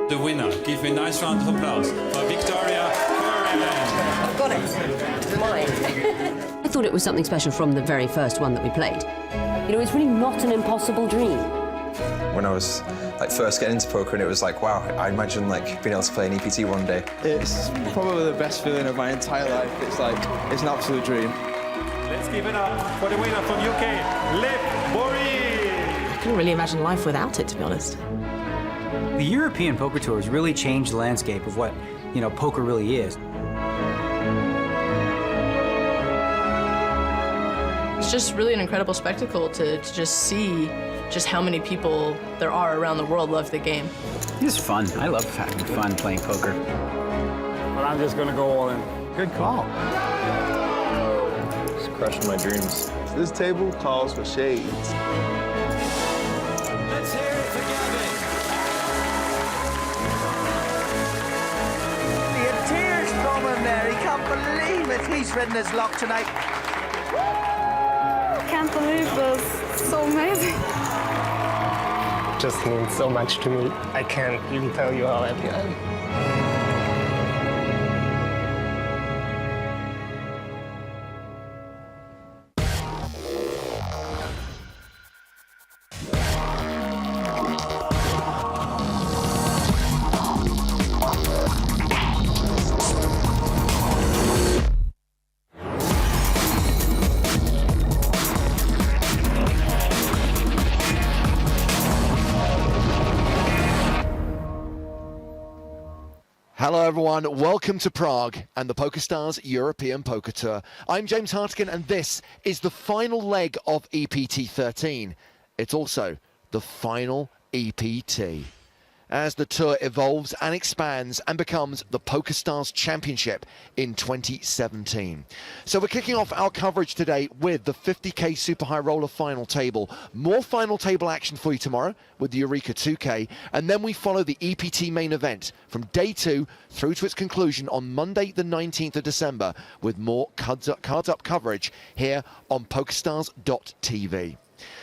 The winner. Give me a nice round of applause for Victoria Curran. I've got it. It's mine. I thought it was something special from the very first one that we played. You know, it's really not an impossible dream. When I was like first getting into poker, and it was like, wow, I imagine like being able to play an EPT one day. It's probably the best feeling of my entire life. It's like, it's an absolute dream. Let's give it up for the winner from UK, Liv Bory. I couldn't really imagine life without it, to be honest. The European Poker Tour has really changed the landscape of what, you know, poker really is. It's just really an incredible spectacle to just see just how many people there are around the world love the game. It's fun. I love having fun playing poker. But I'm just gonna go all in. Good call. Just crushing my dreams. This table calls for shades. Let's hear it for Gavin. The tears from him there. He can't believe it. He's ridden his luck tonight. Can't believe this. So amazing. Just means so much to me. I can't even tell you how happy I am. Hello everyone, welcome to Prague and the PokerStars European Poker Tour. I'm James Hartigan and this is the final leg of EPT 13. It's also the final EPT. As the tour evolves and expands and becomes the PokerStars Championship in 2017. So we're kicking off our coverage today with the 50k Super High Roller final table. More final table action for you tomorrow with the Eureka 2k, and then we follow the EPT main event from day 2 through to its conclusion on Monday the 19th of December with more cards up coverage here on PokerStars.tv.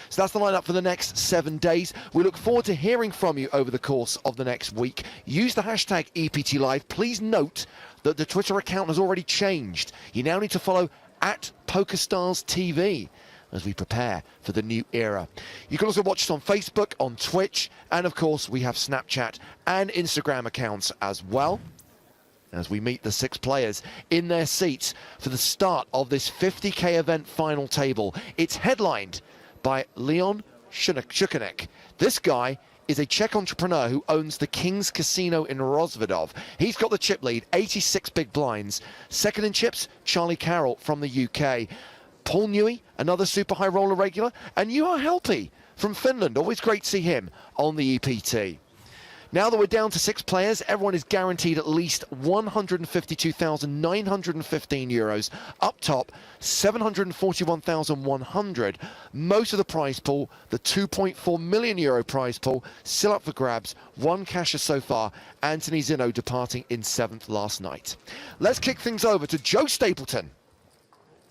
So that's the lineup for the next 7 days. We look forward to hearing from you over the course of the next week. Use the hashtag EPT Live. Please note that the Twitter account has already changed. You now need to follow at PokerStars TV as we prepare for the new era. You can also watch us on Facebook, on Twitch, and of course we have Snapchat and Instagram accounts as well, as we meet the 6 players in their seats for the start of this 50k event final table. It's headlined by Leon Shukanek. This guy is a Czech entrepreneur who owns the King's Casino in Rozvadov. He's got the chip lead, 86 big blinds. Second in chips, Charlie Carroll from the UK. Paul Newey, another Super High Roller regular, and Juha Helppi from Finland. Always great to see him on the EPT. Now that we're down to 6 players, everyone is guaranteed at least 152,915 euros. Up top, 741,100. Most of the prize pool, the 2.4 million euro prize pool, still up for grabs. 1 casher so far. Anthony Zinno departing in 7th last night. Let's kick things over to Joe Stapleton.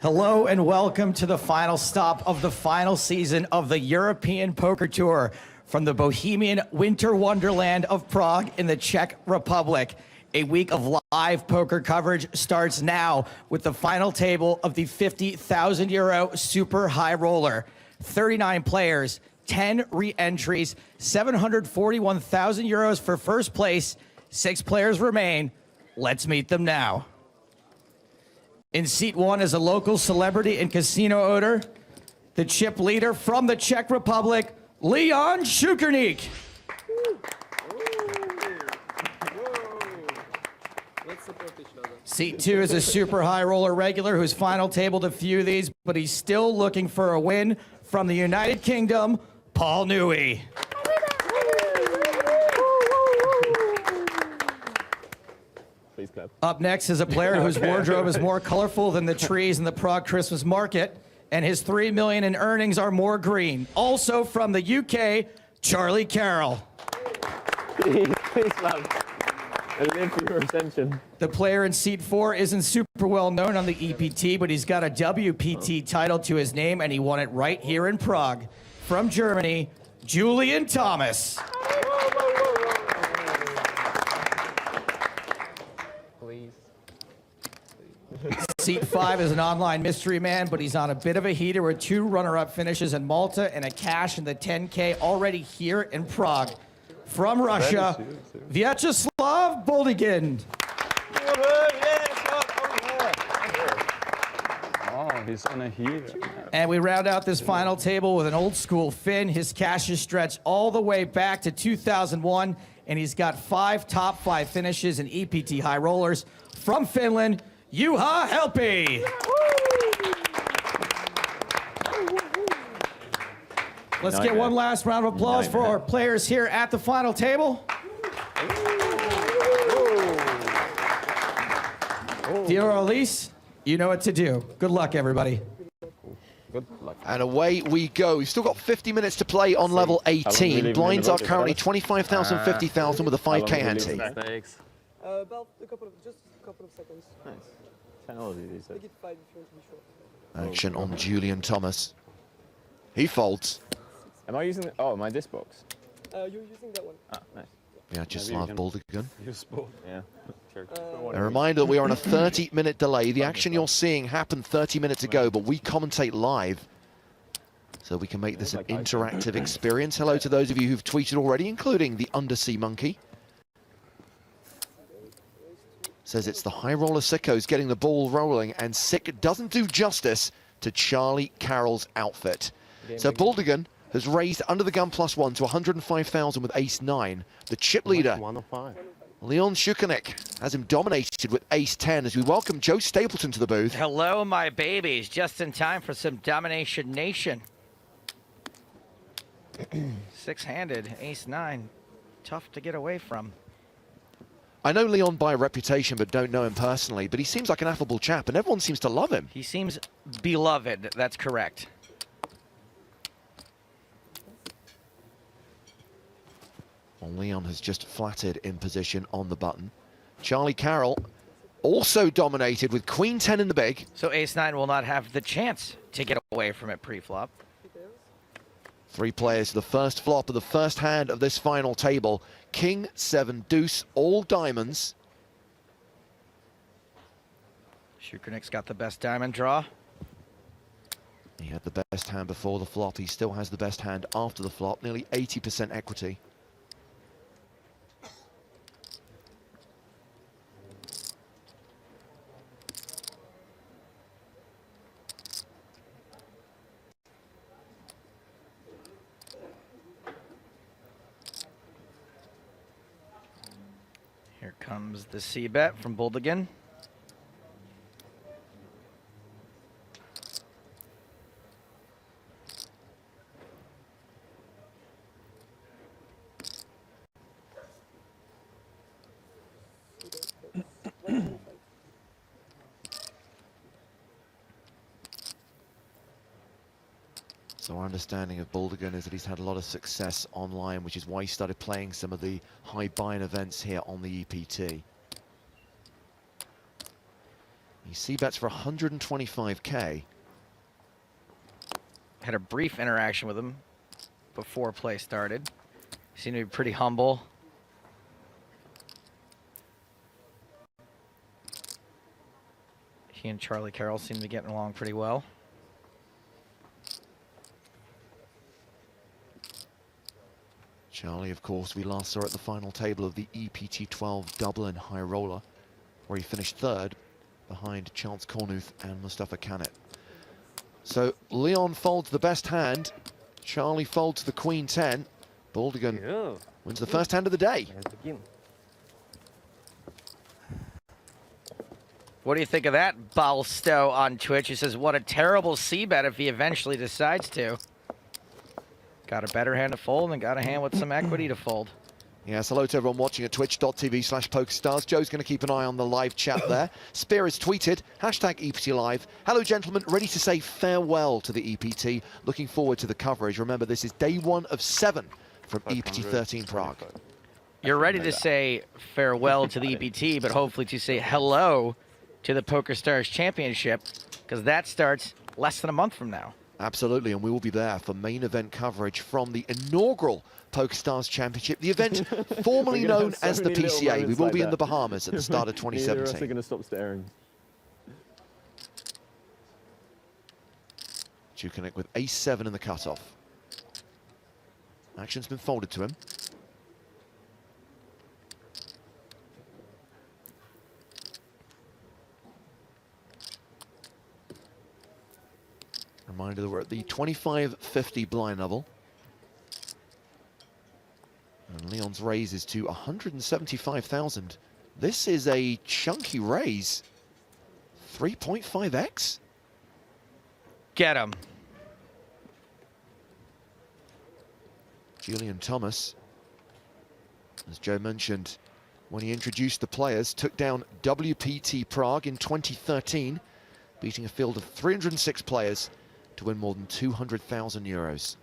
Hello and welcome to the final stop of the final season of the European Poker Tour from the Bohemian winter wonderland of Prague in the Czech Republic. A week of live poker coverage starts now with the final table of the 50,000 euro Super High Roller. 39 players, 10 re-entries, 741,000 euros for first place. 6 players remain. Let's meet them now. In seat 1 is a local celebrity and casino owner, the chip leader from the Czech Republic, Leon Shukanek. Seat 2 is a Super High Roller regular whose final tabled a few of these, but he's still looking for a win from the United Kingdom, Paul Newey. Please clap. Up next is a player whose wardrobe is more colorful than the trees in the Prague Christmas market, and his $3 million in earnings are more green. Also from the UK, Charlie Carroll. Please clap. And live for your attention. The player in seat 4 isn't super well known on the EPT, but he's got a WPT title to his name, and he won it right here in Prague. From Germany, Julian Thomas. Seat 5 is an online mystery man, but he's on a bit of a heater with 2 runner-up finishes in Malta and a cash in the 10K already here in Prague. From Russia, Vyacheslav Boldigin. Oh, he's on a heater. And we round out this final table with an old school Finn. His cash is stretched all the way back to 2001, and he's got 5 top 5 finishes in EPT high rollers. From Finland, Juha Helppi. Let's get one last round of applause for our players here at the final table. Dear Elise, you know what to do. Good luck, everybody. Good luck. And away we go. We've still got 50 minutes to play on level 18. Blinds are currently 25,000, 50,000 with a 5K ante. About just a couple of seconds. Nice. Technology, he said. Make it 5 if you want to be short. Action on Julian Thomas. He folds. Am I using? Oh, my disc box. You're using that one. Ah, nice. Vyacheslav Boldigin. Use both. Yeah. Sure. A reminder that we are on a 30-minute delay. The action you're seeing happened 30 minutes ago, but we commentate live, so we can make this an interactive experience. Hello to those of you who've tweeted already, including the Undersea Monkey. Says it's the high roller Sickos getting the ball rolling, and Sick doesn't do justice to Charlie Carroll's outfit. So Boldigin has raised under the gun +1 to 105,000 with ace-9. The chip leader, Leon Shukanik, has him dominated with ace-10 as we welcome Joe Stapleton to the booth. Hello, my babies. Just in time for some Domination Nation. 6-handed, ace-9. Tough to get away from. I know Leon by reputation, but don't know him personally, but he seems like an affable chap, and everyone seems to love him. He seems beloved. That's correct. Well, Leon has just flatted in position on the button. Charlie Carroll also dominated with Queen 10 in the big. So ace-9 will not have the chance to get away from it pre-flop. 3 players to the first flop of the first hand of this final table. King, 7, deuce, all diamonds. Shukanik's got the best diamond draw. He had the best hand before the flop. He still has the best hand after the flop, nearly 80% equity. Here comes the C-bet from Boldigin. So our understanding of Boldigin is that he's had a lot of success online, which is why he started playing some of the high buy-in events here on the EPT. He C-bets for 125K. Had a brief interaction with him before play started. He seemed to be pretty humble. He and Charlie Carroll seem to be getting along pretty well. Charlie, of course, we last saw at the final table of the EPT 12 Dublin High Roller, where he finished 3rd behind Chance Cornuth and Mustafa Canet. So Leon folds the best hand. Charlie folds the Queen 10. Boldigin wins the first hand of the day. What do you think of that, Balsto on Twitch? He says, what a terrible C-bet if he eventually decides to. Got a better hand to fold and got a hand with some equity to fold. Yes, hello to everyone watching at twitch.tv/PokerStars. Joe's going to keep an eye on the live chat there. Spear has tweeted, #EPT Live. Hello, gentlemen, ready to say farewell to the EPT. Looking forward to the coverage. Remember, this is day 1 of 7 from EPT 13 Prague. You're ready to say farewell to the EPT, but hopefully to say hello to the PokerStars Championship, because that starts less than a month from now. Absolutely, and we will be there for main event coverage from the inaugural PokerStars Championship, the event formerly known as the PCA. We will be in the Bahamas at the start of 2017. You're going to stop staring. Shukanik with ace-7 in the cutoff. Action's been folded to him. Reminder that we're at the 25.50 blind level. And Leon's raise is to 175,000. This is a chunky raise. 3.5x. Get him. Julian Thomas, as Joe mentioned, when he introduced the players, took down WPT Prague in 2013, beating a field of 306 players to win more than 200,000 euros.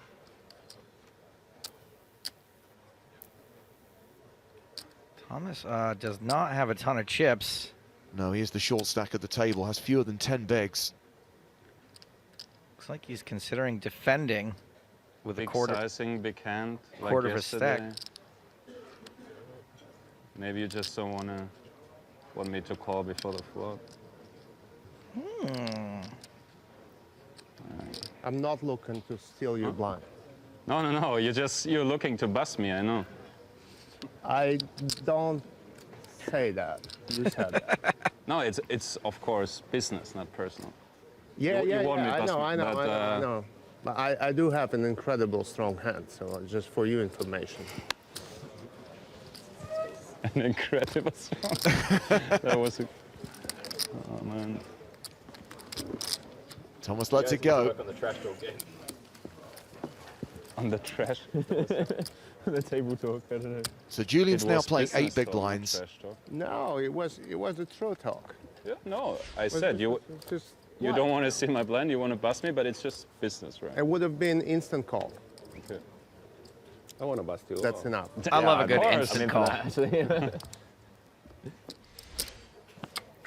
Thomas does not have a ton of chips. No, he is the short stack at the table, has fewer than 10 bigs. Looks like he's considering defending with a quarter. Sizing, big hand, like quarter of a stack. Maybe you just don't want me to call before the flop. I'm not looking to steal your blind. No. You're looking to bust me. I know. I don't say that. You said that. No, it's of course business, not personal. Yeah, you want me to I bust know, me, I know, but, I know. But I do have an incredible strong hand, so just for your information. An incredible strong. That was a... Oh man. Thomas lets it go. Work on the trash talk game. On the trash. The table talk, I don't know. So Julian's now playing 8 big talk, blinds. No, it was a true talk. Yeah, no, I said you don't want to see my blind, you want to bust me, but it's just business, right? It would have been instant call. Okay. I want to bust you. That's enough. I love a good course. instant call.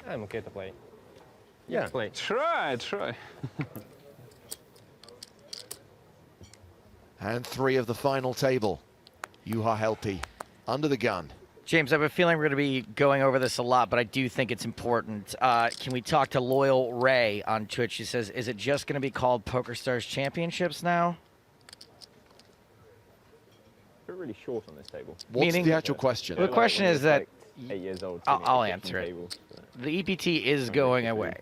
I'm okay to play. Yeah. Play. Try. And 3 of the final table. Juha Helpi under the gun. James, I have a feeling we're going to be going over this a lot, but I do think it's important. Can we talk to Loyal Ray on Twitch? He says, is it just going to be called PokerStars Championships now? We're really short on this table. What's the actual question? The question is that... 8 years old. I'll answer it. The EPT is going away.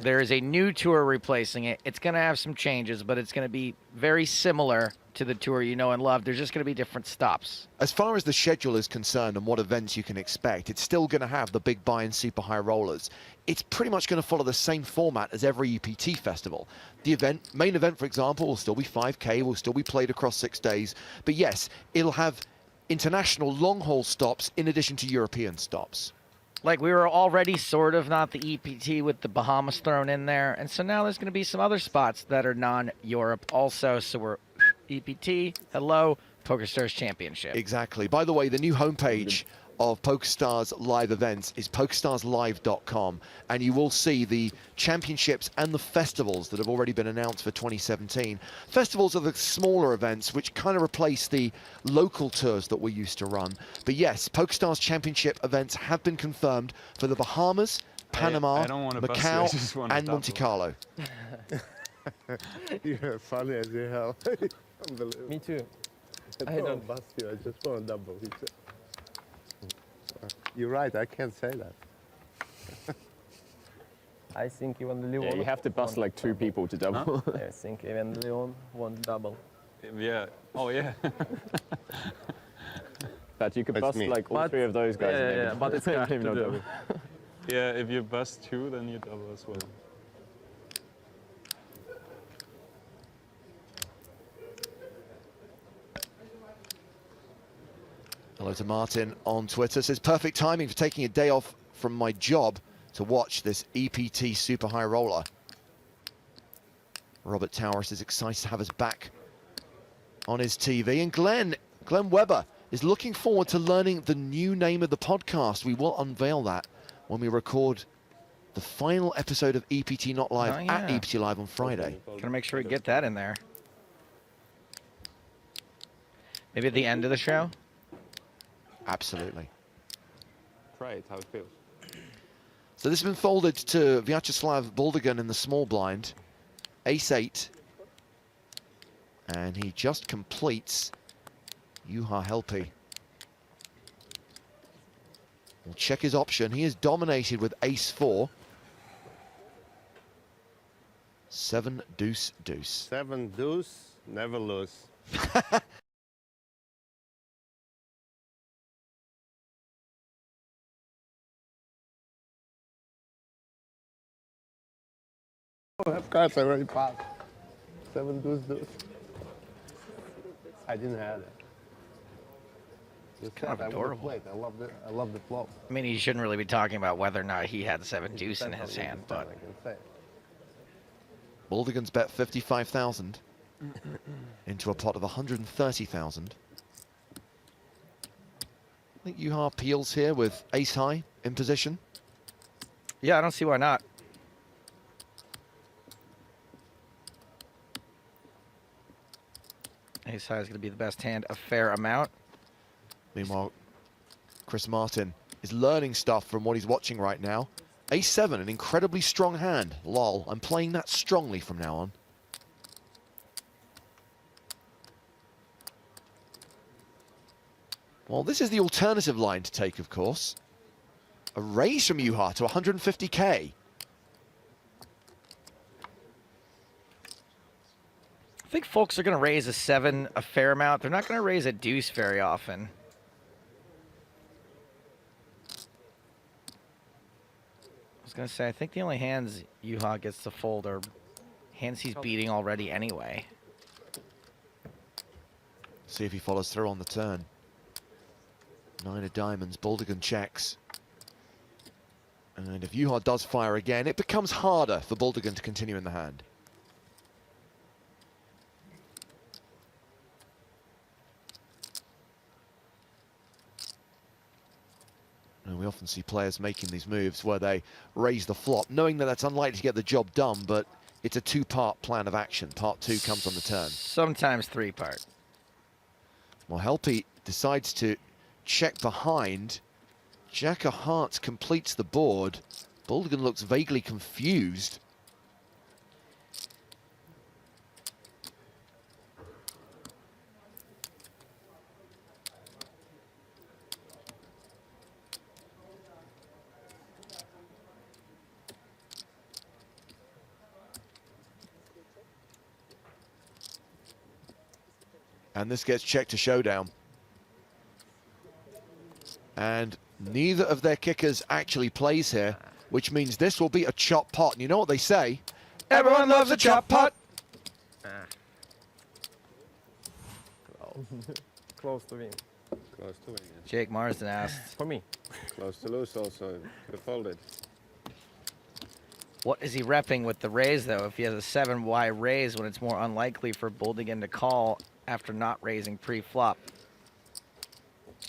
There is a new tour replacing it. It's going to have some changes, but it's going to be very similar to the tour you know and love. There's just going to be different stops. As far as the schedule is concerned and what events you can expect, it's still going to have the big buy and super high rollers. It's pretty much going to follow the same format as every EPT festival. The main event, for example, will still be 5K, will still be played across 6 days. But yes, it'll have international long haul stops in addition to European stops. Like, we were already sort of not the EPT with the Bahamas thrown in there. And so now there's going to be some other spots that are non-Europe also. So we're EPT, hello, PokerStars Championship. Exactly. By the way, the new homepage of PokerStars live events is PokerStarsLive.com, and you will see the championships and the festivals that have already been announced for 2017. Festivals are the smaller events which kind of replace the local tours that we used to run. But yes, PokerStars Championship events have been confirmed for the Bahamas, Panama, Macau, and Monte Carlo. You're funny as hell. Unbelievable. Me too. I don't bust you, I just want to double. You're right, I can't say that. I think even Leon. Yeah, you have to bust like 2 people to double. Huh? I think even Leon won't double. Yeah. Oh yeah. But you could bust like all 3 of those guys. Yeah, but it's hard to do. Yeah, if you bust 2, then you double as well. Hello to Martin on Twitter. Says, perfect timing for taking a day off from my job to watch this EPT super high roller. Robert Towers is excited to have us back on his TV. And Glenn Webber is looking forward to learning the new name of the podcast. We will unveil that when we record the final episode of EPT Not Live at EPT Live on Friday. Gonna make sure we get that in there. Maybe at the end of the show? Absolutely. Try it, how it feels. So this has been folded to Vyacheslav Baldigan in the small blind. Ace-8, And he just completes Juha Helppi. We'll check his option. He is dominated with ace-4. 7 deuce deuce. 7 deuce, never lose. Of course, I already passed. 7 deuce deuce. I didn't have it. It's kind of adorable. I love the flow. I mean, he shouldn't really be talking about whether or not he had 7 deuce in his hand, but Baldigan's bet 55,000 into a pot of 130,000. I think Juha peels here with ace high in position. yeah, I don't see why not. Ace high is going to be the best hand a fair amount. Meanwhile, Chris Martin is learning stuff from what he's watching right now. Ace-7, an incredibly strong hand. Lol, I'm playing that strongly from now on. Well, this is the alternative line to take, of course. A raise from Juha to 150k. I think folks are going to raise a 7 a fair amount. They're not going to raise a deuce very often. I was going to say, I think the only hands Juha gets to fold are hands he's beating already anyway. See if he follows through on the turn. 9 of diamonds, Baldigan checks. And if Juha does fire again, it becomes harder for Baldigan to continue in the hand. And we often see players making these moves where they raise the flop, knowing that that's unlikely to get the job done, but it's a 2-part plan of action. Part 2 comes on the turn. Sometimes 3-part. Well, Helppi decides to check behind. Jack of Hearts completes the board. Baldigan looks vaguely confused. And this gets checked to showdown. And neither of their kickers actually plays here, which means this will be a chop pot. And you know what they say? Everyone loves a chop pot. Close to win. Close to win. Jake Marsden asked. For me. Close to lose also. Could have folded. What is he repping with the raise, though? If he has a 7Y raise when it's more unlikely for Baldigan to call after not raising pre-flop. I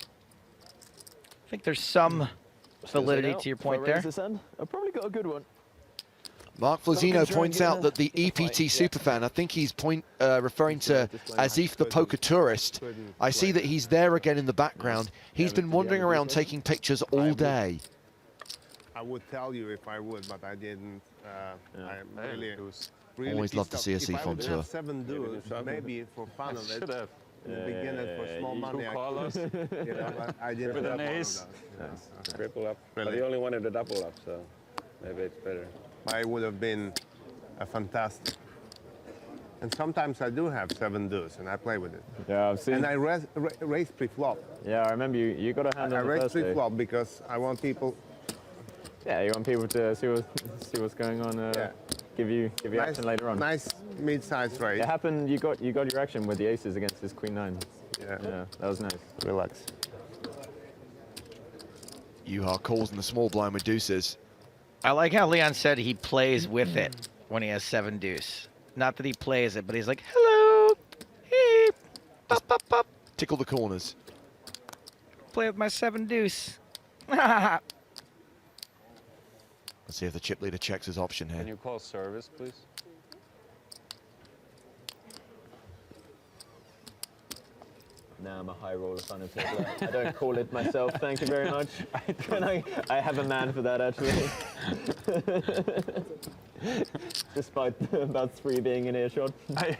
think there's some validity to your point there. I've probably got a good one. Mark Flazino points out that the EPT superfan, I think he's referring to Azif the poker tourist. I see that he's there again in the background. He's been wandering around taking pictures all day. I would tell you if I would, but I didn't. I really always love to see Azif on tour. 7 deuce, maybe for fun of it. In the beginning for small money. Call us. But I didn't with have an one of ace. those. Triple up. Really? But he only wanted a double up, so maybe it's better. I would have been a fantastic. And sometimes I do have 7 deuce, and I play with it. Yeah, I've seen. And I raise pre-flop. Yeah, I remember you got a hand on the raise first day. pre-flop because I want people. Yeah, you want people to see what's going on. Yeah. Give you action later on. Nice mid-size raise. It happened. You got your action with the aces against his queen 9. Yeah. Yeah, that was nice. Relax. Juha calls in the small blind with deuces. I like how Leon said he plays with it when he has 7 deuce. Not that he plays it, but he's like, hello, hey, pop, pop, pop. Tickle the corners. Play with my 7 deuce. Let's see if the chip leader checks his option here. Can you call service, please? Nah, I'm a high roller fan of table. I don't call it myself, thank you very much. I have a man for that, actually. Despite about 3 being in earshot. I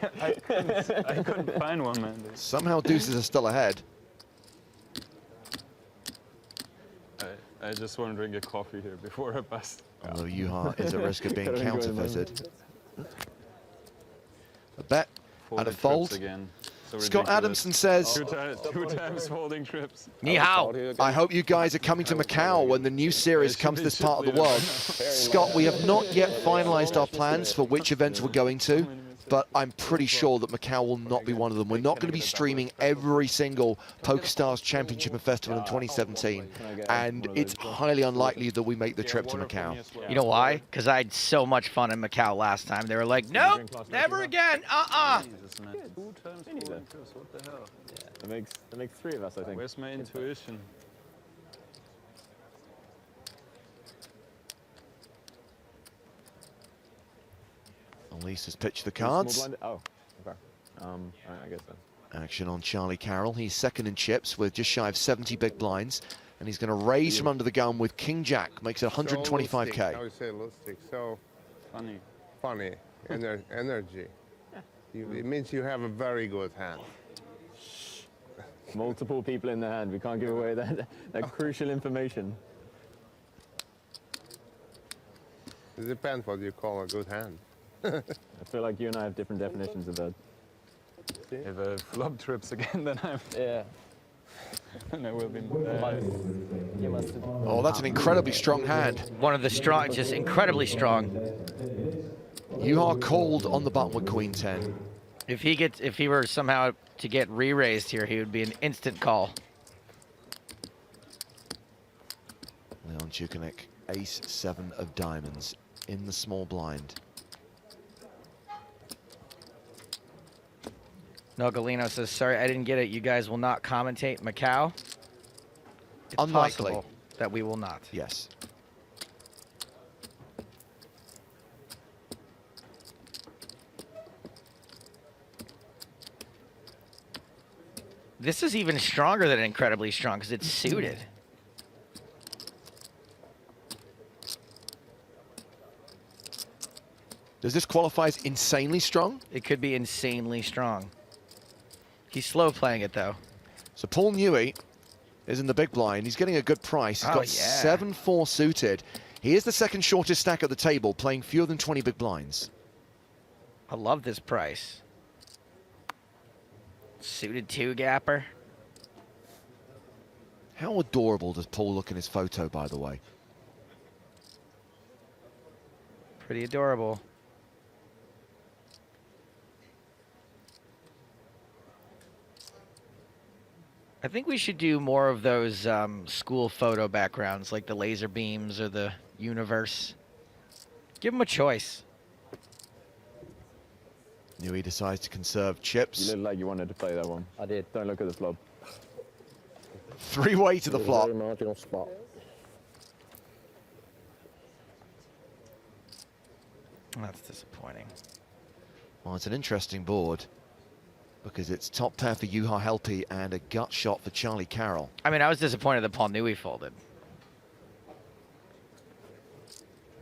couldn't find one, man. Somehow deuces are still ahead. I just want to drink a coffee here before I bust. Although Juha is at risk of being counterfeited. A bet and a fold. Again. So Scott Adamson says, two times folding trips. Ni hao. I hope you guys are coming to Macau when the new series comes to this part of the world. Scott, we have not yet finalized our plans for which events we're going to, but I'm pretty sure that Macau will not be one of them. We're not going to be streaming every single PokerStars Championship and Festival in 2017, and it's highly unlikely that we make the trip to Macau. You know why? Because I had so much fun in Macau last time. They were like, nope, never again, Jesus, man. 2 times folding trips, what the hell? Yeah, that makes 3 of us, I think. Where's my intuition? Elise has pitched the cards. Oh, okay. I guess so. Action on Charlie Carroll. He's second in chips with just shy of 70 big blinds, and he's going to raise from under the gun with King Jack. Makes it 125k. I would say lustig. So funny energy. It means you have a very good hand. Multiple people in the hand. We can't give away that crucial information. It depends what you call a good hand. I feel like you and I have different definitions of that. If I flop trips again, then I'm... Yeah. And I will be... Oh, that's an incredibly strong hand. One of the strong, just incredibly strong. Juha called on the button with Queen 10. If he were somehow to get re-raised here, he would be an instant call. Leon Chukanek, ace 7 of diamonds in the small blind. Nogalino says, sorry, I didn't get it. You guys will not commentate Macau? It's Unlikely possible that we will not. Yes. This is even stronger than incredibly strong because it's suited. Does this qualify as insanely strong? It could be insanely strong. He's slow playing it, though. So Paul Newey is in the big blind. He's getting a good price. He's got 7-4 suited. He is the second shortest stack at the table, playing fewer than 20 big blinds. I love this price. Suited 2-gapper. How adorable does Paul look in his photo, by the way? Pretty adorable. I think we should do more of those school photo backgrounds, like the laser beams or the universe. Give them a choice. Newey decides to conserve chips. You looked like you wanted to play that one. I did. Don't look at the flop. 3-way to the flop. Very marginal spot. That's disappointing. Well, it's an interesting board because it's top pair for Juha Helpy and a gut shot for Charlie Carroll. I mean, I was disappointed that Paul Newey folded.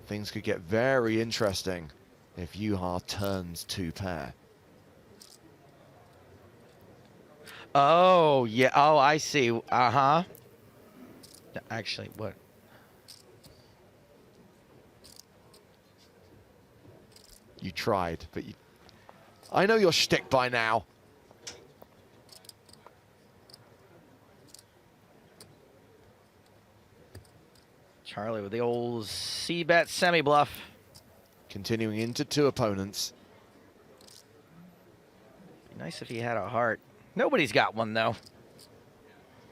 Things could get very interesting if Juha turns 2-pair. Oh, yeah. Oh, I see. Uh-huh. Actually, what? You tried, but you... I know your shtick by now. Charlie with the old C-bet semi-bluff. Continuing into 2 opponents. Be nice if he had a heart. Nobody's got one, though.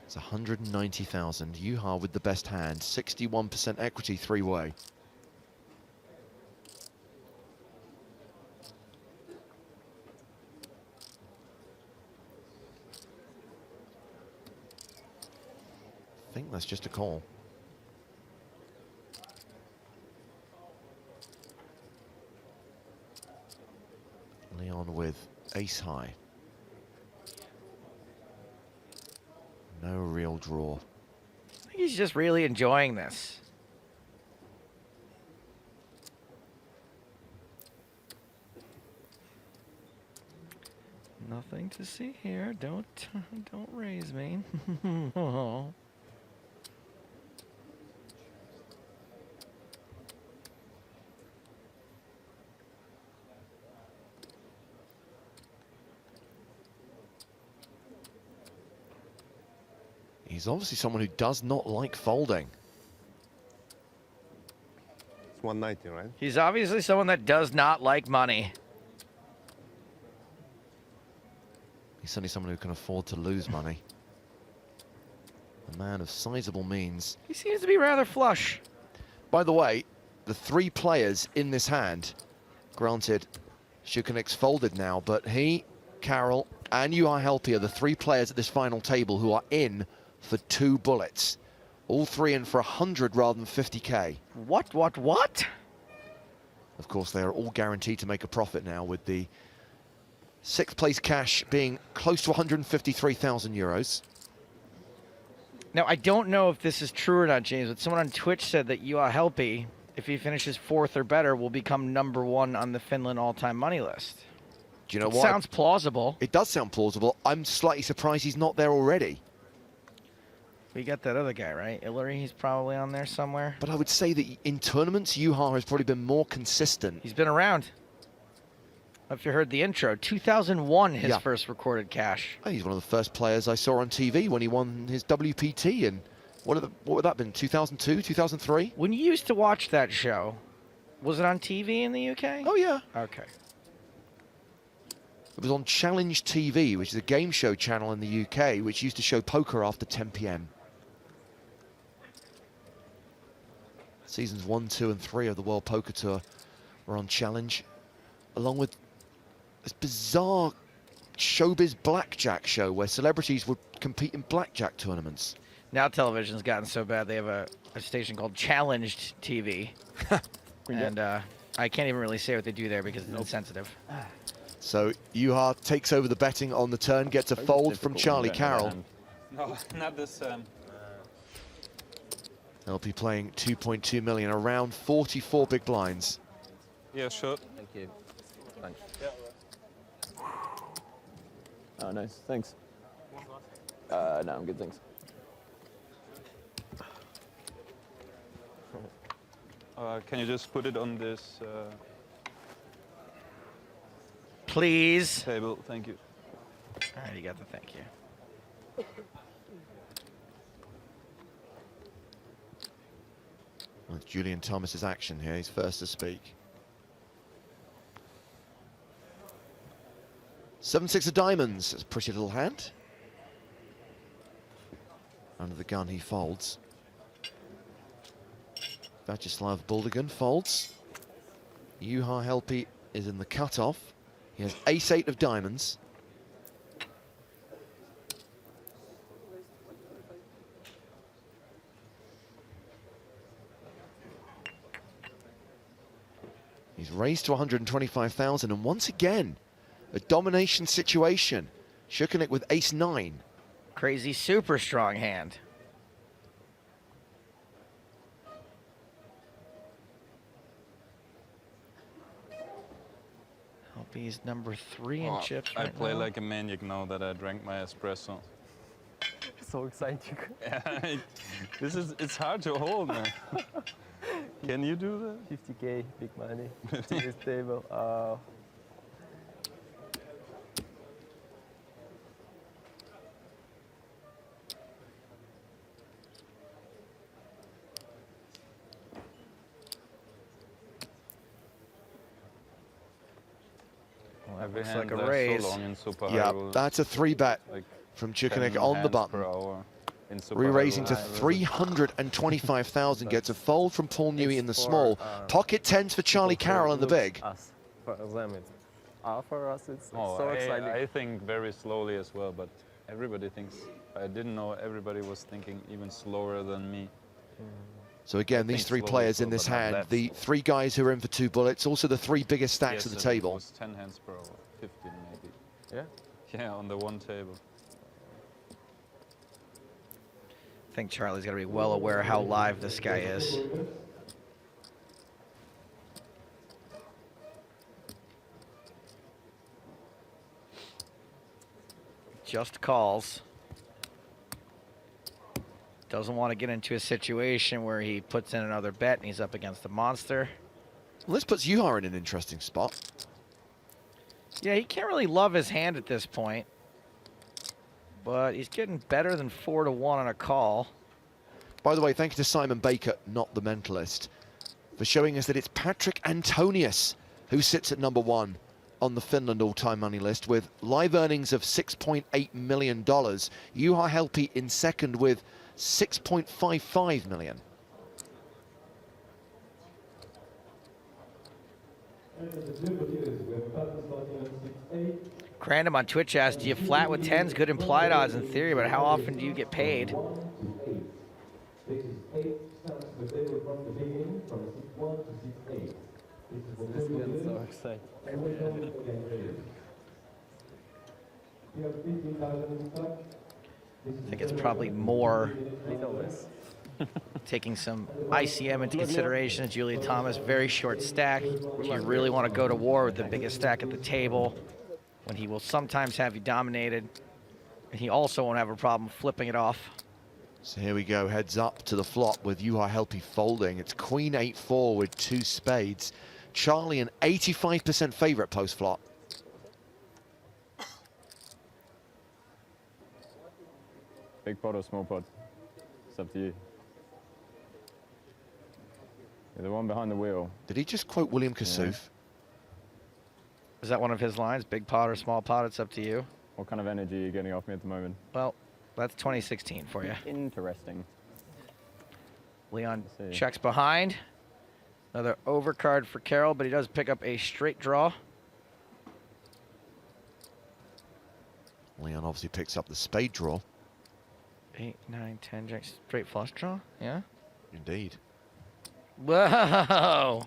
It's 190,000. Juha with the best hand. 61% equity 3-way. I think that's just a call. Leon with ace high. No real draw. I think he's just really enjoying this. Nothing to see here. Don't raise me. He's obviously someone who does not like folding. It's 190, right? He's obviously someone that does not like money. He's certainly someone who can afford to lose money. A man of sizable means. He seems to be rather flush. By the way, the three players in this hand, granted, Shukanik's folded now, but he, Carroll, and Juha Helppi are the three players at this final table who are in for 2 bullets. All three in for 100 rather than 50k. What? Of course, they are all guaranteed to make a profit now, with the 6th place cash being close to 153,000 euros. Now, I don't know if this is true or not, James, but someone on Twitch said that Juha Helppi, if he finishes 4th or better, will become #1 on the Finland all-time money list. Do you know It what? sounds plausible. It does sound plausible. I'm slightly surprised he's not there already. We got that other guy, right? Hillary, he's probably on there somewhere. But I would say that in tournaments, Juha has probably been more consistent. He's been around. If you heard the intro, 2001, his Yeah. first recorded cash. Oh, he's one of the first players I saw on TV when he won his WPT. And what would that have been, 2002, 2003? When you used to watch that show, was it on TV in the UK? Oh, yeah. Okay. It was on Challenge TV, which is a game show channel in the UK, which used to show poker after 10 p.m. Seasons 1, 2, and 3 of the World Poker Tour were on Challenge, along with this bizarre showbiz blackjack show where celebrities would compete in blackjack tournaments. Now television's gotten so bad, they have a station called Challenged TV. And I can't even really say what they do there because it's insensitive. So Juha takes over the betting on the turn, gets a fold from Charlie Carroll. No, not this time. They'll be playing 2.2 million, around 44 big blinds. Yeah, sure. Thank you. Thanks. Oh, nice. Thanks. No, I'm good, thanks. Can you just put it on this Please. table? Thank you. All right, you got the thank you. With Julian Thomas's action here, he's first to speak. 7-6 of diamonds. It's a pretty little hand. Under the gun, he folds. Vyacheslav Buldigan folds. Juha Helppi is in the cutoff. He has ace-8 of diamonds. He's raised to 125,000, and once again, a domination situation. Shukanik with ace-9. Crazy super strong hand. Helppi's #3 in chips I right play now. like a maniac now that I drank my espresso. So exciting. Yeah, it's hard to hold, man. Can you do that? 50k, big money. To this table. Every Looks hand like a lasts raise. so long in super Yeah, high roll. that's a 3-bet Like from Shukanik 10 on the hands button. per hour in super Re-raising high to roll. 325,000, gets a fold from Paul Newey in the small. Pocket tens for Charlie Carroll in the big. Us. For them, it's for us, it's Oh, so exciting. I think very slowly as well, but everybody thinks. I didn't know everybody was thinking even slower than me. So again, I these think three slowly players slow, in this but not hand, that the 3 guys who are in for 2 bullets, also the 3 biggest stacks at the It table. was 10 hands per hour, 15 maybe. Yeah? Yeah, on the one table. think Charlie's got to be well aware how live this guy is. Just calls. Doesn't want to get into a situation where he puts in another bet and he's up against the monster. Well, this puts Juha in an interesting spot. Yeah, he can't really love his hand at this point. But he's getting better than 4-1 on a call. By the way, thank you to Simon Baker, not the mentalist, for showing us that it's Patrick Antonius who sits at number 1 on the Finland all-time money list with live earnings of $6.8 million. Juha Helppi in second with $6.55 million. Crandom on Twitch asked, do you flat with 10s? Good implied odds in theory, but how often do you get paid? So excited. I think it's probably more taking some ICM into consideration. Julia Thomas, very short stack. You really want to go to war with the biggest stack at the table when he will sometimes have you dominated. And he also won't have a problem flipping it off. So here we go, heads up to the flop with Juha Helppi folding. It's Queen 8-4 with 2 spades. Charlie an 85% favorite post-flop. Big pot or small pot? It's up to you. You're the one behind the wheel. Did he just quote William Kassouf? Yeah. Is that one of his lines? Big pot or small pot, it's up to you. What kind of energy are you getting off me at the moment? Well, that's 2016 for you. Interesting. Leon checks behind. Another overcard for Carroll, but he does pick up a straight draw. Leon obviously picks up the spade draw. 8, 9, 10, jack, straight flush draw, yeah? Indeed. Whoa!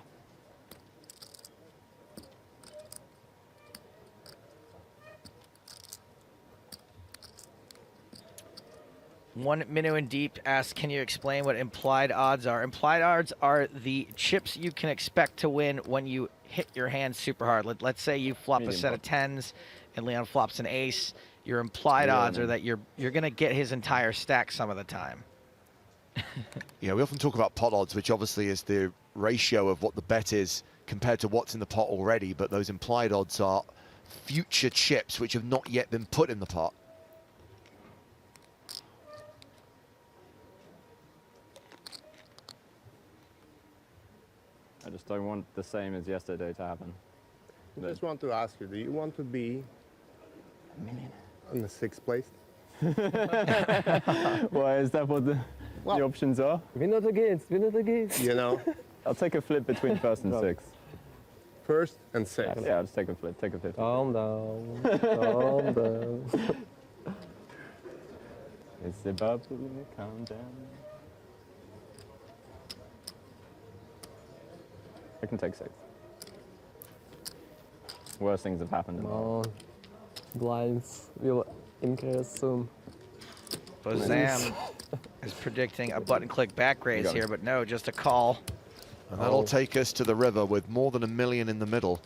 One Minuin Deep asks, can you explain what implied odds are? Implied odds are the chips you can expect to win when you hit your hand super hard. Let's say you flop a set of 10s and Leon flops an ace. Your implied odds are that you're going to get his entire stack some of the time. Yeah, we often talk about pot odds, which obviously is the ratio of what the bet is compared to what's in the pot already, but those implied odds are future chips which have not yet been put in the pot. I just don't want the same as yesterday to happen. I just want to ask you, do you want to be in the 6th place? Why is that what the options are? Win it against, win it against. You know? I'll take a flip between 1st and 6th. 1st and 6th. Yeah, I'll just take a flip, take a flip. Calm down, calm down. It's the bubble countdown. I can take 6th. Worst things have happened in the No. Blinds will increase soon. Bozam is predicting a button click back raise here, but no, just a call. And that'll take us to the river with more than $1 million in the middle.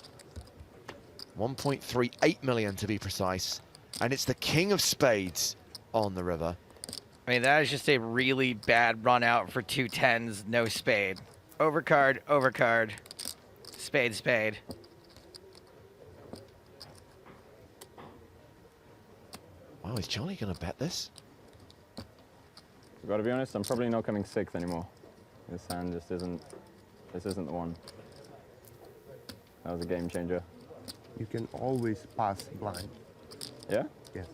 1.38 million to be precise. And it's the king of spades on the river. I mean, that is just a really bad run out for 2 10s, no spade. Overcard, overcard, spade, spade. Wow, is Charlie going to bet this? I've got to be honest, I'm probably not coming 6th anymore. This hand just isn't, this isn't the one. That was a game changer. You can always pass blind. Yeah? Yes.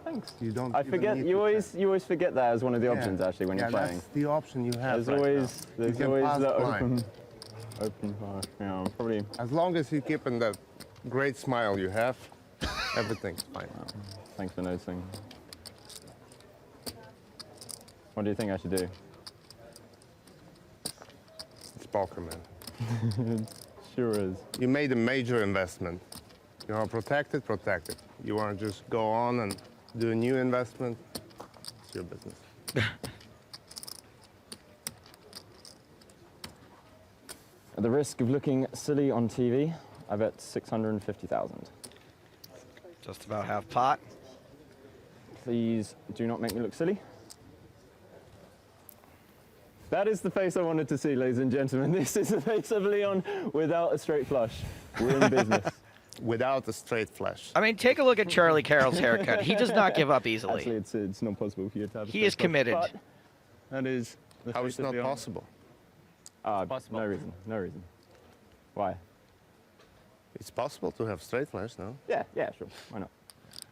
Thanks. You don't. I forget. You always forget that as one of the options actually when you're playing. That's the option you have. There's always the blind. open pass. Yeah, probably. As long as you keep in that great smile you have, everything's fine. Wow. Thanks for noticing. What do you think I should do? It's poker, man. Sure is. You made a major investment. You are protected, protected. You want to just go on and do a new investment. It's your business. At the risk of looking silly on TV, I bet 650,000. Just about half pot. Please do not make me look silly. That is the face I wanted to see, ladies and gentlemen. This is the face of Leon without a straight flush. We're in business. Without a straight flush. I mean, take a look at Charlie Carroll's haircut. He does not give up easily. Actually, it's not possible for you to have a He is straight flush, committed. but that is the How face is of not Leon. possible? No reason, no reason. Why? It's possible to have straight flush, no? Yeah, sure. Why not?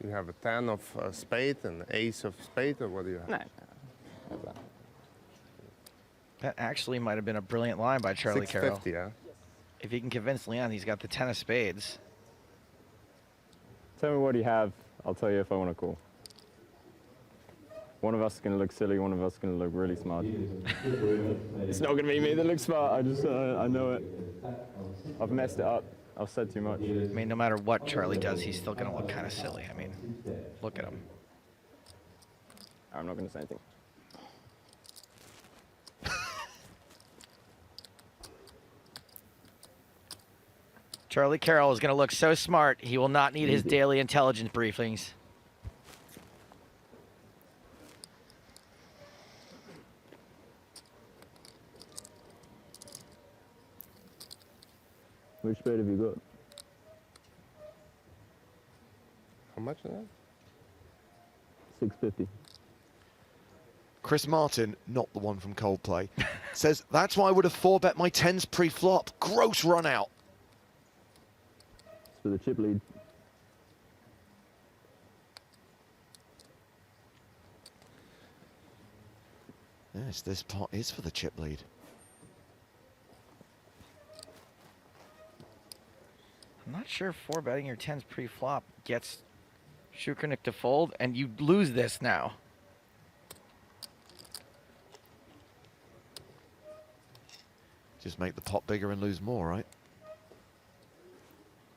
You have a 10 of spade and ace of spade, or what do you have? No. That actually might have been a brilliant line by Charlie Carroll. 650, yeah? If he can convince Leon he's got the 10 of spades. Tell me what you have, I'll tell you if I want to call. One of us is going to look silly, one of us is going to look really smart. It's not going to be me that looks smart, I know it. I've messed it up. I've said too much. I mean, no matter what Charlie does, he's still going to look kind of silly. I mean, look at him. I'm not going to say anything. Charlie Carroll is going to look so smart, he will not need his daily intelligence briefings. Which spade have you got? How much is that? 650. Chris Martin, not the one from Coldplay, says, that's why I would have 4-bet my 10s pre-flop. Gross run out. For the chip lead. Yes, this pot is for the chip lead. I'm not sure if 4-betting your 10s pre-flop gets Shukernick to fold, and you lose this now. Just make the pot bigger and lose more, right?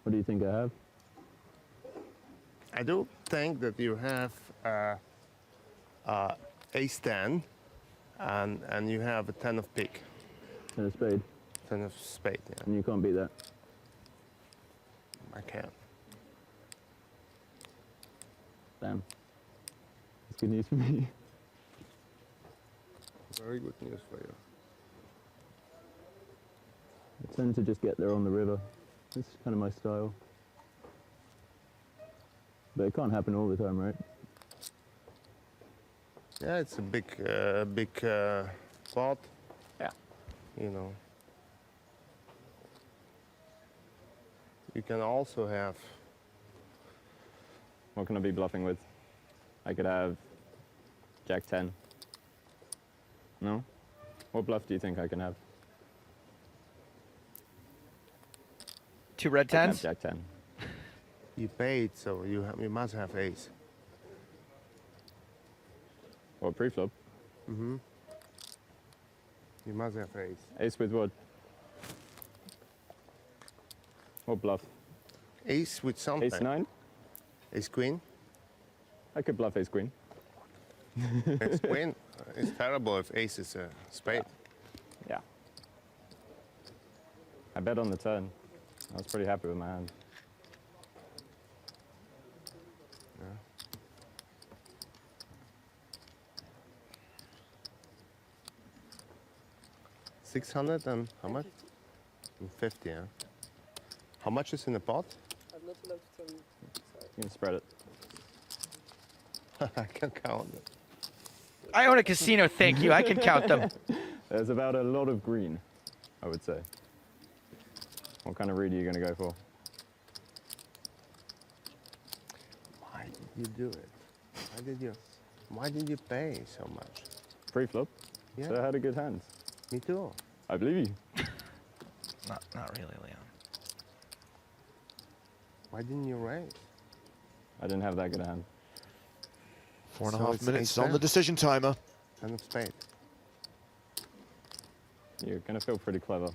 What do you think I have? I do think that you have ace 10 and you have a 10 of pique. 10 of spade. 10 of spade, yeah. And you can't beat that. I can. Damn. That's good news for me. Very good news for you. I tend to just get there on the river. It's kind of my style. But it can't happen all the time, right? Yeah, it's a big pot. Yeah. You know. You can also have... What can I be bluffing with? I could have Jack 10. No? What bluff do you think I can have? 2 red I can 10s? have Jack 10. You paid, so you must have ace. Or pre-flop. Mm-hmm. You must have ace. Ace with what? What bluff? Ace with something. Ace 9? Ace queen. I could bluff ace queen. Ace queen. It's terrible if ace is a spade. Yeah. I bet on the turn. I was pretty happy with my hand. Yeah. $600 and how much? 50, yeah. How much is in the pot? I've not enough to You can spread it. I can count it. I own a casino, thank you. I can count them. There's about a lot of green, I would say. What kind of read are you going to go for? Why did you do it? Why did you pay so much? Pre-flop? Yeah. So I had a good hand. Me too. I believe you. Not really, Leon. Why didn't you raise? I didn't have that good a hand. 4.5 it's minutes ace on the 10. decision timer. 10 of spade. You're going to feel pretty clever.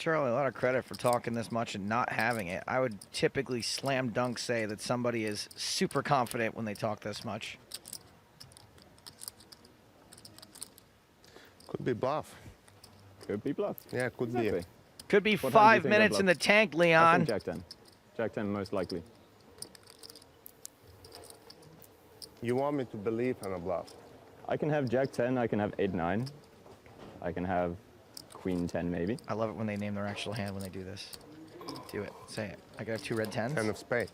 Charlie a lot of credit for talking this much and not having it. I would typically slam dunk say that somebody is super confident when they talk this much. Could be bluff. Could be bluff. Yeah, could Exactly. be. Could be What hand do you 5 think I minutes in the bluffed? tank, I Leon. think Jack 10. Jack 10 most likely. You want me to believe in a bluff? I can have Jack 10, I can have 8-9. I can have Queen 10 maybe. I love it when they name their actual hand when they do this. Do it. Say it. I could have 2 red 10s. 10 of spade.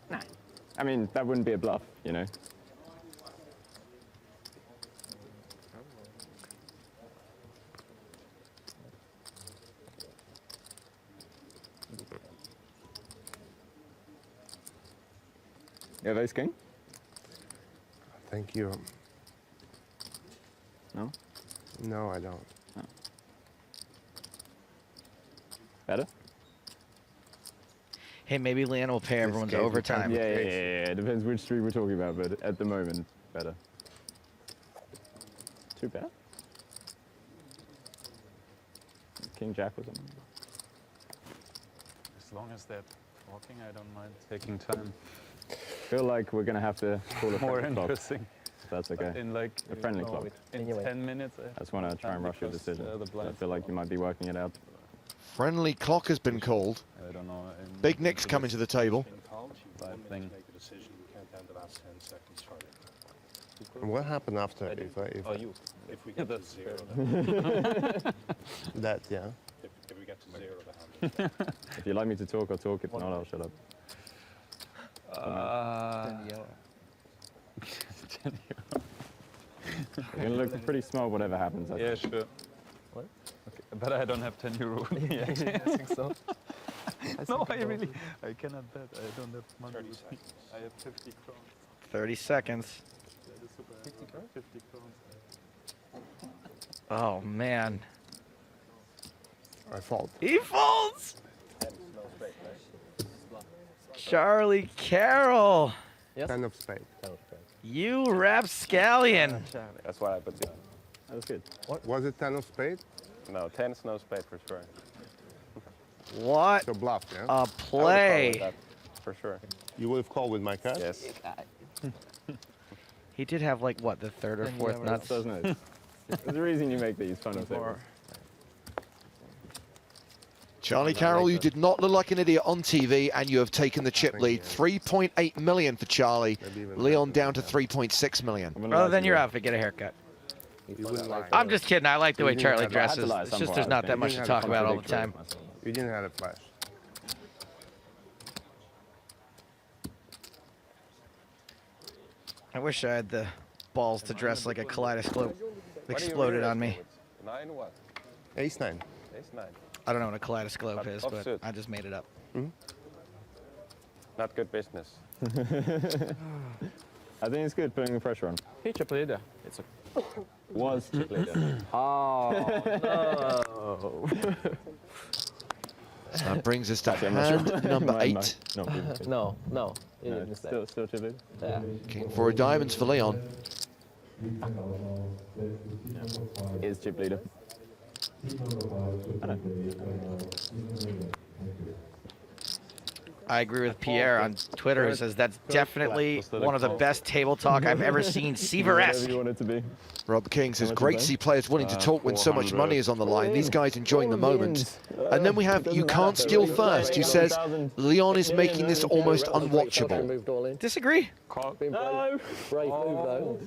Nah. I mean, that wouldn't be a bluff, you know. You have ace king? Thank you. No? No, I don't. No. Better? Hey, maybe Leon will pay everyone to overtime. Yeah. Depends which street we're talking about, but at the moment, better. 2 pair? King Jack or something? As long as they're talking, I don't mind taking time. Feel like we're gonna have to call a More friendly clock. interesting. That's okay. In like a friendly clock. In 10 minutes. I just want to try and rush your decision. The I blind feel like you might be working it out. Friendly clock has been called. I don't know. Big Nick's coming to the table. Thing. And what happened after? If we get to 0. That, yeah. If we get to 0, the hand. If you like me to talk, I'll talk. If not, I'll shut up. 10 euro. You're gonna look pretty small whatever happens. I Yeah, think. sure. What? Okay. But I don't have 10 euro. Yeah, I think so. No, I cannot bet. I don't have money. 30 seconds. I have 50 crowns. 30 seconds. That is super. 50 crowns? 50 crowns. Oh, man. I fault. He folds! Charlie Carroll. Yes? 10 of spade. You rapscallion. That's why I put it. That was good. What? Was it 10 of spade? No, 10's no spade for sure. What So bluff, yeah? a I would've play. called that, for sure. You would have called with my card? Yes. He did have, like, what, the 3rd or 4th nuts? Doesn't it? There's a reason you make these fun of things. Charlie Carroll, you did not look like an idiot on TV, and you have taken the chip lead. 3.8 million for Charlie. Leon down to 3.6 million. Rather than your outfit, get a haircut. I'm just kidding. I like the way Charlie dresses. It's just there's not that much to talk about all the time. You didn't have a flash. I wish I had the balls to dress like a kaleidoscope exploded on me. 9 what? Ace 9. Ace 9. I don't know what a kaleidoscope is, but Offsuit. I just made it up. Not good business. I think it's good putting the pressure on. He chip leader. It's a Was chip leader. Oh no. That brings us to Actually, I'm not hand sure. number My- 8. No. You No, didn't say. still chip leader. Yeah. King 4 of diamonds for Leon. It is chip leader. I agree with Pierre on Twitter, who says that's definitely one of the best table talk I've ever seen. Seaver-esque. Whatever you want it to be. Rob King says, great to see players willing to talk when so much money is on the line. These guys enjoying the moment. And then we have You Can't Steal First, who says, Leon is making this almost unwatchable. Disagree. No. Brave move though.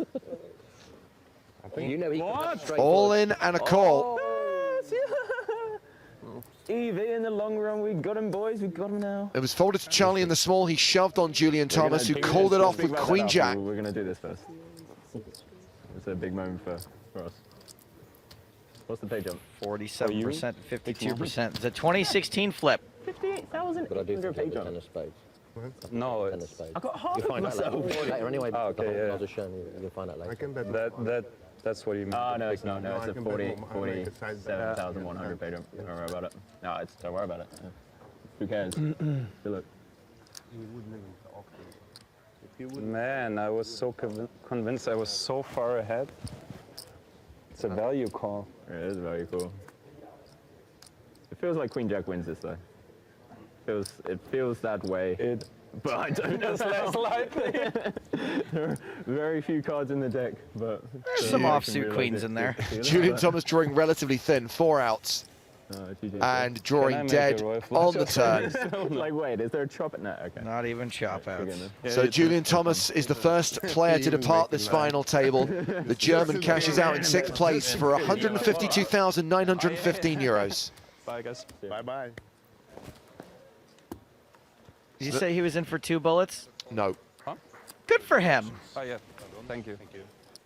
You know he can straight All in and a call. EV in the long run, we got him, boys. We got him now. It was folded to Charlie in the small. He shoved on Julian Thomas, who called it off with Queen Jack. We're going to do this first. It's a big moment for us. What's the pay jump? 47%, 52%. It's a 2016 flip. 58,000. But I do think it's 10 of spades. No, 10 of spades. I got half You'll find of out myself. later anyway. Oh, okay, yeah. I'll just show you. You'll find out later. I can bet that's what you mean. Oh, no, it's not. No, it's I a can bet more. I make a side bet. 47,100 pay jump. Don't worry about it. No, don't worry about it. Yeah. Who cares? Feel it. Man, I was so convinced I was so far ahead. It's a value call. Yeah, it is very cool. It feels like Queen Jack wins this though. It feels that way. But I don't know. Less likely. There are very few cards in the deck, but there's some offsuit queens in there. Julian Thomas drawing relatively thin, 4 outs. And drawing dead on the turn. Like, wait, is there a chop at net? Okay. Not even chop outs. So Julian Thomas is the first player to depart this final table. The German cashes out in 6th place for 152,915 euros. Bye, guys. Bye-bye. Did you say he was in for 2 bullets? No. Huh? Good for him. Oh, yeah. Thank you.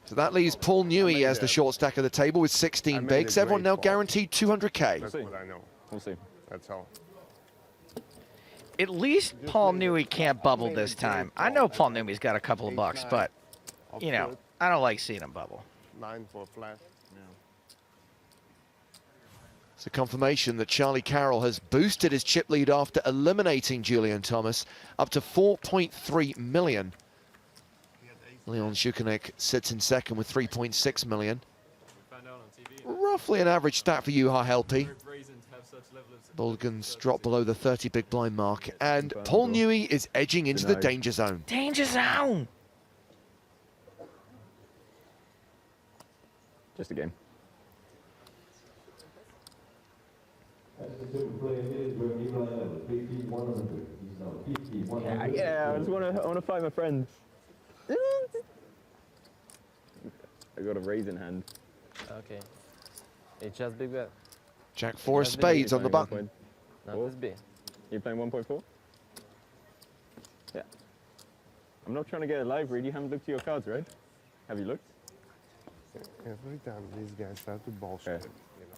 So that leaves Paul Newey as the short stack of the table with 16 bigs. Everyone now guaranteed 200K. That's what I know. We'll see. That's all. At least Paul Newey can't bubble this time. I know Paul Newey's got a couple of bucks, but, you know, I don't like seeing him bubble. 9 for flat. It's a confirmation that Charlie Carroll has boosted his chip lead after eliminating Julian Thomas up to 4.3 million. Leon Shukanek sits in second with 3.6 million. Roughly an average stat for Juha Helpi. Bulgan's dropped below the 30 big blind mark, and Paul Newey is edging into the danger zone. Danger zone! Just a game. Yeah, I just want to fight my friends. I got a raise in hand. Okay. It's just big bet. Jack 4 of spades on the button. No, this big. You playing 1.4? Yeah. I'm not trying to get a live read. You haven't looked at your cards, right? Have you looked? Every time these guys start to bullshit. Okay.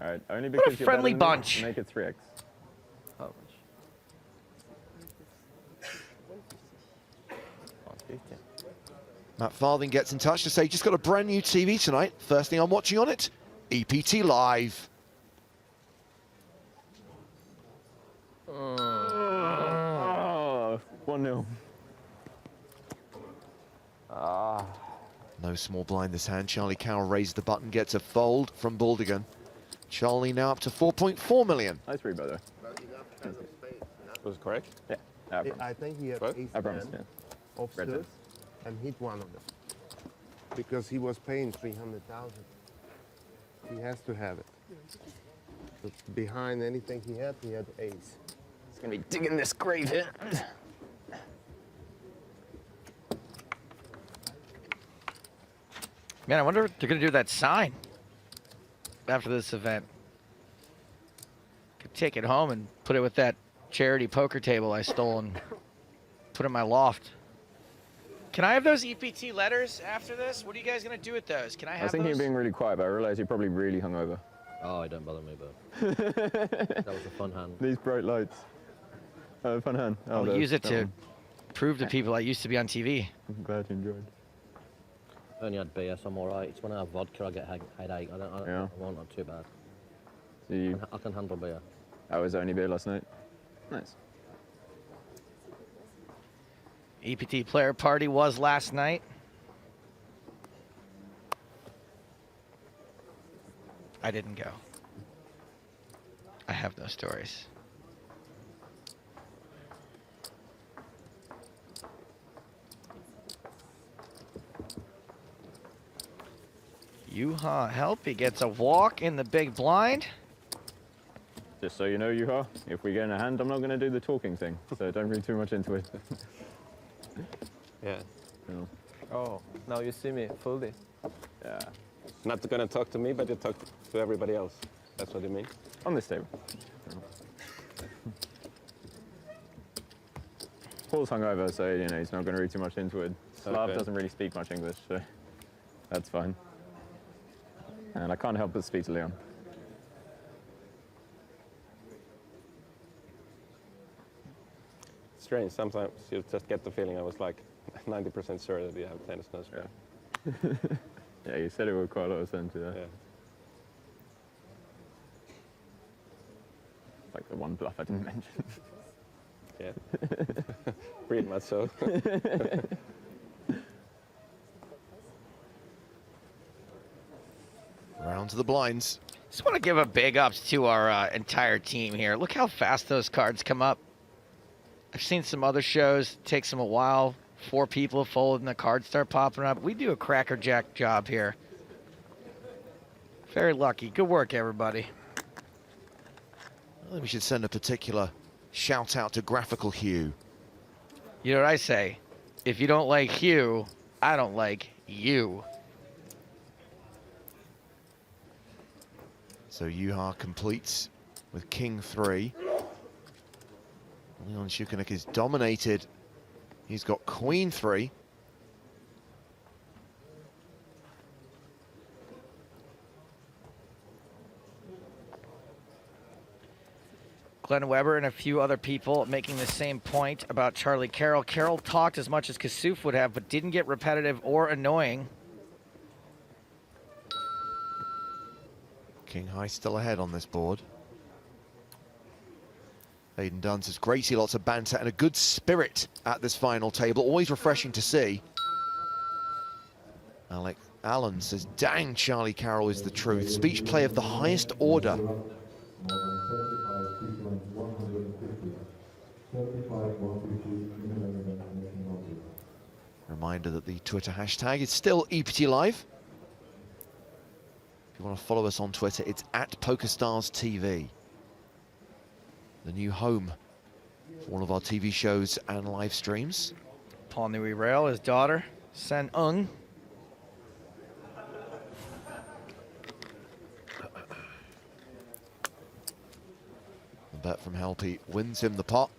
All right. Only because you're friendly better than me, bunch. Make it 3x. How much? 150. Matt Farthing gets in touch to say, just got a brand new TV tonight. First thing I'm watching on it, EPT Live. Oh, 1-0. No small blind this hand. Charlie Carroll raises the button, gets a fold from Baldigan. Charlie now up to 4.4 million. Nice read, by the way. Was it correct? Yeah. I think he had What? ace I promise, 10 yeah. offsuit and hit one of them. Because he was paying 300,000. He has to have it. But behind anything he had ace. He's going to be digging this grave here. Man, I wonder if they're going to do that sign after this event. Could take it home and put it with that charity poker table I stole and put in my loft. Can I have those EPT letters after this? What are you guys going to do with those? Can I have I was thinking those? of being really quiet, but I realized you're probably really hungover. Oh, don't bother me, but that was a fun hand. These bright lights. Fun hand. I'll use it to prove to people I used to be on TV. I'm glad you enjoyed. I only had beer, so I'm all right. It's when I have vodka I get headache. I won't have too bad. So I can handle beer. I was only beer last night. Nice. EPT player party was last night. I didn't go. I have no stories. Juha Helpi gets a walk in the big blind. Just so you know, Juha, if we get in a hand, I'm not going to do the talking thing, so don't read too much into it. Yeah. No. Oh, now you see me fully. Yeah. Not gonna talk to me, but you talk to everybody else. That's what you mean? On this table. Paul's hungover, so you know he's not going to read too much into it. Slav Okay. doesn't really speak much English, so that's fine. And I can't help but speak to Leon. Strange. Sometimes you just get the feeling I was like 90% sure that we have tennis nose. Yeah. Yeah, you said it with quite a lot of sense, yeah. Like the one bluff I didn't mention. Yeah. Pretty much so. Round to the blinds. Just want to give a big ups to our entire team here. Look how fast those cards come up. I've seen some other shows. It takes them a while. 4 people fold and the cards start popping up. We do a crackerjack job here. Very lucky. Good work, everybody. I think we should send a particular shout out to Graphical Hue. You know what I say? If you don't like Hugh, I don't like you. So Juha completes with King 3. Leon Shukanik is dominated. He's got Queen 3. Glenn Weber and a few other people making the same point about Charlie Carroll. Carroll talked as much as Kasuf would have, but didn't get repetitive or annoying. King High still ahead on this board. Aidan Dunn says, Gracie, lots of banter and a good spirit at this final table. Always refreshing to see. Alec Allen says, dang, Charlie Carroll is the truth. Speech play of the highest order. Reminder that the Twitter hashtag is still EPT Live. If you want to follow us on Twitter, it's at PokerStars TV. The new home for all of our TV shows and live streams. Paul Nui Rail, his daughter, Sen Ung. The bet from Helpy wins him the pot.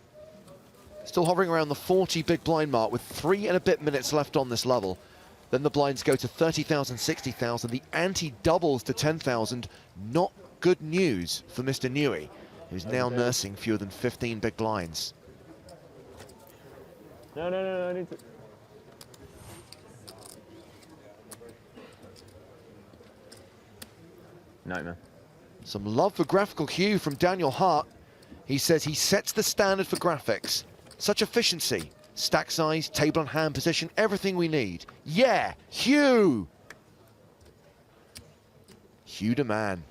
Still hovering around the 40 big blind mark with 3 and a bit minutes left on this level. Then the blinds go to 30,000, 60,000. The ante doubles to 10,000. Not good news for Mr. Nui, who's now nursing fewer than 15 big blinds. No, I need to... Nightmare. Some love for Graphical Hue from Daniel Hart. He says he sets the standard for graphics. Such efficiency, stack size, table and hand position, everything we need. Yeah, Hugh! Hugh the man.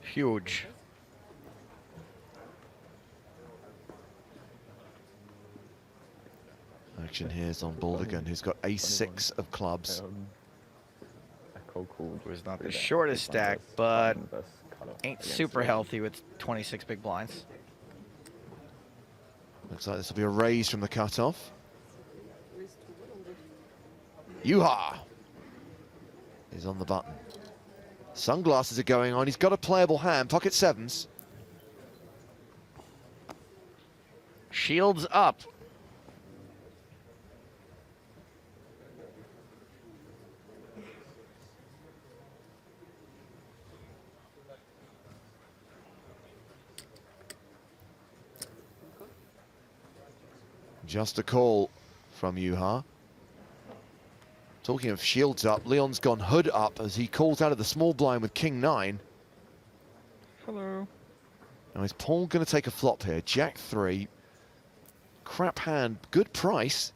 Huge. Action here's on Baldigan, who's got ace-6 of clubs. Was not the shortest stack, but ain't super healthy with 26 big blinds. Looks like this will be a raise from the cutoff. Juha is on the button. Sunglasses are going on. He's got a playable hand. Pocket sevens. Shields up. Just a call from Juha. Talking of shields up, Leon's gone hood up as he calls out of the small blind with King 9. Hello. Now is Paul going to take a flop here? Jack 3. Crap hand, good price.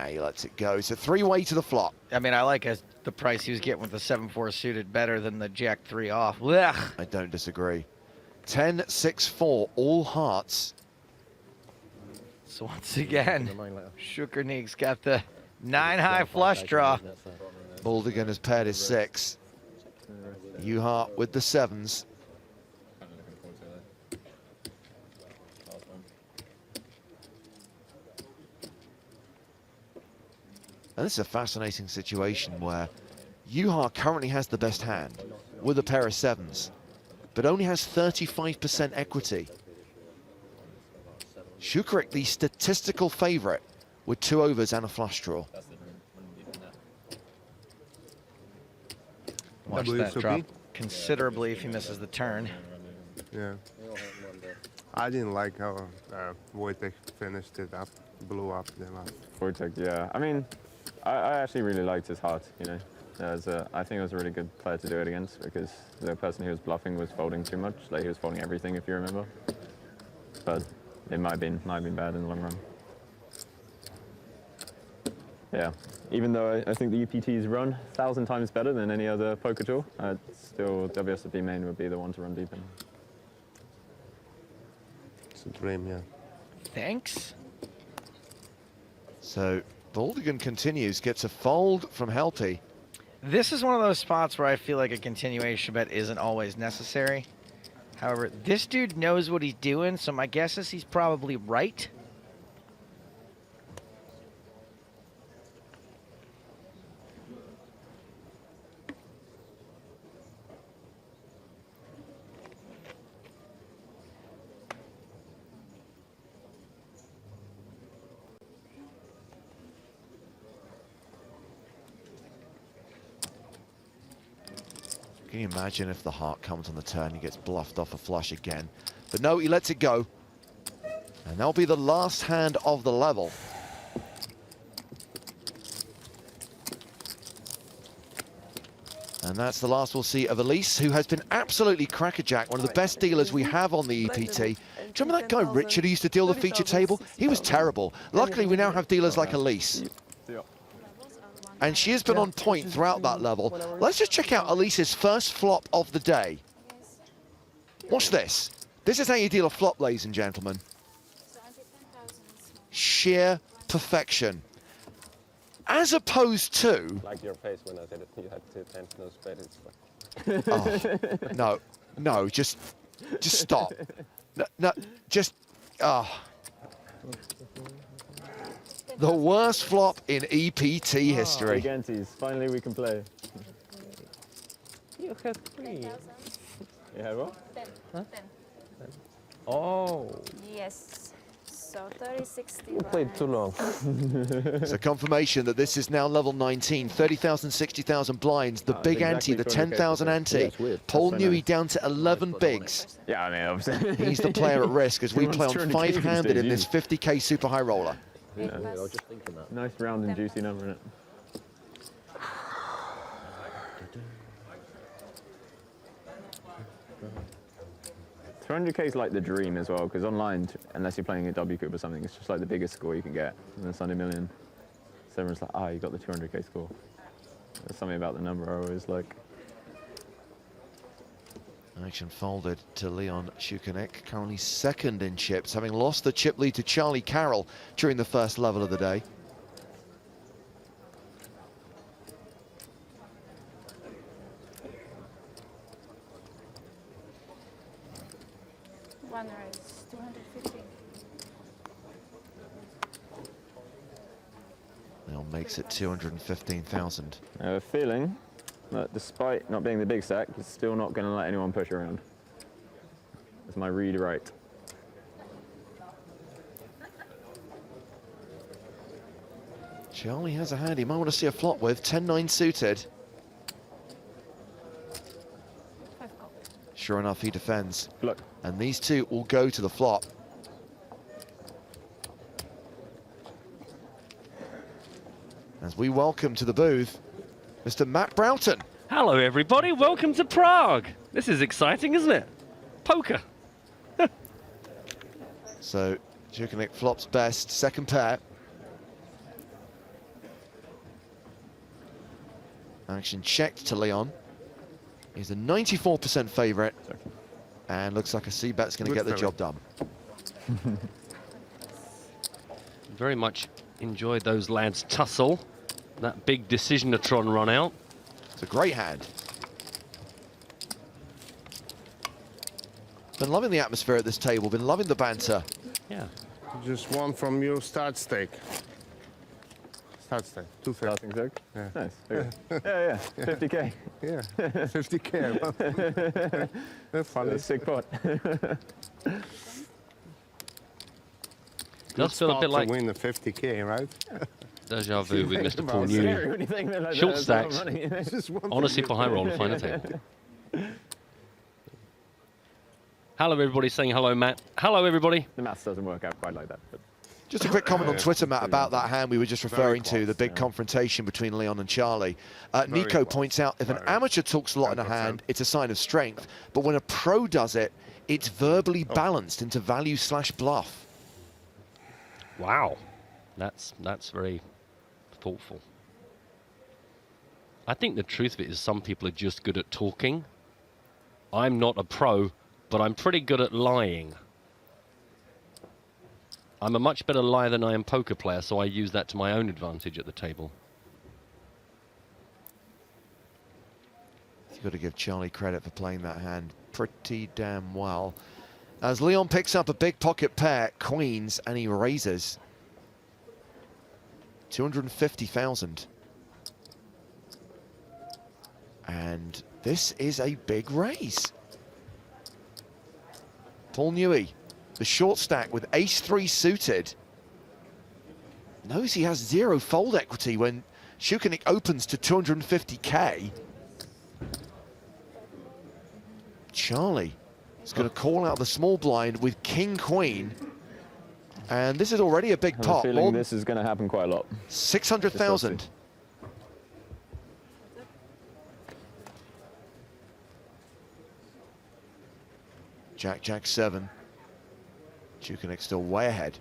He lets it go. So 3-way to the flop. I mean, I like the price he was getting with the 7-4 suited better than the Jack 3 off. Blech. I don't disagree. 10-6-4, all hearts. So once again, Shukernik's got the 9-high flush draw. Baldigan has paired his 6. Juha with the 7s. And this is a fascinating situation where Juha currently has the best hand with a pair of 7s, but only has 35% equity. Shukarik, the statistical favourite, with 2 overs and a flush draw. Watch that drop considerably if he misses the turn. Yeah. I didn't like how Wojtek finished it up, blew up the last. Wojtek, yeah. I mean, I actually really liked his heart, you know. I think it was a really good player to do it against because the person who was bluffing was folding too much. Like he was folding everything, if you remember. But it might have been bad in the long run. Yeah, even though I think the EPT's run 1,000 times better than any other poker tool, still WSOP main would be the one to run deep in. It's a dream, yeah. Thanks. So Baldigan continues, gets a fold from Helpy. This is one of those spots where I feel like a continuation bet isn't always necessary. However, this dude knows what he's doing, so my guess is he's probably right. Can you imagine if the heart comes on the turn, he gets bluffed off a flush again? But no, he lets it go. And that'll be the last hand of the level. And that's the last we'll see of Elise, who has been absolutely crackerjack, one of the best dealers we have on the EPT. Do you remember that guy Richard who used to deal the feature table? He was terrible. Luckily, we now have dealers like Elise. And she has been on point throughout that level. Let's just check out Elise's first flop of the day. Watch this. This is how you deal a flop, ladies and gentlemen. Sheer perfection. As opposed to... Like your face when I said it, you had 2 tens, no spade. Oh, no, no, just stop. No, just... The worst flop in EPT history. Gigantes, finally we can play. You have 3. You have what? 10. Huh? 10. Oh. Yes. So 30, 60. You played too long. It's a confirmation that this is now level 19, 30,000, 60,000 blinds, the big exactly ante, the 10,000 ante. Paul Newey down to 11 bigs. Yeah, I mean, obviously. He's the player at risk as we play on 5-handed in this 50k super high roller. Yeah. I was just thinking that. Nice round and juicy number in it. 200k is like the dream as well, because online, unless you're playing a W Cube or something, it's just like the biggest score you can get in the Sunday Million. So everyone's like, ah, you got the 200k score. There's something about the number I always like. Action folded to Leon Shukanek, currently second in chips, having lost the chip lead to Charlie Carroll during the first level of the day. One raise, 250. Leon makes it 215,000. I have a feeling that despite not being the big stack, he's still not going to let anyone push around. That's my read right. Charlie has a hand he might want to see a flop with, 10-9 suited. Sure enough, he defends. Look. And these two will go to the flop. As we welcome to the booth, Mr. Matt Broughton. Hello, everybody. Welcome to Prague. This is exciting, isn't it? Poker. So, Shukanek flops best, second pair. Action checked to Leon. He's a 94% favourite. And looks like a C-bet's going to get the job done. Very much enjoyed those lads tussle. That big decisionatron run out. It's a great hand. Been loving the atmosphere at this table, been loving the banter. Yeah. Just one from your start stake. Start stake, 250. Starting stake? Yeah. Nice. Yeah, 50k. Yeah, 50k. That's funny. That's a sick pot. Does feel a bit like to win the 50k, right? Deja vu with Mr. Paul Newey. Short stacks on a super high roll, final table. Hello, everybody. Saying hello, Matt. Hello, everybody. The maths doesn't work out quite like that. But Just a quick comment on Twitter, Matt, about that hand we were just referring to, the big confrontation between Leon and Charlie. Nico points out, if an amateur talks a lot in a hand, it's a sign of strength. But when a pro does it, it's verbally balanced into value/bluff. Wow, that's very thoughtful. I think the truth of it is some people are just good at talking. I'm not a pro, but I'm pretty good at lying. I'm a much better liar than I am poker player, so I use that to my own advantage at the table. You've got to give Charlie credit for playing that hand pretty damn well. As Leon picks up a big pocket pair, queens, and he raises 250,000. And this is a big raise. Paul Newey, the short stack with ace-3 suited, knows he has 0 fold equity when Shukanik opens to 250k. Charlie is going to call out the small blind with king-queen. And this is already a big pot. I have a feeling this is going to happen quite a lot. 600,000. Jack, Jack 7. Shukanik still way ahead.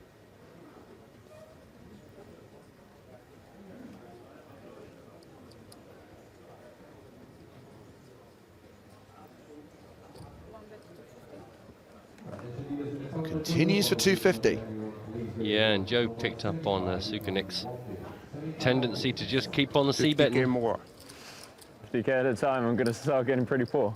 Continues for 250. Yeah, and Joe picked up on Shukanik's tendency to just keep on the c-bet. more. 50k at a time, I'm going to start getting pretty poor.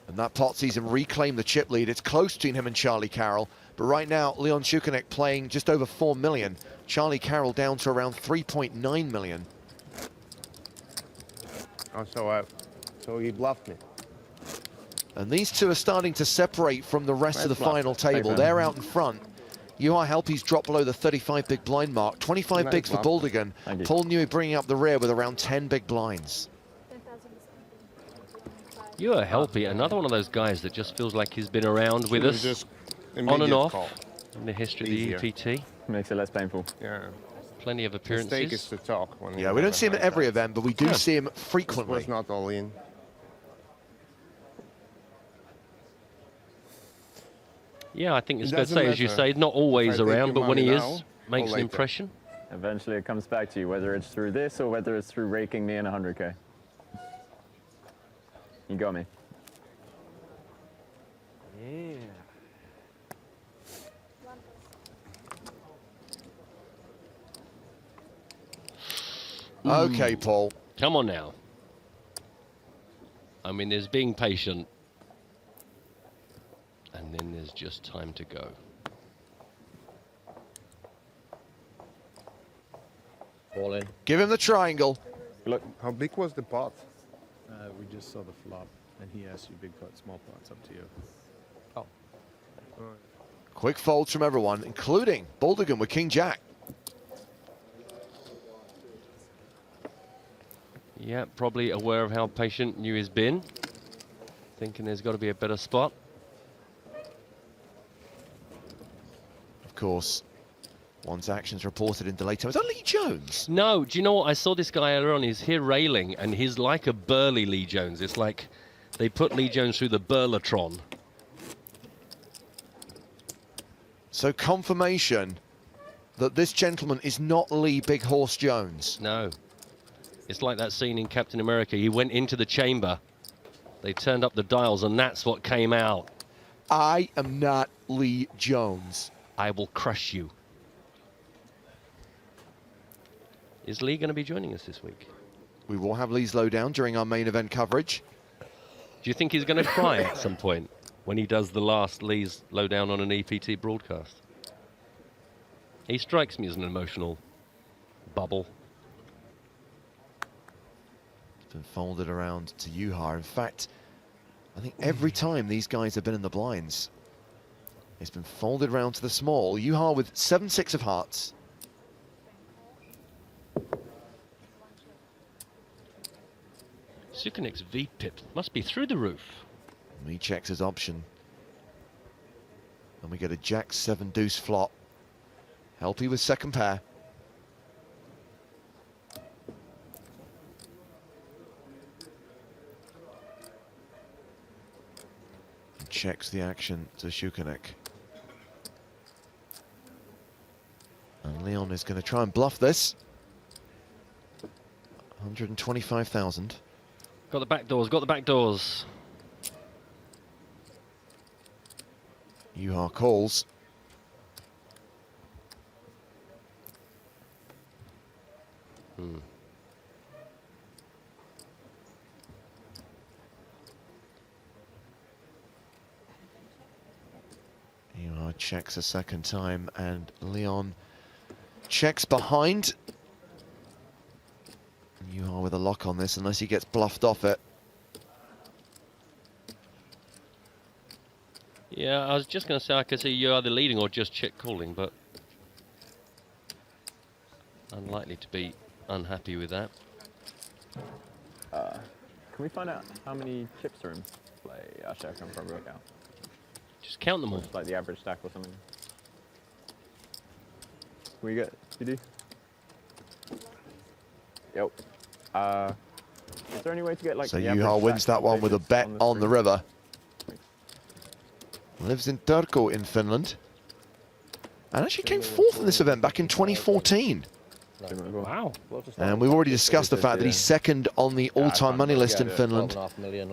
And that pot sees him reclaim the chip lead. It's close between him and Charlie Carroll. But right now, Leon Shukanik playing just over 4 million. Charlie Carroll down to around 3.9 million. Oh, so he bluffed me. And these two are starting to separate from the rest of the final table. They're out in front. Yuhar Helpy's dropped below the 35 big blind mark. 25 bigs for Baldigan. Paul Newey bringing up the rear with around 10 big blinds. You're Helpy, another one of those guys that just feels like he's been around with us on and off in the history of the EPT. Makes it less painful. Yeah. Plenty of appearances. The stake is to talk. Yeah, we don't see him at every event, but we do see him frequently. Was not all in. Yeah, I think it's fair to say, as you say, not always around, but when he is, makes an impression. Eventually it comes back to you, whether it's through this or whether it's through raking me in 100k. You got me. Yeah. Okay, Paul. Come on now. I mean, there's being patient. And then there's just time to go. All in. Give him the triangle. Look, how big was the pot? We just saw the flop, and he asked you big pot, small pot. It's up to you. Oh. Quick folds from everyone, including Baldigan with King Jack. Yeah, probably aware of how patient New has been. Thinking there's got to be a better spot. Of course, one's actions reported in delay time. Is that Lee Jones? No, do you know what? I saw this guy earlier on. He's here railing, and he's like a burly Lee Jones. It's like they put Lee Jones through the Burlatron. So confirmation that this gentleman is not Lee Big Horse Jones. No. It's like that scene in Captain America. He went into the chamber. They turned up the dials, and that's what came out. I am not Lee Jones. I will crush you. Is Lee going to be joining us this week? We will have Lee's lowdown during our main event coverage. Do you think he's going to cry at some point when he does the last Lee's lowdown on an EPT broadcast? He strikes me as an emotional bubble. It's been folded around to Yuhar. In fact, I think every time these guys have been in the blinds, it's been folded around to the small. Yuhar with 7-6 of hearts. Shukanik's V-pip must be through the roof. He checks his option. And we get a Jack-7 deuce flop. Helpy with second pair. Checks the action to Shukanek. And Leon is going to try and bluff this. 125,000. Got the back doors, got the back doors. Yuha calls. Yuha checks a second time, and Leon checks behind. Yuha with a lock on this, unless he gets bluffed off it. Yeah, I was just going to say I could see you either leading or just check calling, but unlikely to be unhappy with that. Can we find out how many chips are in play? Actually, I can probably work out. Just count them all. Like the average stack or something. Can we get CD? Yep. Is there any way to get like? So the Yuha wins that one with a bet on the river. Lives in Turku in Finland. And actually came fourth in this event back in 2014. Wow. And we've already discussed the fact that he's second on the all-time money list in Finland,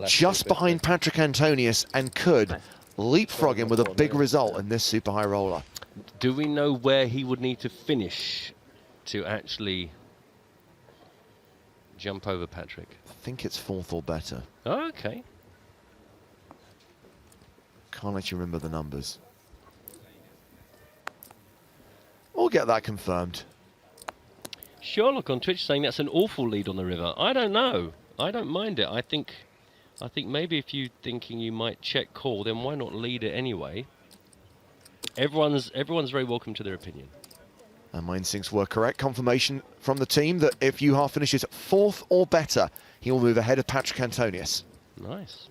just behind Patrick Antonius, and could leapfrog him with a big result in this super high roller. Do we know where he would need to finish to actually jump over Patrick? I think it's fourth or better. Oh, okay. Can't actually remember the numbers. We'll get that confirmed. Sherlock on Twitch saying that's an awful lead on the river. I don't know. I don't mind it. I think maybe if you're thinking you might check call, then why not lead it anyway? Everyone's very welcome to their opinion. And my instincts were correct. Confirmation from the team that if Yuha finishes fourth or better, he will move ahead of Patrick Antonius. Nice.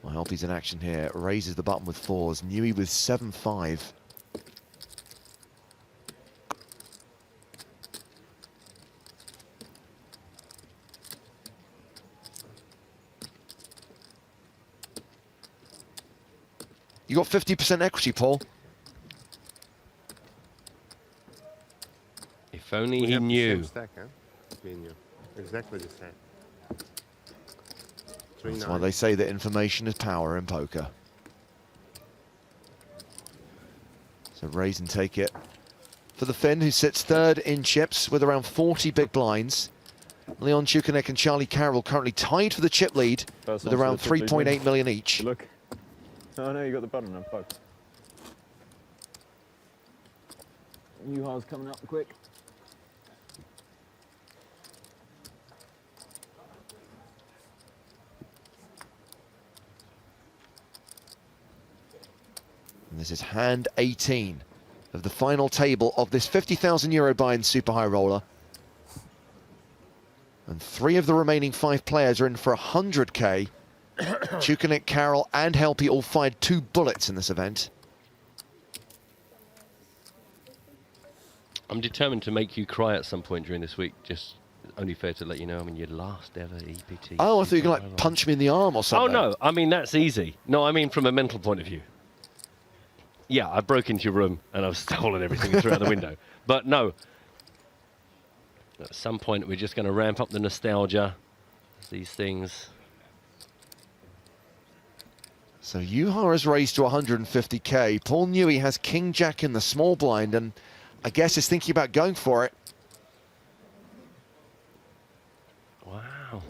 Well, Helpy's in action here. Raises the button with fours. Newey with 7-5. You got 50% equity, Paul. If only We he have the knew. same stack, huh? Between you. Exactly the same. That's why they say that information is power in poker. So raise and take it for the Finn, who sits third in chips with around 40 big blinds. Leon Shukanek and Charlie Carroll currently tied for the chip lead with around 3.8 million each. Look. Oh no, you got the button. I'm fucked. Yuha's coming up quick. And this is hand 18 of the final table of this €50,000 buy-in super high roller. And 3 of the remaining 5 players are in for 100K. Shukanek, Carroll and Helpy all fired 2 bullets in this event. I'm determined to make you cry at some point during this week. Just only fair to let you know, I mean, your last ever EPT. Oh, I thought you were going to like punch me in the arm or something. Oh no, I mean that's easy. No, I mean from a mental point of view. Yeah, I broke into your room and I've stolen everything and threw out the window. But no, at some point we're just going to ramp up the nostalgia. These things. So Yuha has raised to 150K. Paul Newey has King Jack in the small blind and I guess is thinking about going for it. Wow.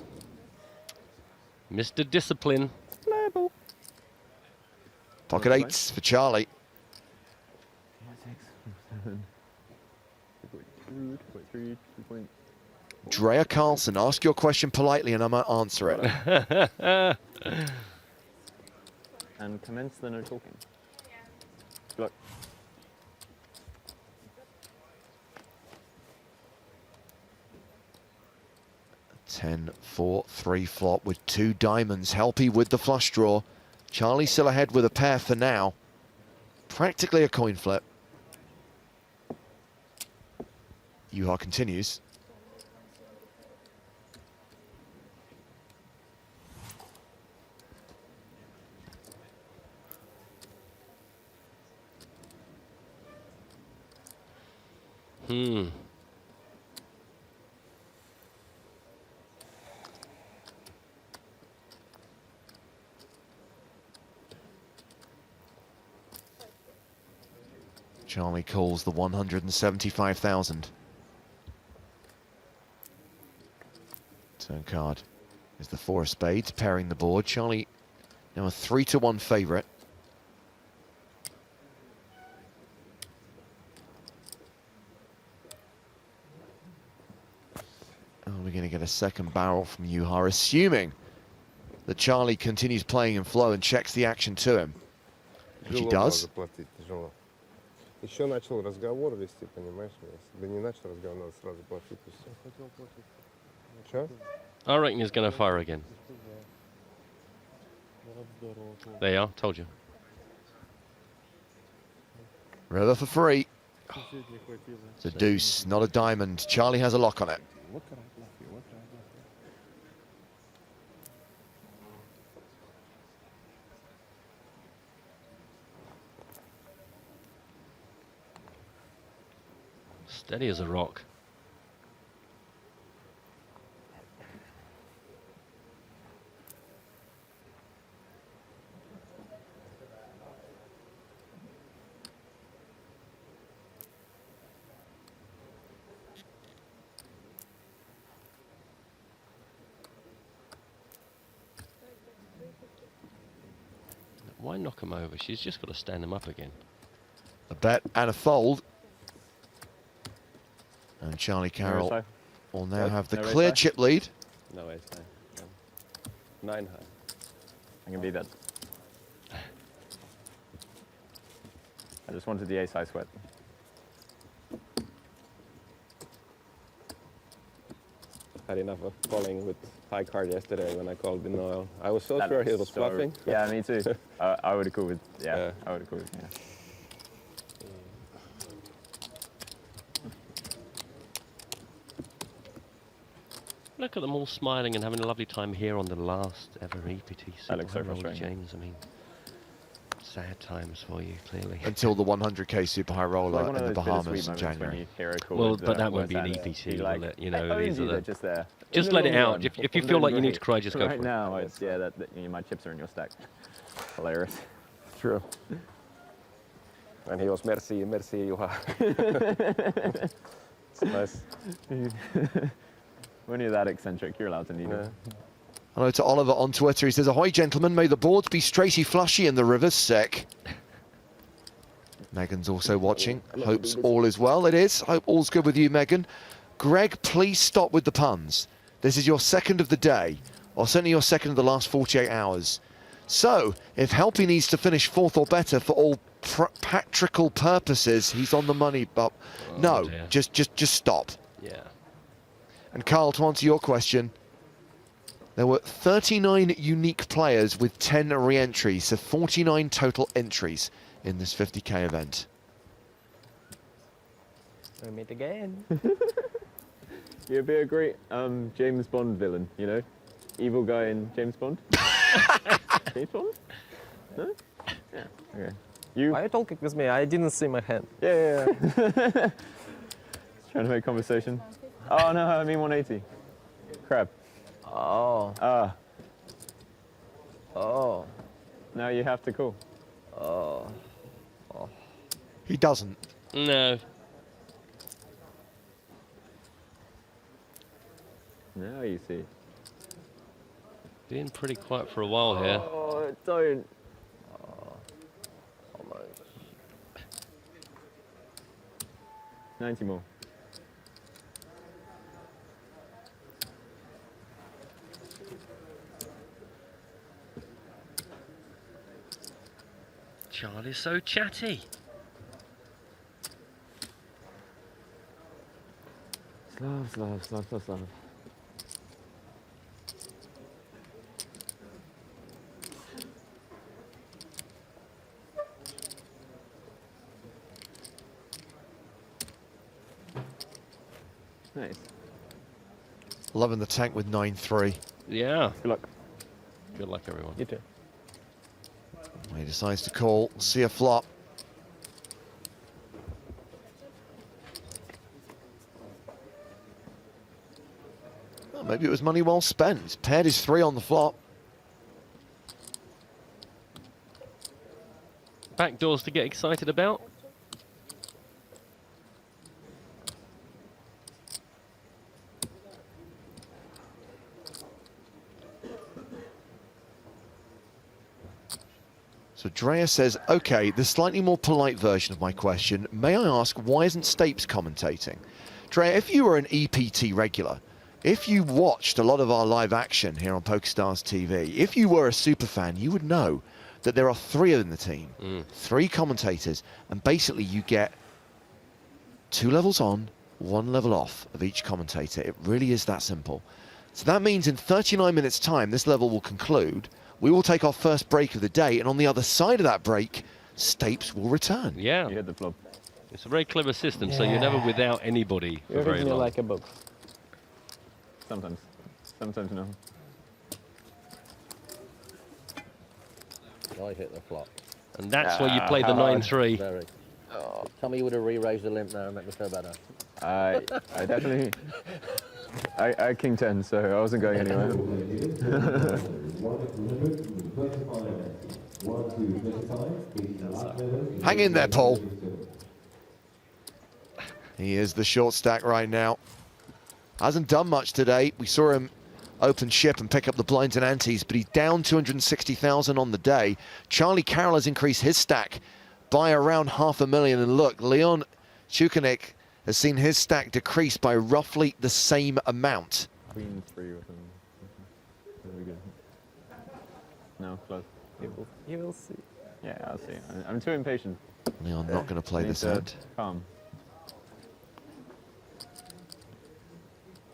Mr. Discipline. Pocket eights for Charlie. Drea Carlson, ask your question politely and I might answer it. And commence the no talking. Look. 10-4, 3 flop with 2 diamonds. Helpy with the flush draw. Charlie still ahead with a pair for now. Practically a coin flip. Juha continues. Charlie calls the 175,000. Turn card is the 4 of spades, pairing the board. Charlie now a 3-1 favourite. Oh, we're going to get a second barrel from Juha, assuming that Charlie continues playing in flow and checks the action to him, which he does. Еще начал разговор вести, понимаешь? Да не начал разговор, надо сразу платить и все. Что? I reckon he's going to fire again. There you are, told you. River for free. It's a deuce, not a diamond. Charlie has a lock on it. Steady as a rock. Why knock him over? She's just got to stand him up again. A bet and a fold. And Charlie Carroll will now have the clear chip lead. No ace high. No. 9 high. I can beat that. I just wanted the ace high sweat. Had enough of calling with high card yesterday when I called with no oil. I was so sure he was bluffing. Yeah, me too. I would have called with, yeah. I would have called with, yeah. Look at them all smiling and having a lovely time here on the last ever EPT. That looks so Super High roll, frustrating. James, I mean, sad times for you, clearly. Until the 100k super high roller in the Bahamas in January. Well, but that won't be an EPT, will it? You know, these are the... just there. Just let it out. If you feel like you need to cry, just go for it. Right now, it's, yeah, that you know, my chips are in your stack. Hilarious. True. And he was merci, Juha. It's nice. When you're that eccentric, you're allowed to need it. Hello to Oliver on Twitter. He says, ahoy, gentlemen. May the boards be straighty flushy and the rivers sick. Megan's also watching. Hopes all is well. It is. Hope all's good with you, Megan. Greg, please stop with the puns. This is your second of the day, or certainly your second of the last 48 hours. So, if Helpy needs to finish 4th or better for all practical purposes, he's on the money, but no, just stop. Yeah. And Carl, to answer your question, there were 39 unique players with 10 re-entries, so 49 total entries in this 50k event. We meet again. You'd be a great James Bond villain, you know? Evil guy in James Bond. James Bond? No? Yeah, okay. You? Why are you talking with me? I didn't see my hand. Yeah. Trying to make conversation. Oh no, I mean 180. Crap. Oh. Oh. Now you have to call. Oh. He doesn't. No. Now you see. Being pretty quiet for a while here. Oh, don't. 90 more. Charlie's so chatty. Slav. Nice. Loving the tank with 9-3. Yeah. Good luck. Good luck, everyone. You too. He decides to call, see a flop. Well, maybe it was money well spent. He's paired his 3 on the flop. Backdoors to get excited about. So Drea says, okay, the slightly more polite version of my question. May I ask, why isn't Stapes commentating? Drea, if you were an EPT regular, if you watched a lot of our live action here on PokerStars TV, if you were a super fan, you would know that there are 3 in the team, 3 commentators, and basically you get 2 levels on, 1 level off of each commentator. It really is that simple. So that means in 39 minutes time, this level will conclude. We will take our first break of the day, and on the other side of that break, Stapes will return. Yeah. You hit the flop. It's a very clever system, so you're never without anybody for very long. Like a book. Sometimes. Sometimes no. I hit the flop. And that's why you play the 9-3. Very. Tell me you would have re-raised the limp there and make me feel better. I definitely... I king 10, so I wasn't going anywhere. Hang in there, Paul. He is the short stack right now. Hasn't done much today. We saw him open ship and pick up the blinds and antes, but he's down 260,000 on the day. Charlie Carroll has increased his stack by around $500,000. And look, Leon Chukanik has seen his stack decrease by roughly the same amount. Queen 3 or something. Very good. No, close. You will see. Yeah, I'll see. I'm too impatient. Leon not going to play this hand. Calm.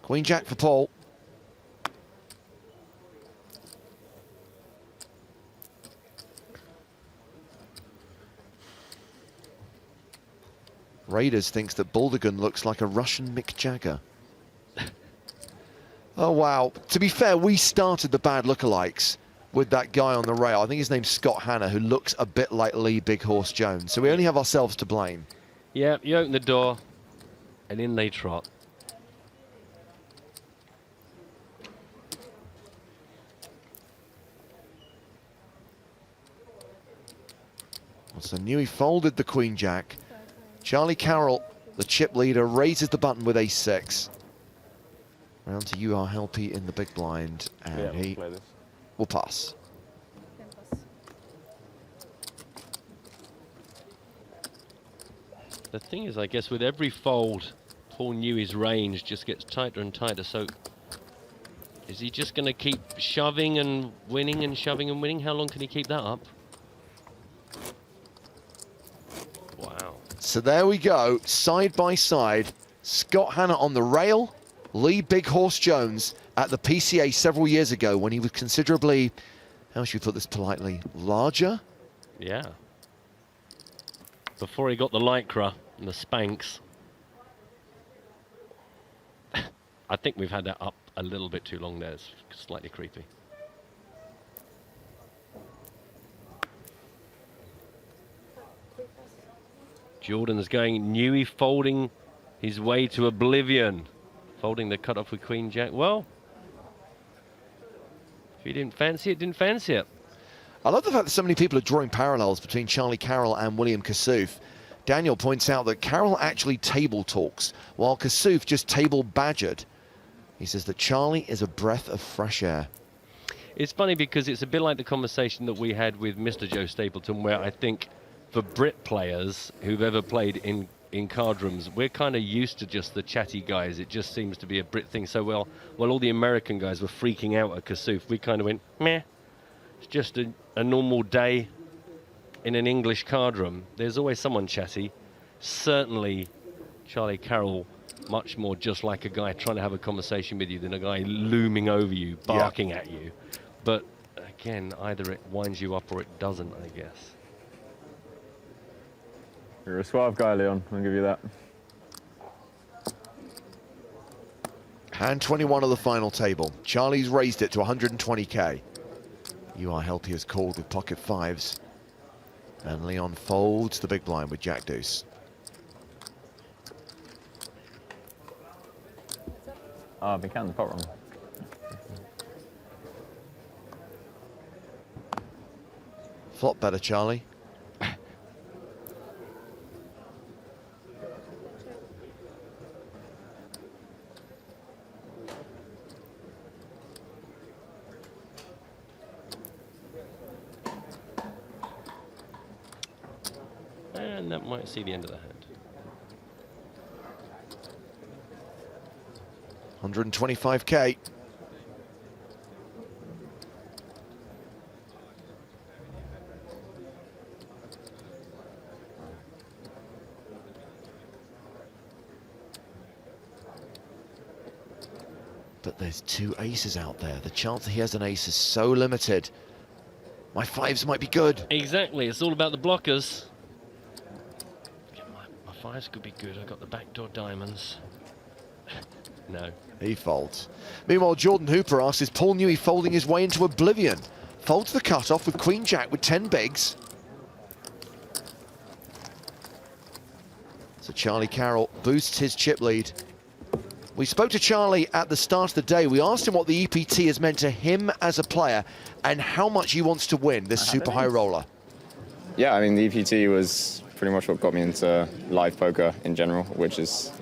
Queen Jack for Paul. Raiders thinks that Baldigan looks like a Russian Mick Jagger. Oh, wow. To be fair, we started the bad lookalikes with that guy on the rail. I think his name's Scott Hanna, who looks a bit like Lee Big Horse Jones. So we only have ourselves to blame. Yeah, you open the door, and in they trot. So Newey folded the Queen Jack. Charlie Carroll, the chip leader, raises the button with ace-6. Round to you, our Helpy in the big blind, and he will pass. The thing is, I guess, with every fold, Paul Newey's range just gets tighter and tighter. So is he just going to keep shoving and winning and shoving and winning? How long can he keep that up? Wow. So there we go, side by side. Scott Hanna on the rail, Lee Big Horse Jones at the PCA several years ago when he was considerably, how should we put this politely, larger? Yeah. Before he got the Lycra and the Spanx. I think we've had that up a little bit too long there. It's slightly creepy. Jordan's going Newey, folding his way to oblivion. Folding the cutoff with Queen Jack. Well, if he didn't fancy it, didn't fancy it. I love the fact that so many people are drawing parallels between Charlie Carroll and William Kassouf. Daniel points out that Carroll actually table talks, while Kassouf just table badgered. He says that Charlie is a breath of fresh air. It's funny because it's a bit like the conversation that we had with Mr. Joe Stapleton, where I think for Brit players who've ever played in card rooms, we're kind of used to just the chatty guys. It just seems to be a Brit thing. So, well, all the American guys were freaking out at Kassouf, we kind of went, meh. It's just a normal day in an English card room. There's always someone chatty. Certainly, Charlie Carroll, much more just like a guy trying to have a conversation with you than a guy looming over you, barking at you. But again, either it winds you up or it doesn't, I guess. You're a suave guy, Leon. I'll give you that. Hand 21 of the final table. Charlie's raised it to 120k. Helpy has called with pocket fives. And Leon folds the big blind with Jack Deuce. Oh, I've been counting the pot wrong. Flop better, Charlie. And that might see the end of the hand. 125k. But there's two aces out there. The chance that he has an ace is so limited. My fives might be good. Exactly, it's all about the blockers. My fives could be good. I got the backdoor diamonds. No. He folds. Meanwhile, Jordan Hooper asks, is Paul Newey folding his way into oblivion? Folds the cutoff with Queen Jack with 10 bigs. So Charlie Carroll boosts his chip lead. We spoke to Charlie at the start of the day. We asked him what the EPT has meant to him as a player and how much he wants to win this super high roller. Yeah, I mean, the EPT was pretty much what got me into live poker in general, which is,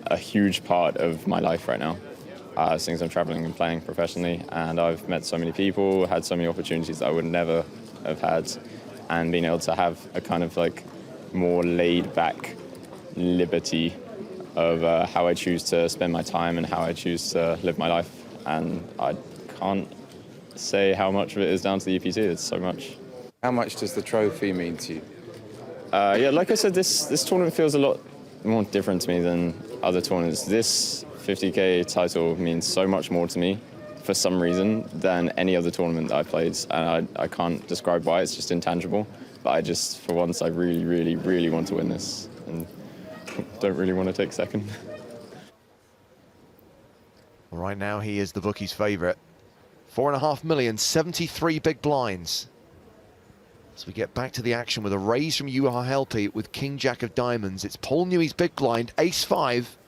a huge part of my life right now. Since I'm traveling and playing professionally, and I've met so many people, had so many opportunities that I would never have had, and being able to have a kind of like more laid back liberty of how I choose to spend my time and how I choose to live my life. And I can't say how much of it is down to the EPT. It's so much. How much does the trophy mean to you? Yeah, like I said, this tournament feels a lot more different to me than other tournaments. This 50k title means so much more to me for some reason than any other tournament that I played. And I can't describe why, it's just intangible. But for once, I really, really, really want to win this. And don't really want to take second. Right now, he is the bookie's favourite. 4.5 million, 73 big blinds. So we get back to the action with a raise from Helpy with King Jack of diamonds. It's Paul Newey's big blind, ace 5.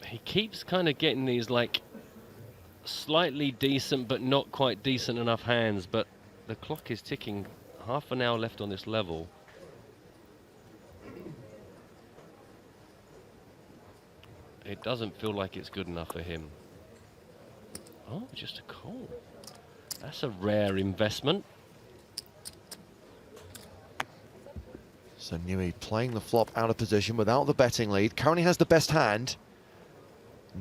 He keeps kind of getting these like slightly decent but not quite decent enough hands, but the clock is ticking. Half an hour left on this level. It doesn't feel like it's good enough for him. Oh, just a call. That's a rare investment. So Newey playing the flop out of position without the betting lead. Currently has the best hand.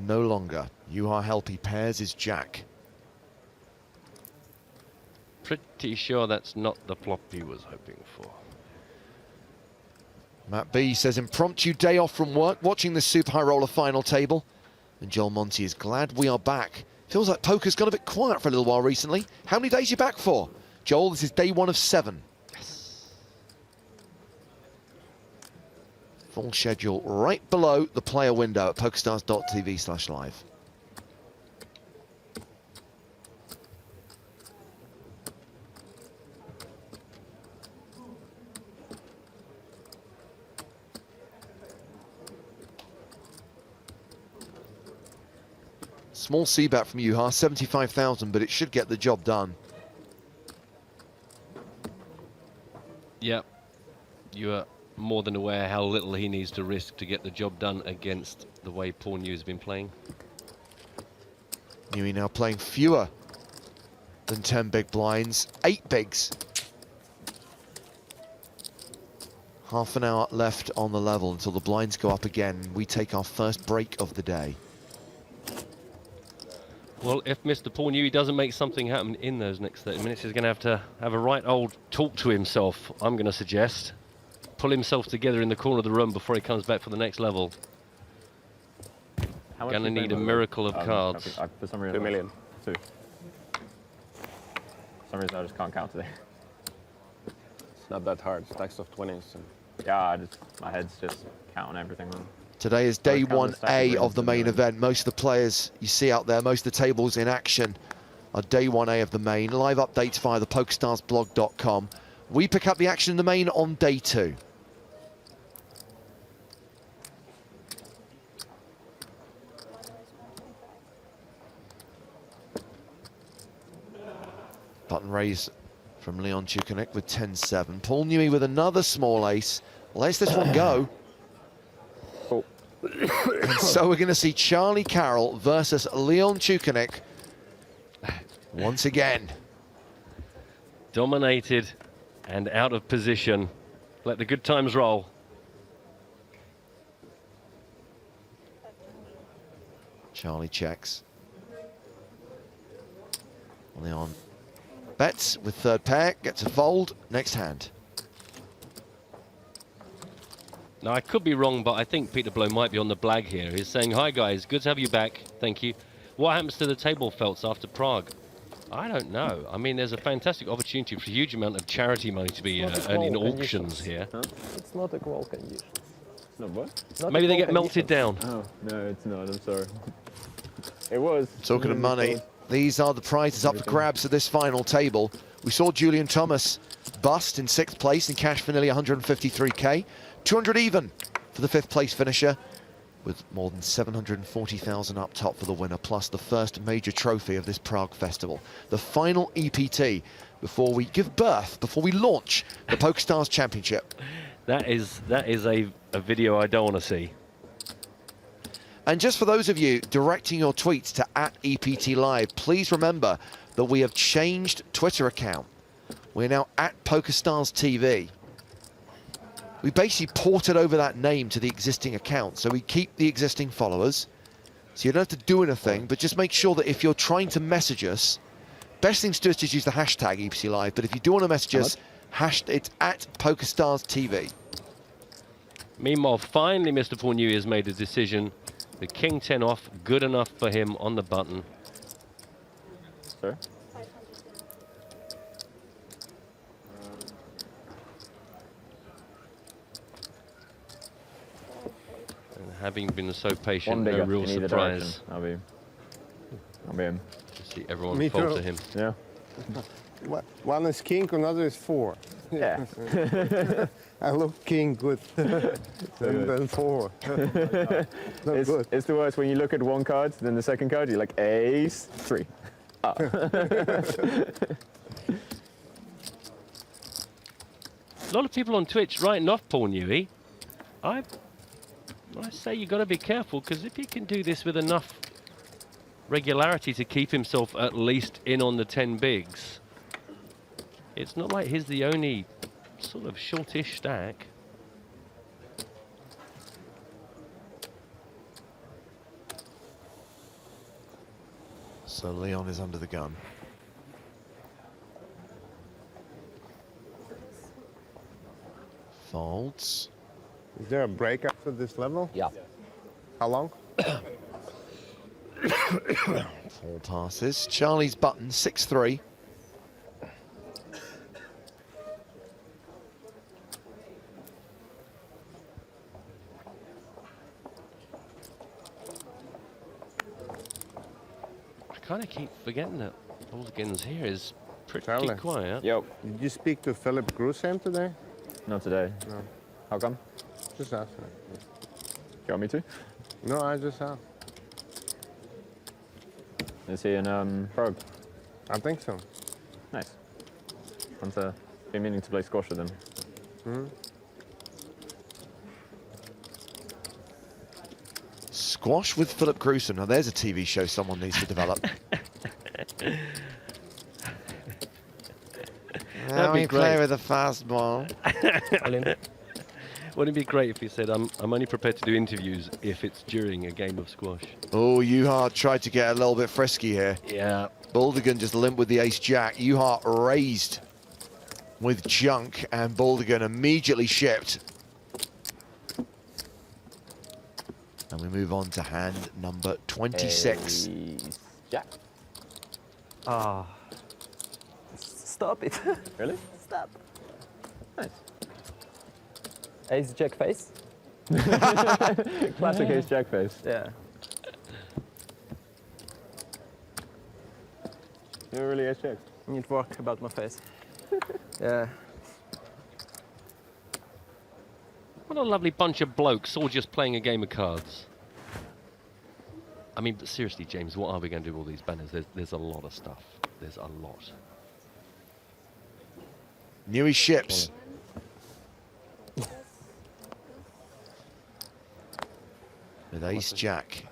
No longer. Helpy pairs his jack. Pretty sure that's not the flop he was hoping for. Matt B says impromptu day off from work, watching the super high roller final table. And Joel Monty is glad we are back. Feels like poker's gone a bit quiet for a little while recently. How many days are you back for? Joel, this is day 1 of 7. Yes. Full schedule right below the player window at PokerStars.tv/live. Small C-bet from Juha, 75,000, but it should get the job done. Yep. You are more than aware how little he needs to risk to get the job done against the way Paul Newey's been playing. Newey now playing fewer than 10 big blinds, 8 bigs. Half an hour left on the level until the blinds go up again. We take our first break of the day. Well, if Mr. Paul Newey doesn't make something happen in those next 30 minutes, he's going to have a right old talk to himself, I'm going to suggest. Pull himself together in the corner of the room before he comes back for the next level. Going to need a miracle of cards. For some reason, 2 million. 2. For some reason, I just can't count today. It's not that hard. Stacks of 20s. And Yeah, my head's just counting everything. Today is day Count the stack 1A of of the main event. Most of the players you see out there, most of the tables in action are day 1A of the main. Live updates via the PokerStarsblog.com. We pick up the action in the main on day 2. Button raise from Leon Chukanek with 10-7. Paul Newey with another small ace. Lets this one go. And so we're going to see Charlie Carroll versus Leon Chukanek once again. Dominated and out of position. Let the good times roll. Charlie checks. Leon bets with third pair, gets a fold, next hand. Now, I could be wrong, but I think Peter Blow might be on the blag here. He's saying, hi, guys, good to have you back. Thank you. What happens to the table felts after Prague? I don't know. I mean, there's a fantastic opportunity for a huge amount of charity money to be earned in auctions here. Huh? It's not a qual condition. It's not what? Not Maybe a they qual get melted down. Oh, no, it's not. I'm sorry. It was. Talking of money, these are the prizes up for grabs at this final table. We saw Julian Thomas bust in 6th place and cash for nearly 153k. 200 even for the 5th place finisher, with more than 740,000 up top for the winner, plus the first major trophy of this Prague festival. The final EPT before we give birth, before we launch the PokerStars Championship. That is a video I don't want to see. And just for those of you directing your tweets to @EPT Live, please remember that we have changed Twitter account. We're now @PokerStars TV. We basically ported over that name to the existing account, so we keep the existing followers. So you don't have to do anything, but just make sure that if you're trying to message us, best thing to do is just use the hashtag EPT Live, but if you do want to message us, it's @PokerStars TV. Meanwhile, finally, Mr. Paul Newey has made a decision. The King 10 off, good enough for him on the button. Sorry? Having been so patient, One no bigger real in either surprise. direction. I'll be him. To see everyone Me fall too. to him. Yeah. One is king, another is 4. Yeah. I look king good. then 4. It's the worst when you look at one card, then the second card, you're like ace 3. Ah. A lot of people on Twitch writing off Paul Newey. I say you got to be careful, because if he can do this with enough regularity to keep himself at least in on the 10 bigs, it's not like he's the only sort of shortish stack. So Leon is under the gun. Folds. Is there a break after this level? Yeah. How long? 4 passes. Charlie's button, 6-3. I kind of keep forgetting that Boldigan's here is pretty Charlie. quiet. Yo. Did you speak to Philip Grusheim today? Not today. No. How come? Just asking. You want me to? No, I just asked. Is he in Prague? I think so. Nice. I've been meaning to play squash with him. Hmm? Squash with Philip Gruson. Now there's a TV show someone needs to develop. Now we play with a fastball. Wouldn't it be great if he said, I'm only prepared to do interviews if it's during a game of squash? Oh, Uhart tried to get a little bit frisky here. Yeah. Boldigan just limped with the ace-jack. Uhart raised with junk, and Boldigan immediately shipped. And we move on to hand number 26. Jack. Ah. Stop it. Really? Stop. Nice. Ace jack face. Classic ace jack face. Yeah. You're really ace jack. Need to work about my face. Yeah. What a lovely bunch of blokes, all just playing a game of cards. I mean, but seriously, James, what are we going to do with all these banners? There's a lot of stuff. There's a lot. Newey ships. With ace jack.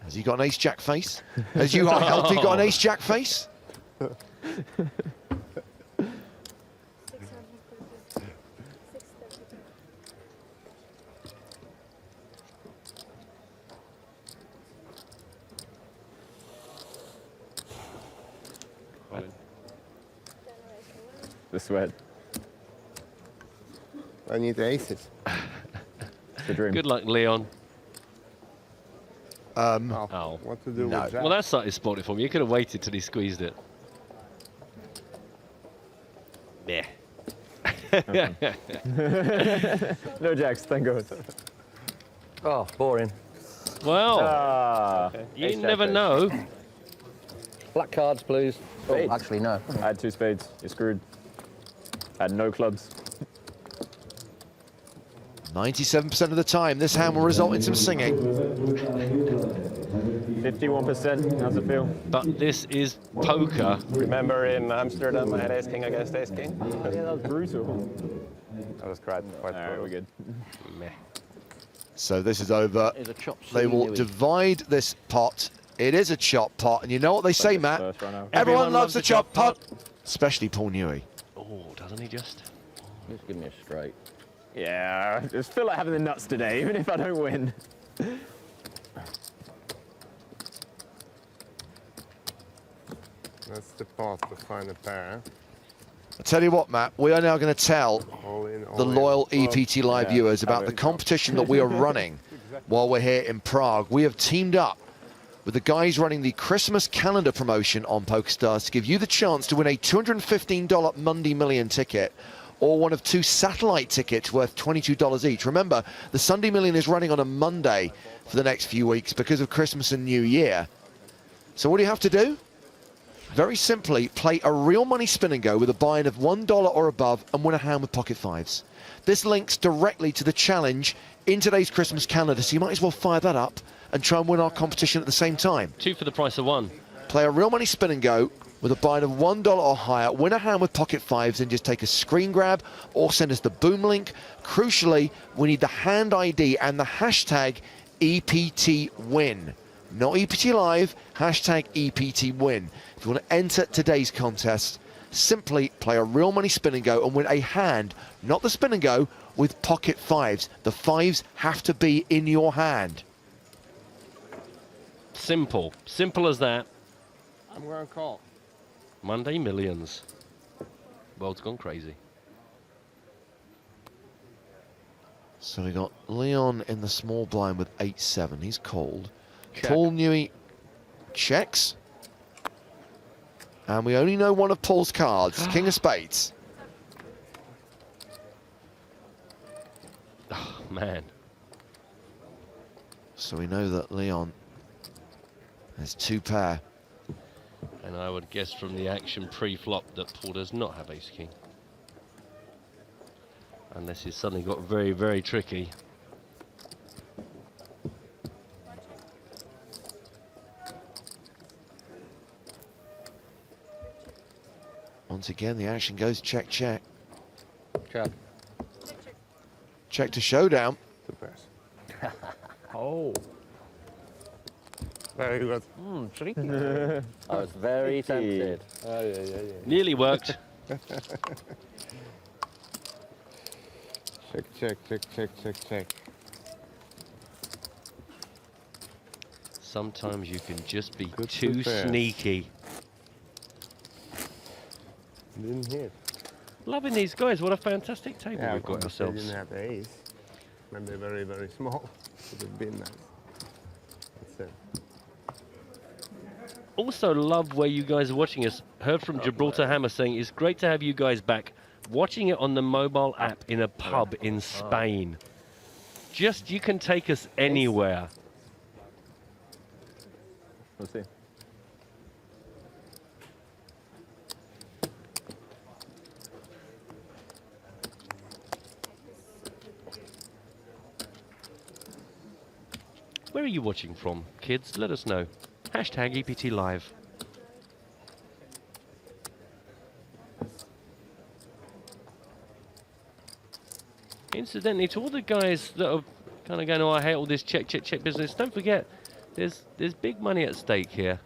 Has he got an ace jack face? Has you High Healthy got an ace jack face? The sweat. I need aces. The dream. Good luck, Leon. Oh. What to do no. with that? Well, that started spotted for me. You could have waited till he squeezed it. Yeah. No jacks, thank God. Oh, boring. Well, you Ace never jack know. Black cards, please. Spades. Oh, actually, no. I had 2 spades. You're screwed. I had no clubs. 97% of the time, this hand will result in some singing. 51%. How's it feel? But this is poker. Remember in Amsterdam, I had ace king against ace king? Yeah, that was brutal. That was quite Alright, we're good. Meh. So this is over. It's a chop They will suey. divide this pot. It is a chop pot, and you know what they say, Matt? First run out. Everyone loves a chop pot, especially Paul Newey. Oh, doesn't he just? Just give me a straight. Yeah, I just feel like having the nuts today, even if I don't win. That's the path to find a pair. I tell you what, Matt, we are now going to tell All in, all the in. loyal Well, EPT Live yeah, viewers about have the it. competition that we are running while we're here in Prague. We have teamed up with the guys running the Christmas calendar promotion on PokerStars to give you the chance to win a $215 Monday Million ticket or one of 2 satellite tickets worth $22 each. Remember, the Sunday Million is running on a Monday for the next few weeks because of Christmas and New Year. So what do you have to do? Very simply, play a real money spin and go with a buy-in of $1 or above and win a hand with pocket fives. This links directly to the challenge in today's Christmas calendar, so you might as well fire that up and try and win our competition at the same time. 2 for the price of 1. Play a real money spin and go with a buy-in of $1 or higher, win a hand with pocket fives, and just take a screen grab or send us the boom link. Crucially, we need the hand ID and the hashtag EPT win. Not EPT Live, hashtag EPT win. If you want to enter today's contest, simply play a real money spin and go and win a hand, not the spin and go, with pocket fives. The fives have to be in your hand. Simple. Simple as that. I'm going to call. Monday Millions. World's gone crazy. So we got Leon in the small blind with 8-7. He's called. Check. Paul Newey checks. And we only know one of Paul's cards, King of Spades. Oh, man. So we know that Leon has 2 pair. And I would guess from the action pre-flop that Paul does not have ace-king. Unless he's suddenly got very, very tricky. Once again, the action goes check, check. Check. Check to showdown. Two pairs. Oh. Very good. Tricky. I was very tempted. Oh, yeah. Nearly worked. Check. Sometimes you can just be Good too prepare. sneaky. Didn't hit. Loving these guys. What a fantastic table Yeah, we've got of course, they ourselves. didn't have ace. Maybe very, very small. Would have been nice. That's it. Also love where you guys are watching us. Heard from Gibraltar Hammer saying it's great to have you guys back. watching it on the mobile app in a pub in Spain. Just, you can take us anywhere. We'll see. Where are you watching from, kids? Let us know. Hashtag EPT Live. Incidentally, to all the guys that are kind of going, oh, I hate all this check business, don't forget, there's big money at stake here.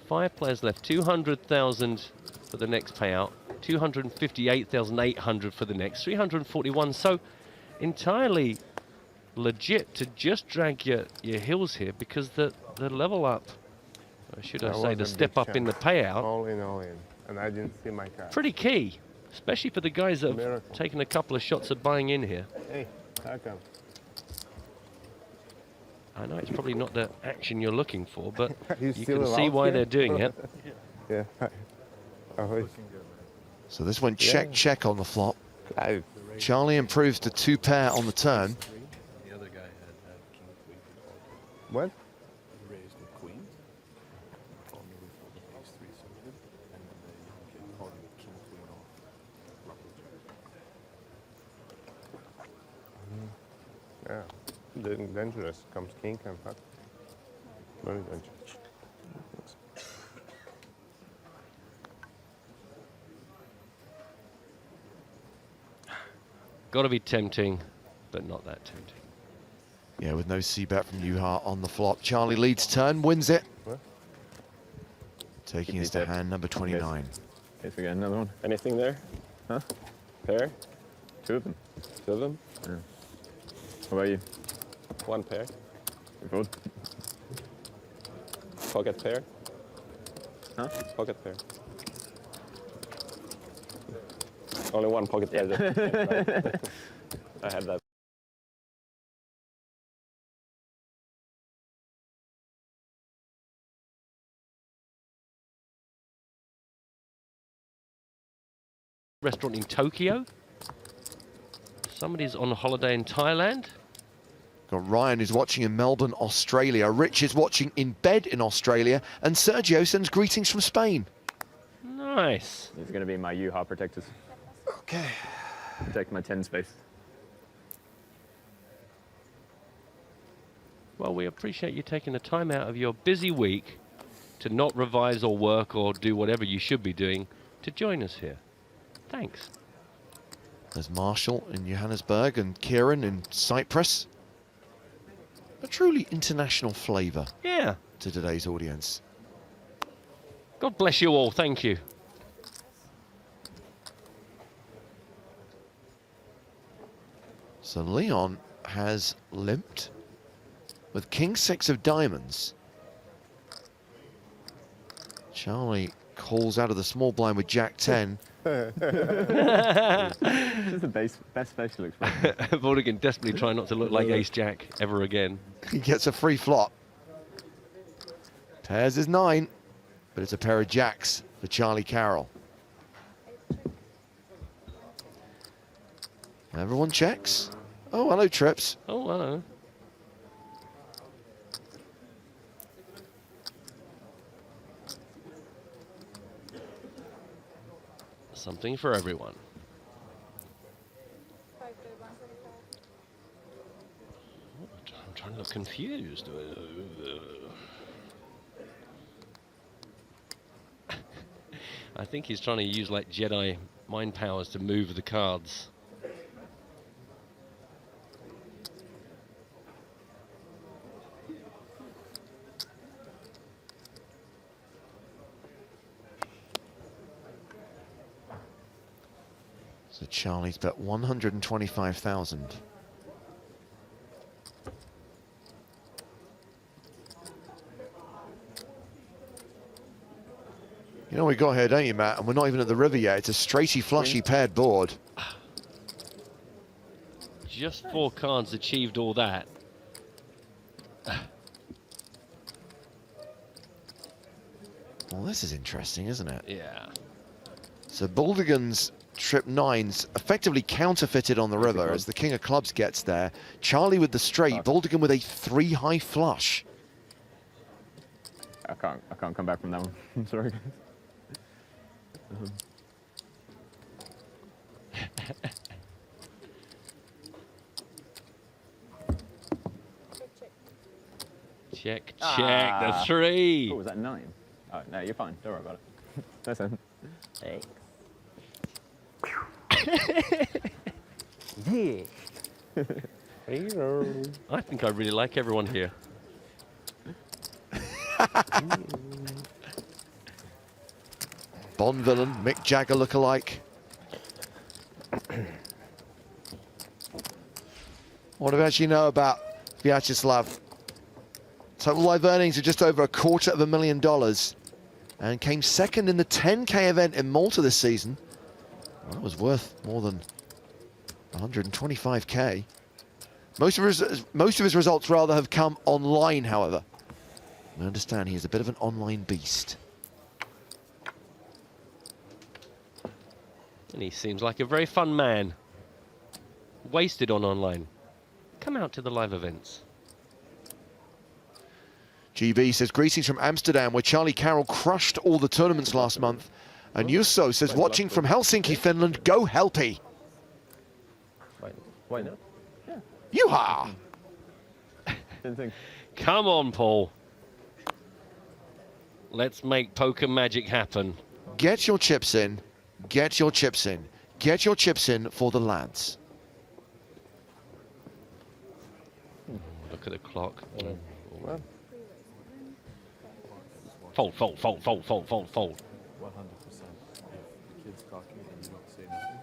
5 players left, 200,000 for the next payout, 258,800 for the next, 341. So entirely legit to just drag your heels here, because the level up, or should I say the step up in the payout, all in, and I didn't see my card. pretty key, especially for the guys that have taken a couple of shots at buying in here. Hey, how come? I know it's probably not the action you're looking for, but you still can see alive why here? they're doing it. Yeah. So this went check on the flop. Charlie improves to 2 pair on the turn. The other guy had king, queen. What? He raised with queen. On the roof of the ace 3 suited, and then the young kid called with king, queen off. Yeah. Dangerous. Comes king and fuck. Very dangerous. Got to be tempting, but not that tempting. Yeah, with no c-bet from Juha on the flop. Charlie leads turn, wins it. What? Taking us to hand number 29. If we get another one. Anything there? Huh? Pair? 2 of them. 2 of them? Yeah. How about you? 1 pair. You fold? Pocket pair? Huh? Pocket pair. Only 1 pocket pair. I have that. Restaurant in Tokyo. Somebody's on holiday in Thailand. Got Ryan who's watching in Melbourne, Australia. Rich is watching in bed in Australia. And Sergio sends greetings from Spain. Nice. These are going to be my Juha protectors. Okay. Protect my 10 space. Well, we appreciate you taking the time out of your busy week to not revise or work or do whatever you should be doing to join us here. Thanks. There's Marshall in Johannesburg and Kieran in Cyprus. A truly international flavour Yeah. to today's audience. God bless you all. Thank you. So Leon has limped with king 6 of diamonds. Charlie calls out of the small blind with jack 10. This is the best facial expression. Vortigern desperately trying not to look like Ace Jack ever again. He gets a free flop. Pairs is 9, but it's a pair of jacks for Charlie Carroll. Everyone checks. Oh, hello, Trips. Oh, hello. Something for everyone. I'm trying to look confused. I think he's trying to use like Jedi mind powers to move the cards. So Charlie's bet 125,000. You know what we got here, don't you, Matt? And we're not even at the river yet. It's a straighty, flushy paired board. Just 4 cards achieved all that. Well, this is interesting, isn't it? Yeah. So Baldigan's trip nines effectively counterfeited on the river as the king of clubs gets there. Charlie with the straight, Baldigan with a 3-high flush. I can't come back from that one. I'm sorry, guys. Check, the 3. Oh, was that 9? Oh, no, you're fine. Don't worry about it. Listen. Thanks. Yeah. I think I really like everyone here. Bond villain, Mick Jagger lookalike. What about you know about Vyacheslav? Total live earnings are just over $250,000 and came second in the 10K event in Malta this season. Well, that was worth more than 125K. Most of his results rather have come online, however. I understand he is a bit of an online beast. And he seems like a very fun man. Wasted on online. Come out to the live events. GB says, greetings from Amsterdam, where Charlie Carroll crushed all the tournaments last month. And Jusso says, watching from Helsinki, Finland, go Helpy. Why not? Yeah. Yoo-ha! Come on, Paul. Let's make poker magic happen. Get your chips in. Get your chips in. Get your chips in for the lads. Look at the clock. Fold, fold, fold, fold, fold, fold, fold. 100%. If the kid's cocky and you don't say nothing,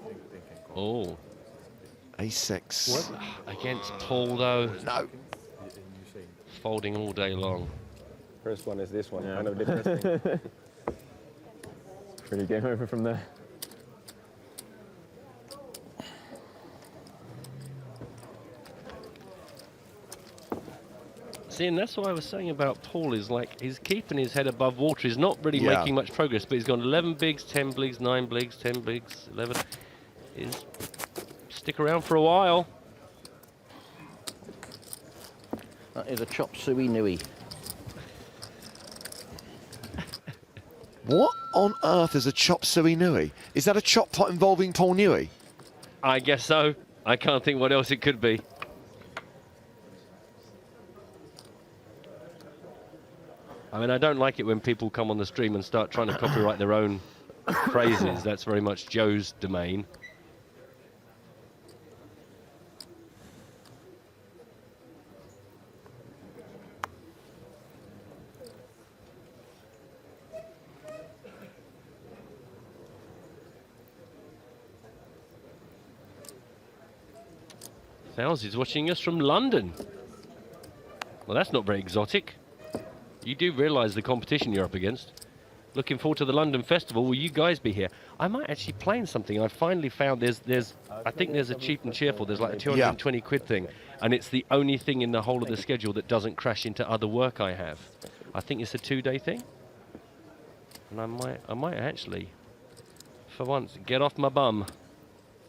you think they can Oh. call. A6. Against Paul, though. No. Folding all day long. First one is this one, kind of depressing. Pretty game over from there. See, and that's what I was saying about Paul, is like he's keeping his head above water. He's not really making much progress, but he's gone 11 bigs, 10 bigs, 9 bigs, 10 bigs, 11. He's stick around for a while. That is a chop suey nui. What on earth is a chop suey nui? Is that a chop pot involving Paul Newey? I guess so. I can't think what else it could be. I mean, I don't like it when people come on the stream and start trying to copyright their own phrases. That's very much Joe's domain. Fowles is watching us from London. Well, that's not very exotic. You do realise the competition you're up against. Looking forward to the London Festival. Will you guys be here? I might actually play in something. I finally found I think there's a cheap and cheerful. There's like a 220 quid thing, and it's the only thing in the whole of the schedule that doesn't crash into other work I have. I think it's a 2-day thing, and I might actually, for once, get off my bum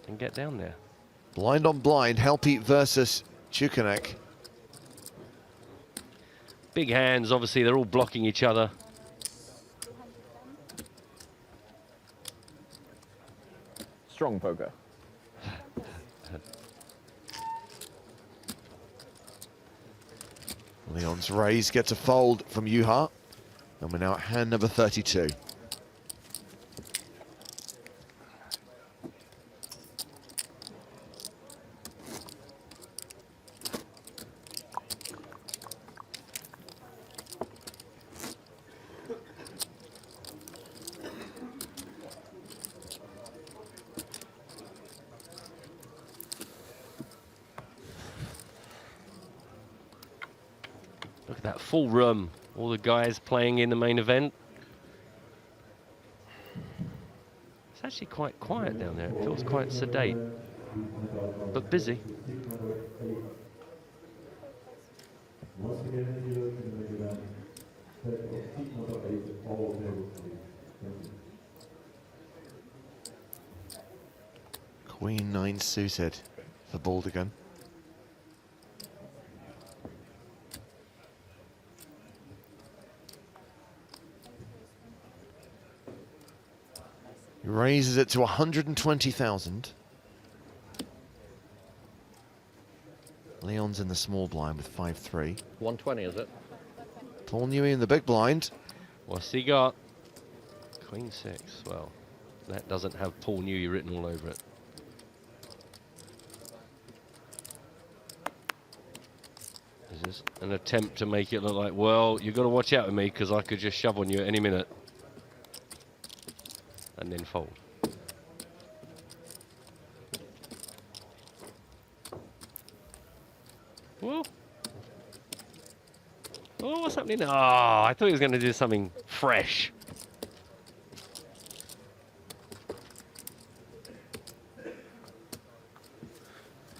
and get down there. Blind on blind, Helpy versus Chukanek. Big hands, obviously, they're all blocking each other. Strong poker. Leon's raise gets a fold from Juha. And we're now at hand number 32. Look at that full room. All the guys playing in the main event. It's actually quite quiet down there. It feels quite sedate, but busy. Queen 9 suited for Baldigan. He raises it to 120,000. Leon's in the small blind with 5-3. 120, is it? Paul Newey in the big blind. What's he got? Queen 6. Well, that doesn't have Paul Newey written all over it. Is this an attempt to make it look like, well, you've got to watch out with me because I could just shove on you at any minute. And then fold. Well. Oh, what's happening? Oh, I thought he was going to do something fresh.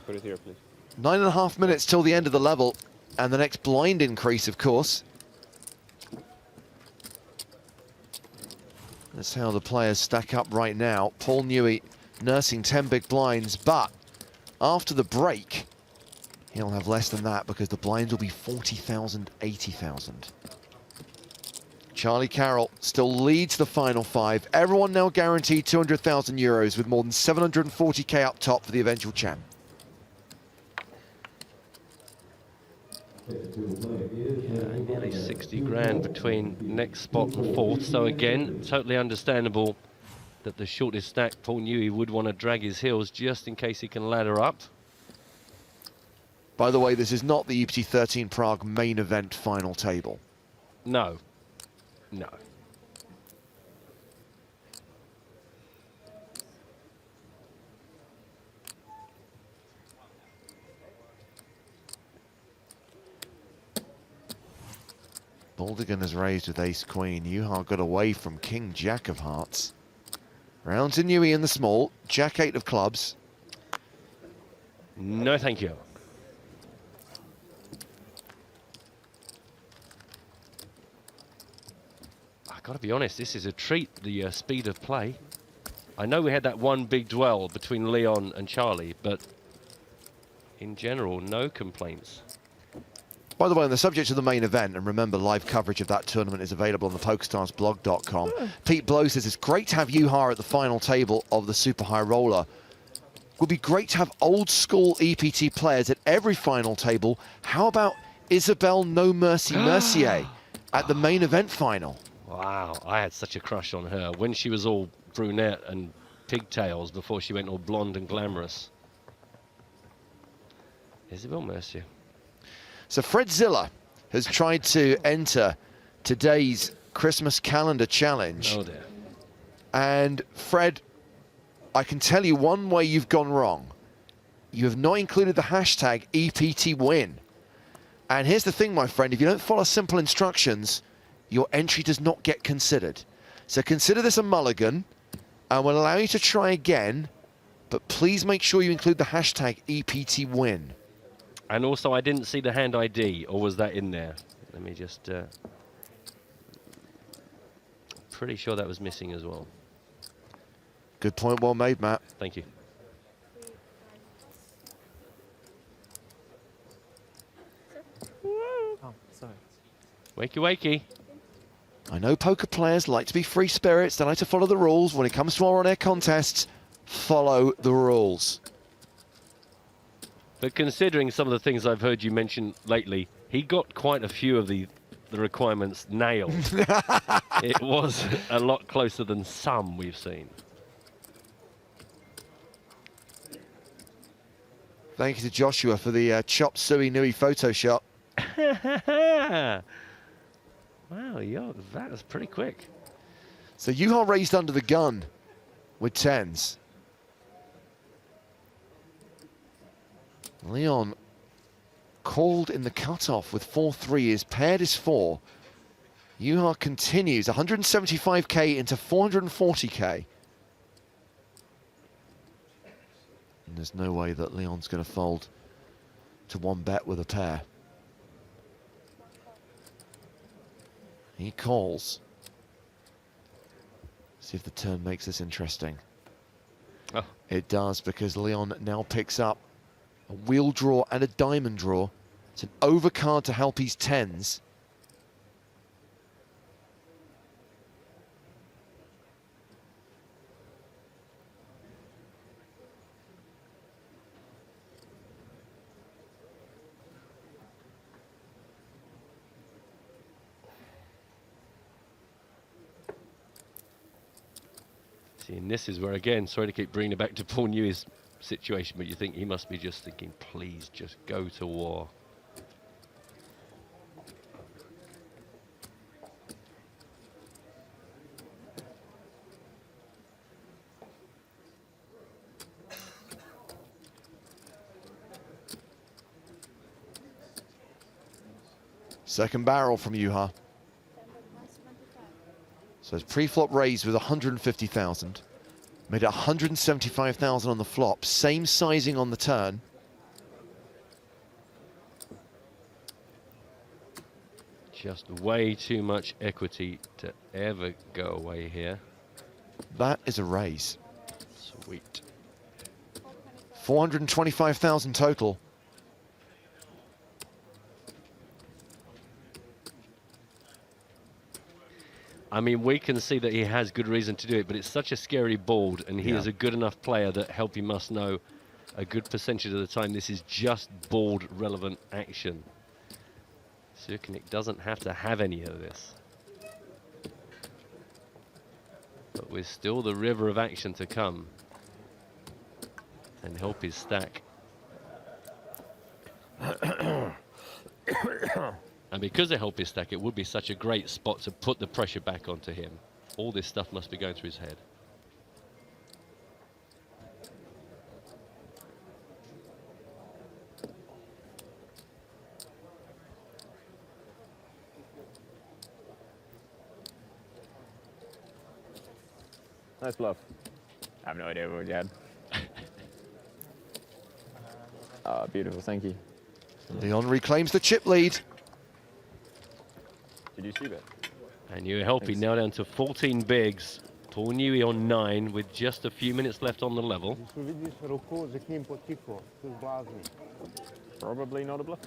Put it here, please. 9.5 minutes till the end of the level, and the next blind increase, of course. That's how the players stack up right now. Paul Newey nursing 10 big blinds, but after the break, he'll have less than that because the blinds will be 40,000, 80,000. Charlie Carroll still leads the final five. Everyone now guaranteed 200,000 euros with more than 740k up top for the eventual champ. Nearly 60 grand between next spot and fourth. So again, totally understandable that the shortest stack, Paul Newey, would want to drag his heels just in case he can ladder up. By the way, this is not the EPT 13 Prague main event final table. No. No. Baldigan has raised with ace-queen. Juha got away from king-jack of hearts. Round to Newey in the small. Jack-8 of clubs. No, thank you. I've got to be honest, this is a treat, the speed of play. I know we had that one big duel between Leon and Charlie, but in general, no complaints. By the way, on the subject of the main event, and remember, live coverage of that tournament is available on the PokerStarsblog.com. Pete Blow says it's great to have Juha at the final table of the Super High Roller. Would be great to have old school EPT players at every final table. How about Isabelle No Mercy Mercier at the main event final? Wow, I had such a crush on her when she was all brunette and pigtails before she went all blonde and glamorous. Isabelle Mercier. So Fred Ziller has tried to enter today's Christmas calendar challenge. Oh dear. And Fred, I can tell you one way you've gone wrong. You have not included the hashtag EPT win. And here's the thing, my friend, if you don't follow simple instructions, your entry does not get considered. So consider this a mulligan, and we'll allow you to try again, but please make sure you include the hashtag EPT win. And also, I didn't see the hand ID, or was that in there? Let me just... pretty sure that was missing as well. Good point, well made, Matt. Thank you. Oh, sorry. Wakey, wakey. I know poker players like to be free spirits, they like to follow the rules. When it comes to our on-air contests, follow the rules. But considering some of the things I've heard you mention lately, he got quite a few of the requirements nailed. It was a lot closer than some we've seen. Thank you to Joshua for the chop suey Nui Photoshop. Wow, yeah, that was pretty quick. So Juha raised under the gun with tens. Leon called in the cutoff with 4-3. His paired is 4. Juha continues 175k into 440k. And there's no way that Leon's going to fold to one bet with a pair. He calls. See if the turn makes this interesting. Oh. It does, because Leon now picks up a wheel draw and a diamond draw. It's an overcard to help his tens. See, and this is where, again, sorry to keep bringing it back to Paul Newey's situation, but you think he must be just thinking, please just go to war. Second barrel from Juha. So it's pre-flop raised with 150,000. Made it 175,000 on the flop. Same sizing on the turn. Just way too much equity to ever go away here. That is a raise. Sweet. 425,000 total. I mean, we can see that he has good reason to do it, but it's such a scary board, and he is a good enough player that Helpy must know a good percentage of the time this is just board relevant action. Sukanik doesn't have to have any of this. But with still the river of action to come. And Helpy's stack. And because they help his stack, it would be such a great spot to put the pressure back onto him. All this stuff must be going through his head. Nice bluff. I have no idea what you had. Ah, beautiful, thank you. Leon reclaims the chip lead. Did you see that? And you Helpy now down to 14 bigs. Paul Newey on 9 with just a few minutes left on the level. Probably not a bluff.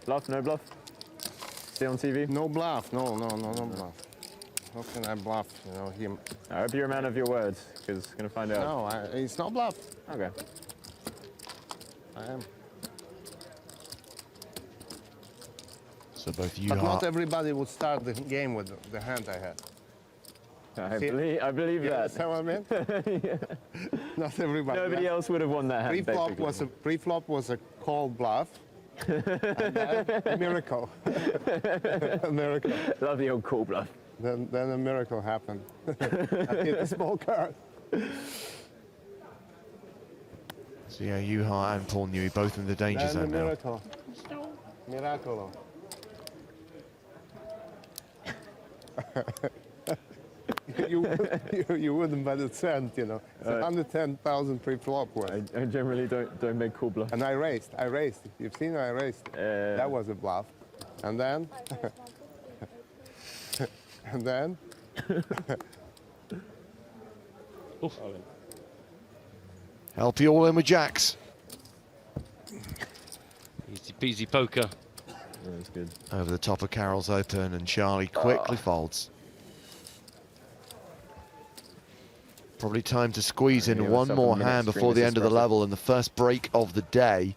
Bluff, no bluff? Stay on TV? No bluff, no bluff. How can I bluff, you know, him? I hope you're a man of your words, because he's going to find out. No, it's not bluff. Okay. I am. So both you But not everybody would start the game with the hand I had. I believe that. Is that what I mean? Yeah. Not everybody. Nobody else would have won that hand. Pre-flop was a call bluff. And then a miracle. A miracle. Love the old call bluff. Then a miracle happened. I hit a small card. So yeah, Juha and Paul Newey both in the danger Then zone a now. miracle. Miracolo. you wouldn't bet a cent, you know. It's 110,000 pre-flop worth. I generally don't make cool bluffs. And I raised. You've seen I raised. That was a bluff. And then... and then... Helpy all in with jacks. Easy peasy poker. That's good. Over the top of Carroll's open, and Charlie quickly folds. Probably time to squeeze in one more hand before the end of the level and the first break of the day.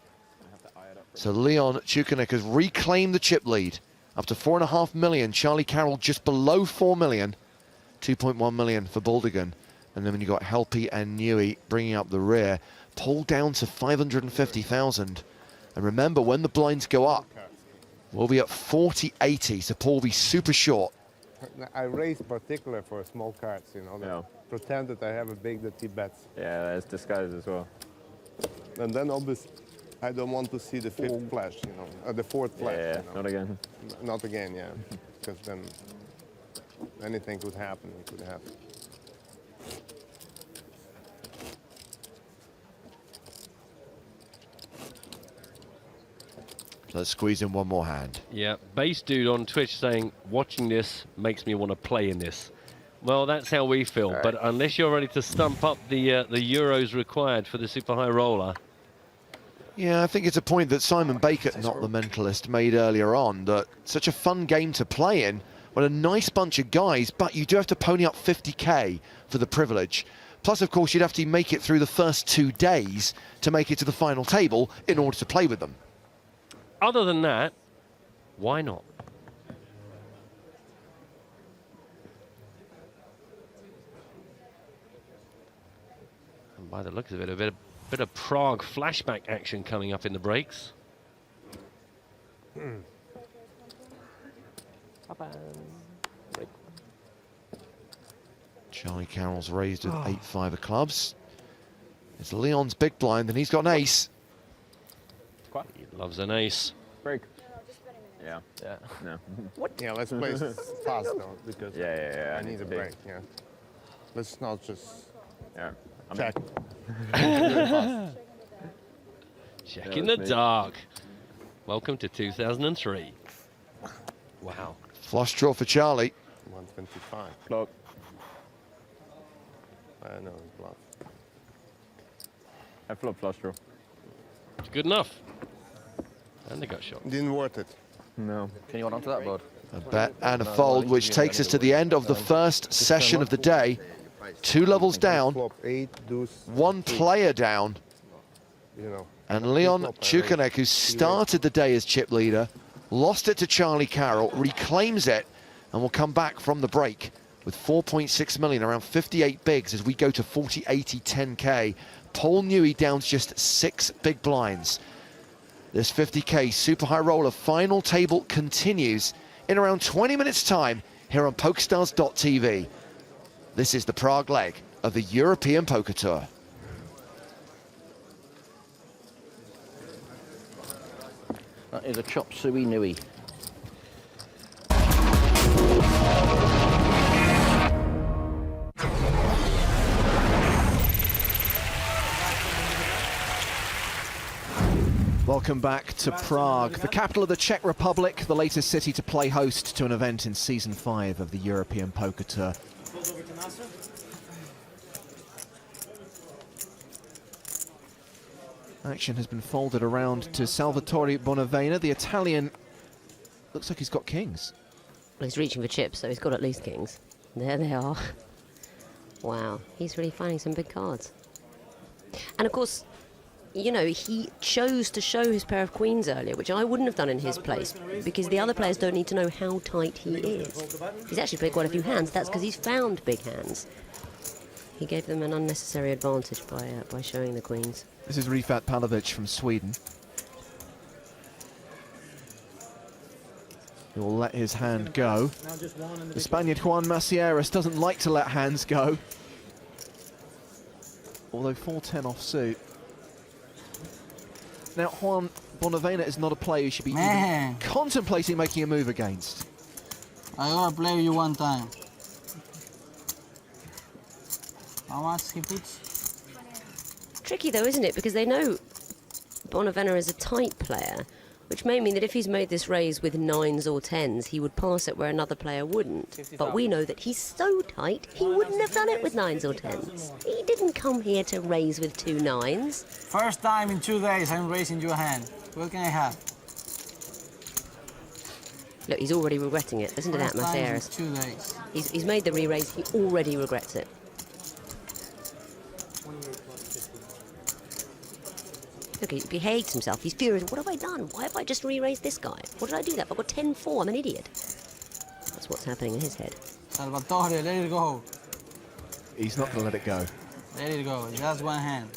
So Leon Sukanik has reclaimed the chip lead. Up to 4.5 million. Charlie Carroll just below 4 million. 2.1 million for Baldigan. And then when you got Helpy and Newey bringing up the rear, Paul down to 550,000. And remember, when the blinds go up, we'll be at 40-80, so Paul will be super short. I raised particular for small cards, you know. Yeah. Pretend that I have a big that he bets. Yeah, that's disguised as well. And then obviously, I don't want to see the fifth flash, you know, the fourth flash. Yeah, you know. not again. Not again, yeah. Because then anything could happen. It could happen. Let's squeeze in one more hand. Yeah, Base Dude on Twitch saying, watching this makes me want to play in this. Well, that's how we feel. Right. But unless you're ready to stump up the euros required for the super high roller. Yeah, I think it's a point that Simon Baker, not the mentalist, made earlier on, that such a fun game to play in, with a nice bunch of guys, but you do have to pony up 50k for the privilege. Plus, of course, you'd have to make it through the first 2 days to make it to the final table in order to play with them. Other than that, why not? And by the looks of it, a bit of Prague flashback action coming up in the breaks. Charlie Carroll's raised with 8-5 of clubs. It's Leon's big blind, and he's got an ace. He loves an ace. Break. Yeah. Yeah. No. What? Yeah, let's play fast though, because Yeah. I need a break. Yeah. Let's not just check. Check in the dark. Welcome to 2003. Wow. Flush draw for Charlie. 125. Block. I know, it's bluff. I flop flush draw. It's good enough. And they got shot. Didn't worth it. No. Can you hold on to that board? A bet and a fold, which takes us to the end of the first session of the day. 2 levels down, Flop 8, deuce, 1 player down. You know. And Leon Chukanek, who started the day as chip leader, lost it to Charlie Carroll, reclaims it, and will come back from the break with 4.6 million, around 58 bigs as we go to 40, 80, 10k. Paul Newey down to just 6 big blinds. This 50k super high roller final table continues in around 20 minutes time here on PokerStars.tv. This is the Prague leg of the European Poker Tour. That is a chop suey Nui. Welcome back to Prague, the capital of the Czech Republic, the latest city to play host to an event in Season 5 of the European Poker Tour. Action has been folded around to Salvatore Bonavena. The Italian looks like he's got kings. Well, he's reaching for chips, so he's got at least kings. There they are. Wow, he's really finding some big cards. And of course, you know, he chose to show his pair of queens earlier, which I wouldn't have done in his place, because the other players don't need to know how tight he is. He's actually played quite a few hands. That's because he's found big hands. He gave them an unnecessary advantage by showing the queens. This is Rifat Pavlovic from Sweden. He will let his hand go. The Spaniard Juan Macieras doesn't like to let hands go. Although 4-10 off suit. Now, Juan Bonavena is not a player you should be even contemplating making a move against. I gotta play you one time. How much he puts? Tricky though, isn't it? Because they know Bonavena is a tight player, which may mean that if he's made this raise with 9s or 10s, he would pass it where another player wouldn't. But we know that he's so tight, he wouldn't have done it with 9s or 10s. He didn't come here to raise with 2 9s. First time in 2 days I'm raising your hand. What can I have? Look, he's already regretting it. Listen to that, First time in Macieras. 2 days. He's made the re-raise, he already regrets it. Look, he hates himself. He's furious. What have I done? Why have I just re-raised this guy? What did I do that? I've got 10-4. I'm an idiot. That's what's happening in his head. Salvatore, let it go. He's not going to let it go. Let it go. Just one hand.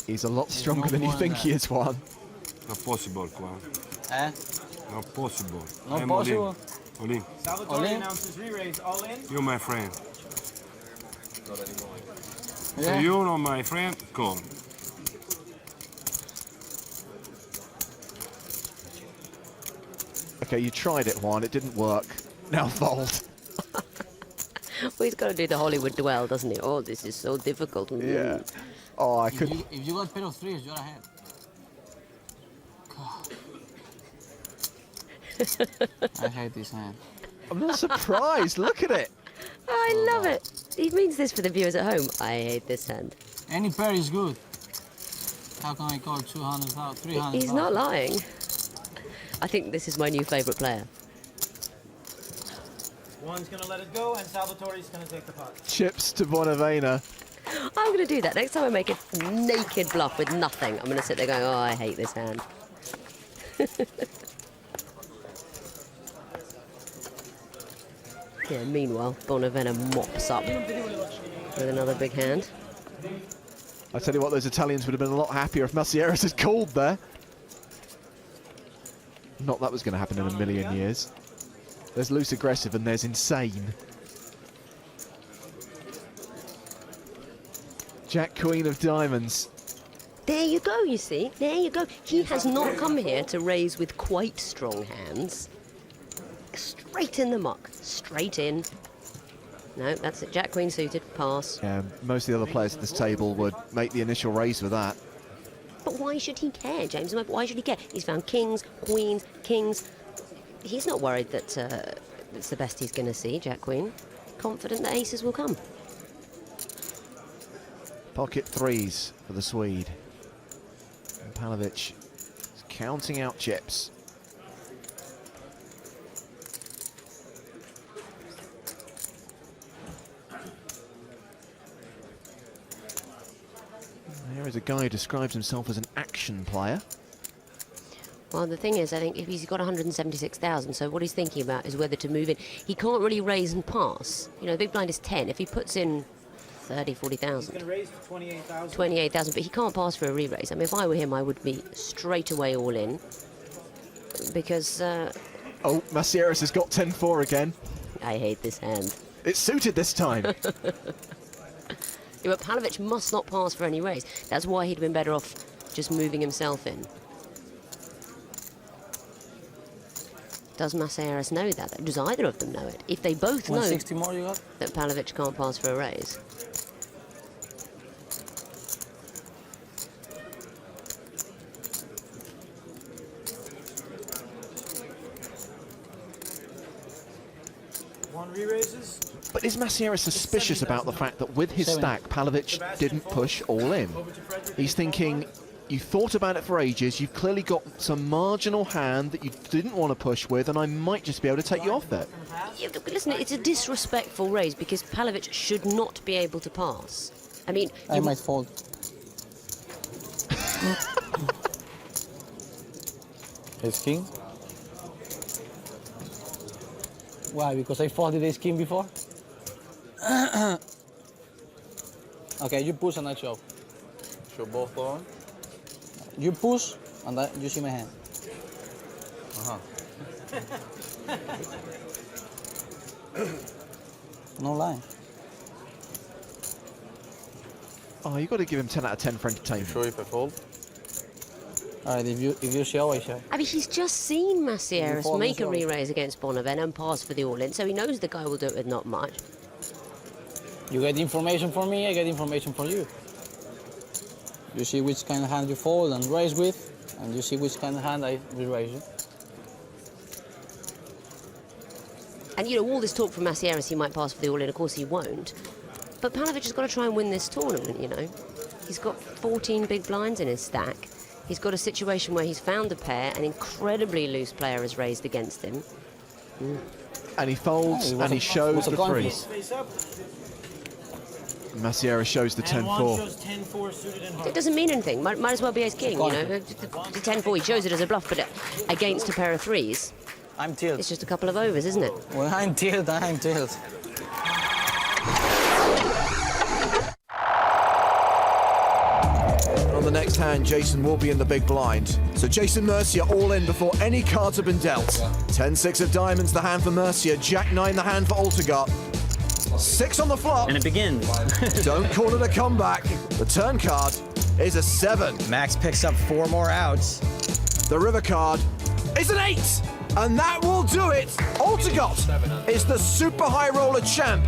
He's a lot stronger than you think he is, Juan. Not possible, Juan. Eh? Not possible. Not I'm possible? All in. Salvatore All in? announces re-raise. All in? You're my friend. Yeah. So you're not my friend? Call. Okay, you tried it, Juan. It didn't work. Now fold. Well, he's got to do the Hollywood duel, doesn't he? Oh, this is so difficult. Yeah. Oh, I could. If you got pair of 3s, you're ahead. I hate this hand. I'm not surprised. Look at it. I love it. He means this for the viewers at home. I hate this hand. Any pair is good. How can I call 200,000, 300,000? He's not lying. I think this is my new favourite player. One's going to let it go, and Salvatore's going to take the pot. Chips to Bonavena. I'm going to do that. Next time I make a naked bluff with nothing, I'm going to sit there going, oh, I hate this hand. Yeah, meanwhile, Bonavena mops up with another big hand. I tell you what, those Italians would have been a lot happier if Macieras had called there. Not that was going to happen in a million years. There's loose aggressive and there's insane. Jack Queen of Diamonds. There you go, you see. There you go. He has not come here to raise with quite strong hands. Straight in the muck. Straight in. No, that's it. Jack Queen suited. Pass. Yeah, most of the other players at this table would make the initial raise with that. But why should he care, James? Why should he care? He's found kings, queens, kings. He's not worried that it's the best he's going to see, Jack Queen. Confident that aces will come. Pocket threes for the Swede. And Pavlovich is counting out chips. Here is a guy who describes himself as an action player. Well, the thing is, I think if he's got 176,000, so what he's thinking about is whether to move in. He can't really raise and pass. You know, the big blind is 10. If he puts in 30, 40,000. He's going to raise to 28,000. 28,000, but he can't pass for a re-raise. I mean, if I were him, I would be straight away all in. Because... Oh, Macieras has got 10-4 again. I hate this hand. It's suited this time. Yeah, but Pavlovich must not pass for any raise. That's why he'd been better off just moving himself in. Does Macieras know that? Does either of them know it? If they both know 160 more you got? that Pavlovich can't pass for a raise. One re-raises. But is Macieras suspicious about the fact that with his stack, Pavlovich didn't push all in? He's thinking, you thought about it for ages, you've clearly got some marginal hand that you didn't want to push with, and I might just be able to take you off it. Yeah, but listen, it's a disrespectful raise because Pavlovich should not be able to pass. I mean... I might fold. Ace king. Why? Because I folded ace king before? Okay, you push and I shove. Show both on. You push and you see my hand. No line. Oh, you've got to give him 10 out of 10 for entertainment. Sure if I fold? Alright, if you show, I show. I mean, he's just seen Macieras fold make as a well. re-raise against Bonavena and pass for the all-in, so he knows the guy will do it with not much. You get information from me, I get information from you. You see which kind of hand you fold and raise with, and you see which kind of hand I re-raise you. And, you know, all this talk from Macieras, he might pass for the all-in, of course he won't. But Pavlovich has got to try and win this tournament, you know. He's got 14 big blinds in his stack. He's got a situation where he's found a pair, an incredibly loose player has raised against him. And he folds and he shows the freeze. Macieras shows the 10-4. It doesn't mean anything. Might as well be ace king, you know. The 10-4, he shows it as a bluff, but against a pair of threes. I'm tilled. It's just a couple of overs, isn't it? When I'm tilled, I'm tilled. On the next hand, Jason will be in the big blind. So Jason Mercier all in before any cards have been dealt. 10-6 of diamonds, the hand for Mercier. Jack-9, the hand for Altegart. 6 on the flop. And it begins. Don't call it a comeback. The turn card is a 7. Max picks up 4 more outs. The river card is an 8. And that will do it. Altegart is the super high roller champ.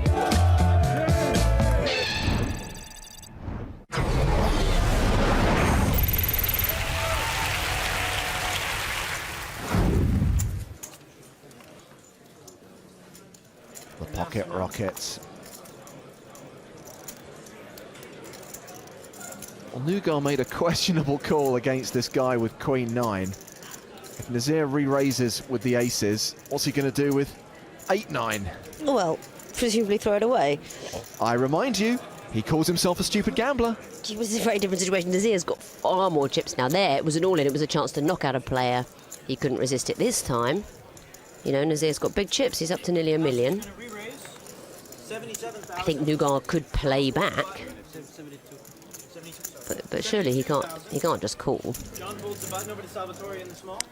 The pocket rockets Nugar made a questionable call against this guy with Queen 9. If Nazir re-raises with the aces, what's he going to do with 8-9? Well, presumably throw it away. I remind you, he calls himself a stupid gambler. It was a very different situation. Nazir's got far more chips now. There, it was an all-in. It was a chance to knock out a player. He couldn't resist it this time. You know, Nazir's got big chips. He's up to nearly $1 million. I think Nugar could play back. But surely he can't just call.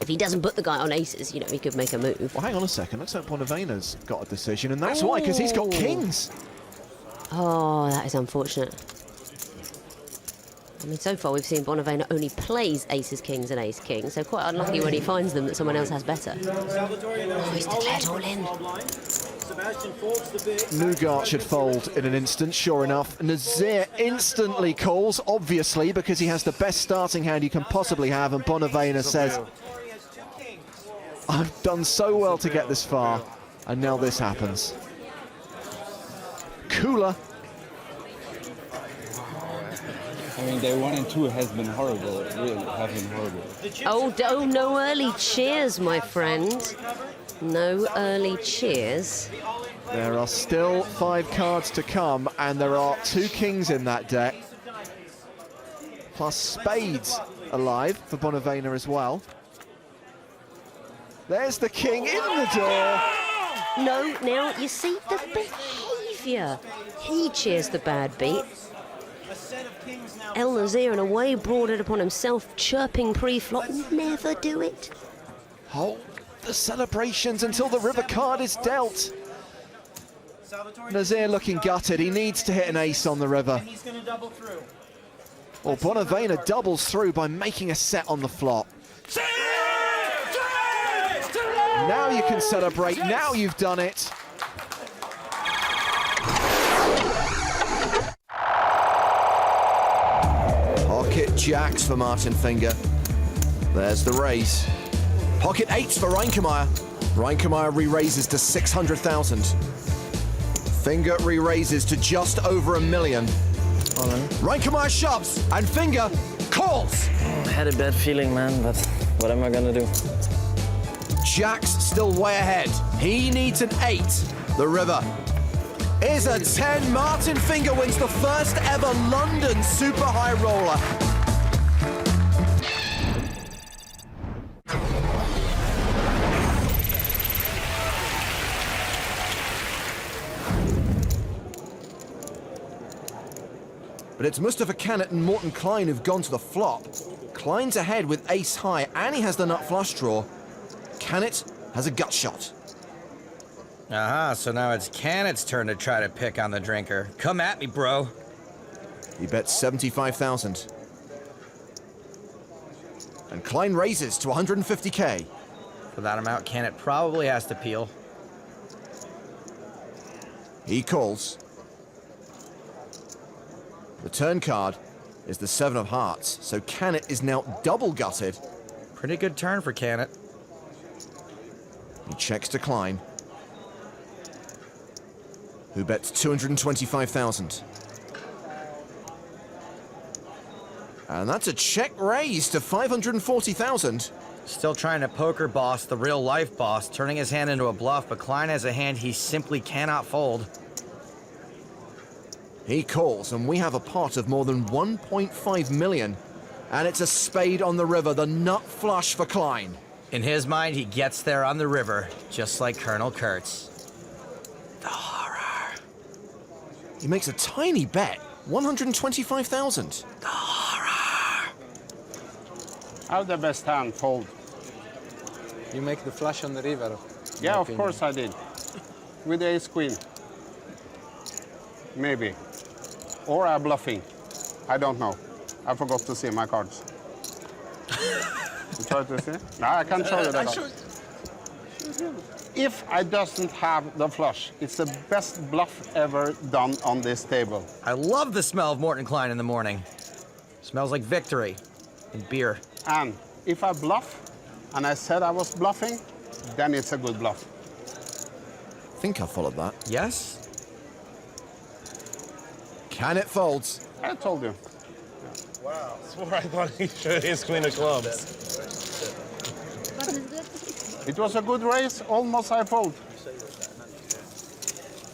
If he doesn't put the guy on aces, you know, he could make a move. Well, hang on a second. Let's hope Bonavina's got a decision, and that's why, because he's got kings. Oh, that is unfortunate. I mean, so far we've seen Bonavena only plays aces, kings and ace-king, so quite unlucky when he finds them that someone else has better. Oh, he's declared all in. Nugar should fold in an instant, sure enough. Nazir instantly calls, obviously, because he has the best starting hand you can possibly have, and Bonavena says, I've done so well to get this far, and now this happens. Cooler. I mean, day 1 and 2 has been horrible, really have been horrible. Oh, no early cheers, my friend. No early cheers. There are still 5 cards to come, and there are 2 kings in that deck. Plus spades alive for Bonavena as well. There's the king in the door. No, now, you see the behaviour. He cheers the bad beat. El Nazir, in a way, brought it upon himself, chirping pre-flop. Never do it. Hold the celebrations until the river card is dealt. Nazir looking gutted. He needs to hit an ace on the river. Well, Bonavena doubles through by making a set on the flop. Now you can celebrate. Now you've done it. Pocket jacks for Martin Finger. There's the raise. Pocket eights for Reinkemeyer. Reinkemeyer re-raises to 600,000. Finger re-raises to just over $1 million. Reinkemeyer shoves, and Finger calls. I had a bad feeling, man, but what am I gonna do? Jack's still way ahead. He needs an 8. The river is a 10. Martin Finger wins the first ever London Super High Roller. But it's Mustafa Kanat and Morten Klein who've gone to the flop. Klein's ahead with ace high, and he has the nut flush draw. Kanat has a gut shot. Aha, so now it's Kanat's turn to try to pick on the drinker. Come at me, bro. He bets 75,000. And Klein raises to 150K. For that amount, Kanat probably has to peel. He calls. The turn card is the 7 of hearts, so Kanat is now double gutted. Pretty good turn for Kanat. He checks to Klein, who bets 225,000. And that's a check raise to 540,000. Still trying to poker boss the real life boss, turning his hand into a bluff, but Klein has a hand he simply cannot fold. He calls, and we have a pot of more than 1.5 million. And it's a spade on the river, the nut flush for Klein. In his mind, he gets there on the river, just like Colonel Kurtz. The horror. He makes a tiny bet, 125,000. The horror. How the best hand fold? You make the flush on the river. Yeah, of course I did. With the ace queen. Maybe. Or I'm bluffing. I don't know. I forgot to see my cards. You try to see? No, I can show you that. If I doesn't have the flush, it's the best bluff ever done on this table. I love the smell of Morten Klein in the morning. Smells like victory and beer. And if I bluff, and I said I was bluffing, then it's a good bluff. I think I followed that. Yes? Kanat folds. I told you. Wow. Swore I thought he showed his queen of clubs. It was a good race, almost I fold.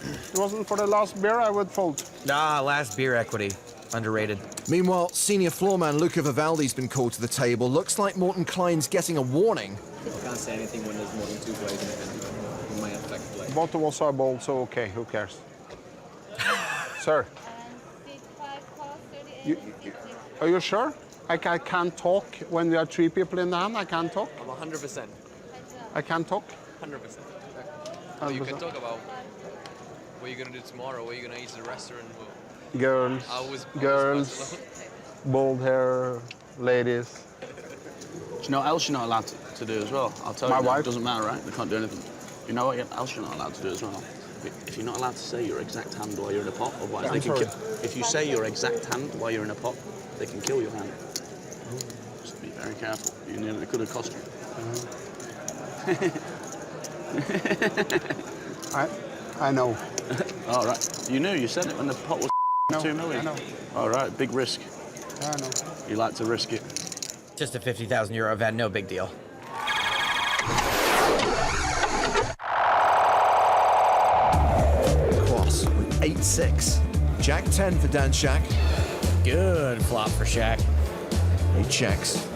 If it wasn't for the last beer, I would fold. Ah, last beer equity. Underrated. Meanwhile, senior floorman Luca Vivaldi's been called to the table. Looks like Morten Klein's getting a warning. You can't say anything when there's more than 2 plays in it. It might affect play. Both of us are bold, so okay, who cares? Sir. Are you sure? I can't talk when there are 3 people in the hand. I can't talk. I'm 100%. I can't talk. 100%. Oh, you can talk about what you're gonna do tomorrow, what you're gonna eat at the restaurant. Girls, girls, bald hair, ladies. Do you know what else you're not allowed to do as well? I'll tell My you, now, wife? it doesn't matter, right? They can't do anything. You know what else you're not allowed to do as well? If you're not allowed to say your exact hand while you're in a pot, otherwise they can kill. If you say your exact hand while you're in a pot, they can kill your hand. Just be very careful. It could have cost you. I know. All right. You knew. You said it when the pot was 2 million. I know. All right. Big risk. I know. You like to risk it. Just a 50,000 euro event, no big deal. Cross with 8-6. Jack 10 for Dan Shack. Good flop for Shack. He checks.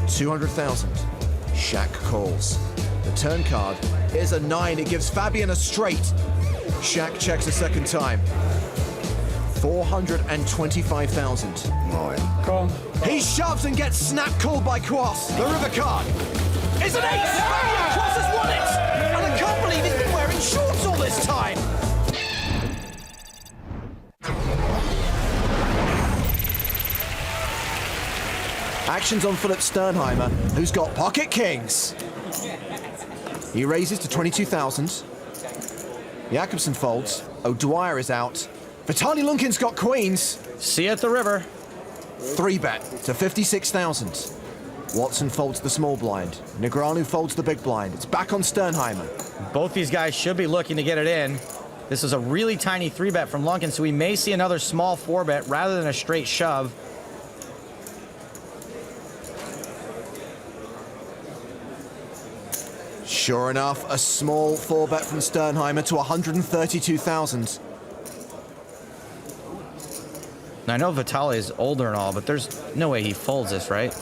200,000. Shack calls. The turn card is a 9. It gives Fabian a straight. Shack checks a second time. 425,000. Come. He shoves and gets snap called by Quas. The river card is an ace. Fabian Quas has won it. And I can't believe he's been wearing shorts all this time. Action's on Philip Sternheimer, who's got pocket kings. He raises to 22,000. Jakobsen folds. O'Dwyer is out. Vitaly Lunkin's got queens. See you at the river. 3-bet to 56,000. Watson folds the small blind. Negreanu folds the big blind. It's back on Sternheimer. Both these guys should be looking to get it in. This is a really tiny 3-bet from Lunkin, so we may see another small 4-bet rather than a straight shove. Sure enough, a small 4-bet from Sternheimer to 132,000. Now, I know Vitaly is older and all, but there's no way he folds this, right?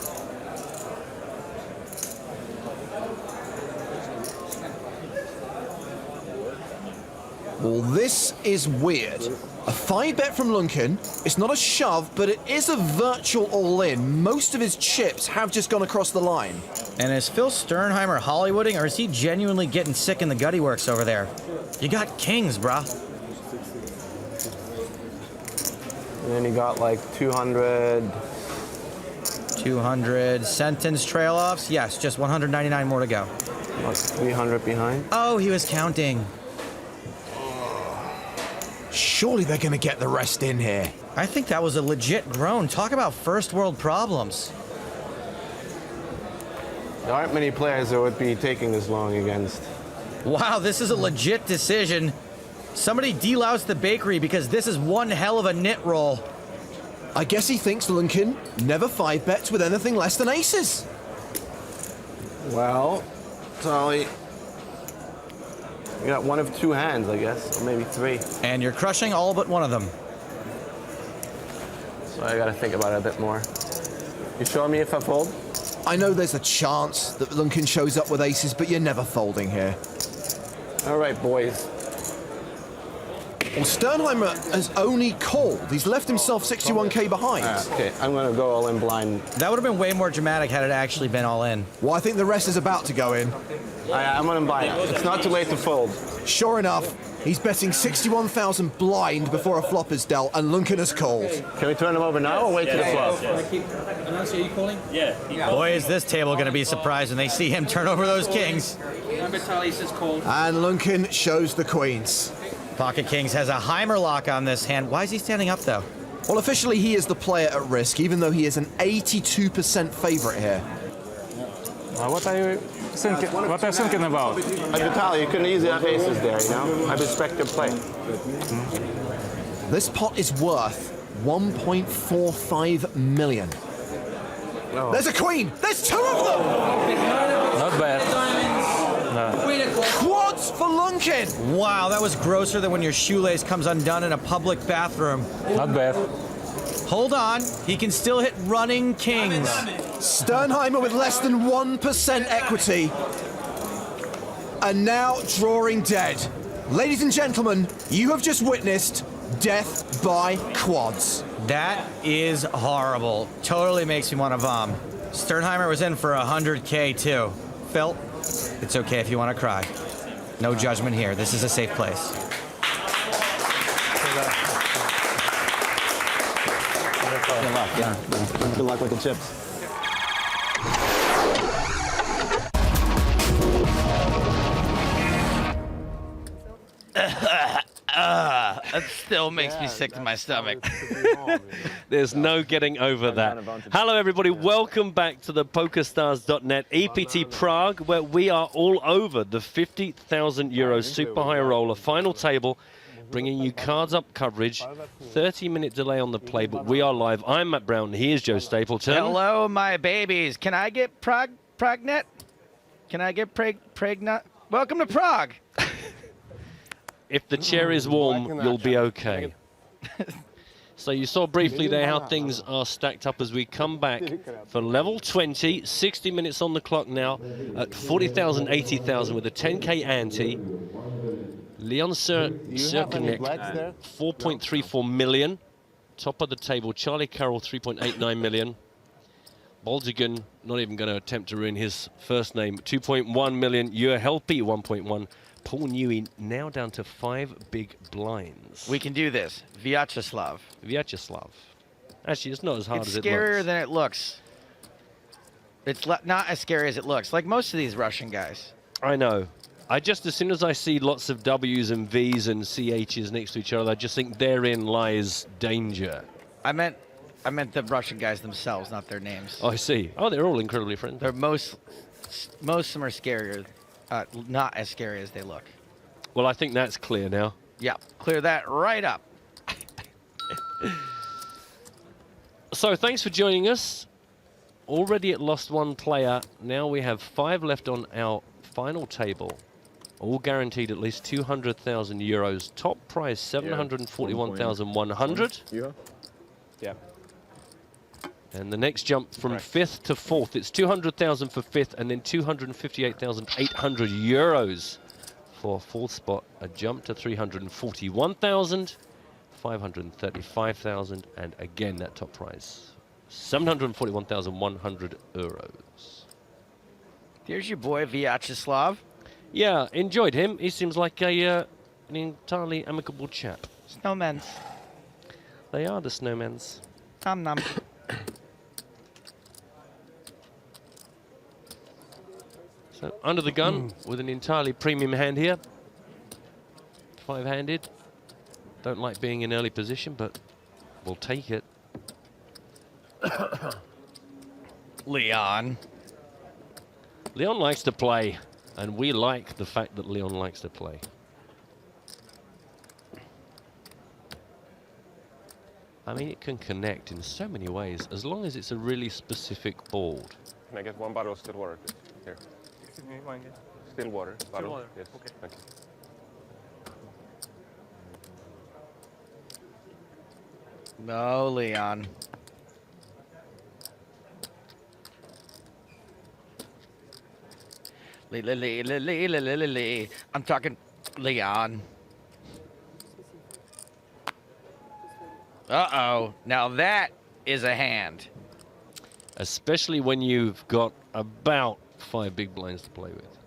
Well, this is weird. A 5-bet from Lunkin. It's not a shove, but it is a virtual all-in. Most of his chips have just gone across the line. And is Phil Sternheimer Hollywooding, or is he genuinely getting sick in the gutty works over there? You got kings, bruh. And then you got like 200. 200 sentence trail offs. Yes, just 199 more to go. Like 300 behind. Oh, he was counting. Surely they're going to get the rest in here. I think that was a legit groan. Talk about first world problems. There aren't many players that would be taking this long against. Wow, this is a legit decision. Somebody deloused the bakery because this is one hell of a knit roll. I guess he thinks Lunkin never 5-bets with anything less than aces. Well, Tolly, you got one of 2 hands, I guess, or maybe 3. And you're crushing all but one of them. So I gotta think about it a bit more. You show me if I fold? I know there's a chance that Lunkin shows up with aces, but you're never folding here. All right, boys. Well, Sternheimer has only called. He's left himself 61k behind. Okay, I'm gonna go all in blind. That would have been way more dramatic had it actually been all in. Well, I think the rest is about to go in. I'm gonna blind. It's not too late to fold. Sure enough, he's betting 61,000 blind before a flop is dealt, and Lunkin has called. Can we turn him over now or wait till the flop? Announcer, are you calling? Yeah. Boy, is this table going to be surprised when they see him turn over those kings. Vitaly says call. And Lunkin shows the queens. Pocket Kings has a Heimer lock on this hand. Why is he standing up, though? Well, officially, he is the player at risk, even though he is an 82% favorite here. What are you thinking? What are you thinking about? Vitaly, you couldn't easily have aces there, you know? I respect your play. This pot is worth 1.45 million. Oh. There's a queen! There's two of them! Not bad. No. Quads for Lunkin! Wow, that was grosser than when your shoelace comes undone in a public bathroom. Not bad. Hold on, he can still hit running kings. Sternheimer with less than 1% equity. And now drawing dead. Ladies and gentlemen, you have just witnessed death by quads. That is horrible. Totally makes me want to vom. Sternheimer was in for 100K too. Phil, it's okay if you want to cry. No judgment here. This is a safe place. Good luck, yeah. Good luck with the chips. That still makes me sick to my stomach. There's no getting over that. Hello, everybody. Welcome back to the PokerStars.net EPT Prague, where we are all over the 50,000 euros super high roller final table, bringing you cards up coverage. 30-minute delay on the play, but we are live. I'm Matt Brown. Here's Joe Stapleton. Hello, my babies. Can I get Prague.net? Can I get Prague.net? Welcome to Prague. If the chair is warm, you'll be okay. So you saw briefly there how things are stacked up as we come back for level 20. 60 minutes on the clock now at 40,000, 80,000 with a 10K ante. Leon Serkinek, 4.34 million. Top of the table, Charlie Carroll, 3.89 million. Baldigan, not even going to attempt to ruin his first name, 2.1 million. Ur Helpy, 1.1. Paul Newey now down to 5 big blinds. We can do this. Vyacheslav. Actually, it's not as hard as it looks. It's scarier than it looks. It's not as scary as it looks, like most of these Russian guys. I know. As soon as I see lots of W's and V's and CH's next to each other, I just think therein lies danger. I meant the Russian guys themselves, not their names. Oh, I see. Oh, they're all incredibly friendly. They're most of them are scarier. Not as scary as they look. Well, I think that's clear now. Yeah, clear that right up. So thanks for joining us. Already at lost one player. Now we have 5 left on our final table. All guaranteed at least 200,000 euros. Top prize 741,100. Yeah. And the next jump from 5th to 4th, it's 200,000 for 5th and then 258,800 euros for 4th spot. A jump to 341,000, 535,000, and again that top prize, 741,100 euros. Here's your boy Vyacheslav. Yeah, enjoyed him. He seems like an entirely amicable chap. Snowmen. They are the snowmans. Nom nom. So under the gun with an entirely premium hand here. 5-handed. Don't like being in early position, but we'll take it. Leon. Leon likes to play, and we like the fact that Leon likes to play. I mean, it can connect in so many ways, as long as it's a really specific board. Can I get one bottle of still water? Here. Excuse me, one again. Still water. Still water. Yes. Okay. Thank you. No, Leon. I'm talking Leon. Uh-oh. Now that is a hand. Especially when you've got about 5 big blinds to play with.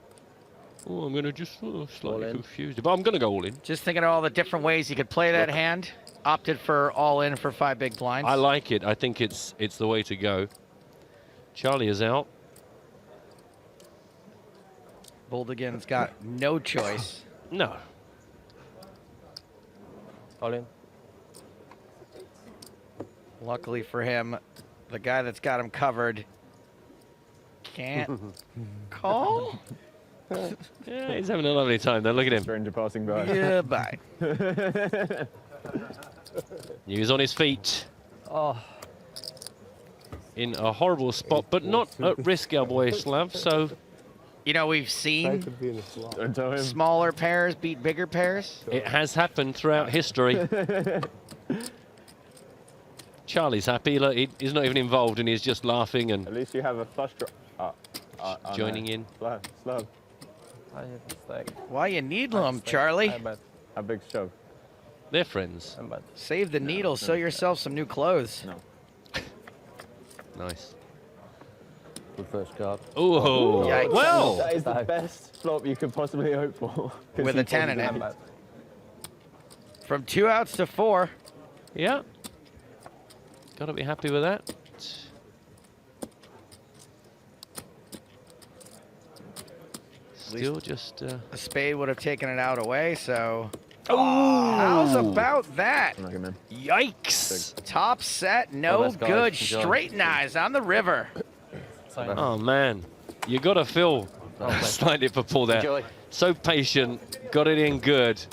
Oh, I'm going to just slightly confused. But I'm going to go all in. Just thinking of all the different ways you could play that hand. Opted for all in for 5 big blinds. I like it. I think it's the way to go. Charlie is out. Boldigan's got no choice. No. All in. Luckily for him, the guy that's got him covered can't call. Yeah, he's having a lovely time though. Look at him. Stranger passing by. Yeah, bye. He's on his feet. Oh. In a horrible spot, but not at risk, our boy Slav. So, you know, we've seen Don't smaller pairs beat bigger pairs. it has happened throughout history. Charlie's happy. Look, he's not even involved, and he's just laughing and. At least you have a flush draw. Joining in. Slow. Why you needle them, Charlie? A big shove. They're friends. Save the needle, sew yourself some new clothes. No. Nice. Good first card. Oh, Yikes. well. That is the best flop you could possibly hope for. With a 10 in it. From 2 outs to 4. Yeah. Got to be happy with that. Still just... A spade would have taken it out away, so... Oh! How's about that? Yikes! Top set, no good. Straight eyes on the river. Oh, man. You got to feel slightly for Paul there. Enjoy. So patient. Got it in good.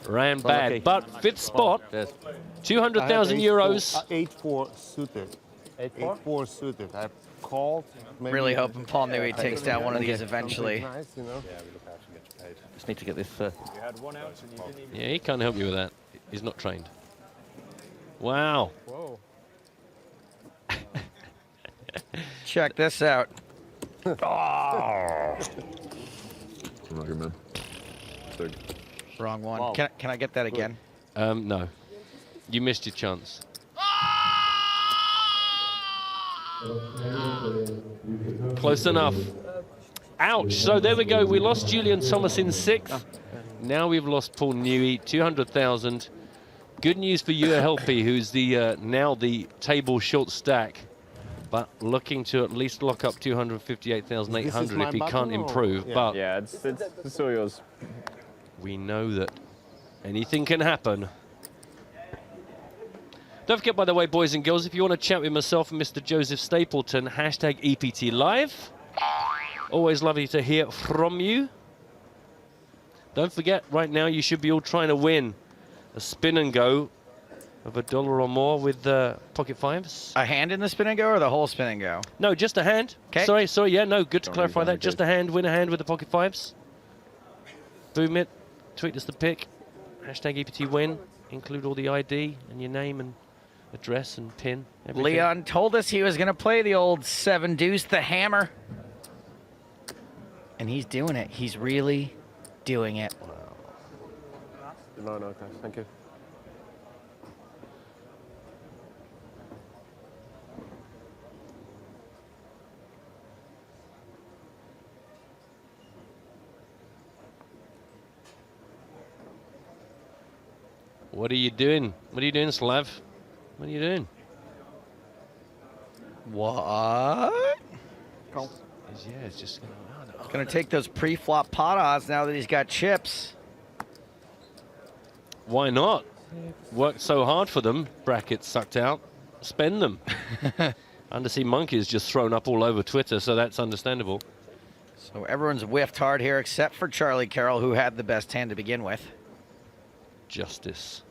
Ran bad. Lucky. But fifth spot. 200,000 euros. 8-4 suited. 8-4 suited. I called. Really hoping Paul knew he takes down one of these eventually. Nice, you know? Yeah, we look out and get paid. Just need to get this. You had 1 out and you didn't even... Yeah, he can't help you with that. He's not trained. Wow. Whoa. Check this out. Oh. Lucky, man. Big. Wrong one. Wow. Can I get that again? No. You missed your chance. Close enough. Ouch. So there we go. We lost Julian Thomas in 6th. Now we've lost Paul Newey, 200,000. Good news for Ua Helpy, who's the now the table short stack, but looking to at least lock up 258,800 if he can't improve. Yeah. But Yeah, it's all yours. we know that anything can happen. Don't forget, by the way, boys and girls, if you want to chat with myself and Mr. Joseph Stapleton, hashtag EPT Live. Always lovely to hear from you. Don't forget, right now you should be all trying to win a spin and go of $1 or more with pocket fives. A hand in the spin and go or the whole spin and go? No, just a hand. 'Kay. Sorry, yeah, no, good to Don't clarify read that. that, Just good. a hand, win a hand with the pocket fives. Boom it, tweet us the pic. Hashtag EPT win. Include all the ID and your name and address and pin. Everything. Leon told us he was going to play the old 7 deuce, the hammer. And he's doing it. He's really doing it. No, guys, thank you. What are you doing? What are you doing, Slav? What are you doing? What? Yeah, it's just Going to take those pre-flop pot odds now that he's got chips. Why not? Worked so hard for them. Brackets sucked out. Spend them. Undersea Monkey is just thrown up all over Twitter, so that's understandable. So everyone's whiffed hard here except for Charlie Carroll, who had the best hand to begin with. Justice.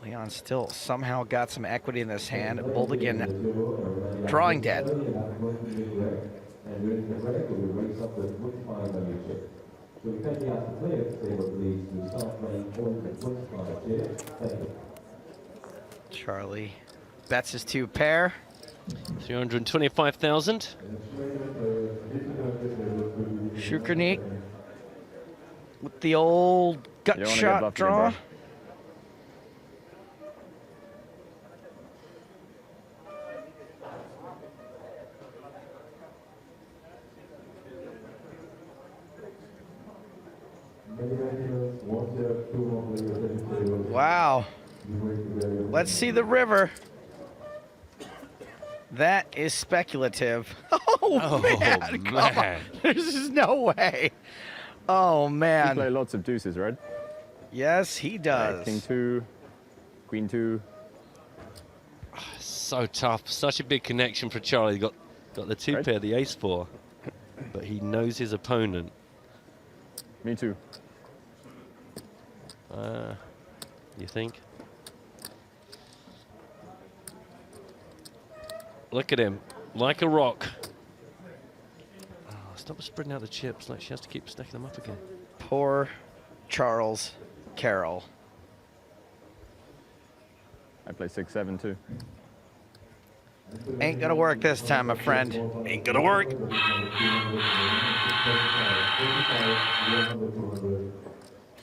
Leon still somehow got some equity in this hand. Buldigan drawing dead. Charlie bets his 2 pair. 325,000. Shukernik with the old gut shot draw. Wow. Let's see the river. That is speculative. Oh man. Come on. There's just no way. Oh, man. You play lots of deuces, right? Yes, he does. King 2, Queen 2. So tough. Such a big connection for Charlie. Got the two pair, the ace-4. But he knows his opponent. Me too. You think? Look at him, like a rock. Oh, stop spreading out the chips. Like she has to keep stacking them up again. Poor Charles Carroll. I play 6-7 too. Ain't gonna work this time, my friend. Ain't gonna work.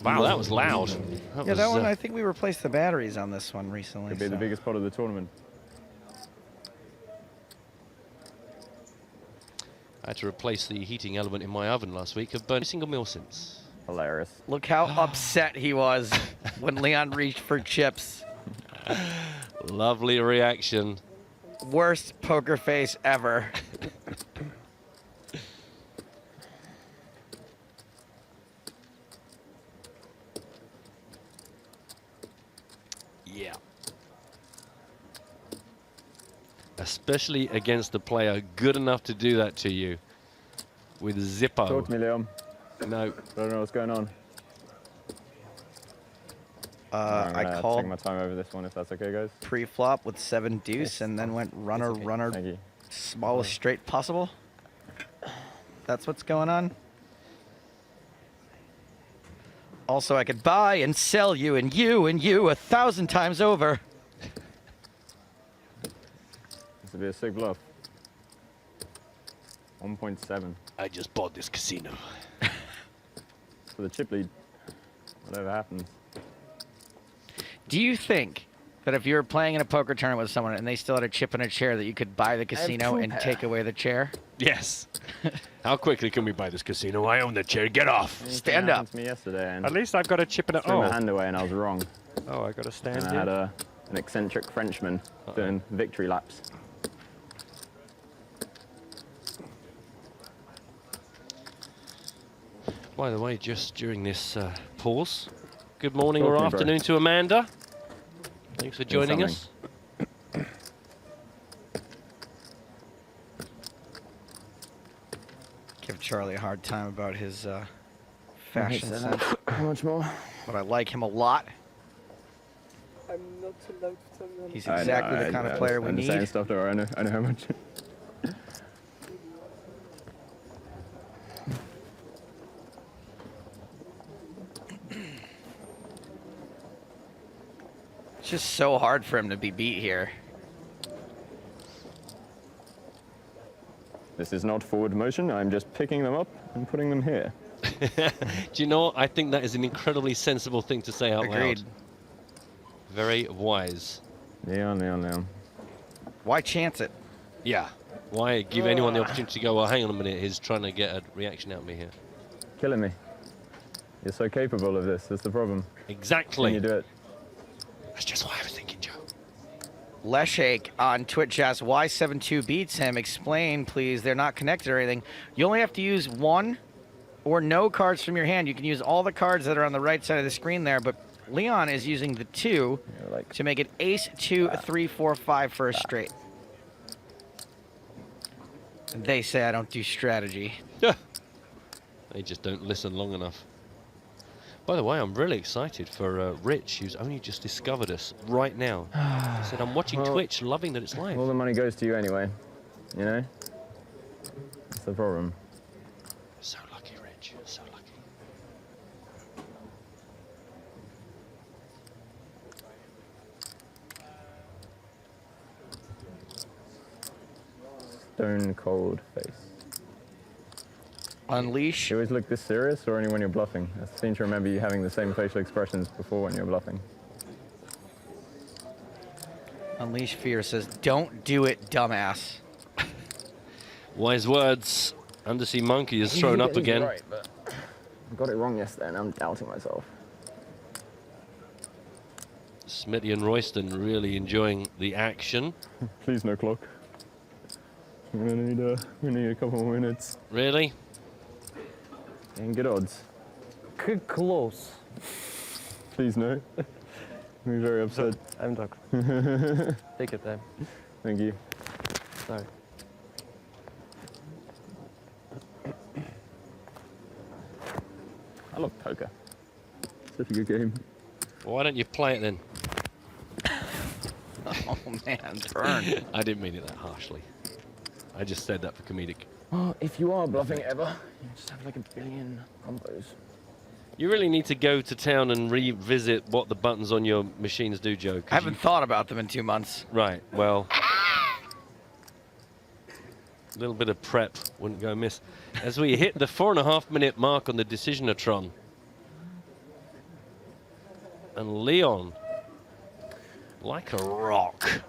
Wow, that was loud. That one, I think we replaced the batteries on this one recently. Could be the biggest pot of the tournament. I had to replace the heating element in my oven last week. I've burned a single meal since. Hilarious. Look how upset he was when Leon reached for chips. Lovely reaction. Worst poker face ever. Yeah. Especially against a player good enough to do that to you with Zippo. Talk to me, Liam. No. I don't know what's going on. I called take my time over this one if that's okay, guys. Pre-flop with 7 deuce and then went runner, smallest straight possible. That's what's going on. Also, I could buy and sell you and you and you 1,000 times over. This would be a sick bluff. 1.7. I just bought this casino. For the chip lead. Whatever happens. Do you think that if you were playing in a poker tournament with someone and they still had a chip and a chair that you could buy the casino and take away the chair? Yes. How quickly can we buy this casino? I own the chair. Get off. Stand up. To me yesterday and At least I've got a chip and a... threw my hand away and I was wrong. Oh, I got to stand And I here. had an eccentric Frenchman doing victory laps. By the way, just during this pause, good morning Talk or to me, afternoon to Amanda. Thanks for joining something. us. Give Charlie a hard time about his fashion sense. How much more? But I like him a lot. I'm not allowed to tell you. He's exactly the kind of player we I'm need. saying stuff to her. I know how much. It's just so hard for him to be beat here. This is not forward motion. I'm just picking them up and putting them here. Do you know what? I think that is an incredibly sensible thing to say out Agreed. loud. Very wise. Leon. Why chance it? Yeah. Why give anyone the opportunity to go, well, hang on a minute, he's trying to get a reaction out of me here. Killing me. You're so capable of this. That's the problem. Exactly. Can you do it? That's just what I was thinking, Joe. Leshake on Twitch asks why 7-2 beats him. Explain, please. They're not connected or anything. You only have to use one or no cards from your hand. You can use all the cards that are on the right side of the screen there, but Leon is using the 2 to make it ace, 2, 3, 4, 5 for a straight. They say I don't do strategy. They just don't listen long enough. By the way, I'm really excited for Rich, who's only just discovered us right now. He said, I'm watching Twitch, loving that it's live. All the money goes to you anyway. You know? That's the problem. So lucky, Rich. So lucky. Stone cold face. Unleash. You always look this serious or only when you're bluffing? I seem to remember you having the same facial expressions before when you were bluffing. Unleash Fear says, don't do it, dumbass. Wise words. Undersea Monkey is thrown up again. Right, but I got it wrong yesterday and I'm doubting myself. Smitty and Royston really enjoying the action. Please no clock. We need a couple more minutes. Really? And good odds. Close. Please no. me very upset. I'm done. Take your time. Thank you. Sorry. I love poker. Such a good game. Well, why don't you play it then? Oh man, burn. I didn't mean it that harshly. I just said that for comedic. Oh, if you are bluffing ever, you just have like a billion combos. You really need to go to town and revisit what the buttons on your machines do, Joe. I haven't thought about them in 2 months. Right, well... a little bit of prep wouldn't go amiss. As we hit the 4.5-minute mark on the Decisionatron. And Leon, like a rock.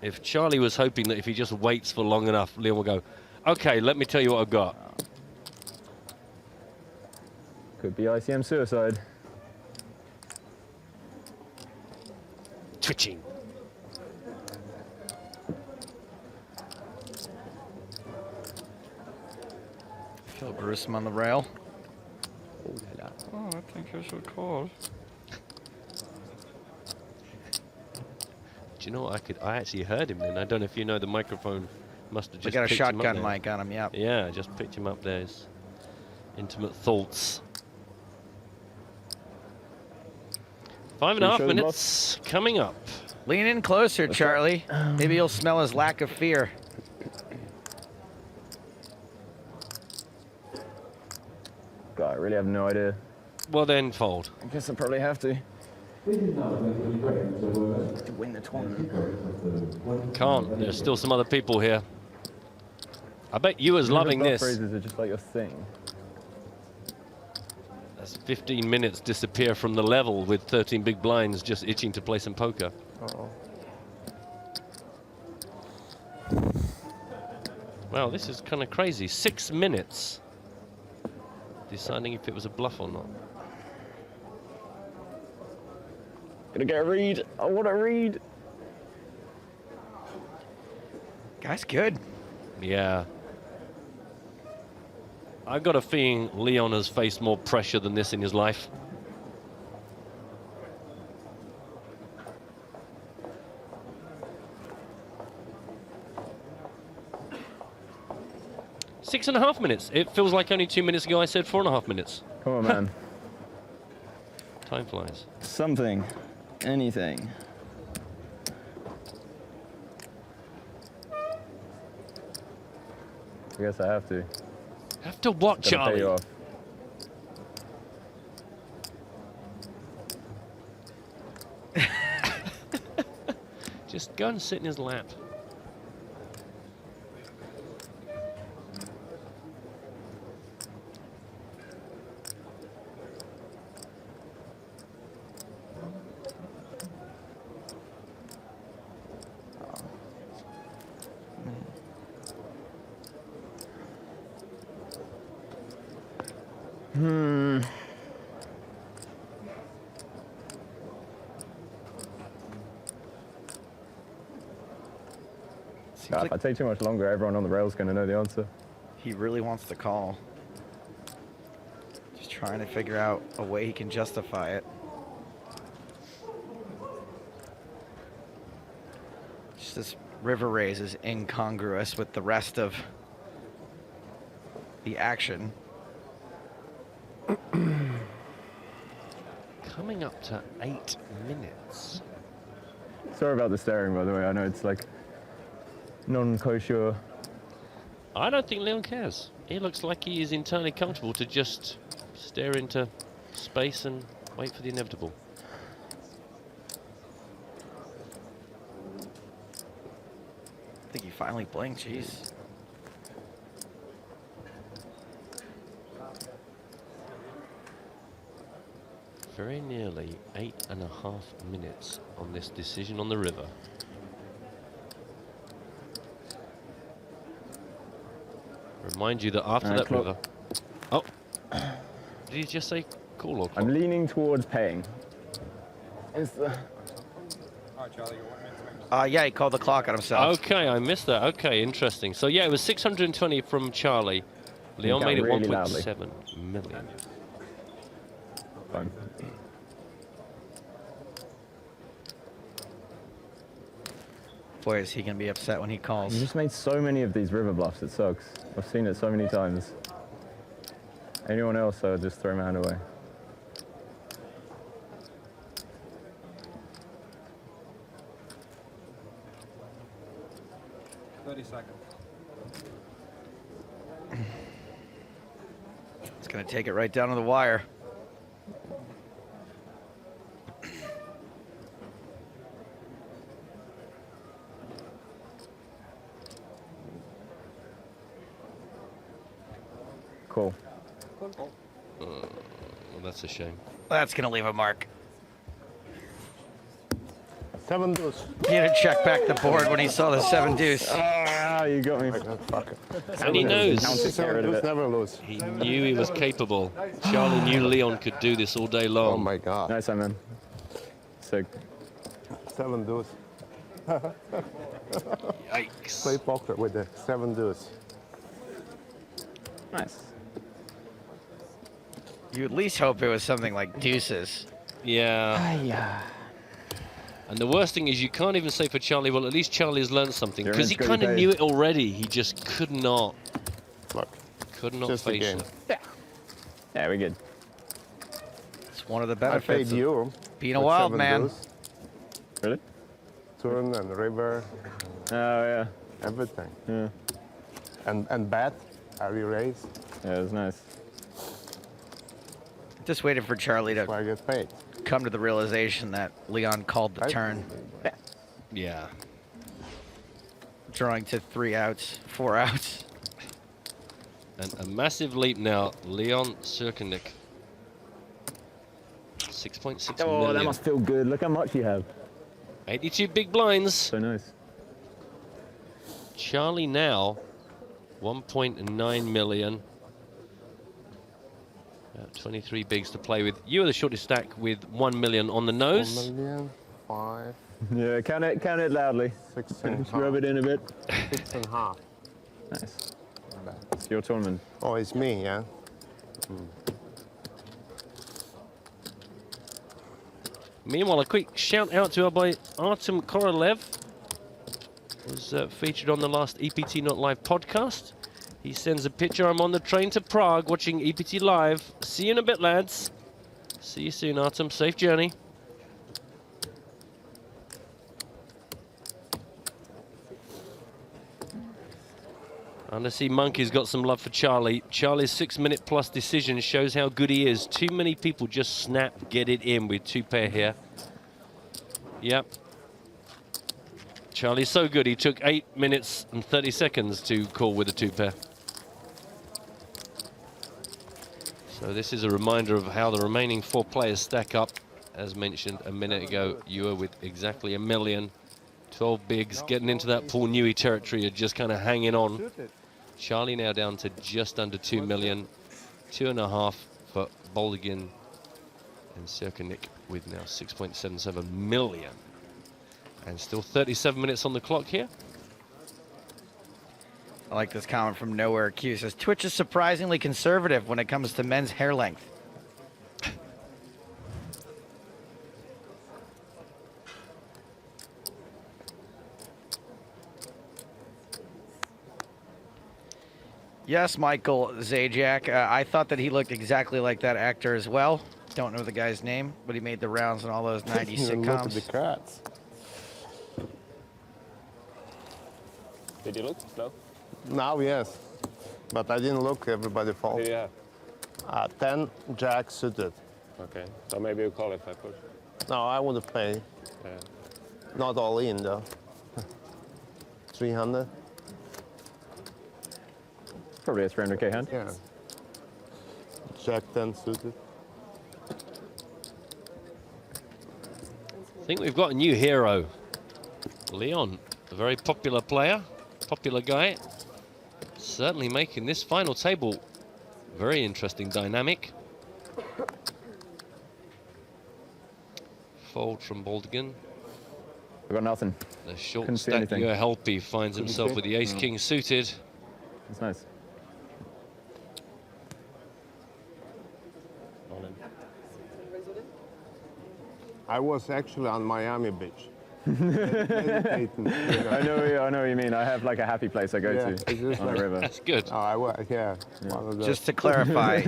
If Charlie was hoping that if he just waits for long enough, Leon will go, okay, let me tell you what I've got. Could be ICM suicide. Twitching. Feel gruesome on the rail. Oh, I think I should call. Do you know what I actually heard him then. I don't know if you know, the microphone must have just got a picked him up shotgun there. mic on him, yep. Yeah, I just picked him up there. His intimate thoughts. 5.5 minutes coming up. Lean in closer, Charlie. Maybe you'll smell his lack of fear. God, I really have no idea. Well then, fold. I guess I probably have to. To win the tournament. Can't. There's still some other people here. I bet you was loving this. Phrases are just like your thing. That's 15 minutes disappear from the level with 13 big blinds just itching to play some poker. Uh-oh. Wow, this is kind of crazy. 6 minutes deciding if it was a bluff or not. Gonna get a read. I want a read. Guy's good. Yeah. I've got a feeling Leon has faced more pressure than this in his life. Six and a half minutes. It feels like only 2 minutes ago I said 4.5 minutes. Come on, man. Time flies. Something. Anything. I guess I have to. Have to what, Gotta pay Charlie? you off. Just go and sit in his lap. God, if I take too much longer, everyone on the rail's going to know the answer. He really wants to call. Just trying to figure out a way he can justify it. Just this river raise is incongruous with the rest of the action. Coming up to 8 minutes. Sorry about the staring, by the way. I know it's like non-kosher. I don't think Leon cares. He looks like he is entirely comfortable to just stare into space and wait for the inevitable. I think he finally blinked, jeez. Very nearly 8.5 minutes on this decision on the river. Remind you that after that clock. river... Oh! Did you just say call or clock? I'm leaning towards paying. Is the... Yeah, he called the clock on himself. Okay, I missed that. Okay, interesting. So yeah, it was 620 from Charlie. Leon made it really loudly. 1.7 million. Fine. Boy, is he going to be upset when he calls. You just made so many of these river bluffs, it sucks. I've seen it so many times. Anyone else, I would just throw my hand away. It's going to take it right down to the wire. Cool. Well, that's a shame. That's going to leave a mark. 7 deuce. He had to check back the board when he saw the 7 deuce. Ah, you got me. And he knows. Never lose. He knew he was capable. Charlie knew Leon could do this all day long. Oh my God. Nice, man. Sick. 7 deuce. Yikes. Play poker with the 7 deuce. Nice. You at least hope it was something like deuces. Yeah. And the worst thing is you can't even say for Charlie, well, at least Charlie has learned something. Because he kind of knew it already. He just could not. Could not just a face game. it. Yeah, we're good. It's one of the I played benefits you of being a wild man. deuce. Really? Turn and river. Oh, yeah. Everything. Yeah. And bet. Are you raised? Yeah, it was nice. Just waited for Charlie to I get paid. come to the realization that Leon called the turn. Yeah. Drawing to 3 outs, 4 outs. And a massive leap now. Leon Serkanik. 6.6 Oh, million. that must feel good. Look how much you have. 82 big blinds. So nice. Charlie now, 1.9 million. 23 bigs to play with. You are the shortest stack with 1 million on the nose. 1 million, 5. Yeah, count it loudly. 6 and Just rub it in a bit. 6.5. Nice. It's your tournament. Oh, it's me, yeah? Meanwhile, a quick shout out to our boy Artem Korolev. Was featured on the last EPT Not Live podcast. He sends a picture. I'm on the train to Prague watching EPT Live. See you in a bit, lads. See you soon, Artem. Safe journey. And I see Monkey's got some love for Charlie. Charlie's 6-minute plus decision shows how good he is. Too many people just snap, get it in with 2-pair here. Yep. Charlie's so good, he took 8 minutes and 30 seconds to call with a 2-pair. So this is a reminder of how the remaining 4 players stack up. As mentioned a minute ago, you were with exactly 1 million. 12 bigs, getting into that Paul Newey territory of just kind of hanging on. Charlie now down to just under 2 million. 2.5 for Boldigan and Serkanik with now 6.77 million. And still 37 minutes on the clock here. I like this comment from Nowhere Q. Says, Twitch is surprisingly conservative when it comes to men's hair length. Yes, Michael Zajac. I thought that he looked exactly like that actor as well. Don't know the guy's name, but he made the rounds in all those 90s Look at the sitcoms. cards. Did you look? No? Now, yes. But I didn't look, everybody falls. Did you have? 10 jack suited. Okay, so maybe you call if I push. No, I would have paid. Yeah. Not all in, though. 300. Probably a 300k hand. Yeah. Jack 10 suited. I think we've got a new hero. Leon, a very popular player, popular guy. Certainly making this final table very interesting dynamic. Fold from Boldigan. I've got nothing. The short Couldn't see stack anything. Helpy finds Couldn't himself see? with the ace-king suited. That's nice. I was actually on Miami Beach. meditating. You know. I know what you mean. I have like a happy place I go Yeah, to it's just on like- the river. That's good. Oh, yeah. One of those. Just to clarify,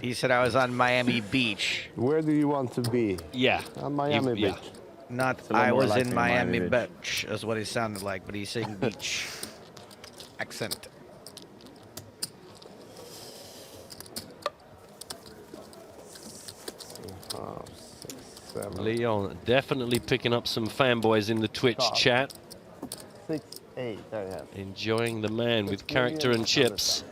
he said I was on Miami Beach. Where do you want to be? Yeah. On Miami Yeah. Beach. Not a lot I more was relaxing in than Miami Miami Beach. Beach, is what he sounded like, but he's saying beach. Accent. 7. Leon definitely picking up some fanboys in the Twitch Top. chat. 6, 8. There you have. Enjoying the man with character and chips.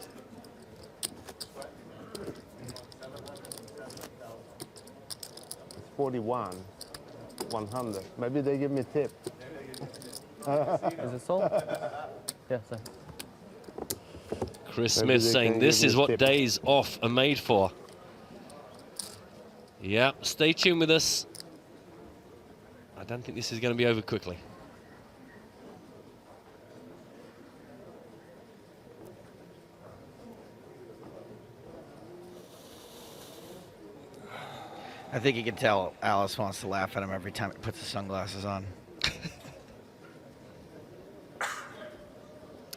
It's 41. 100. Maybe they give me a tip. Is it so? Yes, sir. Chris Maybe Smith they saying can this give is me a what tip. days off are made for. Yeah, stay tuned with us. I don't think this is going to be over quickly. I think you can tell Alice wants to laugh at him every time he puts his sunglasses on.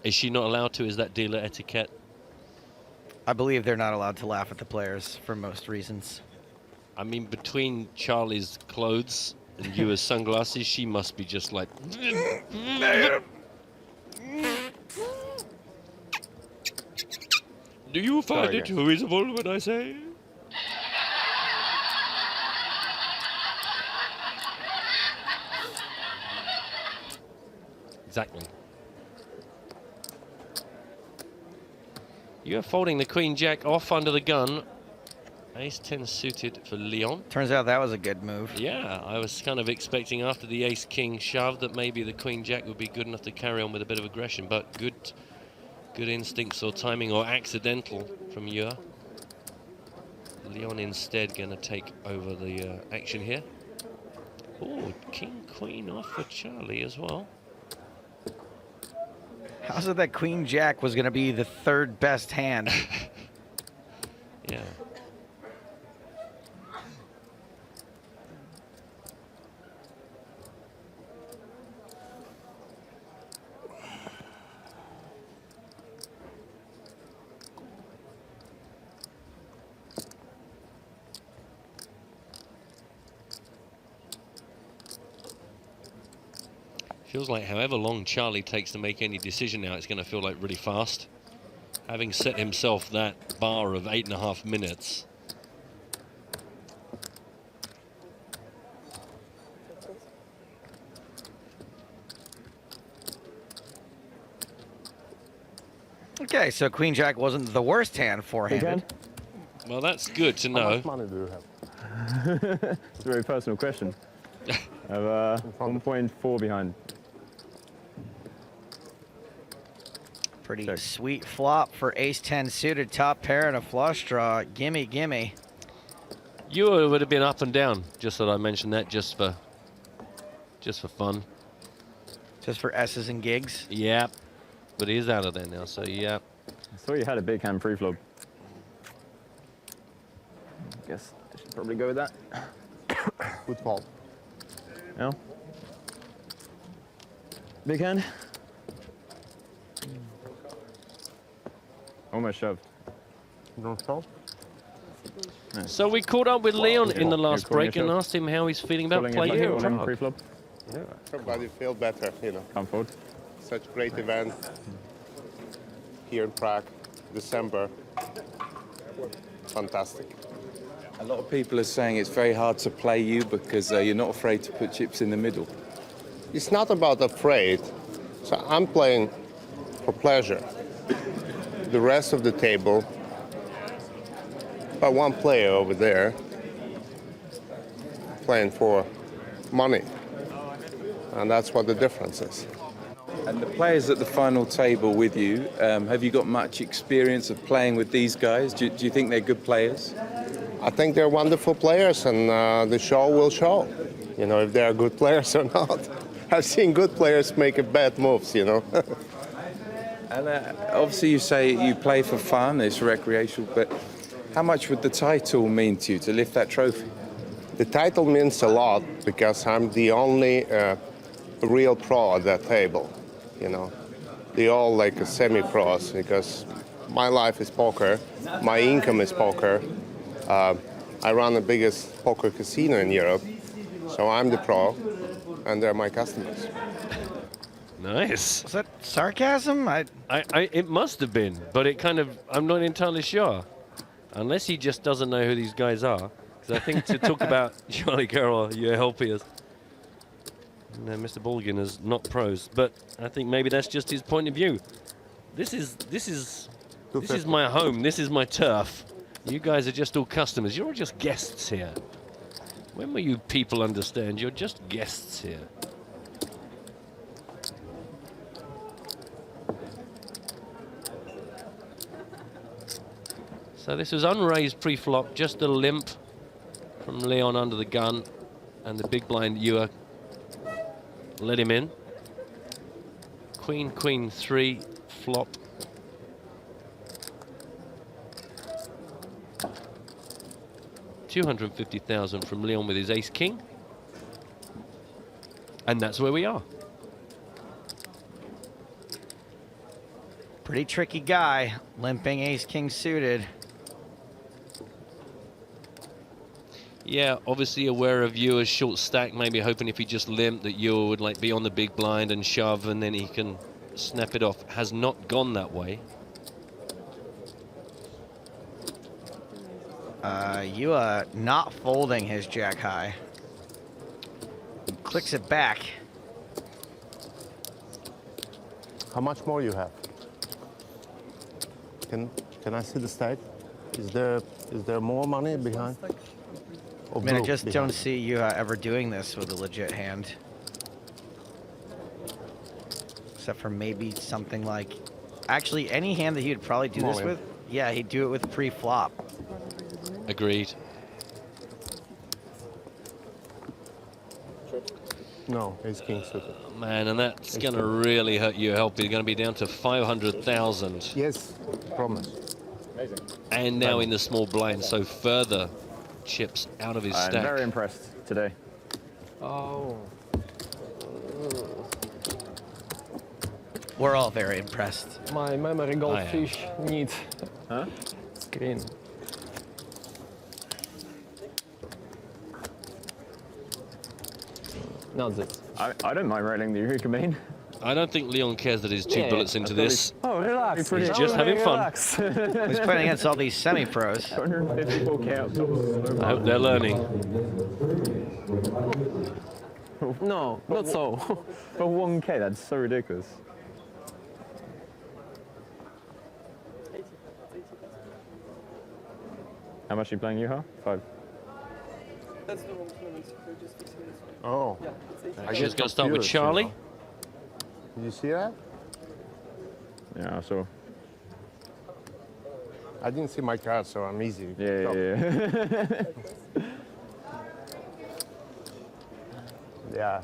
Is she not allowed to? Is that dealer etiquette? I believe they're not allowed to laugh at the players for most reasons. I mean, between Charlie's clothes and you as sunglasses, she must be just like... Do you find Sorry, it guys. reasonable when I say... Exactly. You're folding the Queen Jack off under the gun. Ace 10 suited for Leon. Turns out that was a good move. Yeah, I was kind of expecting after the Ace King shove that maybe the Queen Jack would be good enough to carry on with a bit of aggression, but good instincts or timing or accidental from Ure. Leon instead going to take over the action here. Oh, King Queen off for Charlie as well. How's it that Queen Jack was going to be the third best hand? Yeah. Feels like however long Charlie takes to make any decision now, it's going to feel like really fast. Having set himself that bar of 8.5 minutes. Okay, so Queen Jack wasn't the worst hand four-handed. Well, that's good to How know. much money do you have? It's a very personal question. I have 1.4 behind. Pretty sweet flop for ace-10 suited, top pair and a flush draw. Gimme, gimme. You would have been up and down. Just that I mentioned that, just for fun. Just for S's and gigs. Yep. But he is out of there now, so yeah. I saw you had a big hand pre-flop. Guess I should probably go with that. Good fault. No. Big hand. Almost shoved. Don't shove? So we caught up with Leon in the You're last calling break a and shove? asked him how he's feeling about Calling playing it in like a Prague. pre-flop. Yeah, everybody feel better, you know. Come forward. Such great event here in Prague, December. Fantastic. A lot of people are saying it's very hard to play you because you're not afraid to put chips in the middle. It's not about afraid. So I'm playing for pleasure. The rest of the table, but one player over there playing for money. And that's what the difference is. And the players at the final table with you, have you got much experience of playing with these guys? Do you think they're good players? I think they're wonderful players, and the show will show, you know, if they're good players or not. I've seen good players make bad moves, you know. And obviously you say you play for fun, it's recreational, but how much would the title mean to you, to lift that trophy? The title means a lot because I'm the only a real pro at that table, you know. They're all like a semi-pros because my life is poker, my income is poker. I run the biggest poker casino in Europe, so I'm the pro, and they're my customers. Nice. Was that sarcasm? It must have been, but it kind of, I'm not entirely sure. Unless he just doesn't know who these guys are. Because I think to talk about Charlie Carroll, your helpers, and Mr. Balgin is not pros, but I think maybe that's just his point of view. This is my home. This is my turf. You guys are just all customers. You're all just guests here. When will you people understand? You're just guests here. So this was unraised pre-flop, just a limp from Leon under the gun, and the big blind Ewer let him in. Queen, queen, 3, flop. $250,000 from Leon with his ace king. And that's where we are. Pretty tricky guy, limping ace king suited. Yeah, obviously aware of Ewer's short stack, maybe hoping if he just limped that Ewer would like be on the big blind and shove and then he can snap it off. Has not gone that way. Ewer not folding his jack high. Clicks it back. How much more you have? Can I see the stack? Is there more money behind? I mean, I just don't see you ever doing this with a legit hand. Except for maybe something like... Actually, any hand that he would probably do this with, yeah, he'd do it with pre-flop. Agreed. No, ace king suited. Oh, man, and that's going to really hurt you, help. You're going to be down to 500,000. Yes, promise. Amazing. And now in the small blind, so further chips out of his stack. I'm very impressed today. Oh. We're all very impressed. My memory goldfish needs screen. Not this. I don't mind rolling the Eureka main. I don't think Leon cares that he's 2 bullets into this. Oh, relax. He's just having fun. He's playing against all these semi-pros. 254k. I hope they're learning. No, not so. For 1k, that's so ridiculous. How much are you playing, Juha? 5. That's the wrong tournament. We're just fixing this one. Oh. Yeah, it's I She's going to start with Charlie. Did you see that? Yeah, I saw. I didn't see my card, so I'm easy. Yeah. Yeah.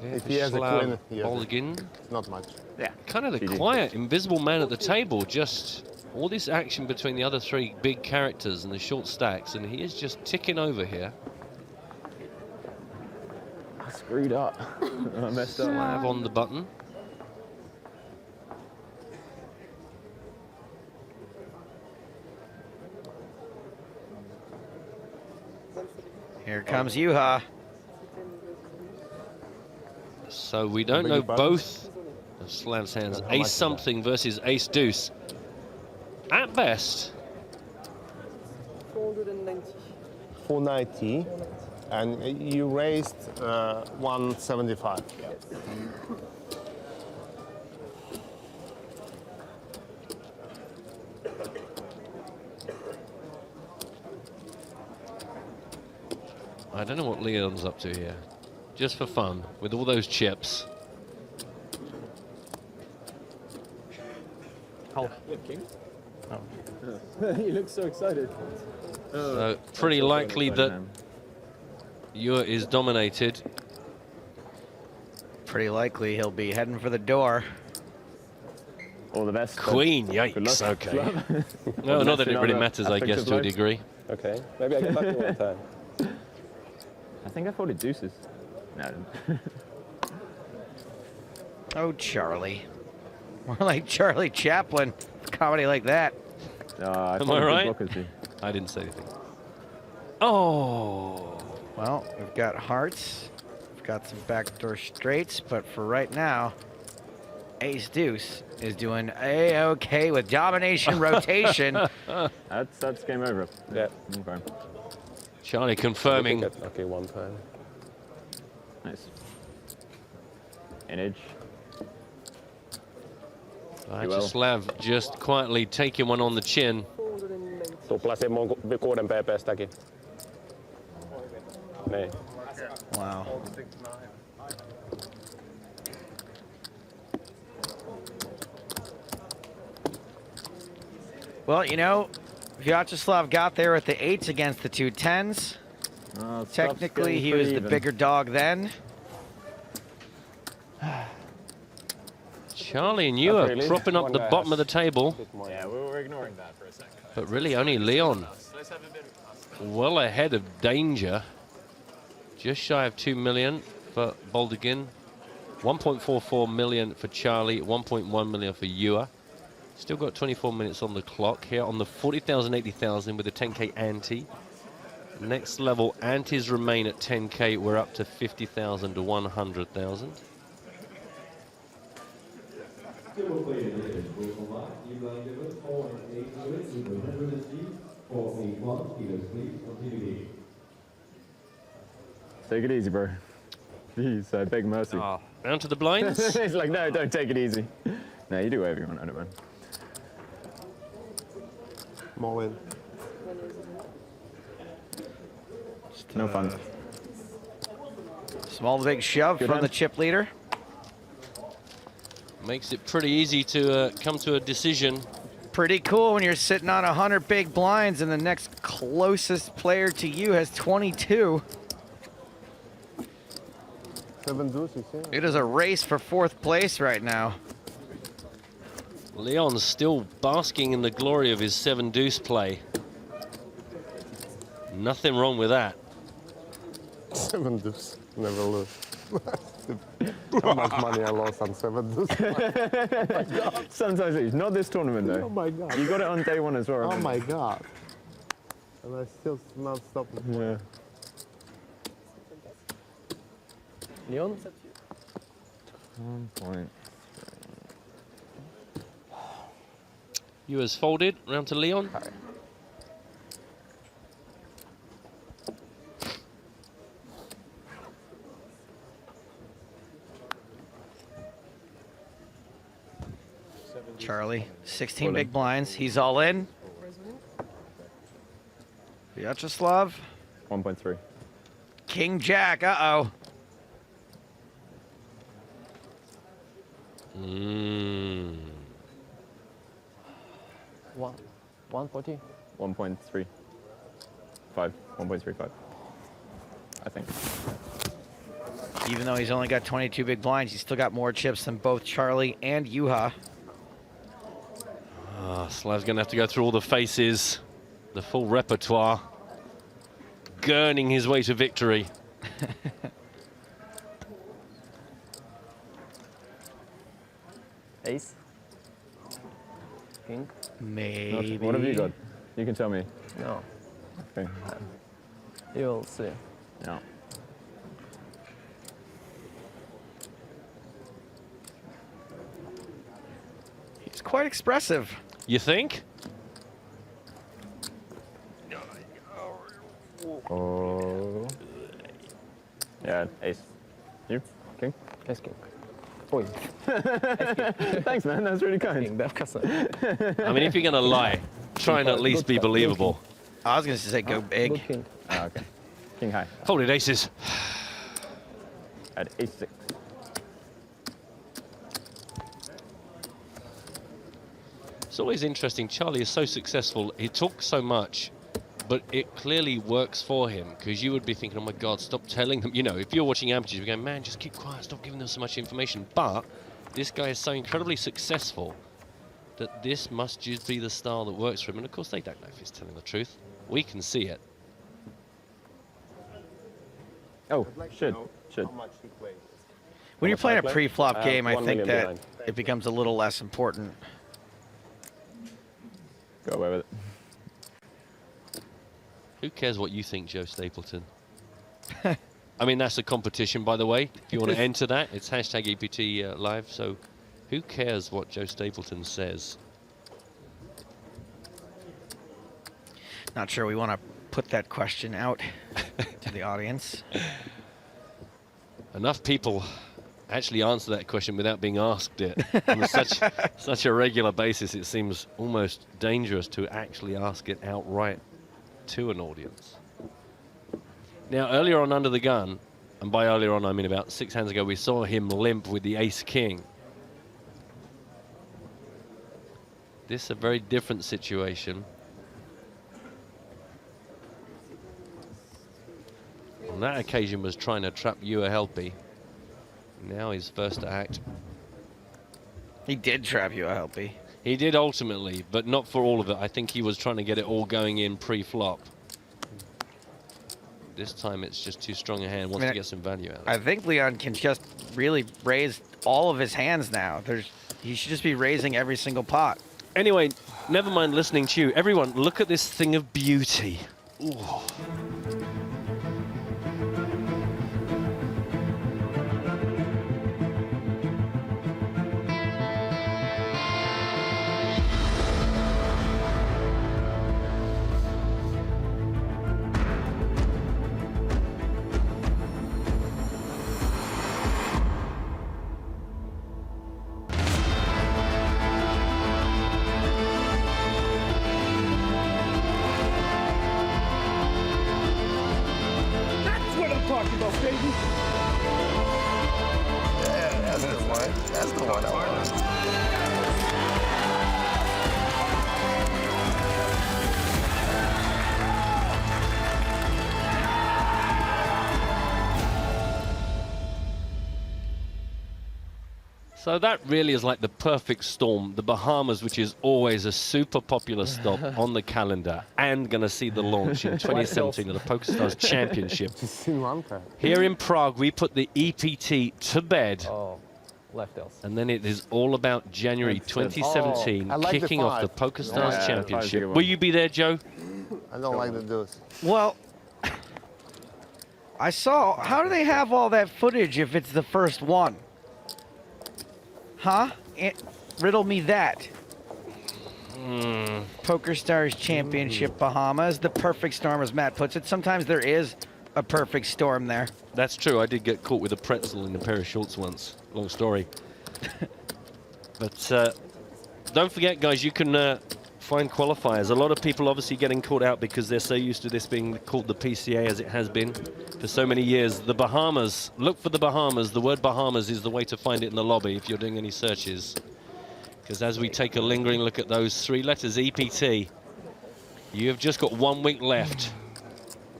If he has a queen, he has Balgin. not much. Yeah. Kind of the quiet, invisible man at the table, just all this action between the other 3 big characters and the short stacks, and he is just ticking over here. I screwed up. I messed up. Slab on the button. Here comes Juha. So we don't know both of Slav's hands. Ace something versus ace deuce. At best. 490. 490, and you raised 175. I don't know what Leon's up to here. Just for fun, with all those chips. How? King? Oh. You look so excited. So pretty likely that Ewer is dominated. Pretty likely he'll be heading for the door. All the best. Queen, yikes, okay. No, not that it really matters, I guess, to a degree. Okay, maybe I get lucky one time. I think I folded deuces. No, I didn't. Oh, Charlie. More like Charlie Chaplin. Comedy like that. Am I right? I didn't say anything. Oh. Well, we've got hearts. We've got some backdoor straights, but for right now, Ace Deuce is doing A-okay with domination rotation. That's game over. Yeah. Okay. Charlie confirming. Okay, one time. Nice. Image. Vyacheslav just quietly taking one on the chin. Tuplasin mun 6 ppstäkin. Niin. Wow. Well, you know, Vyacheslav got there with the 8s against the 2 10s. Technically, he was the bigger dog then. Charlie and you are propping up the bottom of the table. Yeah, we were ignoring that for a second. But really only Leon well ahead of danger. Just shy of 2 million for Baldigan. 1.44 million for Charlie, 1.1 million for Ewa. Still got 24 minutes on the clock here on the 40,000, 80,000 with a 10K ante. Next level antes remain at 10K. We're up to 50,000 to 100,000. Take it easy, bro. Please, I beg mercy. Down to the blinds? It's like, no, don't take it easy. No, you do whatever you want, I don't mind. More in. No fun. Small big shove from the chip leader. Makes it pretty easy to come to a decision. Pretty cool when you're sitting on 100 big blinds and the next closest player to you has 22. 7 deuces, yeah. It is a race for 4th place right now. Leon's still basking in the glory of his 7 deuce play. Nothing wrong with that. 7 deuce, never lose. How much money I lost on 7 deuce? Oh my God. Sometimes it's not this tournament though. Oh my God. You got it on day 1 as well. Oh my God. And I still not stopping. Yeah. Leon? 1 point. Ewa's folded, round to Leon. Charlie, 16 big blinds. He's all in. Vyacheslav. 1.3. King Jack, uh-oh. Mm. 140? 1.35. 1.35. I think. Even though he's only got 22 big blinds, he's still got more chips than both Charlie and Juha. Slav's going to have to go through all the faces, the full repertoire, gurning his way to victory. Ace? King? Maybe. What have you got? You can tell me. No. Okay. You'll see. No. He's quite expressive. You think? Oh. Yeah, ace. You? King? Ace king. Oi. Thanks, man. That's really kind. King, I mean, if you're going to lie, try and at least be believable. I was going to say go big. King. Ah, okay. King high. Folded aces. At ace 6. It's always interesting. Charlie is so successful. He talks so much, but it clearly works for him, because you would be thinking, oh my God, stop telling them. You know, if you're watching amateurs, you're going, man, just keep quiet, stop giving them so much information. But this guy is so incredibly successful that this must just be the style that works for him. And of course, they don't know if he's telling the truth. We can see it. Oh, should. How much he plays. When you're playing a Cycling. pre-flop game, I 1 think million that behind. it becomes a little less important. Go away with it. Who cares what you think, Joe Stapleton? I mean, that's a competition, by the way. If you want to enter that, it's hashtag EPT live. So who cares what Joe Stapleton says? Not sure we want to put that question out to the audience. Enough people actually answer that question without being asked it on such a regular basis. It seems almost dangerous to actually ask it outright to an audience. Now, earlier on under the gun, and by earlier on I mean about 6 hands ago, we saw him limp with the ace-king. This is a very different situation. On that occasion was trying to trap Ewa Helpy. Now he's first to act. He did trap Ewa Helpy. He did ultimately, but not for all of it. I think he was trying to get it all going in pre-flop. This time it's just too strong a hand, wants to get some value out of it. I think Leon can just really raise all of his hands now. He should just be raising every single pot. Anyway, never mind listening to you. Everyone, look at this thing of beauty. Ooh. So that really is like the perfect storm. The Bahamas, which is always a super popular stop on the calendar, and going to see the launch in 2017 of the PokerStars Championship. Here in Prague, we put the EPT to bed. Oh, left else. And then it is all about January 2017, kicking off the PokerStars Championship. Will you be there, Joe? I don't like the deuce. Well, I saw. How do they have all that footage if it's the first one? Huh? Riddle me that. PokerStars Championship Bahamas, the perfect storm, as Matt puts it. Sometimes there is a perfect storm there. That's true. I did get caught with a pretzel in a pair of shorts once. Long story. But don't forget, guys, you can find qualifiers. A lot of people obviously getting caught out because they're so used to this being called the PCA, as it has been for so many years. The Bahamas, look for the Bahamas. The word Bahamas is the way to find it in the lobby if you're doing any searches. Because as we take a lingering look at those 3 letters, EPT, you have just got 1 week left.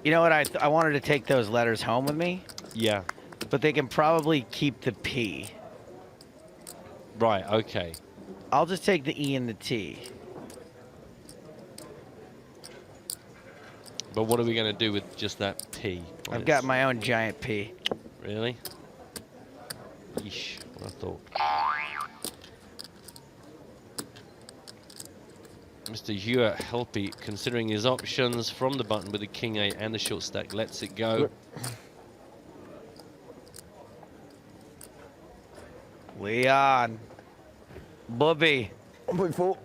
You know what? I wanted to take those letters home with me. Yeah. But they can probably keep the P. Right, okay. I'll just take the E and the T. But what are we going to do with just that P? I've got my own giant P. Really? Yeesh, what I thought. Mr. Ewa Helpy, considering his options from the button with the King 8 and the short stack, lets it go. Leon. Bubby. 1.4.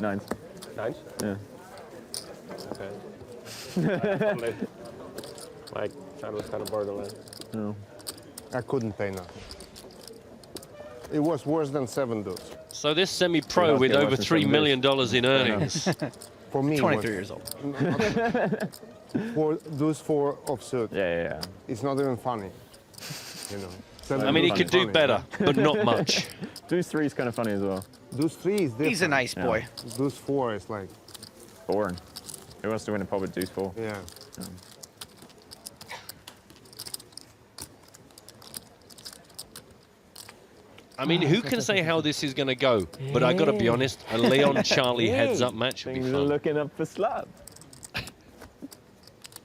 Nines. Nines? Yeah. Okay. My channel was kind of borderline. No. I couldn't pay nothing. It was worse than 7 deuce. So this semi-pro with over $3 million in earnings. For me, 23 years old. For deuce 4 offsuit. Yeah. It's not even funny. You know. I mean, he could do better, but not much. Deuce 3 is kind of funny as well. Deuce 3 is different. He's a nice boy. Deuce 4 is like... Boring. Who wants to win a pot with deuce 4? Yeah. I mean, who can say how this is going to go? But I got to be honest, a Leon-Charlie heads-up match would be Things fun. are looking up for slab.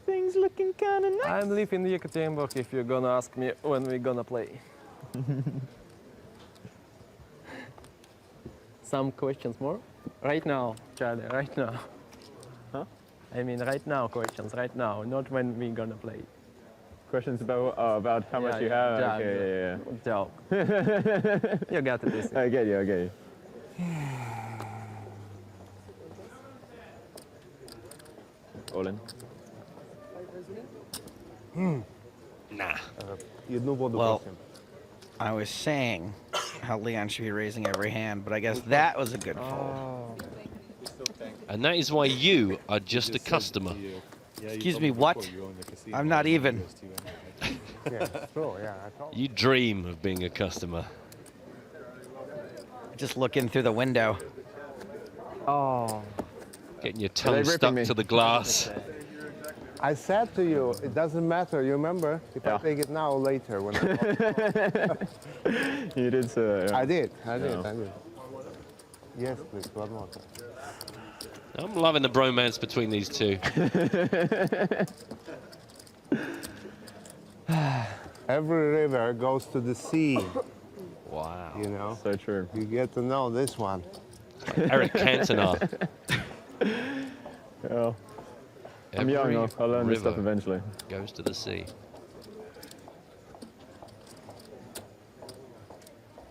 Things looking kind of nice. I'm leaving the Ekaterinburg if you're gonna ask me when we're gonna play. Some questions more? Right now, Charlie, right now. Huh? I mean, right now, questions, right now, not when we're gonna play. Questions about how much you have? Yeah, Okay, joke. You got it, this. I get you, I get you. All in. Nah. Well, I was saying how Leon should be raising every hand, but I guess that was a good fold. And that is why you are just a customer. Excuse me, what? I'm not even. You dream of being a customer. Just looking through the window. Oh. Getting your tongue stuck to the glass. I said to you, it doesn't matter. You remember? If I take it now or later. When You did say that, yeah. I did. Yes, please. One more. I'm loving the bromance between these two. Every river goes to the sea. Wow. You know? So true. You get to know this one. Eric Cantona. Well, I'm young enough. I'll learn this stuff eventually. Goes to the sea.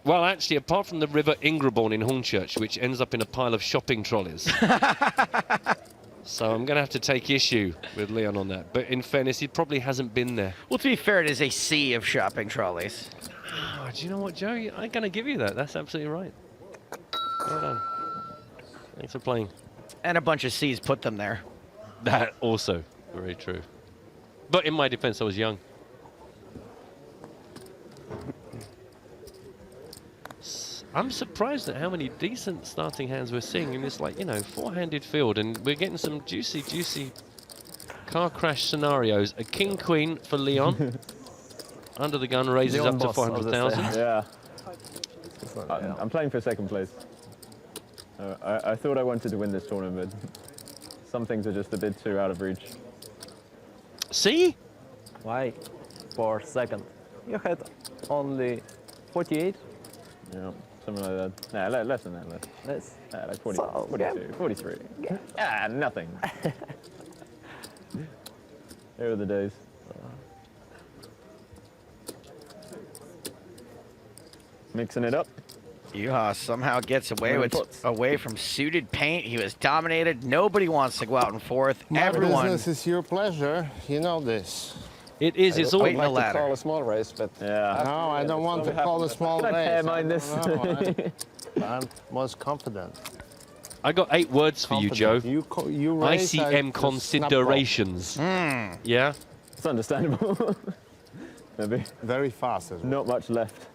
Well, actually, apart from the River Ingraborn in Hornchurch, which ends up in a pile of shopping trolleys. So I'm going to have to take issue with Leon on that. But in fairness, he probably hasn't been there. Well, to be fair, it is a sea of shopping trolleys. Oh, do you know what, Joe? I'm going to give you that. That's absolutely right. Well done. Thanks for playing. And a bunch of seas put them there. That also very true. But in my defense, I was young. I'm surprised at how many decent starting hands we're seeing in this, like, you know, four-handed field, and we're getting some juicy, juicy car crash scenarios. A king-queen for Leon. Under the gun raises Leon up to boss, 400,000. Yeah. I'm playing for second place. I thought I wanted to win this tournament, but some things are just a bit too out of reach. See? Why? For second. You had only 48? Yeah, something like that. Nah, less than that. Less? Like 40, So, 42, 43. Ah, nothing. There were the days. Mixing it up. Yuha somehow gets away from suited paint. He was dominated. Nobody wants to go out and forth. My business is your pleasure. You know this. It is. It's all waiting the ladder. Call a small race, but yeah. No, I don't want to call a small Can I race. pair mine this? I'm most confident. I got 8 words for you, Joe. You race, ICM considerations. Yeah? It's understandable. Maybe. Very fast as well. Not much left.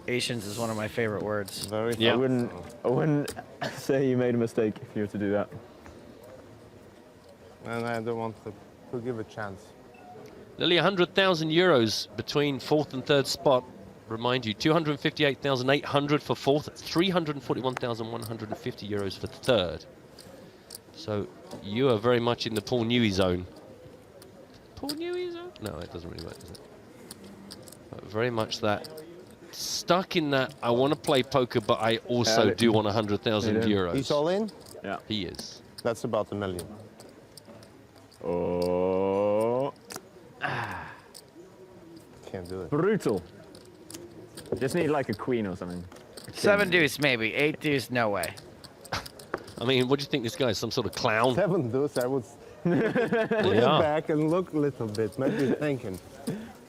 Patience is one of my favorite words. Very Yeah. I wouldn't say you made a mistake if you were to do that. And I don't want to give a chance. Nearly 100,000 euros between 4th and 3rd spot. Remind you, 258,800 for 4th, 341,150 euros for 3rd. So you are very much in the Paul Newey zone. Paul Newey zone? No, it doesn't really work, does it? But very much that. Stuck in that, I want to play poker, but I also do want 100,000 euros. He's all in? Yeah. He is. That's about $1 million. Oh. Can't do it. Brutal. Just need like a queen or something. 7 deuce maybe, 8 deuce no way. I mean, what do you think this guy is, some sort of clown? 7 deuce, I would put it back and look a little bit, maybe thinking.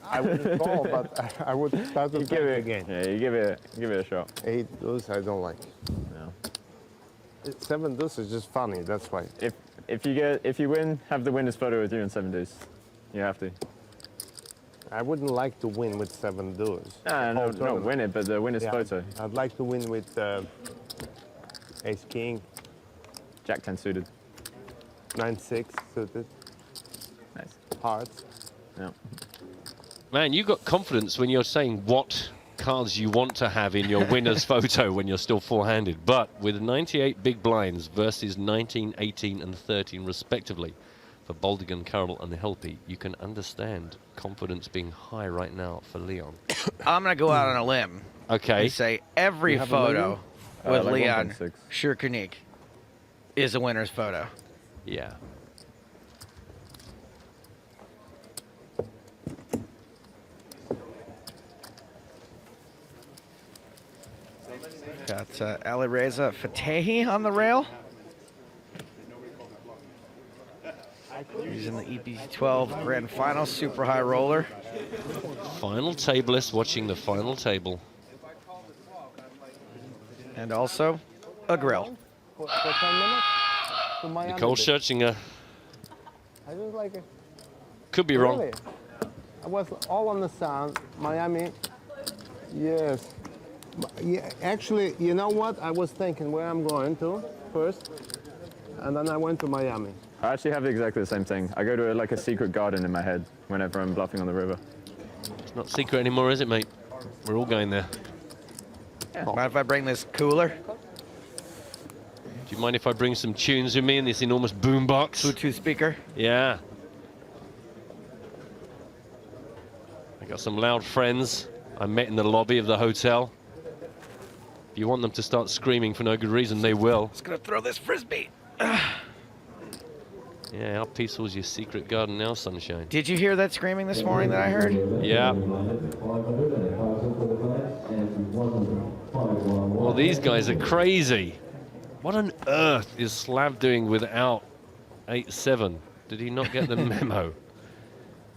I wouldn't call, but I would start to think again. Yeah, you give it a shot. 8 deuce, I don't like. No. 7 deuce is just funny, that's why. If you win, have the winner's photo with you in 7 deuce. You have to. I wouldn't like to win with 7 deuce. No, not win it, but the winner's photo. I'd like to win with ace king. Jack 10 suited. 9-6 suited. Nice. Hearts. Yeah. Man, you got confidence when you're saying what cards you want to have in your winner's photo when you're still four-handed. But with 98 big blinds versus 19, 18 and 13 respectively for Baldigan, Carroll and the Helpy, you can understand confidence being high right now for Leon. I'm going to go out on a limb. Okay. And say every photo with like Leon 1.6. Sherkanik is a winner's photo. Yeah. Got Alireza Fatehi on the rail. He's in the EPT 12 Grand Final, super high roller. Final tablist watching the final table. And also a grill. For 10 minutes to Miami. Nicole Scherzinger. I just like it. Could be wrong. Really? I was all on the sound. Miami. Yes. Yeah, actually, you know what? I was thinking where I'm going to first, and then I went to Miami. I actually have exactly the same thing. I go to like a secret garden in my head whenever I'm bluffing on the river. It's not secret anymore, is it, mate? We're all going there. Mind if I bring this cooler? Do you mind if I bring some tunes with me in this enormous boombox? Bluetooth speaker? Yeah. I got some loud friends I met in the lobby of the hotel. If you want them to start screaming for no good reason, they will. Just gonna throw this frisbee. Yeah, how peaceful is your secret garden now, sunshine? Did you hear that screaming this morning that I heard? Yeah. Well, these guys are crazy. What on earth is Slav doing without 8-7? Did he not get the memo?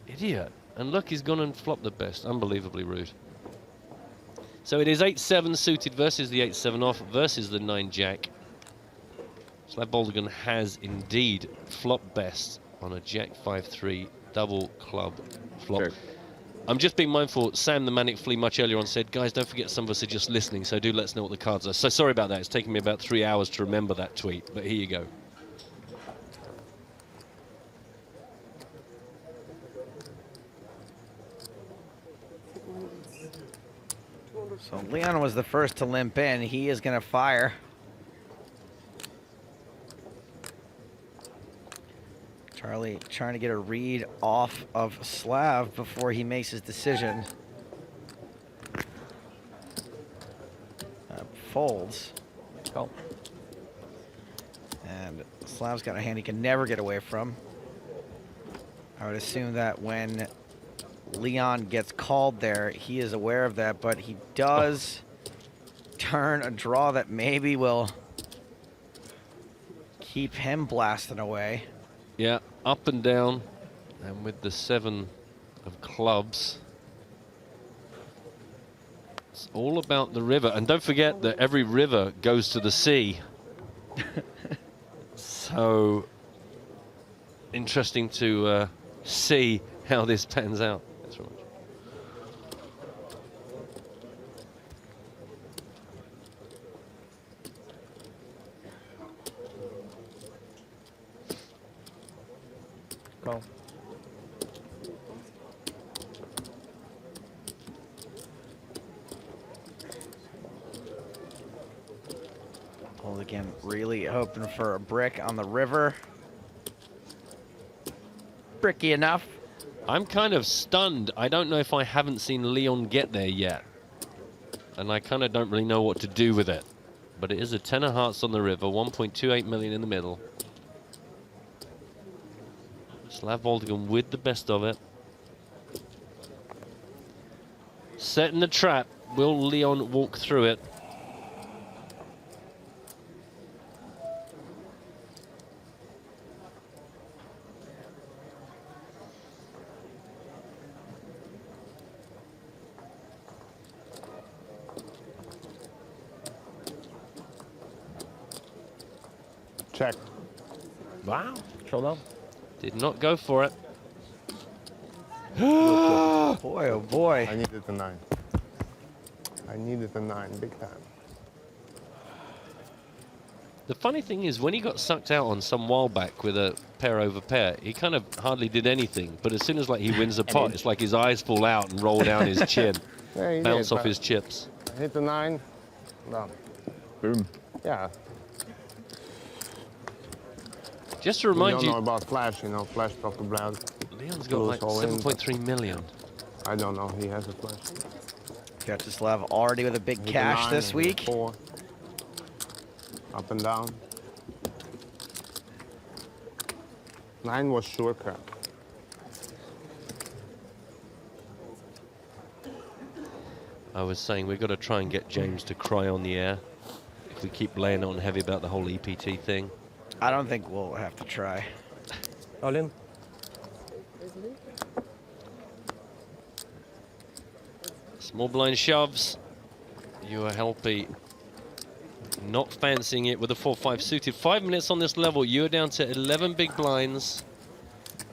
Idiot. And look, he's gone and flopped the best. Unbelievably rude. So it is 8-7 suited versus the 8-7 off versus the 9-jack. Slav Baldigan has indeed flopped best on a Jack 5-3 double club flop. Sure. I'm just being mindful, Sam the Manic Flea much earlier on said, guys, don't forget some of us are just listening, so do let us know what the cards are. So sorry about that, it's taken me about 3 hours to remember that tweet, but here you go. So Leon was the first to limp in. He is gonna fire. Charlie trying to get a read off of Slav before he makes his decision. Folds. Go. And Slav's got a hand he can never get away from. I would assume that when Leon gets called there, he is aware of that, but he does turn a draw that maybe will keep him blasting away. Yeah, up and down, and with the 7 of clubs. It's all about the river, and don't forget that every river goes to the sea. So interesting to see how this pans out. Thanks very much. Go. Well, again, really hoping for a brick on the river. Bricky enough. I'm kind of stunned. I don't know if I haven't seen Leon get there yet. And I kind of don't really know what to do with it. But it is a 10 of hearts on the river, 1.28 million in the middle. Slav Baldigan with the best of it. Setting the trap. Will Leon walk through it? Check. Wow. Showdown. Did not go for it. Boy, oh boy. I needed the 9. I needed the 9 big time. The funny thing is, when he got sucked out on some while back with a pair over pair, he kind of hardly did anything. But as soon as like he wins the pot, it's like his eyes fall out and roll down his chin. Yeah, he bounce did, off but his chips. Hit the 9, done. Boom. Yeah. Just to remind we don't you, know about Flash, you know, Flash poker blood. Leon's got like 7.3 million. I don't know, he has a Flash. Vyacheslav already with a big Hit the cash 9, this hit the week. 4. Up and down. 9 was sure crap. I was saying we've got to try and get James to cry on the air if we keep laying on heavy about the whole EPT thing. I don't think we'll have to try. All in. Small blind shoves. You are healthy. Not fancying it with a 4-5 suited. 5 minutes on this level. You're down to 11 big blinds.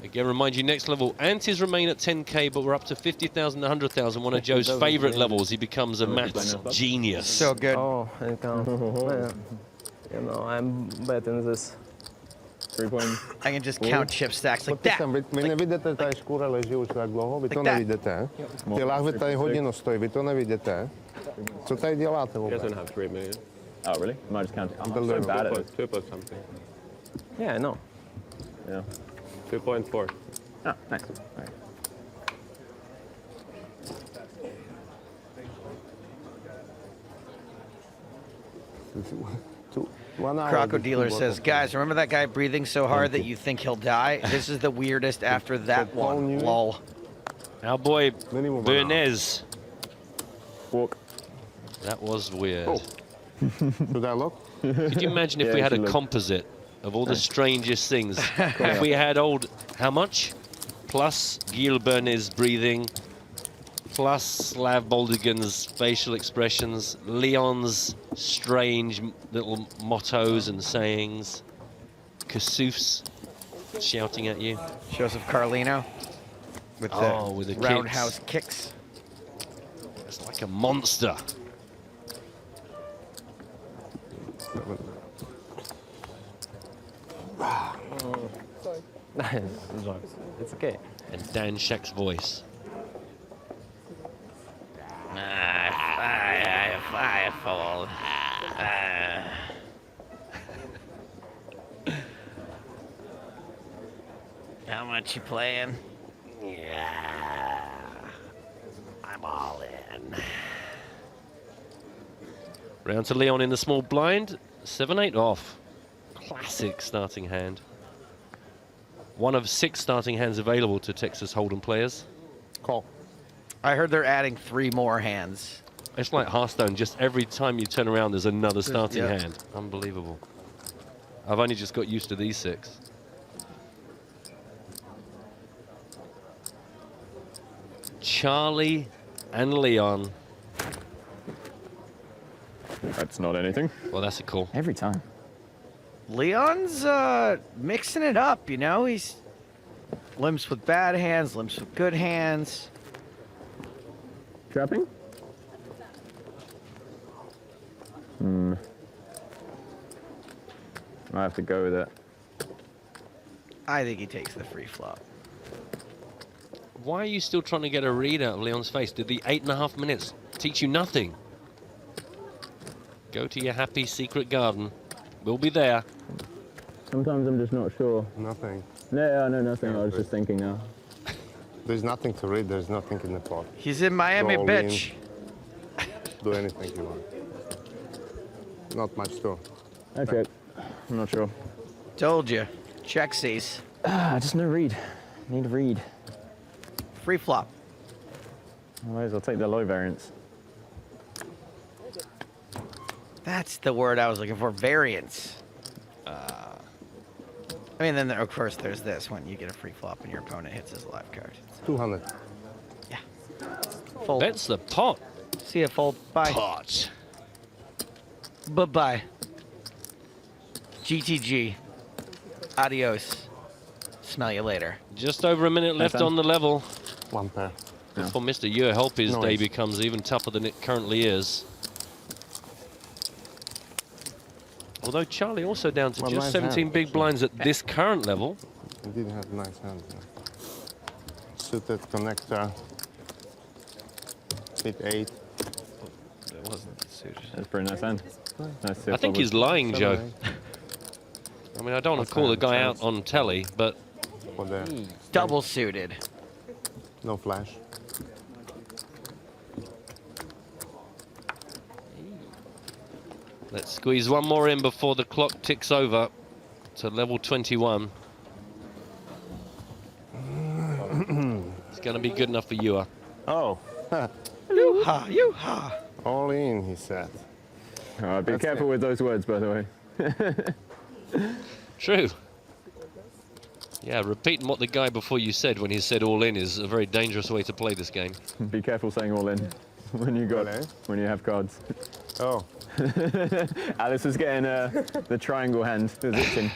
Again, remind you, next level, antes remain at 10k, but we're up to 50,000, 100,000. One of Joe's favorite levels. He becomes a maths genius. So good. Oh, I can't. You know, I'm betting this. 3 points. I can just count chip stacks like that. Vy nevidíte, tady škůra leží už tak dlouho, vy to Like that. nevidíte. Ty lahve tady hodinu stojí, vy to nevidíte. Co tady děláte vůbec? He doesn't have 3 million. Oh, really? Am I just counting? I'm so Unbelievable. bad at this. 2 plus something. Yeah, I know. Yeah. 2.4. Ah, nice. All right. Crocodile says, guys, remember that guy breathing so hard that you think he'll die? This is the weirdest after that one. Lol. Our boy Bernays. Walk. That was weird. Oh. Should I look? Could you imagine if Yeah, we you had a should look. composite of all the strangest things? If we had old, how much? Plus Gil Bernays breathing, plus Slav Boldigan's facial expressions, Leon's strange little mottos and sayings, Kasuf's shouting at you. Joseph Carlino with the, with the roundhouse kicks. It's like a monster. It's okay. And Dan Sheck's voice. I fold. How much you playing? Yeah, I'm all in. Round to Leon in the small blind. 7-8 off. Classic starting hand. One of 6 starting hands available to Texas Hold'em players. Call. I heard they're adding 3 more hands. It's like Hearthstone. Just every time you turn around, there's another starting Yeah. hand. Unbelievable. I've only just got used to these 6. Charlie and Leon. That's not anything. Well, that's a call. Every time. Leon's mixing it up, you know? He's limps with bad hands, limps with good hands. Trapping? I have to go with it. I think he takes the free flop. Why are you still trying to get a read out of Leon's face? Did the 8.5 minutes teach you nothing? Go to your happy secret garden. We'll be there. Sometimes I'm just not sure. Nothing. No, no, nothing. I was just thinking now. There's nothing to read, there's nothing in the pot. He's in Miami, Go all bitch. in. Do anything you want. Not much to. Okay. I'm not sure. Told you. Check sees. Just no read. Need to read. Free flop. Otherwise, I'll take the low variance. That's the word I was looking for, variance. I mean, then of course there's this, when you get a free flop and your opponent hits his live card. 200. Yeah. Fold. That's the pot. See ya, fold. Bye. Pot. Bye-bye. GTG. Adios. Smell you later. Just over a minute left on the level. 1 pair. Before Mr. Yer help his Nice. day becomes even tougher than it currently is. Although Charlie also down to Well, just nice 17 hand, big actually. blinds at this current level. He did have nice hands. Suited connector. with 8. It wasn't suited. That's a pretty nice hand. Nice I think he's lying, Joe. I mean, I don't want to call the guy out on telly, but... Double suited. No flash. Let's squeeze one more in before the clock ticks over to level 21. It's going to be good enough for you. Oh. Yoo-ha, yoo-ha. All in, he said. Be careful with those words, by the way. True. Yeah, repeating what the guy before you said when he said all in is a very dangerous way to play this game. Be careful saying all in when you have cards. Oh. Alice is getting the triangle hand. It's itching.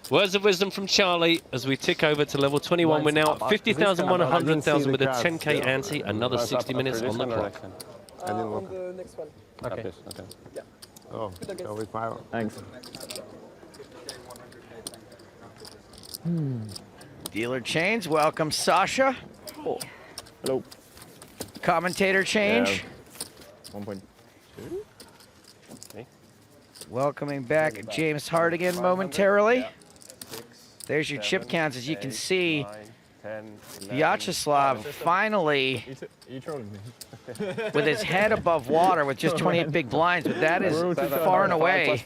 Words of wisdom from Charlie as we tick over to level 21. We're now at 50,000, 100,000 with a 10k ante. Another 60 minutes on the clock. I didn't look. On the next one. Okay. Yeah. Oh, so with my... Thanks. Dealer change. Welcome, Sasha. Oh. Hello. Commentator change. 1.2. Welcoming back James Hardigan momentarily. There's your chip counts, as you can see. Vyacheslav finally, with his head above water with just 28 big blinds, but that is far and away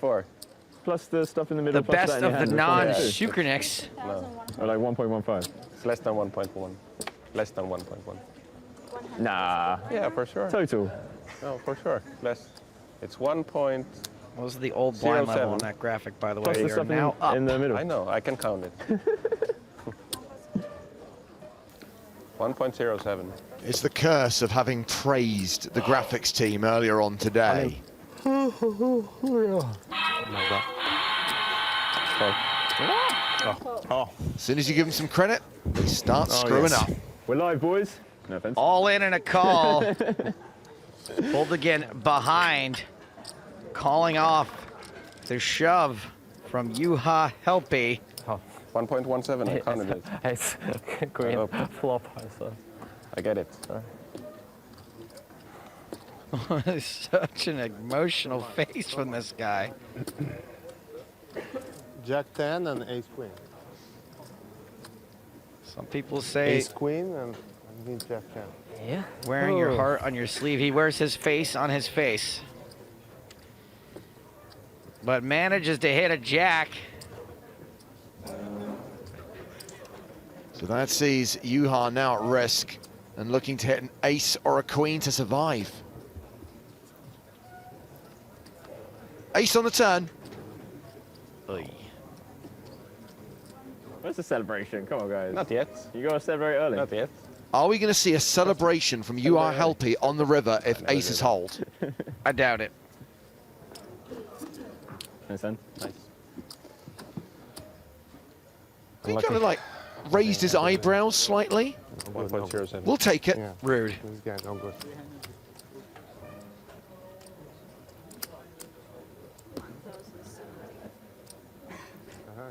Plus the stuff in the middle. the best of the non-Sukriniks. Or like 1.15. It's less than 1.1. Less than 1.1. Nah. Yeah, for sure. Total. No, for sure. Less. It's 1. What was the old blind level on that graphic, by the way? You're now up. In the middle. I know, I can count it. 1.07. It's the curse of having praised the graphics team earlier on today. Oh my God. As soon as you give them some credit, they start screwing up. We're live, boys. No offense. All in and a call. Pulled again behind. Calling off the shove from Juha Helppi. 1.17, I counted it. It's queen flop, so. I get it. Such an emotional face from this guy. Jack 10 and ace queen. Some people say Ace queen and Jack 10. Yeah. Wearing your heart on your sleeve. He wears his face on his face. But manages to hit a jack. So that sees Juha now at risk and looking to hit an ace or a queen to survive. Ace on the turn. Where's the celebration? Come on, guys. Not yet. You gotta celebrate early. Not yet. Are we going to see a celebration from Juha Helppi on the river if aces hold? I doubt it. Nice hand. Nice. He kind of like raised his eyebrows slightly. 1.07. We'll take it. Yeah. Rude. This guy, no good.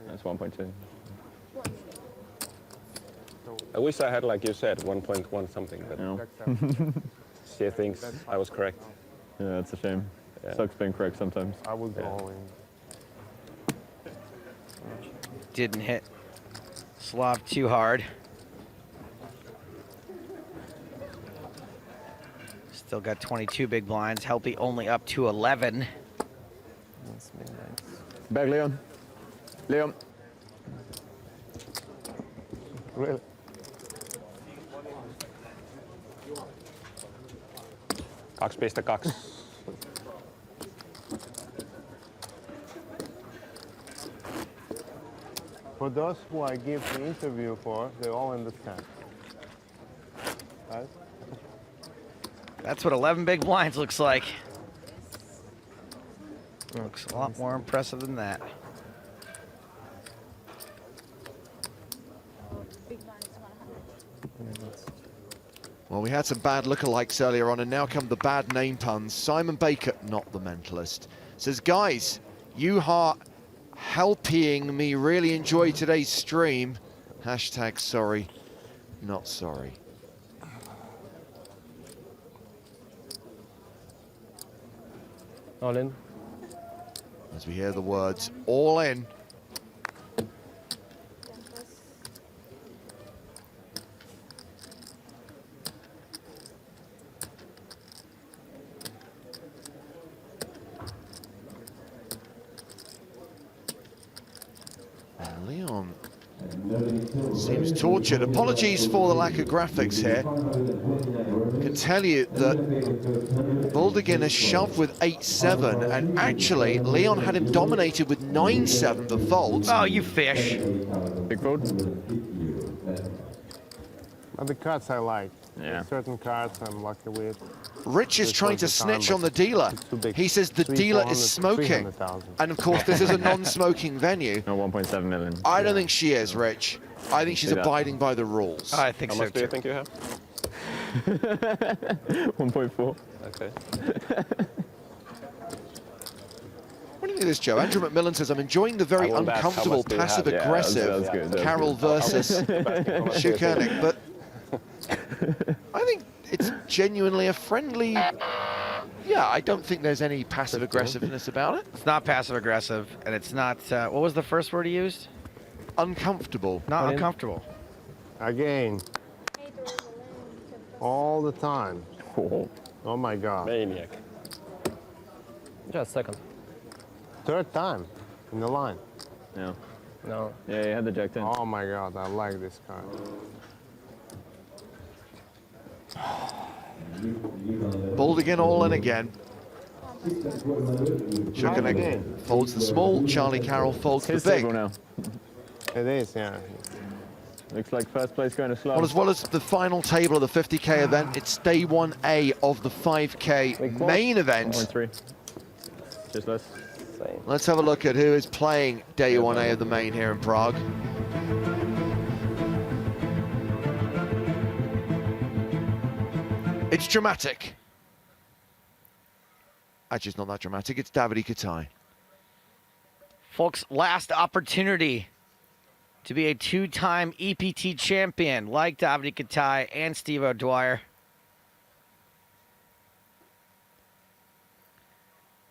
That's 1.2. I wish I had, like you said, 1.1 something, but No. she thinks I was correct. Yeah, that's a shame. Yeah. Sucks being correct sometimes. I would go all in. Didn't hit Slav too hard. Still got 22 big blinds. Helppi only up to 11. Back, Leon. Leon. Really? Kaks. For those who I give the interview for, they all understand. Right? That's what 11 big blinds looks like. Looks a lot more impressive than that. Well, we had some bad lookalikes earlier on, and now come the bad name puns. Simon Baker, not the mentalist, says, guys, Juha helping me really enjoy today's stream. Hashtag sorry, not sorry. All in. As we hear the words, all in. And Leon seems tortured. Apologies for the lack of graphics here. Can tell you that Buldegin has shoved with 8-7, and actually Leon had him dominated with 9-7 the folds. Oh, you fish. Big fold. But the cards I like. Yeah. Certain cards I'm lucky with. Rich is This trying was to the snitch time, on the dealer. it's too big. He says the dealer is 300, smoking. 300,000. And of course, this is a non-smoking venue. No, 1.7 million. I don't think she is, Rich. I think she's See that. abiding by the rules. I think How so much do you too. think you have? 1.4. Okay. What do you think of this, Joe? Andrew McMillan says, I'm enjoying the very I won't ask how uncomfortable, much do you have. passive-aggressive Yeah, that's good, that's Carroll good. versus Shukernik, but I think it's genuinely a friendly... Yeah, I don't think there's any passive-aggressiveness about it. It's not passive-aggressive, and it's not... what was the first word he used? Uncomfortable. Not uncomfortable. Again. All the time. Oh my God. Maniac. Just a second. Third time in the line. Yeah. No. Yeah, he had the jack 10. Oh my God, I like this card. Buldegin all in again. Shukernik folds the small. Charlie Carroll folds the His big. table now. It is, yeah. Looks like first place going to slum. Well, as well as the final table of the 50k event, it's day 1A of the 5k main event. 1.3. Just less. Let's have a look at who is playing day 1A of the main here in Prague. It's dramatic. Actually, it's not that dramatic. It's Davide Katai. Folks, last opportunity to be a two-time EPT champion like Davide Katai and Steve O'Dwyer.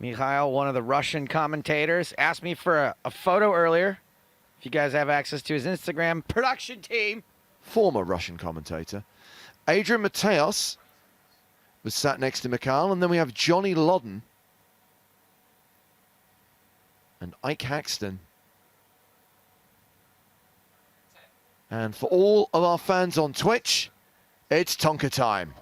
Mikhail, one of the Russian commentators, asked me for a photo earlier. If you guys have access to his Instagram production team. Former Russian commentator. Adrian Mateos was sat next to Mikhail, and then we have Johnny Lodden and Ike Haxton. And for all of our fans on Twitch, it's Tonka time.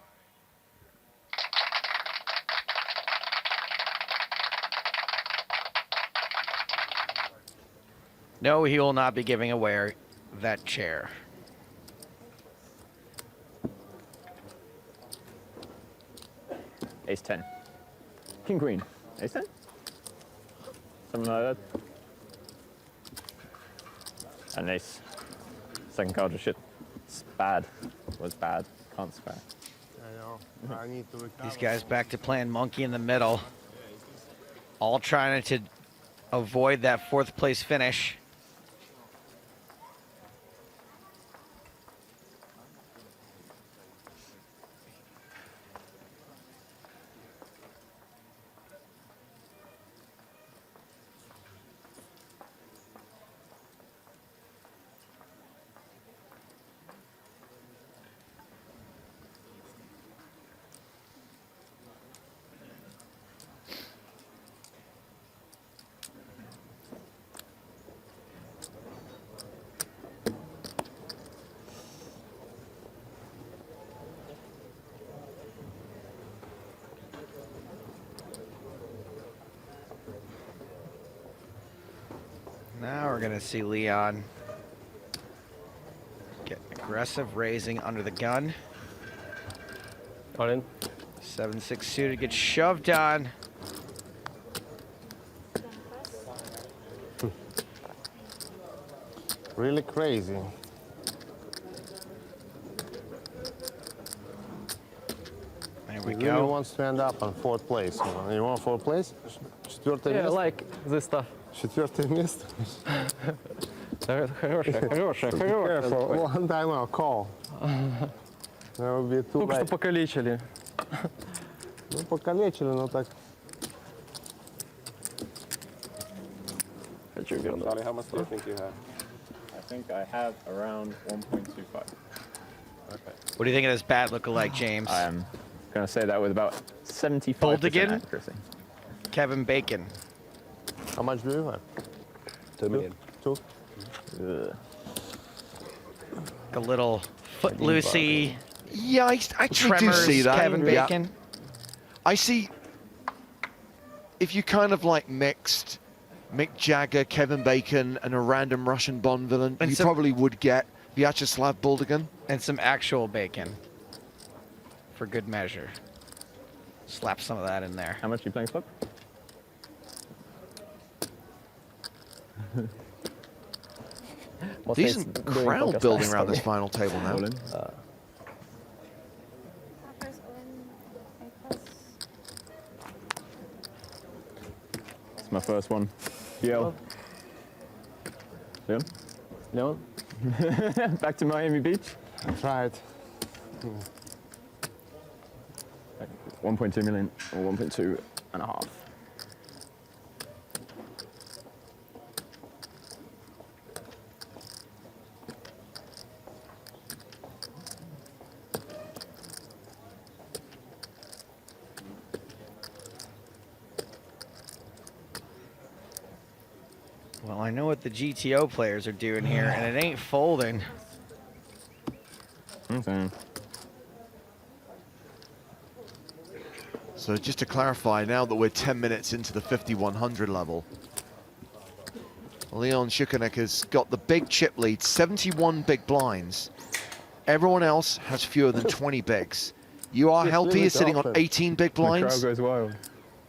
No, he will not be giving away that chair. Ace 10. King Queen. Ace 10? Something like that. And ace. Second card was shit. It's bad. Was bad. Can't spare. I know. I need to recover. These guys back to playing monkey in the middle. All trying to avoid that fourth place finish. Now we're gonna see Leon get aggressive, raising under the gun. All in. 7-6 suited gets shoved on. Really crazy. There we He go. really wants to end up on fourth place. You want fourth place? Четвертое Yeah, I место? like this stuff. Четвертое место? Хорошая. Careful, one time I'll call. That would be too Только что late. покалечили. Ну, покалечили, но так you get on that. Charlie, how much do you think you have? I think I have around 1.25. Okay. What do you think of this bat lookalike, James? I'm going to say that with about 75% Boldigan? accuracy. Kevin Bacon. How much do you have? 2 million. 2? A little footloosey. Yeah, I actually do Tremors, see that. Kevin Bacon. Yeah. I see. If you kind of like mixed Mick Jagger, Kevin Bacon, and a random Russian Bond villain, And you some- probably would get Vyacheslav Boldigan. And some actual bacon. For good measure. Slap some of that in there. How much are you playing, Flip? Decent crowd building around this final table now. It's my first one. Yale. Leon? Leon? Back to Miami Beach? That's right. 1.2 million or 1.2 and a half. Well, I know what the GTO players are doing here, and it ain't folding. Okay. So just to clarify, now that we're 10 minutes into the 5100 level, Leon Shukanek has got the big chip lead, 71 big blinds. Everyone else has fewer than 20 bigs. You are healthy is sitting on 18 big blinds. The crowd goes wild.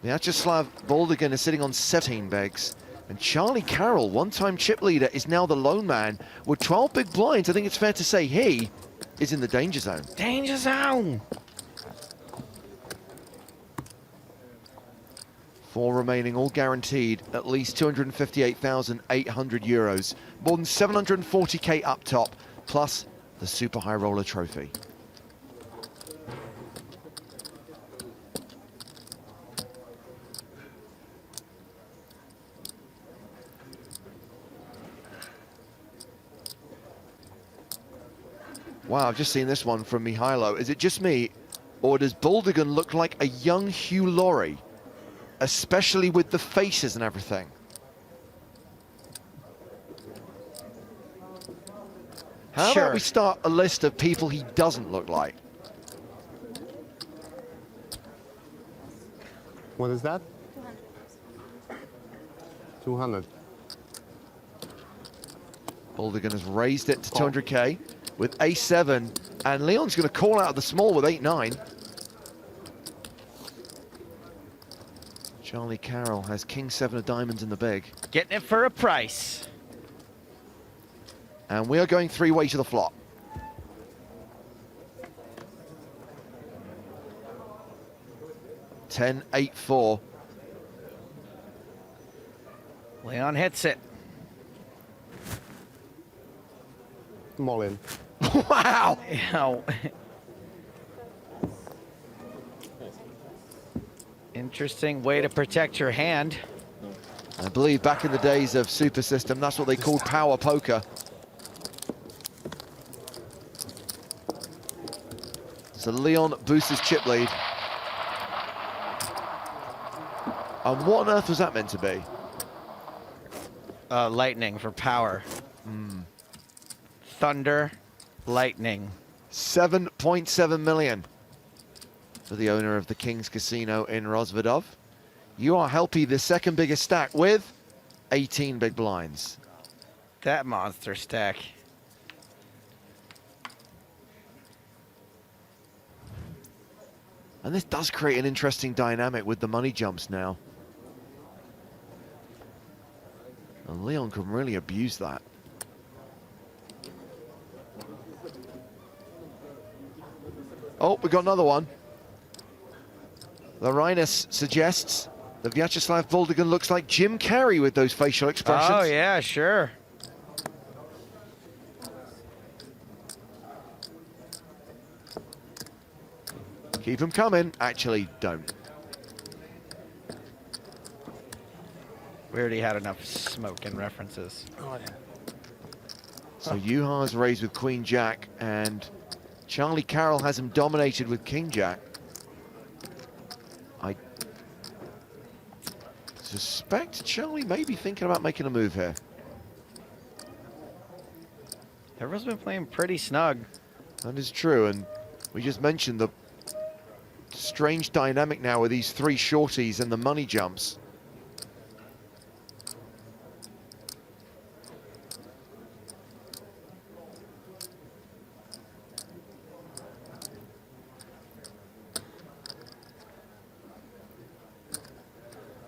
Vyacheslav Boldigan is sitting on 17 bigs. And Charlie Carroll, one-time chip leader, is now the lone man. With 12 big blinds, I think it's fair to say he is in the danger zone. Danger zone! 4 remaining, all guaranteed, at least 258,800 euros. More than 740k up top, plus the Super High Roller Trophy. Wow, I've just seen this one from Mihailo. Is it just me, or does Boldigan look like a young Hugh Laurie? Especially with the faces and everything. How about we start a list of people he doesn't look like? What is that? 200. Boldigan has raised it to 200k with a7, and Leon's going to call out of the small with 8-9. Charlie Carroll has king 7 of diamonds in the big. Getting it for a price. And we are going 3-way to the flop. Ten, 8-4. Leon hits it. I'm all in. Wow! Ow. Interesting way to protect your hand. I believe back in the days of Super System, that's what they called power poker. So Leon boosts his chip lead. And what on earth was that meant to be? Lightning for power. Thunder, lightning. 7.7 million for the owner of the King's Casino in Rozvadov. You are healthy, the second biggest stack with 18 big blinds. That monster stack. And this does create an interesting dynamic with the money jumps now. And Leon can really abuse that. Oh, we got another one. Larinus suggests that Vyacheslav Boldigan looks like Jim Carrey with those facial expressions. Oh, yeah, sure. Keep them coming. Actually, don't. We already had enough smoke and references. Oh, yeah. So Juha's raised with Queen Jack, and Charlie Carroll has him dominated with King Jack. I suspect Charlie may be thinking about making a move here. Everyone's been playing pretty snug. That is true, and we just mentioned the strange dynamic now with these three shorties and the money jumps.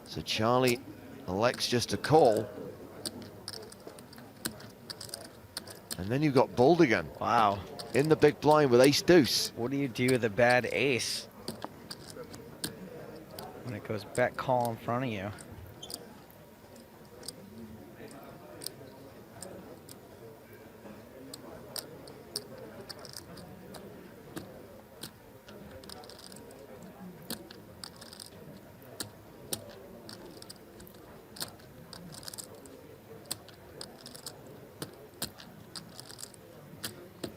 So Charlie elects just to call. And then you've got Baldigan. Wow. In the big blind with ace deuce. What do you do with a bad ace when it goes bet call in front of you?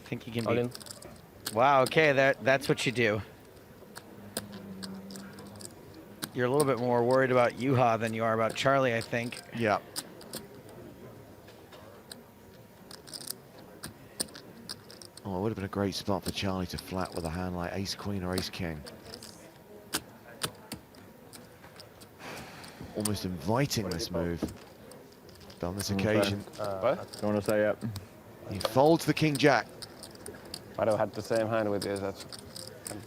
Think you can All be... in. Wow, okay, that's what you do. You're a little bit more worried about Juha than you are about Charlie, I think. Yeah. Oh, it would have been a great spot for Charlie to flat with a hand like ace-queen or ace-king. Almost inviting this move. But on this occasion. What? Don't want to say yep. He folds the king-jack. I don't have the same hand with you, that's...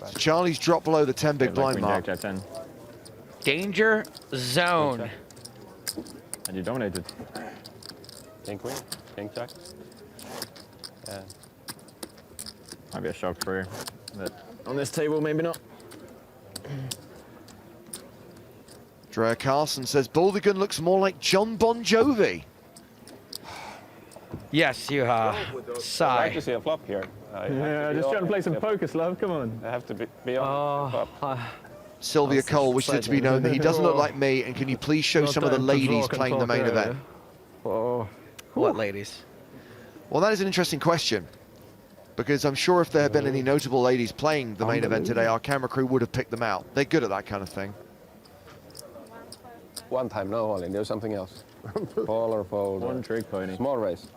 So Charlie's dropped below the 10 big blind mark. Jack, 10. Danger zone. And you dominated. King queen, king jack. Yeah. Might be a shock for you. But on this table, maybe not. Drea Carlson says Baldigan looks more like John Bon Jovi. Yes, Juha. I'd like Sigh. to see a flop here. Yeah, just trying to play some poker, Slav. Come on. I have to be on flop. Sylvia Cole wishes it to be known that he doesn't look like me, and can you please show some of the ladies playing the main event? Oh. What ladies? Well, that is an interesting question, because I'm sure if there had been any notable ladies playing the main event today, our camera crew would have picked them out. They're good at that kind of thing. One time, no all in, there's something else. Call or fold. One trick pony. Small raise.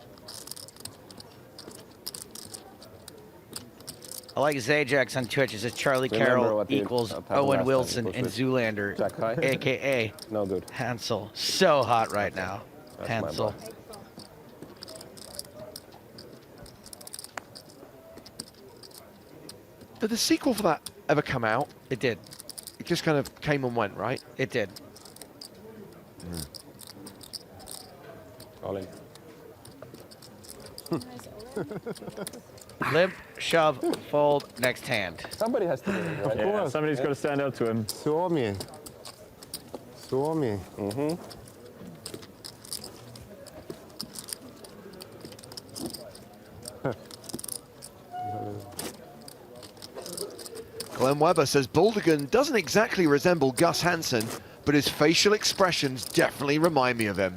I like Zajax on Twitch. It says Charlie Carroll equals Owen Wilson and Zoolander, a.k.a. No good. Hansel. So hot right now. That's Hansel. Did the sequel for that ever come out? It did. It just kind of came and went, right? It did. All in. Limp, shove, fold, next hand. Somebody has to do it, right? Yeah, somebody's got to stand up to him. Suomi. Mm-hmm. Glenn Webber says Baldigan doesn't exactly resemble Gus Hansen, but his facial expressions definitely remind me of him.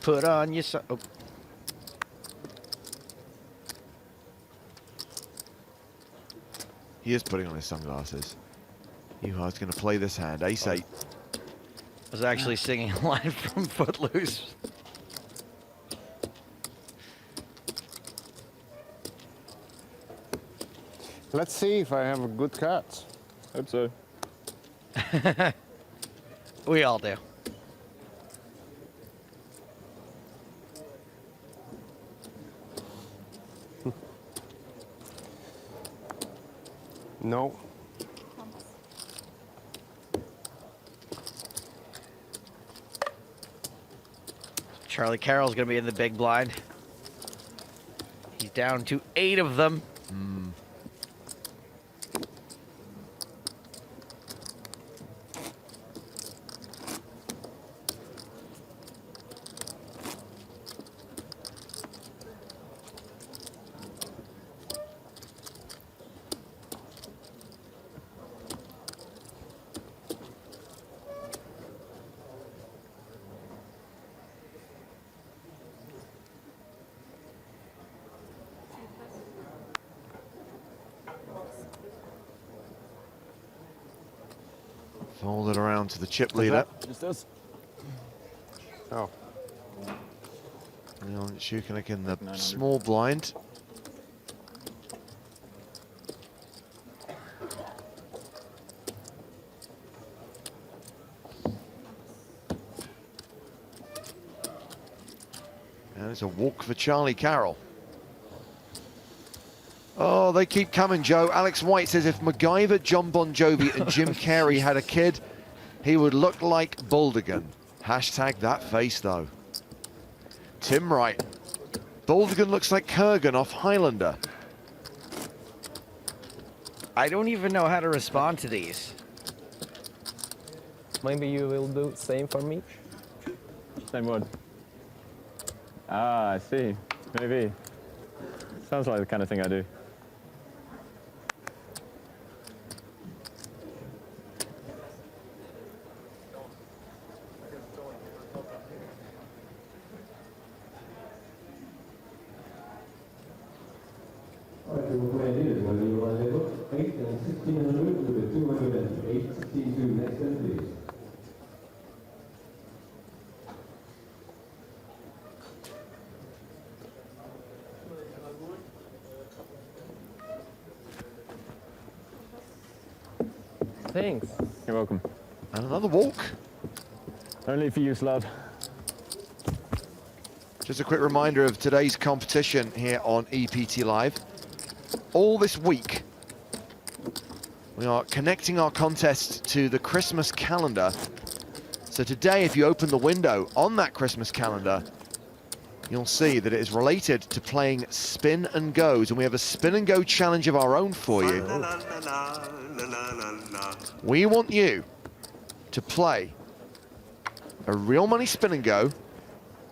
Put on your... Oh. He is putting on his sunglasses. Juha's going to play this hand, ace-8. I was actually singing a line from Footloose. Let's see if I have a good cards. Hope so. We all do. No. Charlie Carroll's going to be in the big blind. He's down to 8 of them. Fold it around to the chip leader. Just this. Oh. Leon Shukanik in the small blind. And it's a walk for Charlie Carroll. Oh, they keep coming, Joe. Alex White says if MacGyver, John Bon Jovi and Jim Carrey had a kid, he would look like Baldigan. Hashtag that face, though. Tim Wright. Baldigan looks like Kurgan off Highlander. I don't even know how to respond to these. Maybe you will do same for me? Same word. Ah, I see. Maybe. Sounds like the kind of thing I do. Thanks. You're welcome. And another walk. Only for you, Slav. Just a quick reminder of today's competition here on EPT Live. All this week, we are connecting our contests to the Christmas calendar. So today, if you open the window on that Christmas calendar, you'll see that it is related to playing spin and goes, and we have a spin and go challenge of our own for you. We want you to play a real money spin and go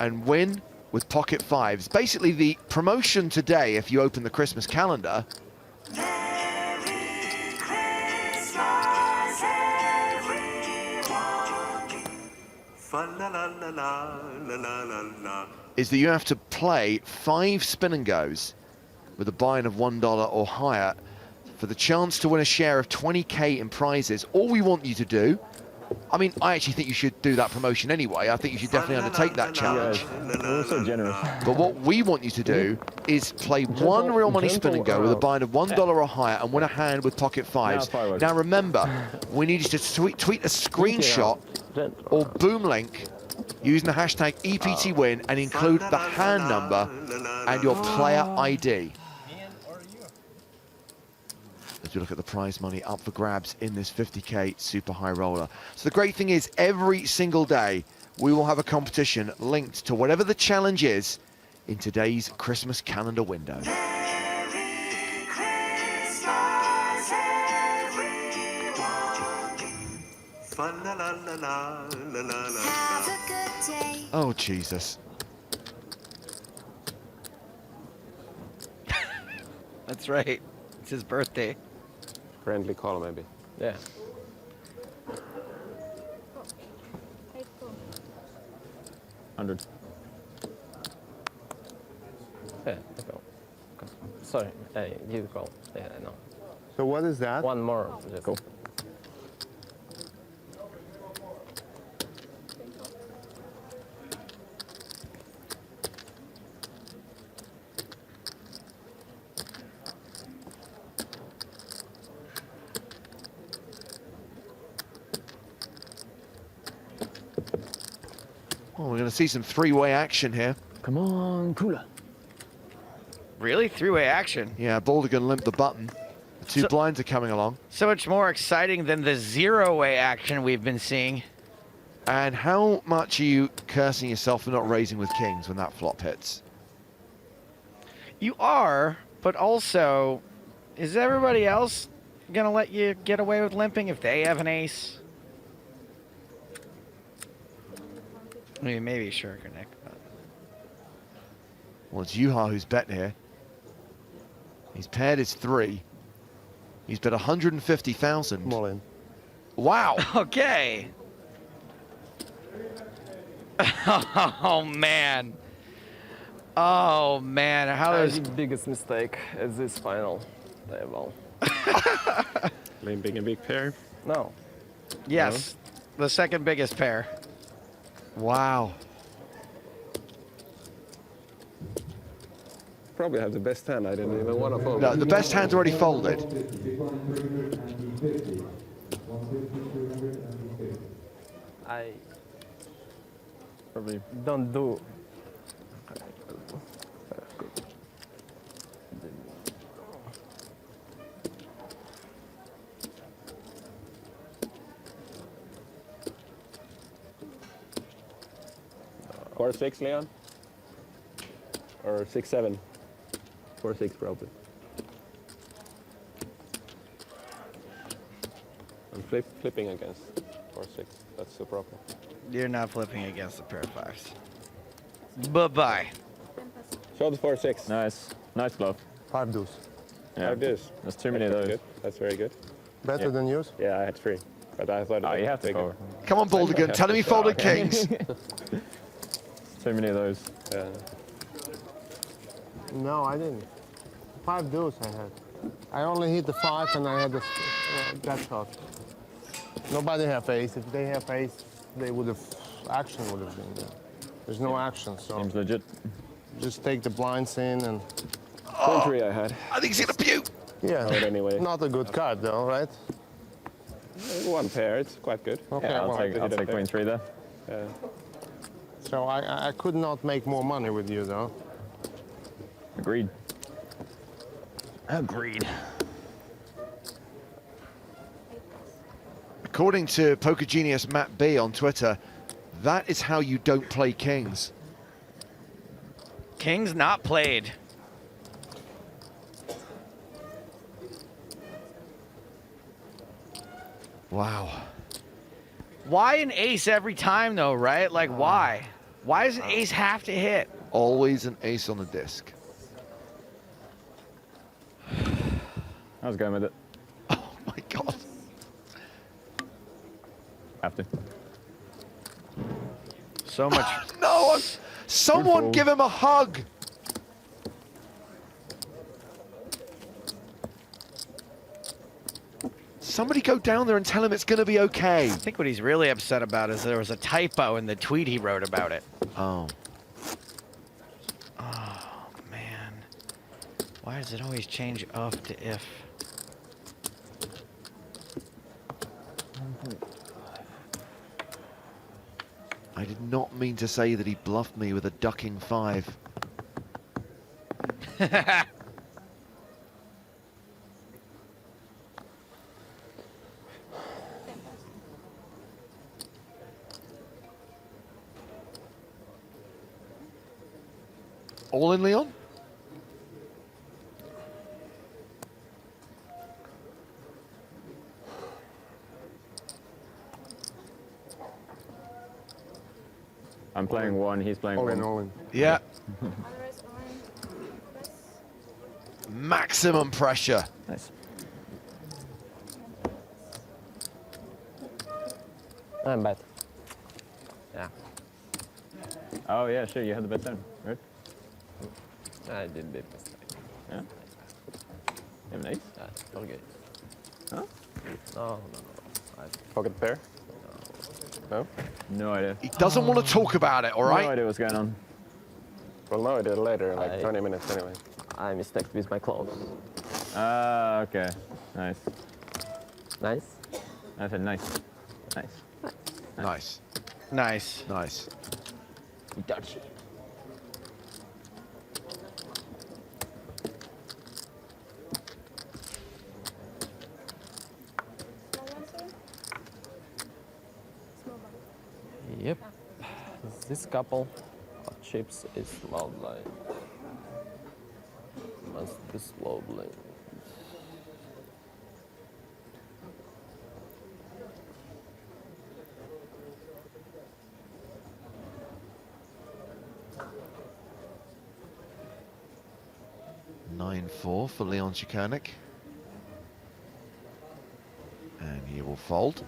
and win with pocket fives. Basically, the promotion today, if you open the Christmas calendar, is that you have to play 5 spin and goes with a buy-in of $1 or higher for the chance to win a share of 20K in prizes. All we want you to do, I mean, I actually think you should do that promotion anyway. I think you should definitely undertake that challenge. We're so generous. But what we want you to do is play one real money spin and go with a buy-in of $1 or higher and win a hand with pocket fives. Now remember, we need you to tweet a screenshot or boom link using the hashtag EPTWin and include the hand number and your player ID. As we look at the prize money up for grabs in this 50K super high roller. So the great thing is every single day we will have a competition linked to whatever the challenge is in today's Christmas calendar window. Oh, Jesus. That's right. It's his birthday. Friendly call, maybe. Yeah. $100. Yeah, go. Sorry, you call. Yeah, no. So what is that? One more. Cool. Well, we're going to see some three-way action here. Come on, cooler. Really? Three-way action? Yeah, Baldigan limped the button. The two blinds are coming along. So much more exciting than the zero-way action we've been seeing. And how much are you cursing yourself for not raising with kings when that flop hits? You are, but also, is everybody else going to let you get away with limping if they have an ace? I mean, maybe sure, Nick. But... Well, it's Yuha who's betting here. He's paired his 3. He's bet 150,000. Come all in. Wow. Okay. Oh, man. Oh, man. How I is... did biggest mistake is this final table. Playing big and big pair? No. Yes, the second biggest pair. Wow. Probably have the best hand. I didn't even want to fold. No, the best hand's already folded. I Probably don't do. Or 6, Leon? Or 6-7? 4-6 probably. I'm flipping against 4-6. That's the problem. You're not flipping against a pair of fives. Bye-bye. Show the 4-6. Nice. Nice bluff. 5 deuce. Yeah. 5 deuce. There's too many of those. Good. That's very good. Better than yours? Yeah, I had 3. But I thought you have to cover. Come on, Baldigan. Tell him he folded kings. Too many of those. No, I didn't. 5 deuce I had. I only hit the 5 and I had the gut shot. Nobody have ace. If they have ace, they would have, action would have been there. There's no action, so. Seems legit. Just take the blinds in and. 3 I had. I think he's gonna puke. Yeah. Anyway. Not a good card though, right? 1 pair, it's quite good. Okay, Yeah, I'll well, take queen 3 there. Yeah. So I could not make more money with you though. Agreed. Agreed. According to Poker Genius Matt B on Twitter, that is how you don't play kings. Kings not played. Wow. Why an ace every time though, right? Like why? Why does an ace have to hit? Always an ace on the disc. I was going with it. Oh my God. Have to. So much. No, someone give him a hug. Somebody go down there and tell him it's going to be okay. I think what he's really upset about is there was a typo in the tweet he wrote about it. Oh. Oh, man. Why does it always change off to if? I did not mean to say that he bluffed me with a ducking 5. All in, Leon? I'm playing 1, he's playing 1. All in. Yeah. Maximum pressure. Nice. I'm bad. Yeah. Oh yeah, sure, you had the bet down, right? I did bit mistake. Yeah. You have an ace? Yeah, forget. Huh? No. Pocket pair? No? No idea. He doesn't want to talk about it, all right? No idea what's going on. We'll know it later, like 20 minutes anyway. I mistaked with my clothes. Ah, okay. Nice. Nice? I said nice. Nice. Nice. Nice. Nice. Dodgy. Yep. This couple of chips is small blind. Must be slow blind. (9-4) for Leon Chikanik. And he will fold.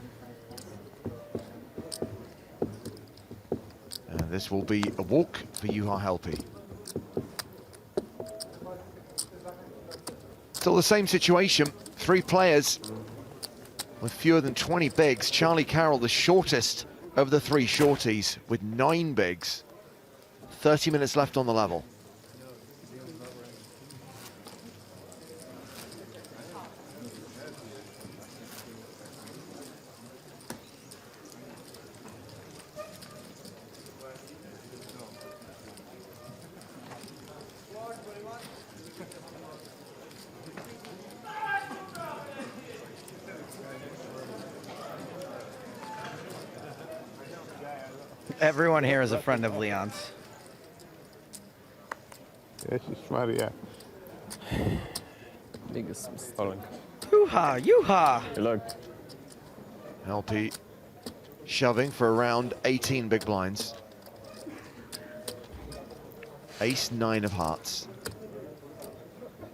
And this will be a walk for Juha Helppi. Still the same situation. 3 players. with fewer than 20 bigs. Charlie Carroll, the shortest of the 3 shorties, with 9 bigs. 30 minutes left on the level. Everyone here is a friend of Leon's. Yes, it's Maria. Biggest mistake. Yoo-ha, yoo-ha. Good luck. LP shoving for around 18 big blinds. Ace 9 of hearts.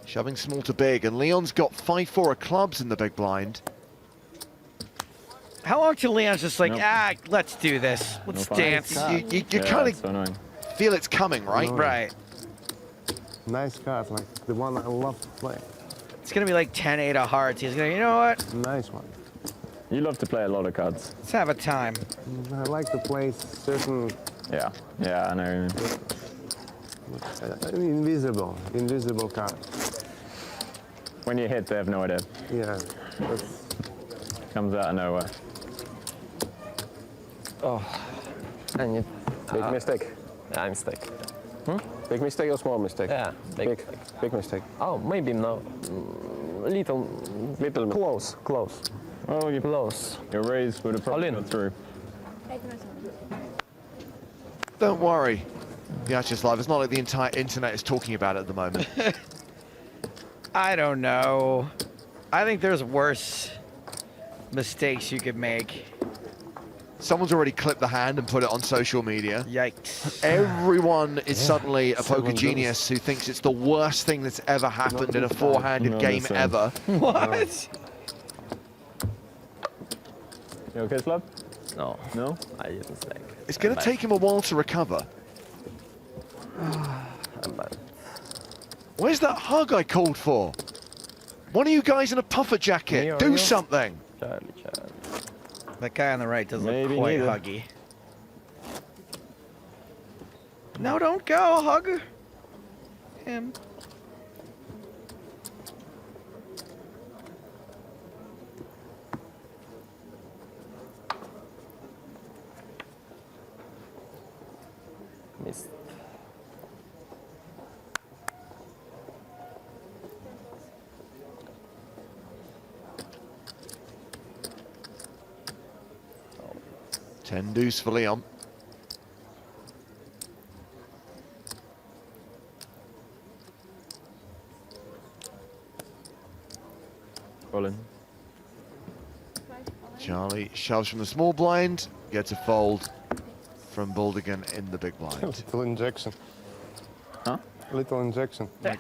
Shoving small to big, and Leon's got 5-4 of clubs in the big blind. How long till Leon's just like, let's do this. Let's dance. You kind of feel it's coming, right? Right. Nice card, like the one I love to play. It's going to be like 10-8 of hearts. He's going to, you know what? Nice one. You love to play a lot of cards. Let's have a time. I like to play certain... Yeah, I know. Invisible card. When you hit, they have no idea. Yeah. Comes out of nowhere. Oh, and you... Big mistake. Yeah, mistake. Big mistake or small mistake? Yeah, big mistake. Oh, maybe no. Little close. Oh, you close. Your raise would have probably gone through. Don't worry, Yacha's live. It's not like the entire internet is talking about it at the moment. I don't know. I think there's worse mistakes you could make. Someone's already clipped the hand and put it on social media. Yikes. Everyone is suddenly a poker genius who thinks it's the worst thing that's ever happened in a four-handed game ever. What? You okay, Slab? No. No? I did mistake. It's going to take him a while to recover. I'm bad. Where's that hug I called for? One of you guys in a puffer jacket. Do something. Charlie. That guy on the right doesn't look quite huggy. No, don't go. Hug him. Missed. Ten deuce for Leon. Colin. Charlie shoves from the small blind, gets a fold from Baldigan in the big blind. Little injection. Huh? Little injection. Yeah.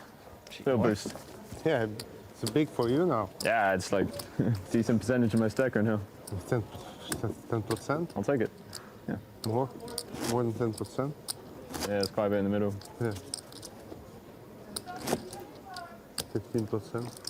Little boost. Yeah, it's big for you now. Yeah, it's like decent percentage of my stack right now. 10%? I'll take it. Yeah. More than 10%? Yeah, it's quite a bit in the middle. Yeah. 15%.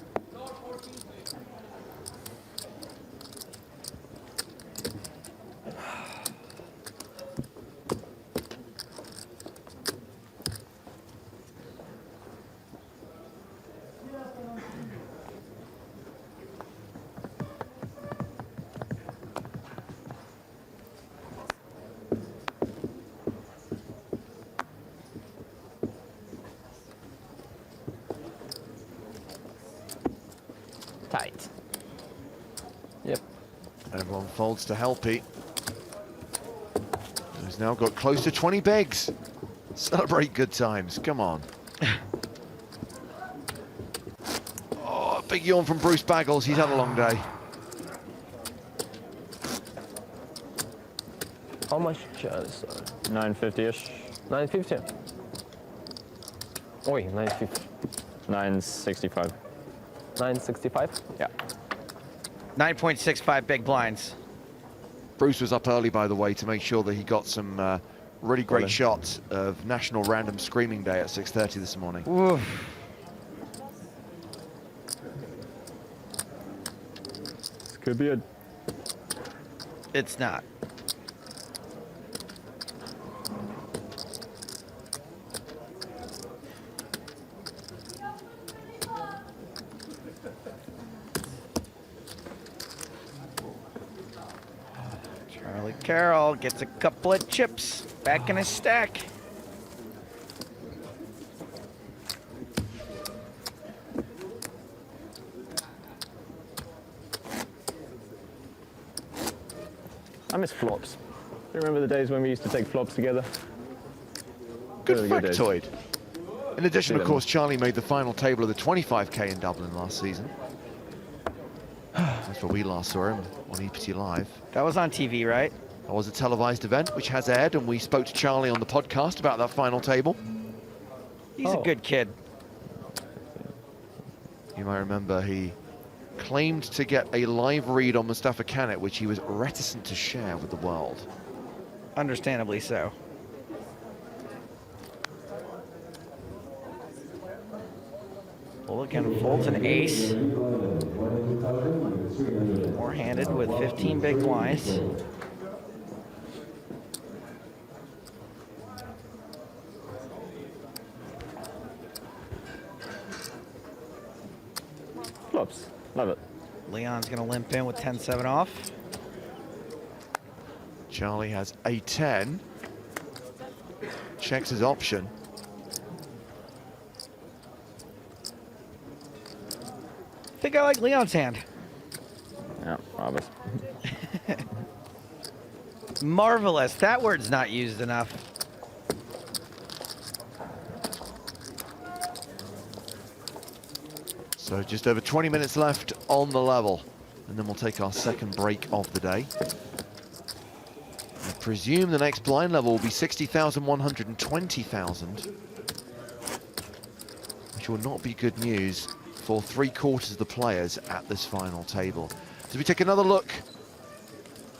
Tight. Yep. Everyone folds to Helpy. He's now got close to 20 bigs. Celebrate good times. Come on. Oh, big yawn from Bruce Baggles. He's had a long day. How much Charlie? 950-ish. 950. Oi, 950. 965. 965? Yeah. 9.65 big blinds. Bruce was up early, by the way, to make sure that he got some really great shots of National Random Screaming Day at 6:30 this morning. It's Could be a... It's not. Charlie Carroll gets a couple of chips back in his stack. I miss flops. Do you remember the days when we used to take flops together? Good Really days. factoid. In addition, of course, Charlie made the final table of the 25k in Dublin last season. That's where we last saw him on EPT Live. That was on TV, right? That was a televised event which has aired, and we spoke to Charlie on the podcast about that final table. He's a good kid. You might remember he claimed to get a live read on Mustafa Canet, which he was reticent to share with the world. Understandably so. Well, again, folds an ace. Four-handed with 15 big blinds. Flops. Love it. Leon's going to limp in with 10-7 off. Charlie has a 10. Checks his option. I think I like Leon's hand. Yeah, marvelous. Marvelous. That word's not used enough. So just over 20 minutes left on the level, and then we'll take our second break of the day. I presume the next blind level will be 60,000, 120,000, which will not be good news for 3/4 of the players at this final table. So we take another look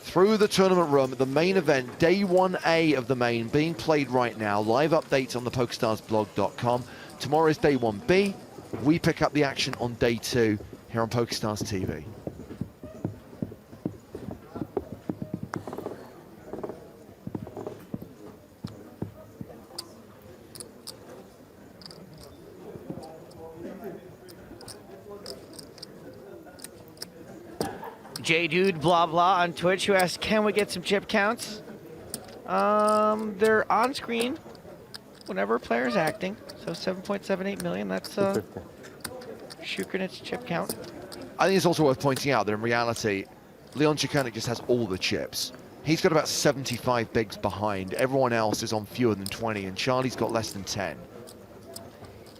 through the tournament room at the main event, day 1A of the main, being played right now. Live updates on the PokerStarsblog.com. Tomorrow is day 1B. We pick up the action on day 2 here on PokerStars TV. J-Dude blah blah on Twitch who asks, can we get some chip counts? They're on screen whenever a player's acting. So 7.78 million, that's Shukrinit's chip count. I think it's also worth pointing out that in reality, Leon Chikanik just has all the chips. He's got about 75 bigs behind. Everyone else is on fewer than 20, and Charlie's got less than 10.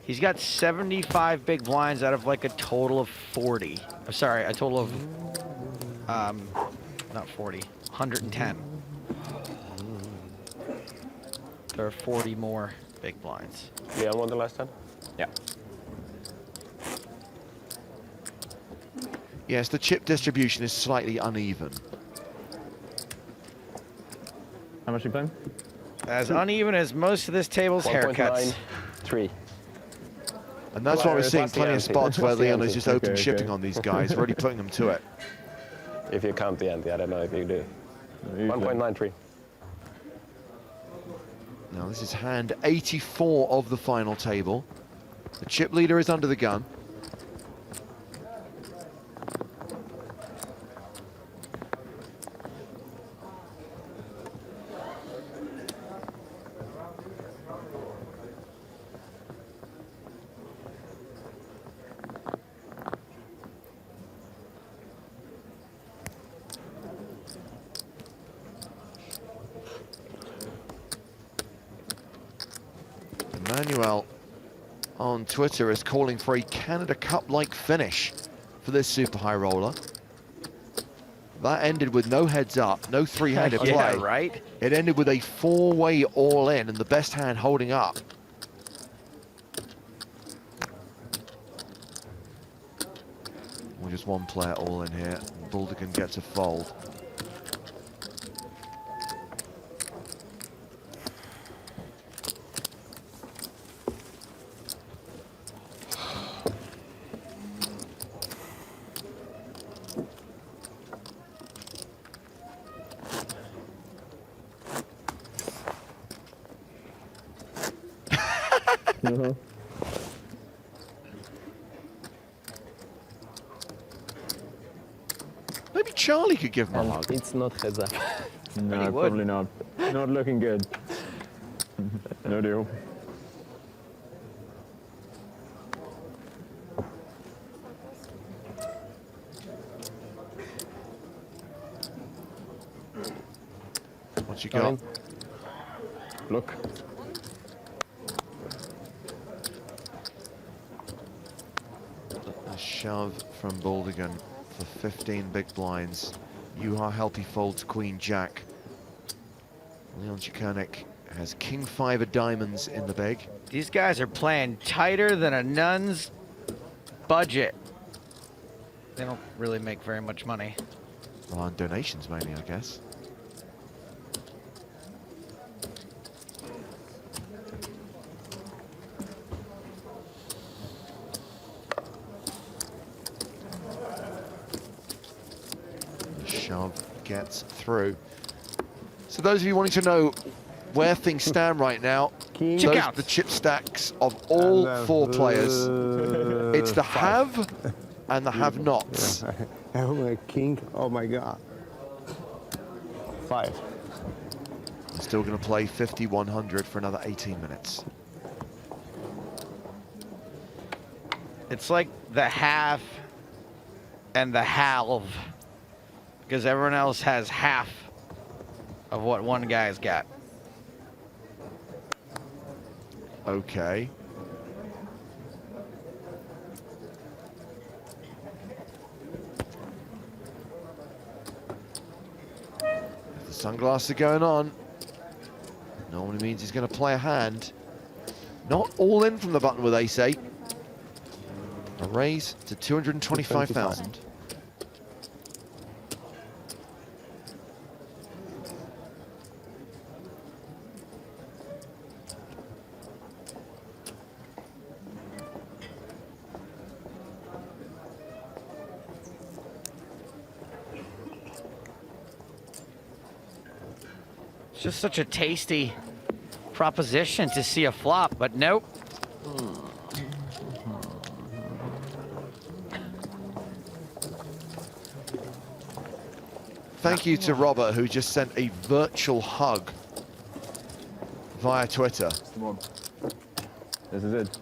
He's got 75 big blinds out of like a total of 40. Oh, sorry, a total of, not 40, 110. There are 40 more big blinds. Leon won the last time? Yeah. Yes, the chip distribution is slightly uneven. How much are you playing? As uneven as most of this table's haircuts. 3. And that's why we're seeing Plus the plenty of ante. spots where Plus the Leon ante. is just open Okay, shipping okay. on these guys, really putting them to it. If you count the ante, I don't know if you do. 1.93. Now this is hand 84 of the final table. The chip leader is under the gun. Emmanuel on Twitter is calling for a Canada Cup-like finish for this super high roller. That ended with no heads up, no three-handed play. Yeah, right? It ended with a four-way all-in and the best hand holding up. Well, just one player all in here. Baldigan gets a fold. Maybe Charlie could give him a hug. It's not heads up. No, probably not. Not looking good. No deal. What you got? Look. A shove from Baldigan for 15 big blinds. Juha healthy folds Queen Jack. Leon Chikanek has King 5 of diamonds in the big. These guys are playing tighter than a nun's budget. They don't really make very much money. Well, on donations mainly, I guess. The shove gets through. So those of you wanting to know where things stand right now, those are the chip stacks of all four players. It's the have and the have-nots. Oh my king, oh my god. 5. I'm still going to play 50-100 for another 18 minutes. It's like the half and the halve, because everyone else has half of what one guy's got. Okay. If the sunglasses are going on, normally means he's going to play a hand. Not all in from the button with ace-8. A raise to 225,000. It's just such a tasty proposition to see a flop, but nope. Thank you to Robert, who just sent a virtual hug via Twitter. Come on. This is it.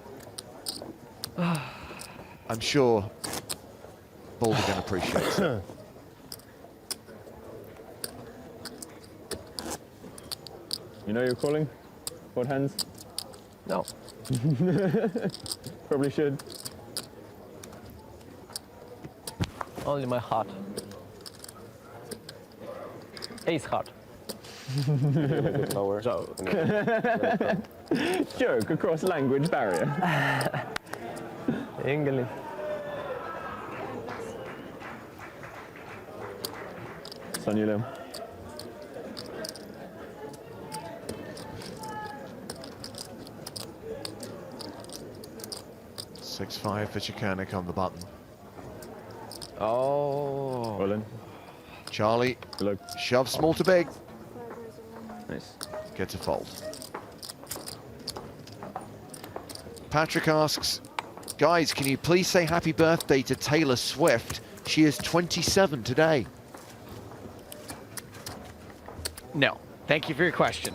I'm sure Baldigan appreciates it. You know you're calling? What hands? No. Probably should. Only my heart. Ace heart. Lower. Joke across language barrier. English. Sonny 6-5 for Chikanek on the button. Oh. Well in. Charlie, shove small to big. Nice. Gets a fold. Patrick asks, guys, can you please say happy birthday to Taylor Swift? She is 27 today. No. Thank you for your question.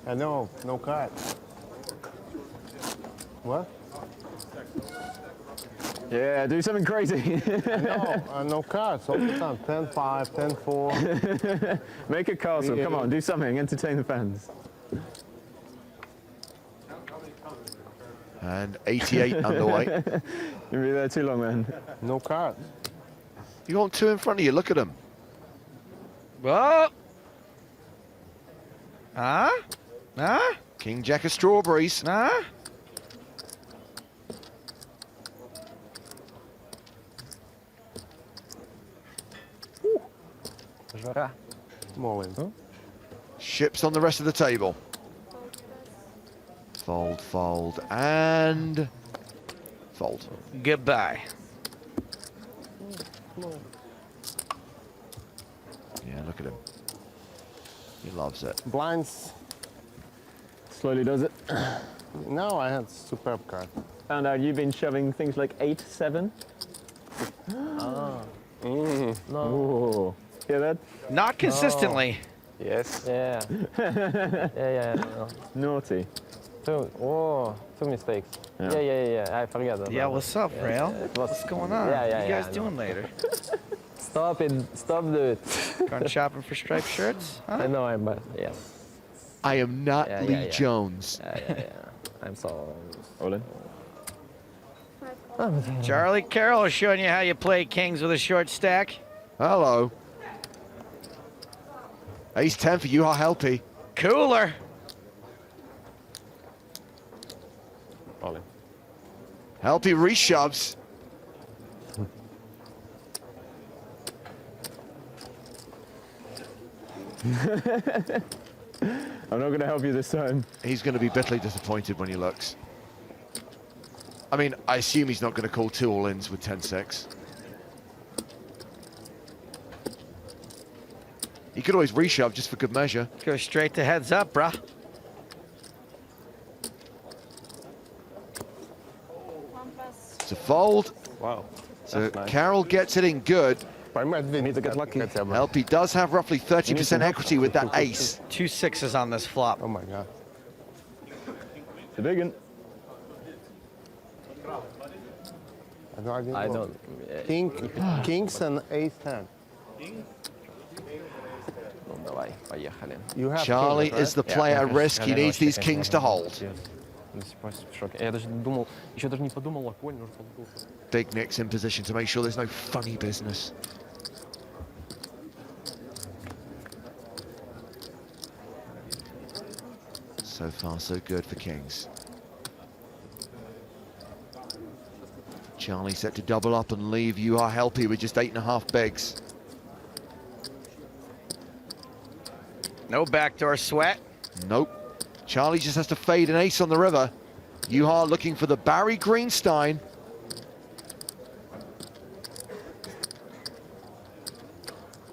No card. What? Yeah, do something crazy. No cards all the time. 10-5, 10-4. Make a castle. Come on, do something. Entertain the fans. And 88 underway. You'll be there too long, man. No cards. You want two in front of you. Look at them. Whoa. Huh? Huh? King Jack of strawberries. Huh? More in. Huh? Ships on the rest of the table. Fold, fold, and fold. Goodbye. Yeah, look at him. He loves it. Blinds slowly does it. No, I had superb card. Found out you've been shoving things like 8, 7. Ah. No. Ooh. Hear that? Not consistently. Yes. Yeah. Yeah. Naughty. Two mistakes. Yeah. Yeah. I forget that. Yeah, what's up, Rail? What's going on? What you guys doing later? Stop it. Stop it. Going shopping for striped shirts? Huh? I know, I'm yeah. I am not Lee Jones. Yeah. I'm so... All in. Charlie Carroll is showing you how you play kings with a short stack. Hello. Ace 10 for Juha Helppi. Cooler. All in. Helppi reshoves. I'm not going to help you this time. He's going to be bitterly disappointed when he looks. I mean, I assume he's not going to call 2 all-ins with 10-6. He could always reshove just for good measure. Go straight to heads up, bruh. It's a fold. Wow. So Carroll gets it in good. I need to get lucky. Helppi does have roughly 30% equity with that ace. 2 6s on this flop. Oh my god. The big one. I don't... Kings and ace 10. You have Charlie kings, is the player at risk. He needs these kings to hold. Big Nick's in position to make sure there's no funny business. So far, so good for kings. Charlie set to double up and leave Juha Helppi with just 8.5 bigs. No backdoor sweat. Nope. Charlie just has to fade an ace on the river. Juha looking for the Barry Greenstein.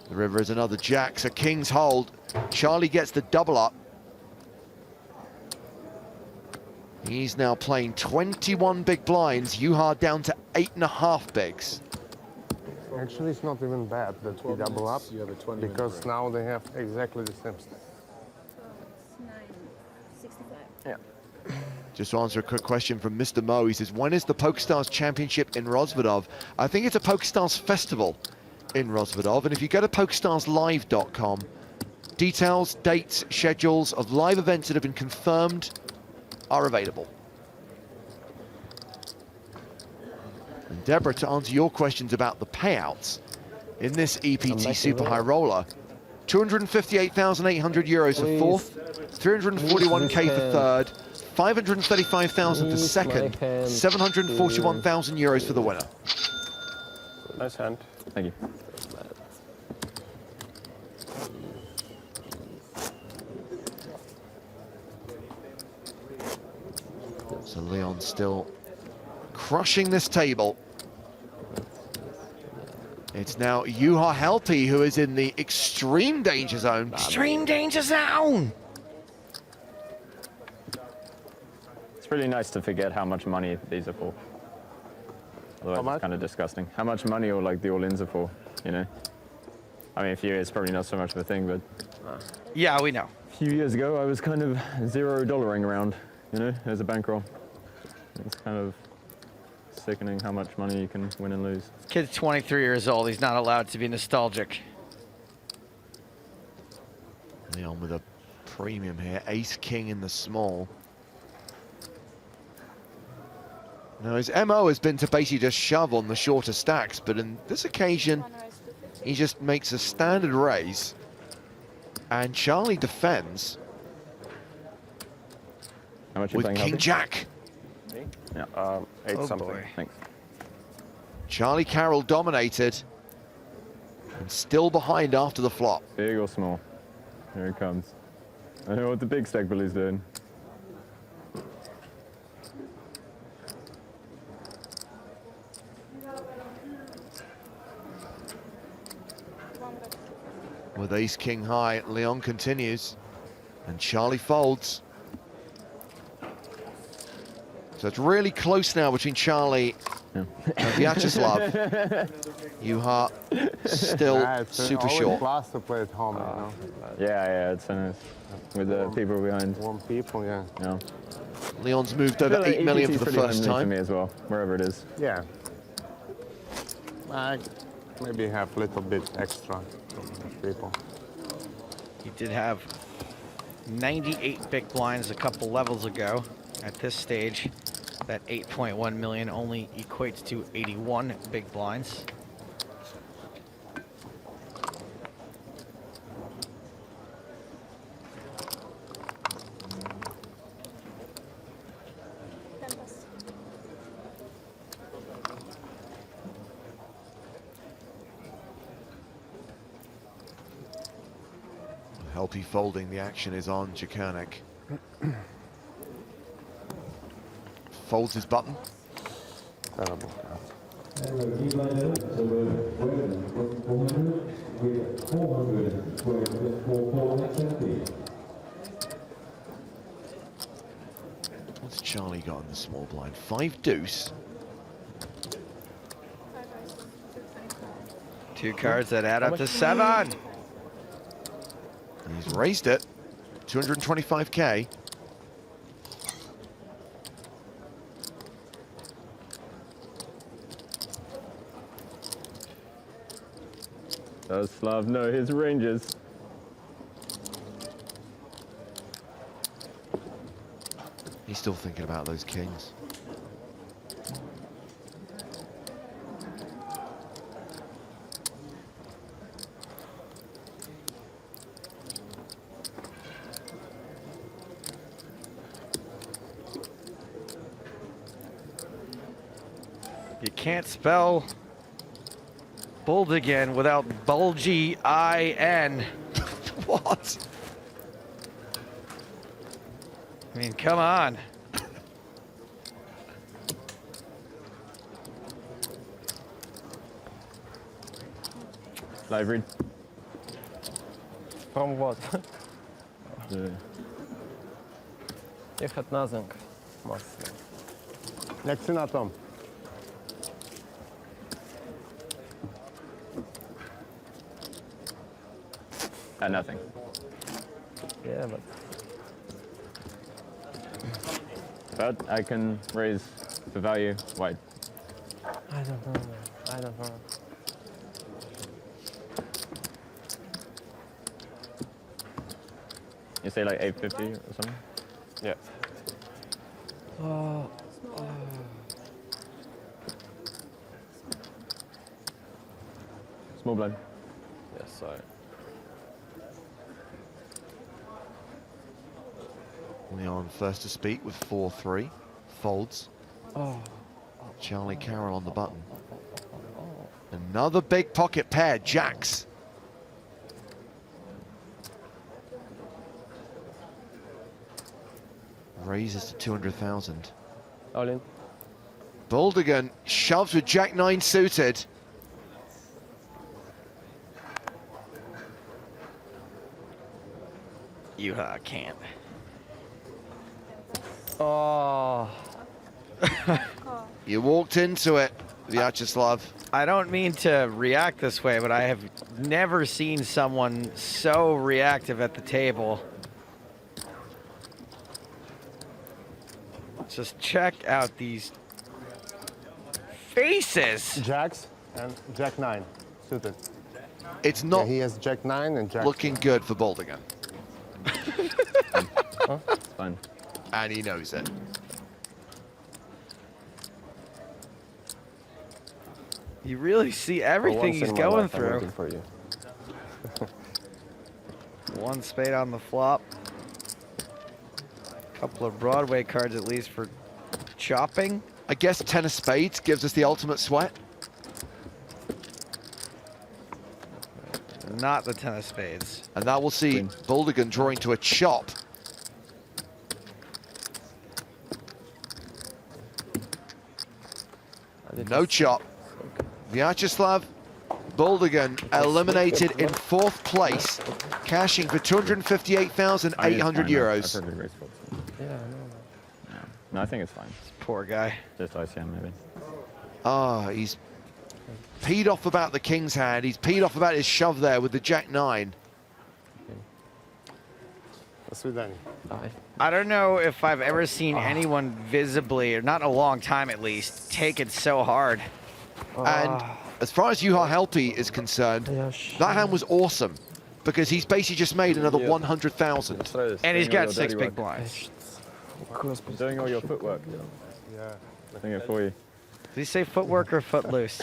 The river is another jack, so kings hold. Charlie gets the double up. He's now playing 21 big blinds. Juha down to 8.5 bigs. Actually, it's not even bad that we double up because now they have exactly the same stuff. Yeah. Just to answer a quick question from Mr. Mo, he says, when is the PokerStars Championship in Rozvadov? I think it's a PokerStars Festival in Rozvadov, and if you go to PokerStarsLive.com, details, dates, schedules of live events that have been confirmed are available. And Deborah, to answer your questions about the payouts, in this EPT Super High Roller, 258,800 euros for fourth, 341k for third, 535,000 for second, 741,000 euros for the winner. Nice hand. Thank you. So Leon still crushing this table. It's now Juha Helppi who is in the extreme danger zone. Extreme danger zone! It's really nice to forget how much money these are for. Otherwise, it's kind of disgusting. How much money or like the all-ins are for, you know? I mean, a few years probably not so much of a thing, but... Yeah, we know. A few years ago, I was kind of $0 around, you know, as a bankroll. It's kind of sickening how much money you can win and lose. Kid's 23 years old. He's not allowed to be nostalgic. Leon with a premium here. Ace King in the small. Now his MO has been to basically just shove on the shorter stacks, but in this occasion, he just makes a standard raise. And Charlie defends. How much are you with playing, King Helppi? Jack. Yeah. 8 Oh, something. boy. Thanks. Charlie Carroll dominated and still behind after the flop. Big or small? Here it comes. I know what the big stack bully's doing. With ace king high, Leon continues and Charlie folds. So it's really close now between Charlie and Vyacheslav. Juha still super short. Class to play at home, you know. Yeah, it's nice. With the people behind. Warm people, yeah. Yeah. Leon's moved over 8 million for the first time. For me as well, wherever it is. Yeah. I maybe have a little bit extra people. He did have 98 big blinds a couple levels ago. At this stage, that 8.1 million only equates to 81 big blinds. LP folding, the action is on Jakernik. Folds his button. Terrible. What's Charlie got on the small blind? 5 deuce. 2 cards that add up to 7. He's raised it. 225k. Does Slav know his ranges? He's still thinking about those kings. You can't spell Buldigan without bulgy I-N. What? I mean, come on. Live read. From what? Jechać na ząg. Mocno. Jak ty na to? Nothing. Yeah, But I can raise the value wide. I don't know, man. I don't know. You say like 850 or something? Yeah. Oh. Small blind. Yes, sorry. Leon first to speak with 4-3. Folds. Oh. Charlie Carroll on the button. Another big pocket pair, jacks. Raises to 200,000. All in. Buldigan shoves with Jack-9 suited. Juha can't. Oh. You walked into it, Vyacheslav. I don't mean to react this way, but I have never seen someone so reactive at the table. Just check out these faces. Jacks and Jack-9 suited. It's not. Yeah, he has Jack-9 and Jack. Looking good for Buldigan. It's fine. And he knows it. You really see everything he's going through. For you. One spade on the flop. Couple of Broadway cards at least for chopping. I guess 10 of spades gives us the ultimate sweat. Not the 10 of spades. And that will see Buldigan drawing to a chop. No chop. Vyacheslav Buldigan eliminated in 4th place, cashing for 258,800 euros. Yeah, I know. No, I think it's fine. Poor guy. Just ICM maybe. Ah, he's peed off about the king's hand. He's peed off about his shove there with the jack-9. I don't know if I've ever seen anyone visibly, or not in a long time at least, take it so hard. And as far as Juha Helppi is concerned, that hand was awesome because he's basically just made another 100,000. And he's got 6 big blinds. Doing all your footwork. Yeah. Doing it for you. Did he say footwork or footloose?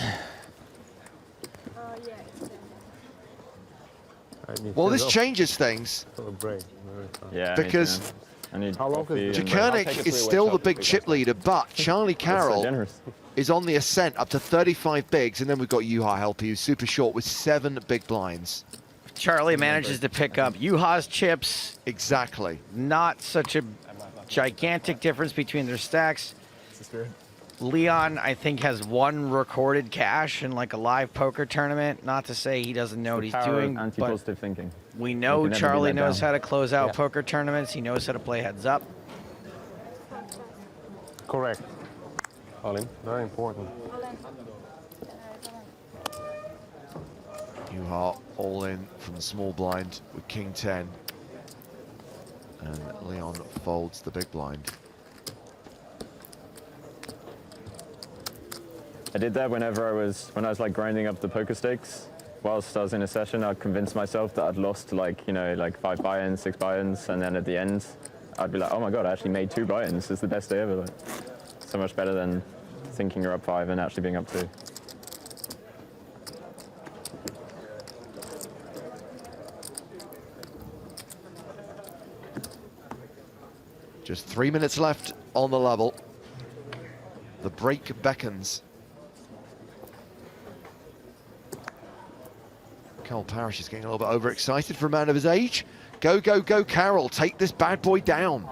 Well, this changes things. Yeah. Because Jakonik Jakonik is still the big chip leader, but Charlie Carroll is on the ascent up to 35 bigs, and then we've got Juha Helppi, who's super short with 7 big blinds. Charlie manages to pick up Juha's chips. Exactly. Not such a gigantic difference between their stacks. Leon, I think, has 1 recorded cash in like a live poker tournament. Not to say he doesn't know what he's doing, but anti-positive thinking. we know Charlie knows how to close out poker tournaments. He knows how to play heads up. Correct. All in. Very important. Juha all in from the small blind with king 10. And Leon folds the big blind. I did that when I was like grinding up the poker stakes. Whilst I was in a session, I'd convince myself that I'd lost like 5 buy-ins, 6 buy-ins, and then at the end, I'd be like, oh my god, I actually made 2 buy-ins. It's the best day ever. Like, so much better than thinking you're up 5 and actually being up 2. Just 3 minutes left on the level. The break beckons. Carl Parrish is getting a little bit overexcited for a man of his age. Go, go, go, Carroll. Take this bad boy down.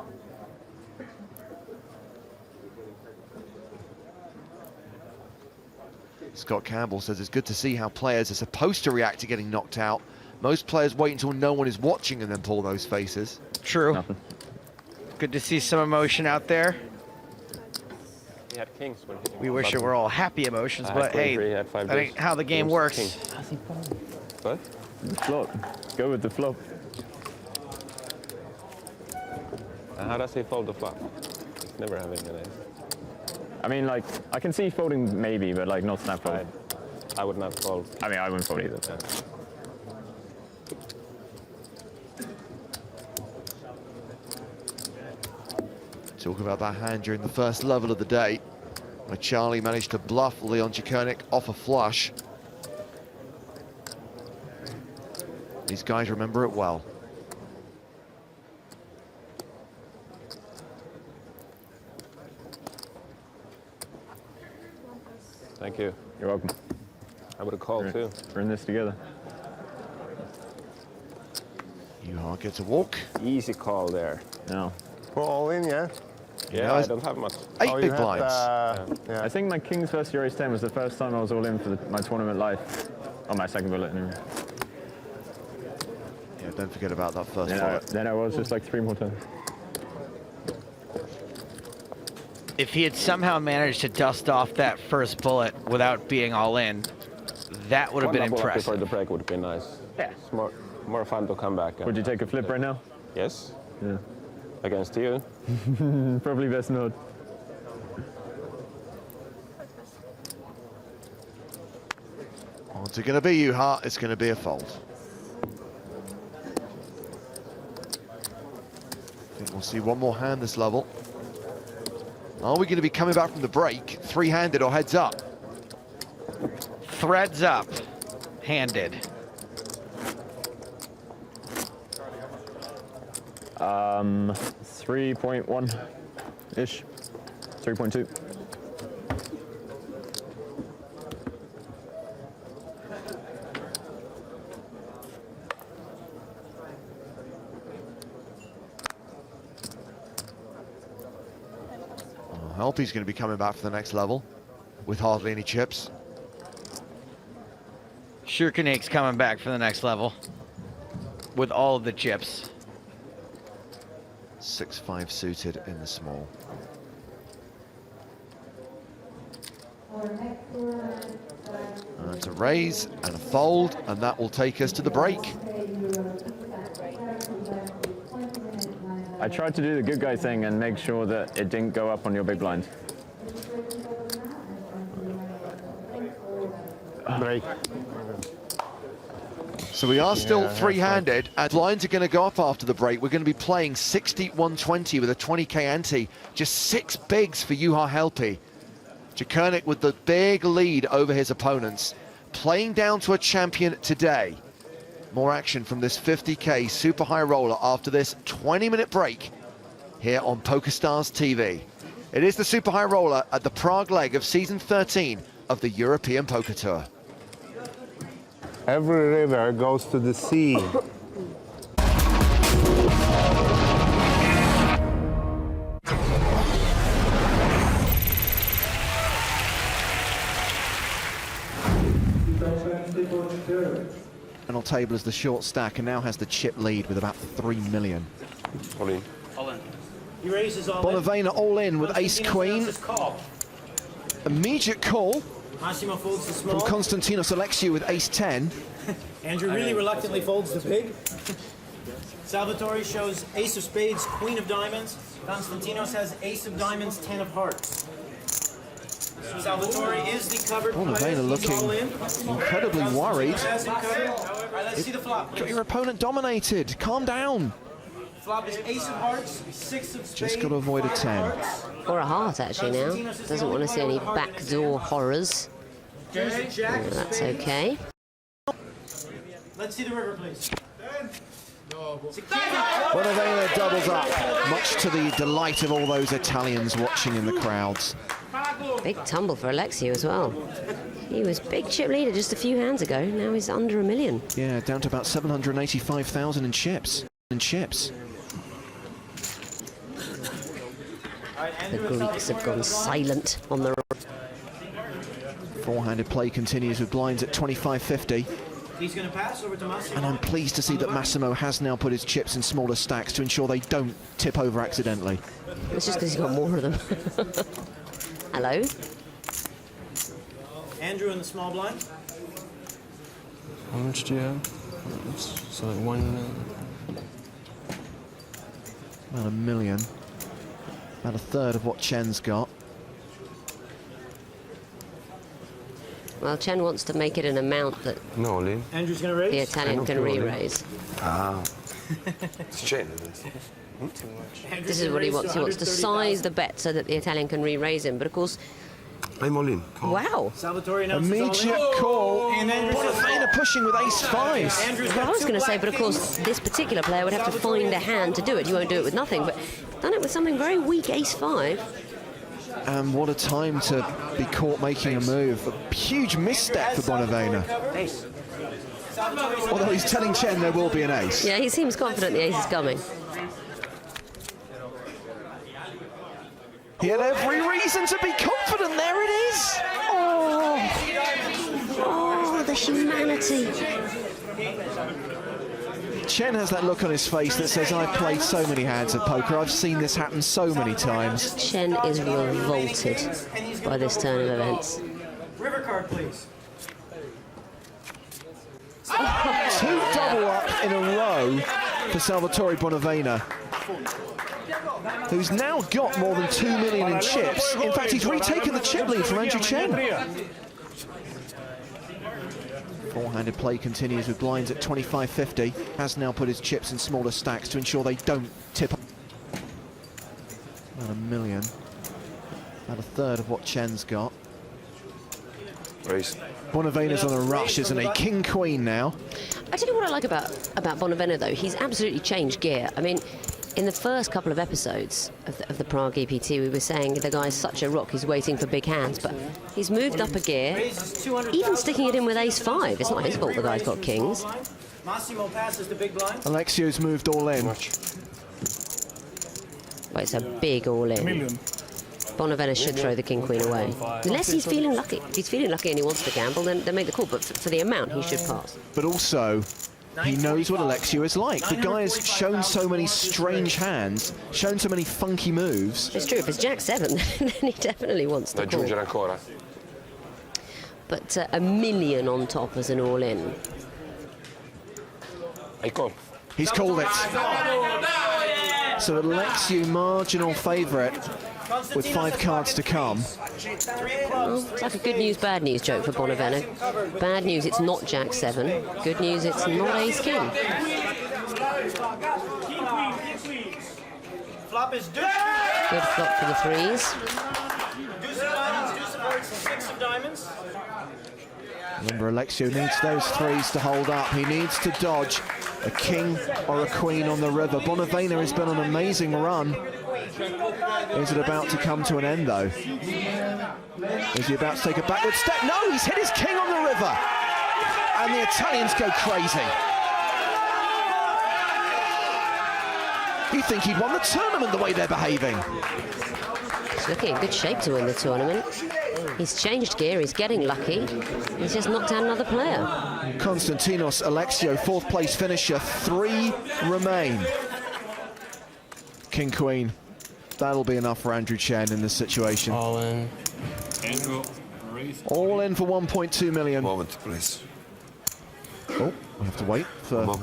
Scott Campbell says it's good to see how players are supposed to react to getting knocked out. Most players wait until no one is watching and then pull those faces. True. Nothing. Good to see some emotion out there. He had kings when hitting We one wish it button. were all happy emotions, I but had queen hey, three, he had 5 that ain't deuce. how the game Deuce, works. king. What? The flop. Go with the flop. And how does he fold the flop? He's never having an ace. I mean, like, I can see folding maybe, but like not snap fold. I would not fold. I mean, I wouldn't fold either. Yeah. Talk about that hand during the first level of the day, where Charlie managed to bluff Leon Jakonik off a flush. These guys remember it well. Thank you. You're welcome. I would have called too. We're in this together. Juha gets a walk. Easy call there. No. We're all in, yeah? Yeah, I don't have much. 8 Oh, big you had, blinds. yeah. I think my Kings versus your Ace 10 was the first time I was all in for my tournament life. On my second bullet anyway. Yeah, don't forget about that first Then bullet. then I was just like 3 more times. If he had somehow managed to dust off that first bullet without being all in, that would have been Before impressive. the break would have been nice. Yeah. It's more fun to come back. Would you take a flip right now? Yes. Yeah. Against you. Probably best not. What's it going to be, Juha? It's going to be a fold. I think we'll see one more hand this level. Are we going to be coming back from the break, 3-handed or heads up? Threads up, handed. 3.1-ish. 3.2. Helppi's going to be coming back for the next level with hardly any chips. Jakonik's coming back for the next level with all of the chips. 6-5 suited in the small. And it's a raise and a fold, and that will take us to the break. I tried to do the good guy thing and make sure that it didn't go up on your big blind. Break. So we are still three-handed, and lines are going to go up after the break. We're going to be playing 60-120 with a 20k ante. Just 6 bigs for Juha Helppi. Jakernik with the big lead over his opponents. Playing down to a champion today. More action from this 50k super high roller after this 20-minute break here on PokerStars TV. It is the super high roller at the Prague leg of season 13 of the European Poker Tour. Every river goes to the sea. Final table is the short stack and now has the chip lead with about 3 million. All in. All in. He raises all in. Bonavena all in with ace-queen. Immediate call Massimo folds the from small. Konstantinos Alexiou with ace-10. Andrew really reluctantly folds the big. Salvatore shows ace of spades, queen of diamonds. Konstantinos has ace of diamonds, 10 of hearts. Salvatore is the covered player. Bonavena He's all in. looking incredibly worried. Has him covered. All right, let's see the flop. Got your opponent dominated. Calm down. Flop is ace of hearts, 6 of spades. Just got to avoid a 10. Or a heart, actually, now. Doesn't want to see any backdoor horrors. There's a jack. Oh, that's okay. Let's see the river, please. Bonavena doubles up, much to the delight of all those Italians watching in the crowds. Big tumble for Alexiou as well. He was big chip leader just a few hands ago. Now he's under 1 million. Yeah, down to about 785,000 in chips. The Greeks have gone silent on the... Four-handed play continues with blinds at 25.50. He's going to pass over to Massimo. And I'm pleased to see that Massimo has now put his chips in smaller stacks to ensure they don't tip over accidentally. It's just because he's got more of them. Hello? Andrew in the small blind. How much do you have? So like 1 million. About 1 million. About a third of what Chen's got. Well, Chen wants to make it an amount that No, Lynn. Andrew's going to raise. the Italian can re-raise. Ah. It's Chen. Too much. This is what he wants. He wants to size the bet so that the Italian can re-raise him. But of course... I'm all in. Wow. Salvatore announces Immediate all in. call. And Andrew says Bonavena pushing with ace-5. Andrew's Well, I got was two going to say, black but of course, kings. this particular player would have to find a hand to do it. You won't do it with nothing, but done it with something very weak, ace-5. And what a time to be caught making a move. A huge misstep for Bonavena. Although he's telling Chen there will be an ace. Yeah, he seems confident the ace is coming. He had every reason to be confident. There it is. Oh, the humanity. Chen has that look on his face that says, I've played so many hands of poker. I've seen this happen so many times. Chen is revolted by this turn of events. River card, please. 2 double up in a row for Salvatore Bonavena, who's now got more than 2 million in chips. In fact, he's retaken the chip lead from Andrew Chen. Four-handed play continues with blinds at 25.50. Has now put his chips in smaller stacks to ensure they don't tip. About 1 million. About a third of what Chen's got. Bonavena's on a rush, isn't he? King-queen now. I tell you what I like about Bonavena, though. He's absolutely changed gear. I mean, in the first couple of episodes of the Prague EPT, we were saying the guy's such a rock, he's waiting for big hands, but he's moved up a gear, even sticking it in with ace-5. It's not his fault the guy's got kings. Massimo passes the big blind. Alexiou's moved all in. Well, it's a big all-in. Bonavena should throw the king-queen away. Unless he's feeling lucky. If he's feeling lucky and he wants to gamble, then make the call. But for the amount, he should pass. But also, he knows what Alexiou is like. The guy has shown so many strange hands, shown so many funky moves. It's true, if it's Jack-7, then he definitely wants to call. but a million on top as an all-in. I call. He's called it. So Alexiou, marginal favourite, with 5 cards to come. Well, it's like a good news, bad news joke for Bonavena. Bad news, it's not Jack 7. Good news, it's not Ace King. Flop is deuce. Good flop for the threes. Deuce of diamonds, deuce of hearts, 6 of diamonds. Remember, Alexiou needs those threes to hold up. He needs to dodge a king or a queen on the river. Bonavena has been on an amazing run. Is it about to come to an end, though? Is he about to take a backward step? No, he's hit his king on the river. And the Italians go crazy. You'd think he'd won the tournament the way they're behaving. He's looking in good shape to win the tournament. He's changed gear, he's getting lucky. He's just knocked out another player. Konstantinos Alexiou, 4th place finisher. 3 remain. King, queen. That'll be enough for Andrew Chen in this situation. All in. All in for 1.2 million. Moment, please. Oh, we have to wait for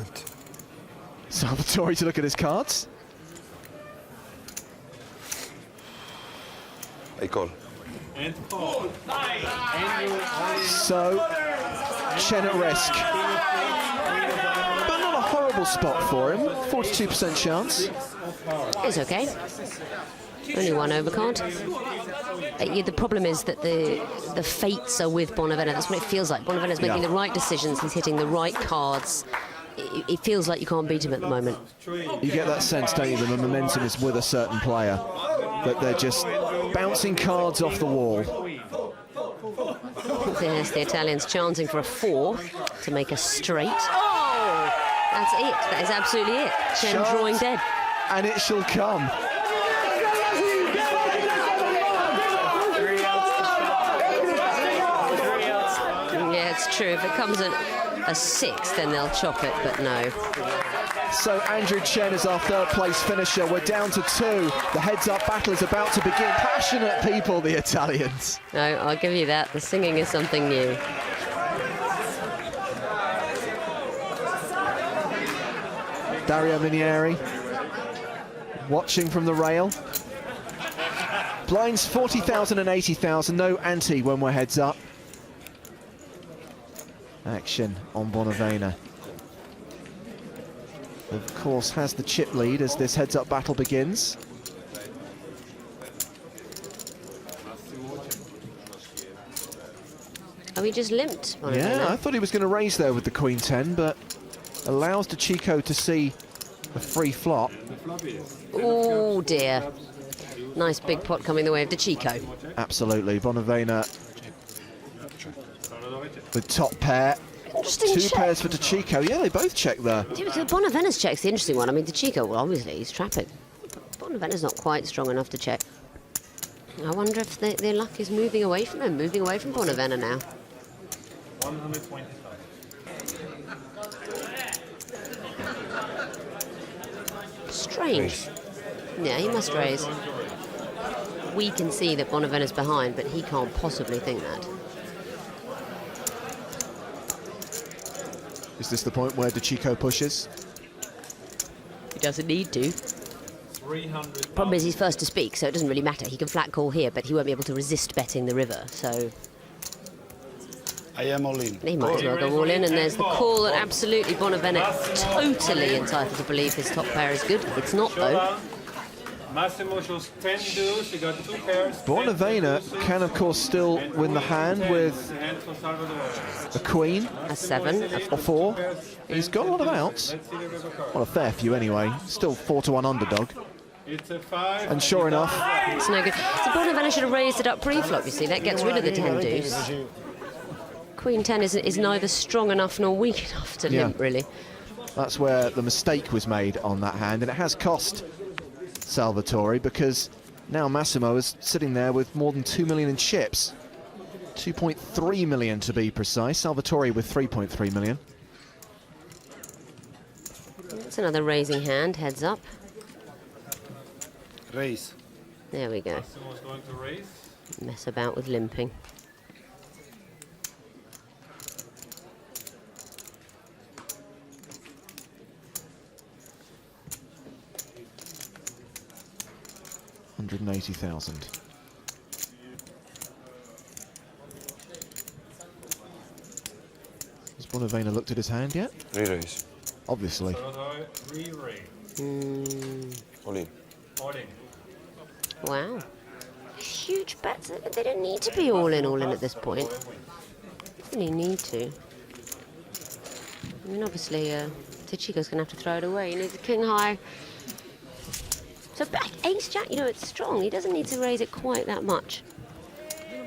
Salvatore to look at his cards. I call. So, Chen at risk. But not a horrible spot for him. 42% chance. It's okay. Only 1 overcard. The problem is that the fates are with Bonavena. That's what it feels like. Bonavena's making the right decisions. He's hitting the right cards. It feels like you can't beat him at the moment. You get that sense, don't you, that the momentum is with a certain player. That they're just bouncing cards off the wall. There's the Italians chanting for a 4 to make a straight. Oh! That's it. That is absolutely it. Chen drawing dead. And it shall come. Yeah, it's true. If it comes at a 6, then they'll chop it, but no. So Andrew Chen is our 3rd place finisher. We're down to 2. The heads-up battle is about to begin. Passionate people, the Italians. No, I'll give you that. The singing is something new. Dario Minieri watching from the rail. Blinds 40,000 and 80,000. No ante when we're heads up. Action on Bonavena. Of course, has the chip lead as this heads-up battle begins. Oh, he just limped. Yeah, I thought he was going to raise there with the Queen 10, but allows DeChico to see a free flop. Oh, dear. Nice big pot coming the way of DeChico. Absolutely. Bonavena with top pair. Interesting 2 check. pairs for DeChico. Yeah, they both check there. Bonavena's check's the interesting one. I mean, DeChico, well, obviously, he's trapping. Bonavena's not quite strong enough to check. I wonder if their luck is moving away from him, moving away from Bonavena now. 125. Strange. Yeah, he must raise. We can see that Bonavena's behind, but he can't possibly think that. Is this the point where DeChico pushes? He doesn't need to. Problem is he's first to speak, so it doesn't really matter. He can flat call here, but he won't be able to resist betting the river, so... I am all in. He might as well go all in, and there's the call that absolutely Bonavena totally entitled to believe his top pair is good. It's not, though. Massimo shows 10 deuce, he got 2 pairs. Bonavena can, of course, still win the hand with a queen. A 7. A 4. He's got a lot of outs. Well, a fair few anyway. Still 4-1 underdog. It's a 5. And sure enough... It's no good. So Bonavena should have raised it up pre-flop, you see. That gets rid of the 10 deuce. Queen 10 is neither strong enough nor weak enough to limp, really. That's where the mistake was made on that hand, and it has cost Salvatore, because now Massimo is sitting there with more than 2 million in chips. 2.3 million to be precise. Salvatore with 3.3 million. That's another raising hand, heads up. Raise. There we go. Massimo's going to raise. Mess about with limping. 180,000. Has Bonavena looked at his hand yet? Re-raise. Obviously. All in. Wow. Huge bets. They don't need to be all in at this point. They really need to. I mean, obviously, Tachiko's going to have to throw it away. He needs a king high. So back ace jack, you know, it's strong. He doesn't need to raise it quite that much.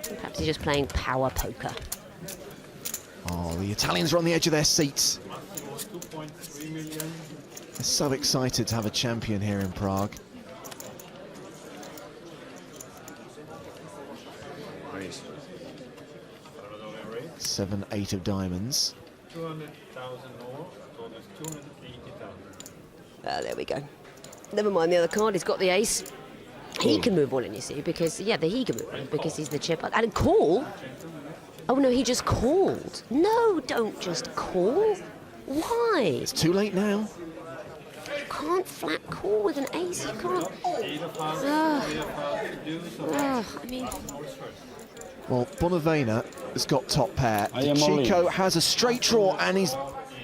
Perhaps he's just playing power poker. Oh, the Italians are on the edge of their seats. They're so excited to have a champion here in Prague. Raise. 7, 8 of diamonds. 200,000 more, so there's 280,000. There we go. Never mind the other card, he's got the ace. He can move all in, you see, because, yeah, he can move all in because he's the chip. And call? Oh, no, he just called. No, don't just call. Why? It's too late now. You can't flat call with an ace, you can't. I mean... Well, Bonavena has got top pair. I am all in. Chico has a straight draw and he's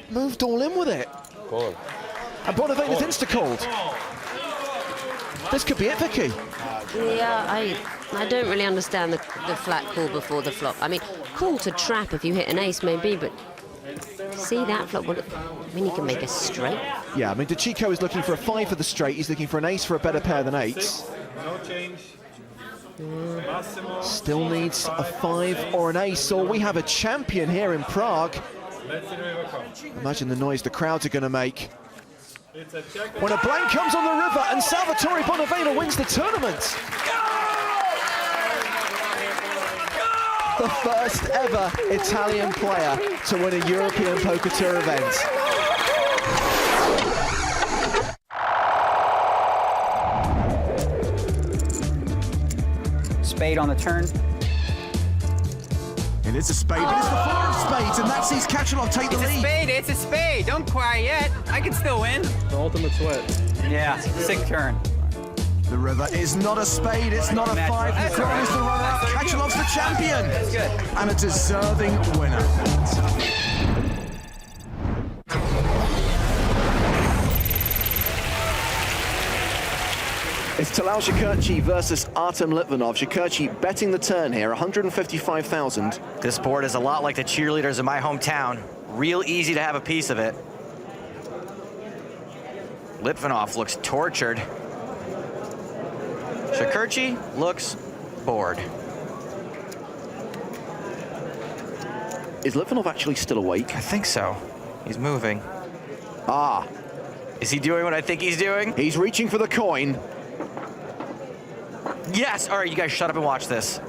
moved all in with it. Call. And Bonavena's insta-called. This could be it, Vicky. Yeah, I don't really understand the flat call before the flop. I mean, call to trap if you hit an ace, maybe, but see that flop? I mean, he can make a straight. Yeah, I mean, Chico is looking for a 5 for the straight. He's looking for an ace for a better pair than 8s. No change. Still needs a 5 or an ace, so we have a champion here in Prague. Let's see the river come. Imagine the noise the crowds are going to make. When a blank comes on the river and Salvatore Bonavena wins the tournament. The first ever Italian player to win a European Poker Tour event. Spade on the turn. It is a spade, but it's the 4 of spades, and that sees Kachanov take the lead. It's a spade. Don't cry yet. I can still win. The ultimate sweat. Yeah, sick turn. The river is not a spade, it's not a 5. The crown is the runner-up. Kachanov's the champion. That's good. And a deserving winner. It's Talal Shakurchi versus Artem Litvinov. Shakurchi betting the turn here, 155,000. This board is a lot like the cheerleaders in my hometown. Real easy to have a piece of it. Litvinov looks tortured. Shakurchi looks bored. Is Litvinov actually still awake? I think so. He's moving. Ah. Is he doing what I think he's doing? He's reaching for the coin. Yes! All right, you guys shut up and watch this.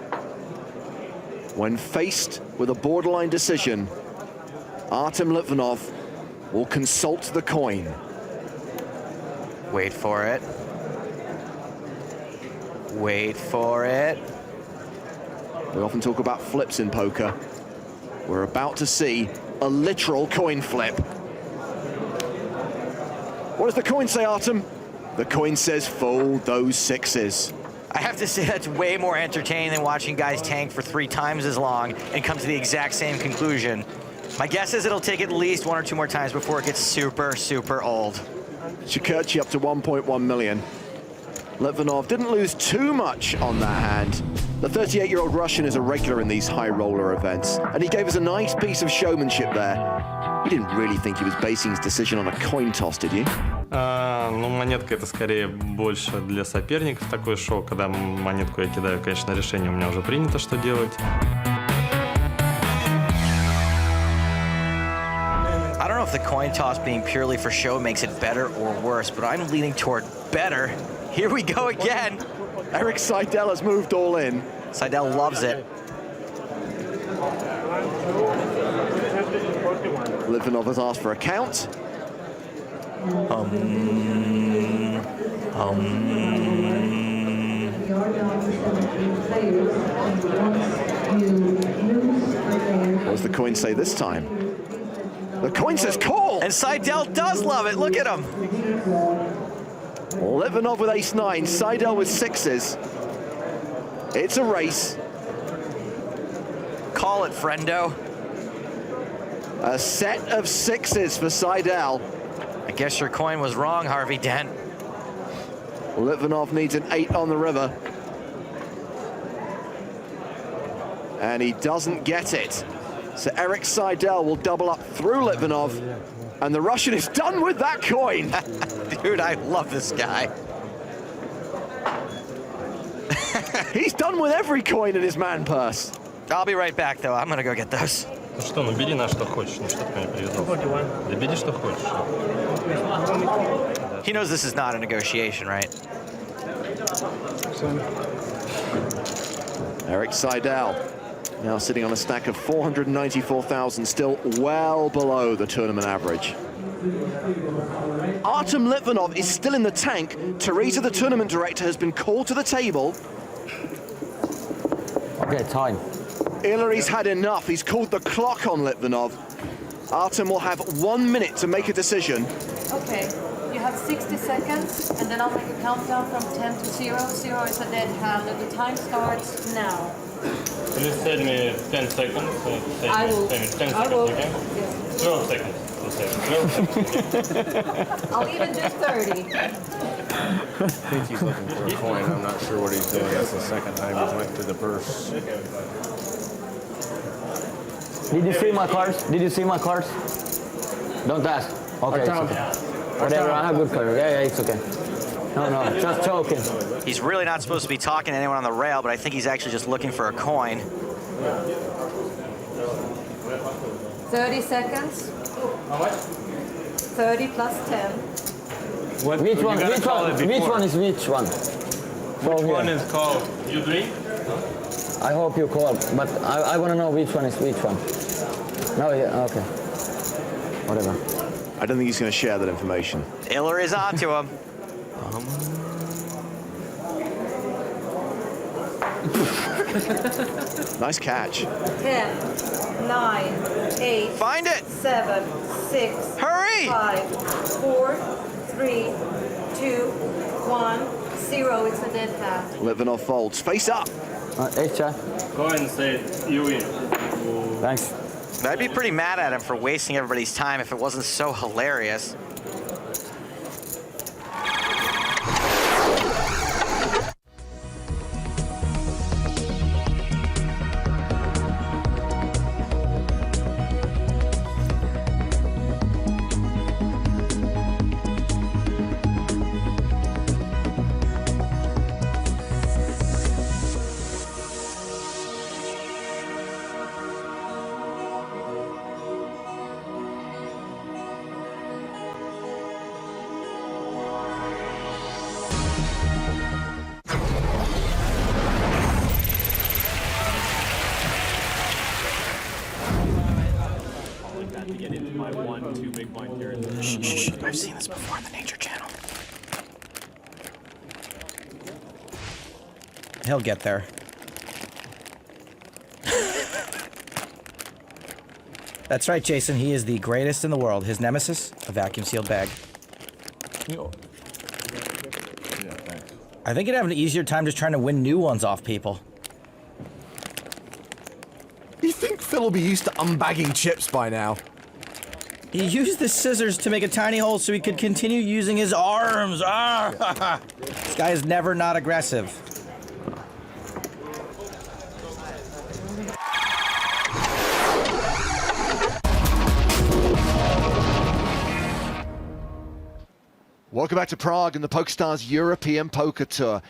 When faced with a borderline decision, Artem Litvinov will consult the coin. Wait for it. Wait for it. We often talk about flips in poker. We're about to see a literal coin flip. What does the coin say, Artem? The coin says fold those 6s. I have to say that's way more entertaining than watching guys tank for 3 times as long and come to the exact same conclusion. My guess is it'll take at least 1 or 2 more times before it gets super, super old. Shakurchi up to 1.1 million. Litvinov didn't lose too much on that hand. The 38-year-old Russian is a regular in these high roller events, and he gave us a nice piece of showmanship there. You didn't really think he was basing his decision on a coin toss, did you? Ну, монетка это скорее больше для соперников такое шоу. Когда монетку я кидаю, конечно, решение у меня уже принято, что делать. I don't know if the coin toss being purely for show makes it better or worse, but I'm leaning toward better. Here we go again. Eric Seidel has moved all in. Seidel loves it. Litvinov has asked for a count. What does the coin say this time? The coin says call! And Seidel does love it, look at him. Litvinov with ace-9, Seidel with sixes. It's a race. Call it, friendo. A set of sixes for Seidel. I guess your coin was wrong, Harvey Dent. Litvinov needs an 8 on the river. And he doesn't get it. So Eric Seidel will double up through Litvinov. And the Russian is done with that coin. Dude, I love this guy. He's done with every coin in his man purse. I'll be right back, though. I'm gonna go get those. Ну что, ну бери на что хочешь, ну что ты мне привязался. Да бери что хочешь. He knows this is not a negotiation, right? Eric Seidel now sitting on a stack of 494,000, still well below the tournament average. Artem Litvinov is still in the tank. Teresa, the tournament director, has been called to the table. Okay, time. Hillary's had enough. He's called the clock on Litvinov. Artem will have 1 minute to make a decision. Okay, you have 60 seconds, and then I'll make a countdown from 10 to 0. 0 is a dead hand, and the time starts now. Please tell me 10 seconds. I will. 10 seconds, I will. okay? Yes. 12 seconds. 12 seconds. I'll even do 30. I think he's looking for a coin. I'm not sure what he's doing. That's the second time he's went to the purse. Did you see my cards? Did you see my cards? Don't ask. Okay, it's okay. Whatever, I have good cards. Yeah, it's okay. No, just joking. He's really not supposed to be talking to anyone on the rail, but I think he's actually just looking for a coin. 30 seconds. How much? 30 plus 10. Which one is which one? Which one is called? You drink? I hope you call, but I want to know which one is which one. No, yeah, okay. Whatever. I don't think he's going to share that information. Hillary is onto him. Nice catch. 10, 9, 8. Find it. 7, 6. Hurry. 5, 4, 3, 2, 1, 0. It's a dead hand. Litvinov folds. Face up. Ace jack. Go ahead and say you win. Thanks. I'd be pretty mad at him for wasting everybody's time if it wasn't so hilarious. Shh, I've seen this before on the Nature Channel. He'll get there. That's right, Jason. He is the greatest in the world. His nemesis, a vacuum-sealed bag. I think he'd have an easier time just trying to win new ones off people. You think Phil will be used to unbagging chips by now? He used the scissors to make a tiny hole so he could continue using his arms. Ah! This guy is never not aggressive. Welcome back to Prague and the PokerStars European Poker Tour.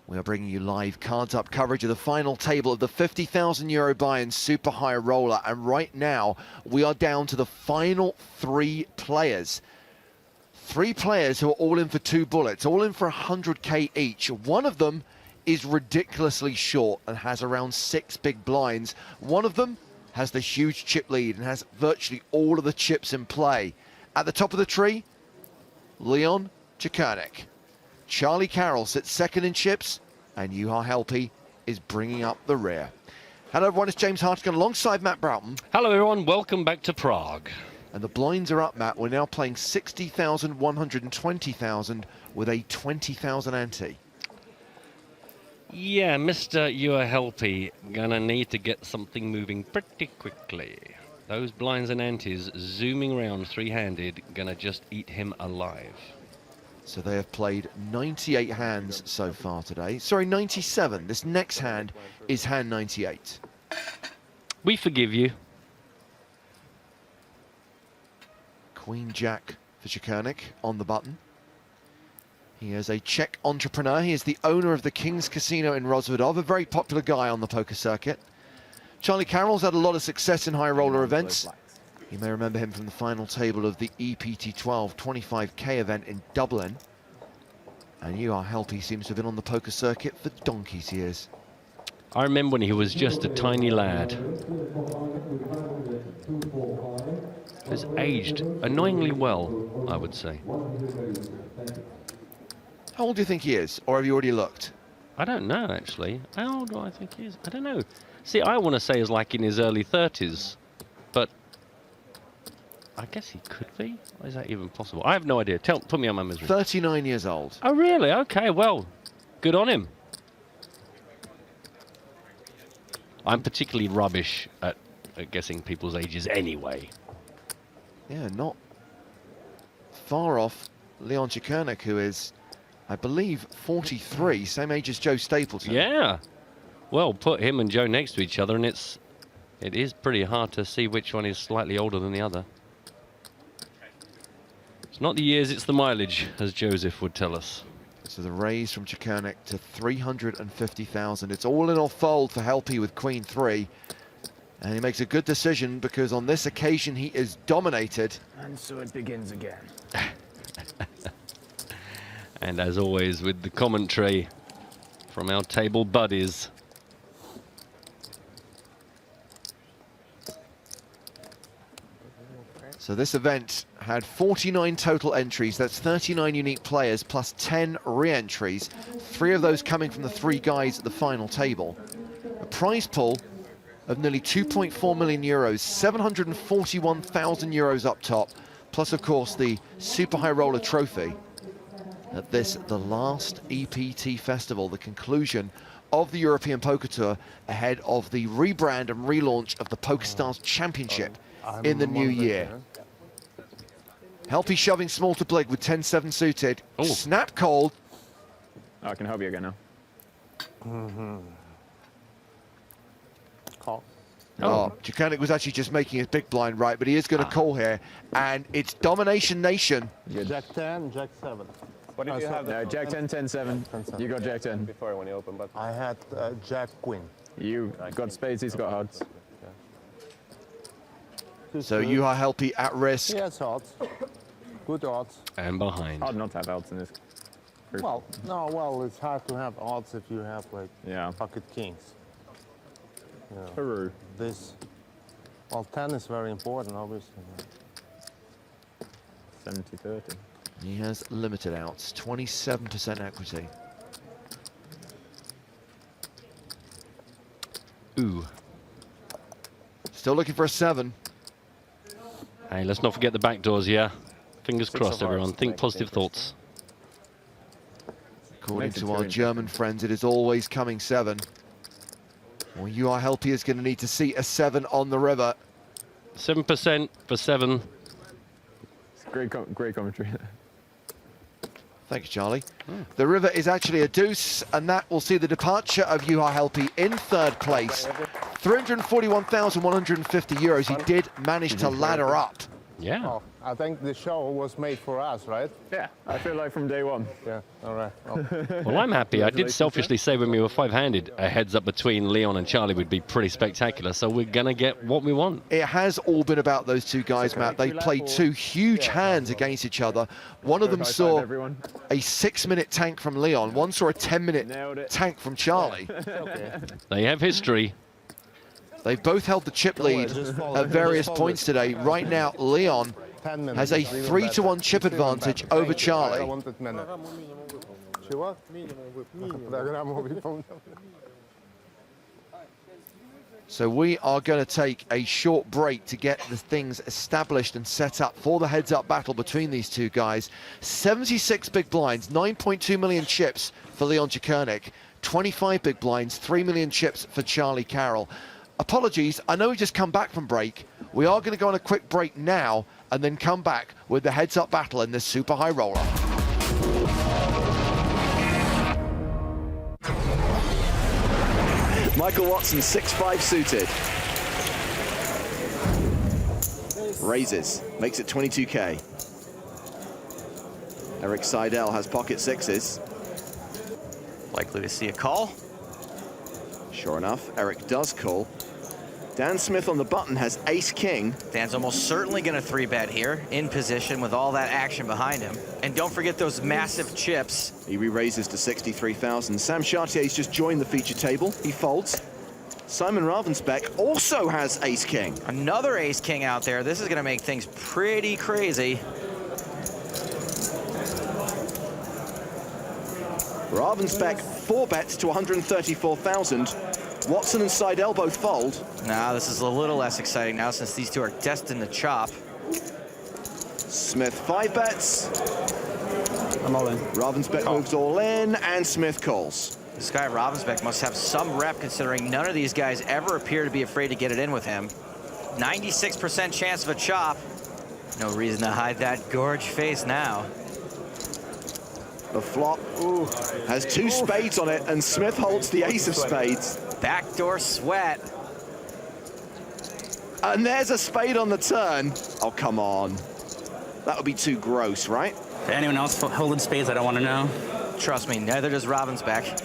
We are bringing you live cards up coverage of the final table of the €50,000 buy-in super high roller. And right now, we are down to the final 3 players. 3 players who are all in for 2 bullets, all in for 100K each. One of them is ridiculously short and has around 6 big blinds. One of them has the huge chip lead and has virtually all of the chips in play. At the top of the tree, Leon Jakurnik. Charlie Carroll sits second in chips, and Juha Helppi is bringing up the rear. Hello everyone, it's James Hartigan alongside Matt Broughton. Hello everyone, welcome back to Prague. And the blinds are up, Matt. We're now playing 60,000, 120,000 with a 20,000 ante. Yeah, Mr. You're Helpy, gonna need to get something moving pretty quickly. Those blinds and antes zooming around three-handed, gonna just eat him alive. So they have played 98 hands so far today. Sorry, 97. This next hand is hand 98. We forgive you. Queen Jack for Czerny on the button. He is a Czech entrepreneur. He is the owner of the King's Casino in Rozvadov, a very popular guy on the poker circuit. Charlie Carroll's had a lot of success in high roller events. You may remember him from the final table of the EPT 12 25k event in Dublin. And you are Helpy seems to have been on the poker circuit for donkey's years. I remember when he was just a tiny lad. Has aged annoyingly well, I would say. How old do you think he is? Or have you already looked? I don't know, actually. How old do I think he is? I don't know. See, I want to say he's like in his early 30s, but I guess he could be. Or is that even possible? I have no idea. Put me on my misery. 39 years old. Oh, really? Okay, well, good on him. I'm particularly rubbish at guessing people's ages anyway. Yeah, not far off Leon Czerny, who is, I believe, 43, same age as Joe Stapleton. Yeah. Well, put him and Joe next to each other, and it is pretty hard to see which one is slightly older than the other. It's not the years, it's the mileage, as Joseph would tell us. So the raise from Czerny to 350,000. It's all in or fold for Helpy with Queen 3. And he makes a good decision because on this occasion he is dominated. And so it begins again. And as always with the commentary from our table buddies. So this event had 49 total entries. That's 39 unique players plus 10 re-entries. 3 of those coming from the 3 guys at the final table. A prize pool of nearly 2.4 million euros, 741,000 euros up top, plus of course the Super High Roller Trophy. At this, the last EPT Festival, the conclusion of the European Poker Tour ahead of the rebrand and relaunch of the PokerStars Championship in the new year. Helpy shoving small to big with 10-7 suited. Ooh. Snap cold. I can help you again now. Call. Oh, Czerny was actually just making his big blind right, but he is going to call here. And it's Domination Nation. Jack 10, Jack 7. What did you have? Jack 10, 10, 7. You got Jack 10. Before when you open, but I had Jack Queen. You got spades, he's got hearts. So you are Helpy at risk. Yes, odds. Good odds. And behind. Hard not to have odds in this group. Well, no, well, it's hard to have odds if you have like pocket kings. Peru. This, well, 10 is very important, obviously. 70-30. He has limited outs, 27% equity. Ooh. Still looking for a 7. Hey, let's not forget the back doors, yeah? Fingers crossed, everyone. Think positive thoughts. According to our German friends, it is always coming 7. Well, you are Helpy is going to need to see a 7 on the river. 7% for 7. It's great commentary. Thanks, Charlie. The river is actually a deuce, and that will see the departure of Juha Helpy in 3rd place. 341,150 euros. He did manage to ladder up. Yeah. Oh, I think the show was made for us, right? Yeah, I feel like from day one. Yeah, all right. Well, I'm happy. I did selfishly say when we were 5-handed, a heads-up between Leon and Charlie would be pretty spectacular, so we're going to get what we want. It has all been about those two guys, Matt. They played 2 huge hands against each other. One of them saw a 6-minute tank from Leon. One saw a 10-minute tank from Charlie. They have history. They've both held the chip lead at various points today. Right now, Leon has a 3-1 chip advantage over Charlie. So we are going to take a short break to get the things established and set up for the heads-up battle between these two guys. 76 big blinds, 9.2 million chips for Leon Jakurnik, 25 big blinds, 3 million chips for Charlie Carroll. Apologies, I know we just come back from break. We are going to go on a quick break now and then come back with the heads-up battle in this super high roller. Michael Watson, 6-5 suited. Raises, makes it 22K. Eric Seidel has pocket sixes. Likely to see a call. Sure enough, Eric does call. Dan Smith on the button has ace-king. Dan's almost certainly going to 3-bet here, in position with all that action behind him. And don't forget those massive chips. He re-raises to 63,000. Sam Chartier's just joined the feature table. He folds. Simon Ravensbeck also has ace-king. Another ace-king out there. This is going to make things pretty crazy. Ravensbeck 4-bets to 134,000. Watson and Seidel both fold. Now this is a little less exciting now since these two are destined to chop. Smith 5-bets. I'm all in. Ravensbeck moves all in, and Smith calls. This guy Ravensbeck must have some rep considering none of these guys ever appear to be afraid to get it in with him. 96% chance of a chop. No reason to hide that gorge face now. The flop has 2 spades on it, and Smith holds the ace of spades. Backdoor sweat. And there's a spade on the turn. Oh, come on. That would be too gross, right? Anyone else holding spades I don't want to know? Trust me, neither does Ravensbeck.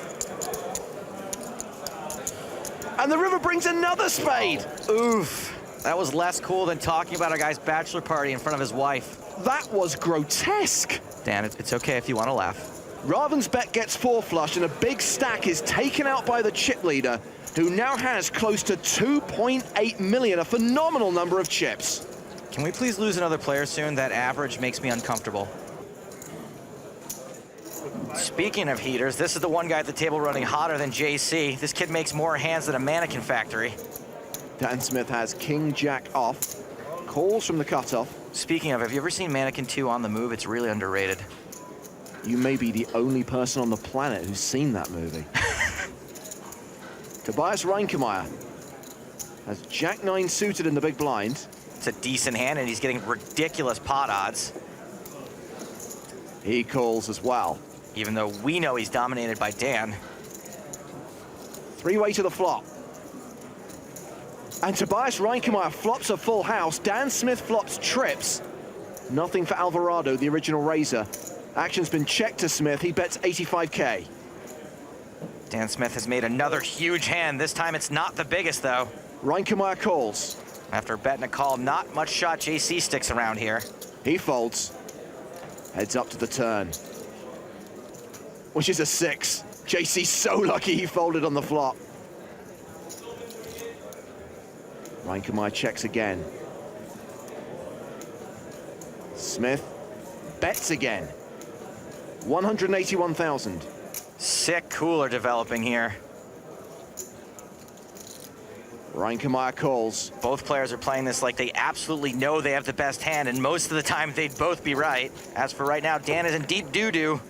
And the river brings another spade. Oof. That was less cool than talking about a guy's bachelor party in front of his wife. That was grotesque. Dan, it's okay if you want to laugh. Ravensbeck gets 4 flush, and a big stack is taken out by the chip leader, who now has close to 2.8 million, a phenomenal number of chips. Can we please lose another player soon? That average makes me uncomfortable. Speaking of heaters, this is the one guy at the table running hotter than JC. This kid makes more hands than a mannequin factory. Dan Smith has king-jack off, calls from the cutoff. Speaking of, have you ever seen Mannequin 2 on the move? It's really underrated. You may be the only person on the planet who's seen that movie. Tobias Reinkemeyer has Jack-9 suited in the big blind. It's a decent hand, and he's getting ridiculous pot odds. He calls as well. Even though we know he's dominated by Dan. 3-way to the flop. And Tobias Reinkemeyer flops a full house. Dan Smith flops trips. Nothing for Alvarado, the original raiser. Action's been checked to Smith. He bets 85K. Dan Smith has made another huge hand. This time it's not the biggest, though. Reinkemeyer calls. After betting a call, not much shot JC sticks around here. He folds. Heads up to the turn, which is a 6. JC's so lucky he folded on the flop. Reinkemeyer checks again. Smith bets again. 181,000. Sick cooler developing here. Reinkemeyer calls. Both players are playing this like they absolutely know they have the best hand, and most of the time they'd both be right. As for right now, Dan is in deep doo-doo.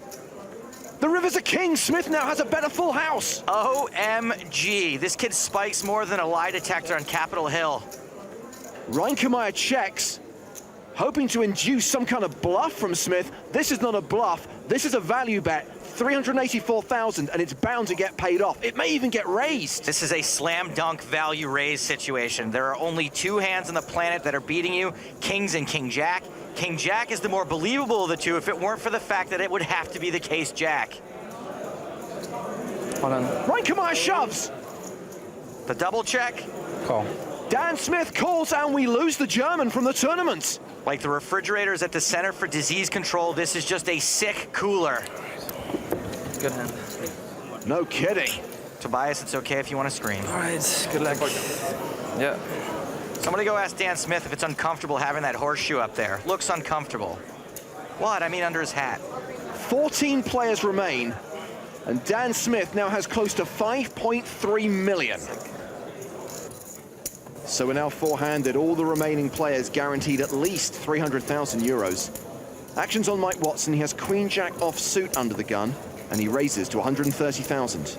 The river's a king. Smith now has a better full house. OMG. This kid spikes more than a lie detector on Capitol Hill. Reinkemeyer checks, hoping to induce some kind of bluff from Smith. This is not a bluff. This is a value bet. 384,000, and it's bound to get paid off. It may even get raised. This is a slam dunk value raise situation. There are only 2 hands on the planet that are beating you, kings and king jack. King jack is the more believable of the two if it weren't for the fact that it would have to be the case jack. Hold on. Reinkemeyer shoves. The double check. Call. Dan Smith calls, and we lose the German from the tournament. Like the refrigerators at the Center for Disease Control, this is just a sick cooler. Good hand. No kidding. Tobias, it's okay if you want to scream. All right, good luck. Yeah. Somebody go ask Dan Smith if it's uncomfortable having that horseshoe up there. Looks uncomfortable. What? I mean under his hat. 14 players remain, and Dan Smith now has close to 5.3 million. So we're now four-handed. All the remaining players guaranteed at least 300,000 euros. Actions on Mike Watson. He has Queen-Jack offsuit under the gun, and he raises to 130,000.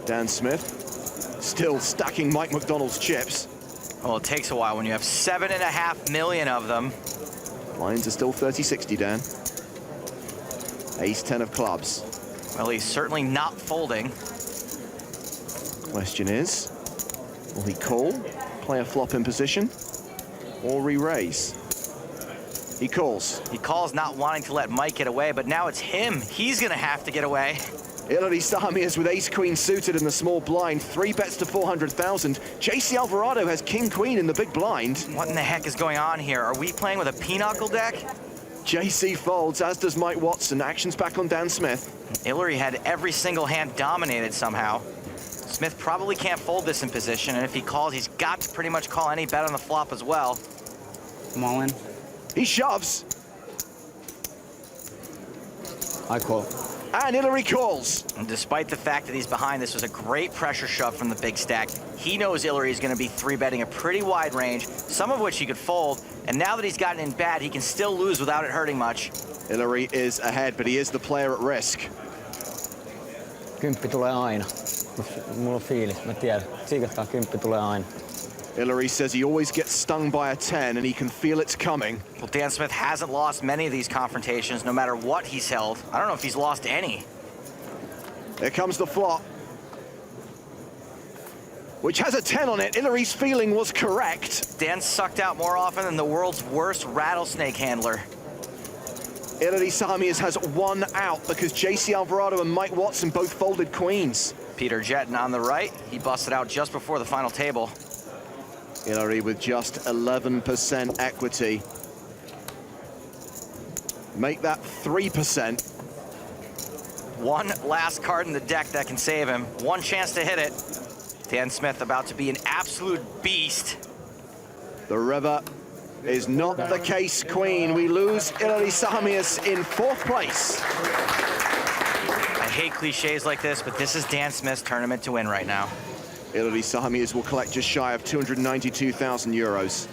Dan Smith still stacking Mike McDonald's chips. Well, it takes a while when you have 7.5 million of them. Lines are still 30-60, Dan. Ace-10 of clubs. Well, he's certainly not folding. Question is, will he call, play a flop in position, or re-raise? He calls. He calls, not wanting to let Mike get away, but now it's him. He's going to have to get away. Ilari Sahamias with ace-queen suited in the small blind. 3 bets to 400,000. JC Alvarado has king-queen in the big blind. What in the heck is going on here? Are we playing with a pinochle deck? JC folds, as does Mike Watson. Actions back on Dan Smith. Ilari had every single hand dominated somehow. Smith probably can't fold this in position, and if he calls, he's got to pretty much call any bet on the flop as well. I'm all in. He shoves. I call. And Ilari calls. And despite the fact that he's behind, this was a great pressure shove from the big stack. He knows Ilari is going to be 3-betting a pretty wide range, some of which he could fold. And now that he's gotten in bad, he can still lose without it hurting much. Ilari is ahead, but he is the player at risk. Kymppi tulee aina. Mulla on fiilis, mä tiedän. Siikattaa kymppi tulee aina. Ilari says he always gets stung by a 10 and he can feel it's coming. Well, Dan Smith hasn't lost many of these confrontations, no matter what he's held. I don't know if he's lost any. There comes the flop, which has a 10 on it. Ilari's feeling was correct. Dan sucked out more often than the world's worst rattlesnake handler. Ilari Sahamias has 1 out because JC Alvarado and Mike Watson both folded queens. Peter Jetton on the right. He busted out just before the final table. Ilari with just 11% equity. Make that 3%. One last card in the deck that can save him. One chance to hit it. Dan Smith about to be an absolute beast. The river is not the case, queen. We lose Ilari Sahamias in 4th place. I hate cliches like this, but this is Dan Smith's tournament to win right now. Ilari Sahamias will collect just shy of 292,000 euros.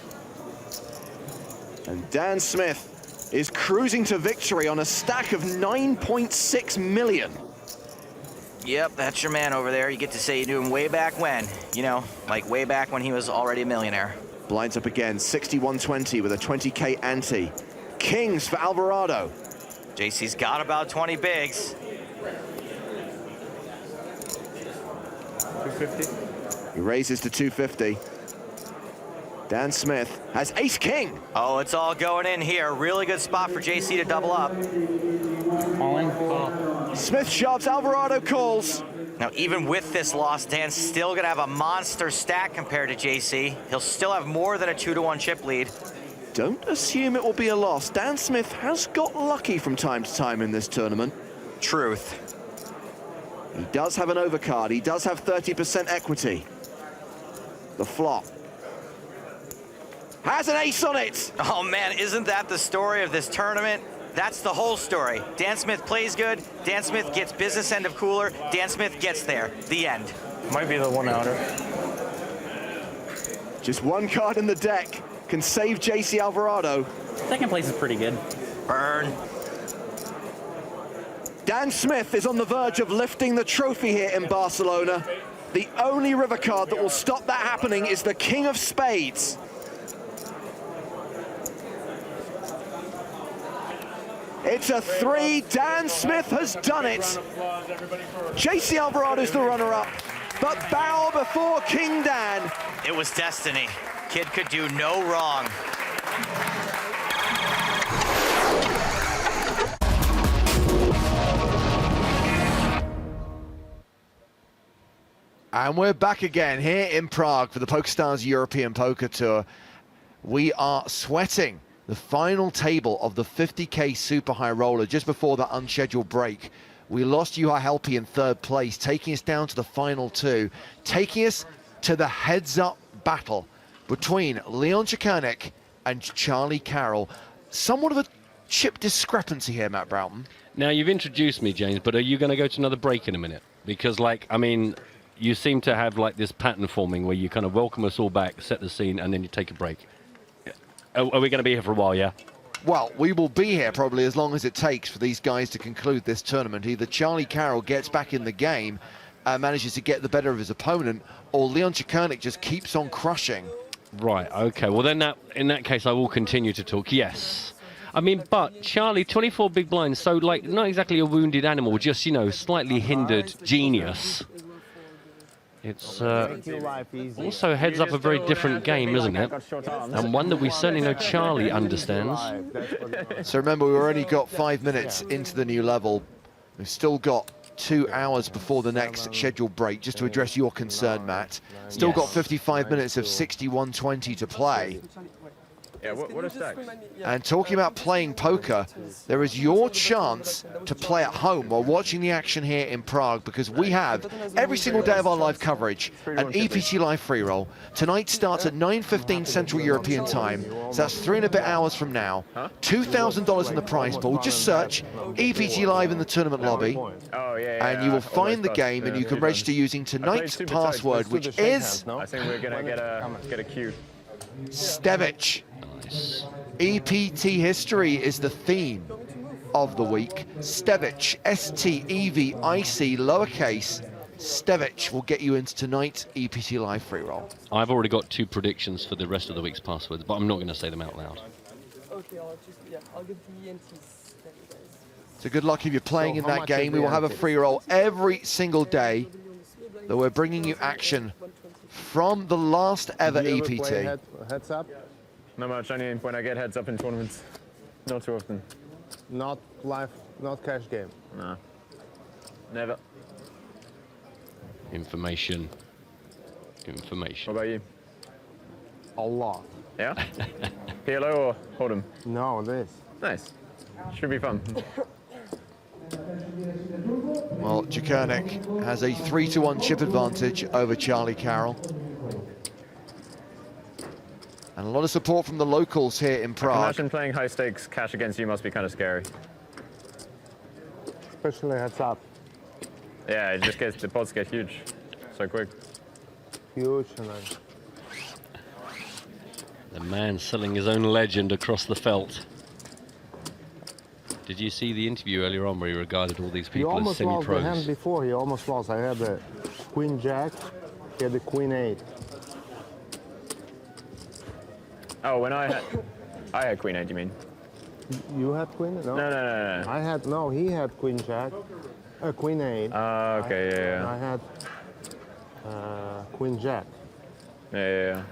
And Dan Smith is cruising to victory on a stack of 9.6 million. Yep, that's your man over there. You get to say you knew him way back when. You know, like way back when he was already a millionaire. Blinds up again, 61-20 with a 20K ante. Kings for Alvarado. JC's got about 20 bigs. 250. He raises to 250. Dan Smith has ace-king. Oh, it's all going in here. Really good spot for JC to double up. All in. Smith shoves, Alvarado calls. Now, even with this loss, Dan's still gonna have a monster stack compared to JC. He'll still have more than a 2-to-1 chip lead. Don't assume it will be a loss. Dan Smith has got lucky from time to time in this tournament. Truth. He does have an overcard. He does have 30% equity. The flop has an ace on it. Oh man, isn't that the story of this tournament? That's the whole story. Dan Smith plays good. Dan Smith gets business end of cooler. Dan Smith gets there. The end. Might be the 1-outer. Just 1 card in the deck can save JC Alvarado. 2nd place is pretty good. Burn. Dan Smith is on the verge of lifting the trophy here in Barcelona. The only river card that will stop that happening is the King of Spades. It's a 3. Dan Smith has done it. JC Alvarado's the runner-up, but bow before King Dan. It was destiny. Kid could do no wrong. And we're back again here in Prague for the PokerStars European Poker Tour. We are sweating the final table of the 50K Super High Roller just before that unscheduled break. We lost Juha Helppi in 3rd place, taking us down to the final 2, taking us to the heads-up battle between Leon Chikanek and Charlie Carroll. Somewhat of a chip discrepancy here, Matt Broughton. Now, you've introduced me, James, but are you going to go to another break in a minute? Because, like, I mean, you seem to have like this pattern forming where you kind of welcome us all back, set the scene, and then you take a break. Are we going to be here for a while, yeah? Well, we will be here probably as long as it takes for these guys to conclude this tournament. Either Charlie Carroll gets back in the game, manages to get the better of his opponent, or Leon Cikurnik just keeps on crushing. Right, okay. Well, then in that case, I will continue to talk, yes. I mean, but Charlie, 24 big blinds, so like not exactly a wounded animal, just, you know, slightly hindered genius. It's also heads up a very different game, isn't it? And one that we certainly know Charlie understands. So remember, we've already got 5 minutes into the new level. We've still got 2 hours before the next scheduled break, just to address your concern, Matt. Still got 55 minutes of 61-20 to play. Yeah, what a stack. And talking about playing poker, there is your chance to play at home while watching the action here in Prague, because we have, every single day of our live coverage, an EPT live free roll. Tonight starts at 9:15 Central European time, so that's 3 and a bit hours from now. $2,000 in the prize pool. Just search EPT Live in the tournament lobby, and you will find the game, and you can register using tonight's password, which is... I think we're going to get a cue. Stevic. EPT history is the theme of the week. Stevic, S-T-E-V-I-C, lowercase. Stevic will get you into tonight's EPT Live free roll. I've already got 2 predictions for the rest of the week's passwords, but I'm not going to say them out loud. Okay, I'll give the ENTs. So good luck if you're playing in that game. We will have a free roll every single day, though we're bringing you action from the last ever EPT. Heads up? Not much, only when I get heads up in tournaments. Not too often. Not live, not cash game? No. Never. Information. Information. What about you? A lot. Yeah? PLO or Hold'em? No, this. Nice. Should be fun. Well, Cikurnik has a 3-1 chip advantage over Charlie Carroll. And a lot of support from the locals here in Prague. I can imagine playing high stakes cash against you must be kind of scary. Especially heads up. Yeah, it just gets, the pots get huge so quick. Huge and then... The man selling his own legend across the felt. Did you see the interview earlier on where he regarded all these people as semi-pros? He almost lost the hand before, he almost lost. I had the Queen Jack, he had the Queen 8. Oh, when I had Queen 8, you mean? You had Queen? No. No. He had Queen Jack, Queen 8. Okay, yeah. I had Queen Jack. Yeah.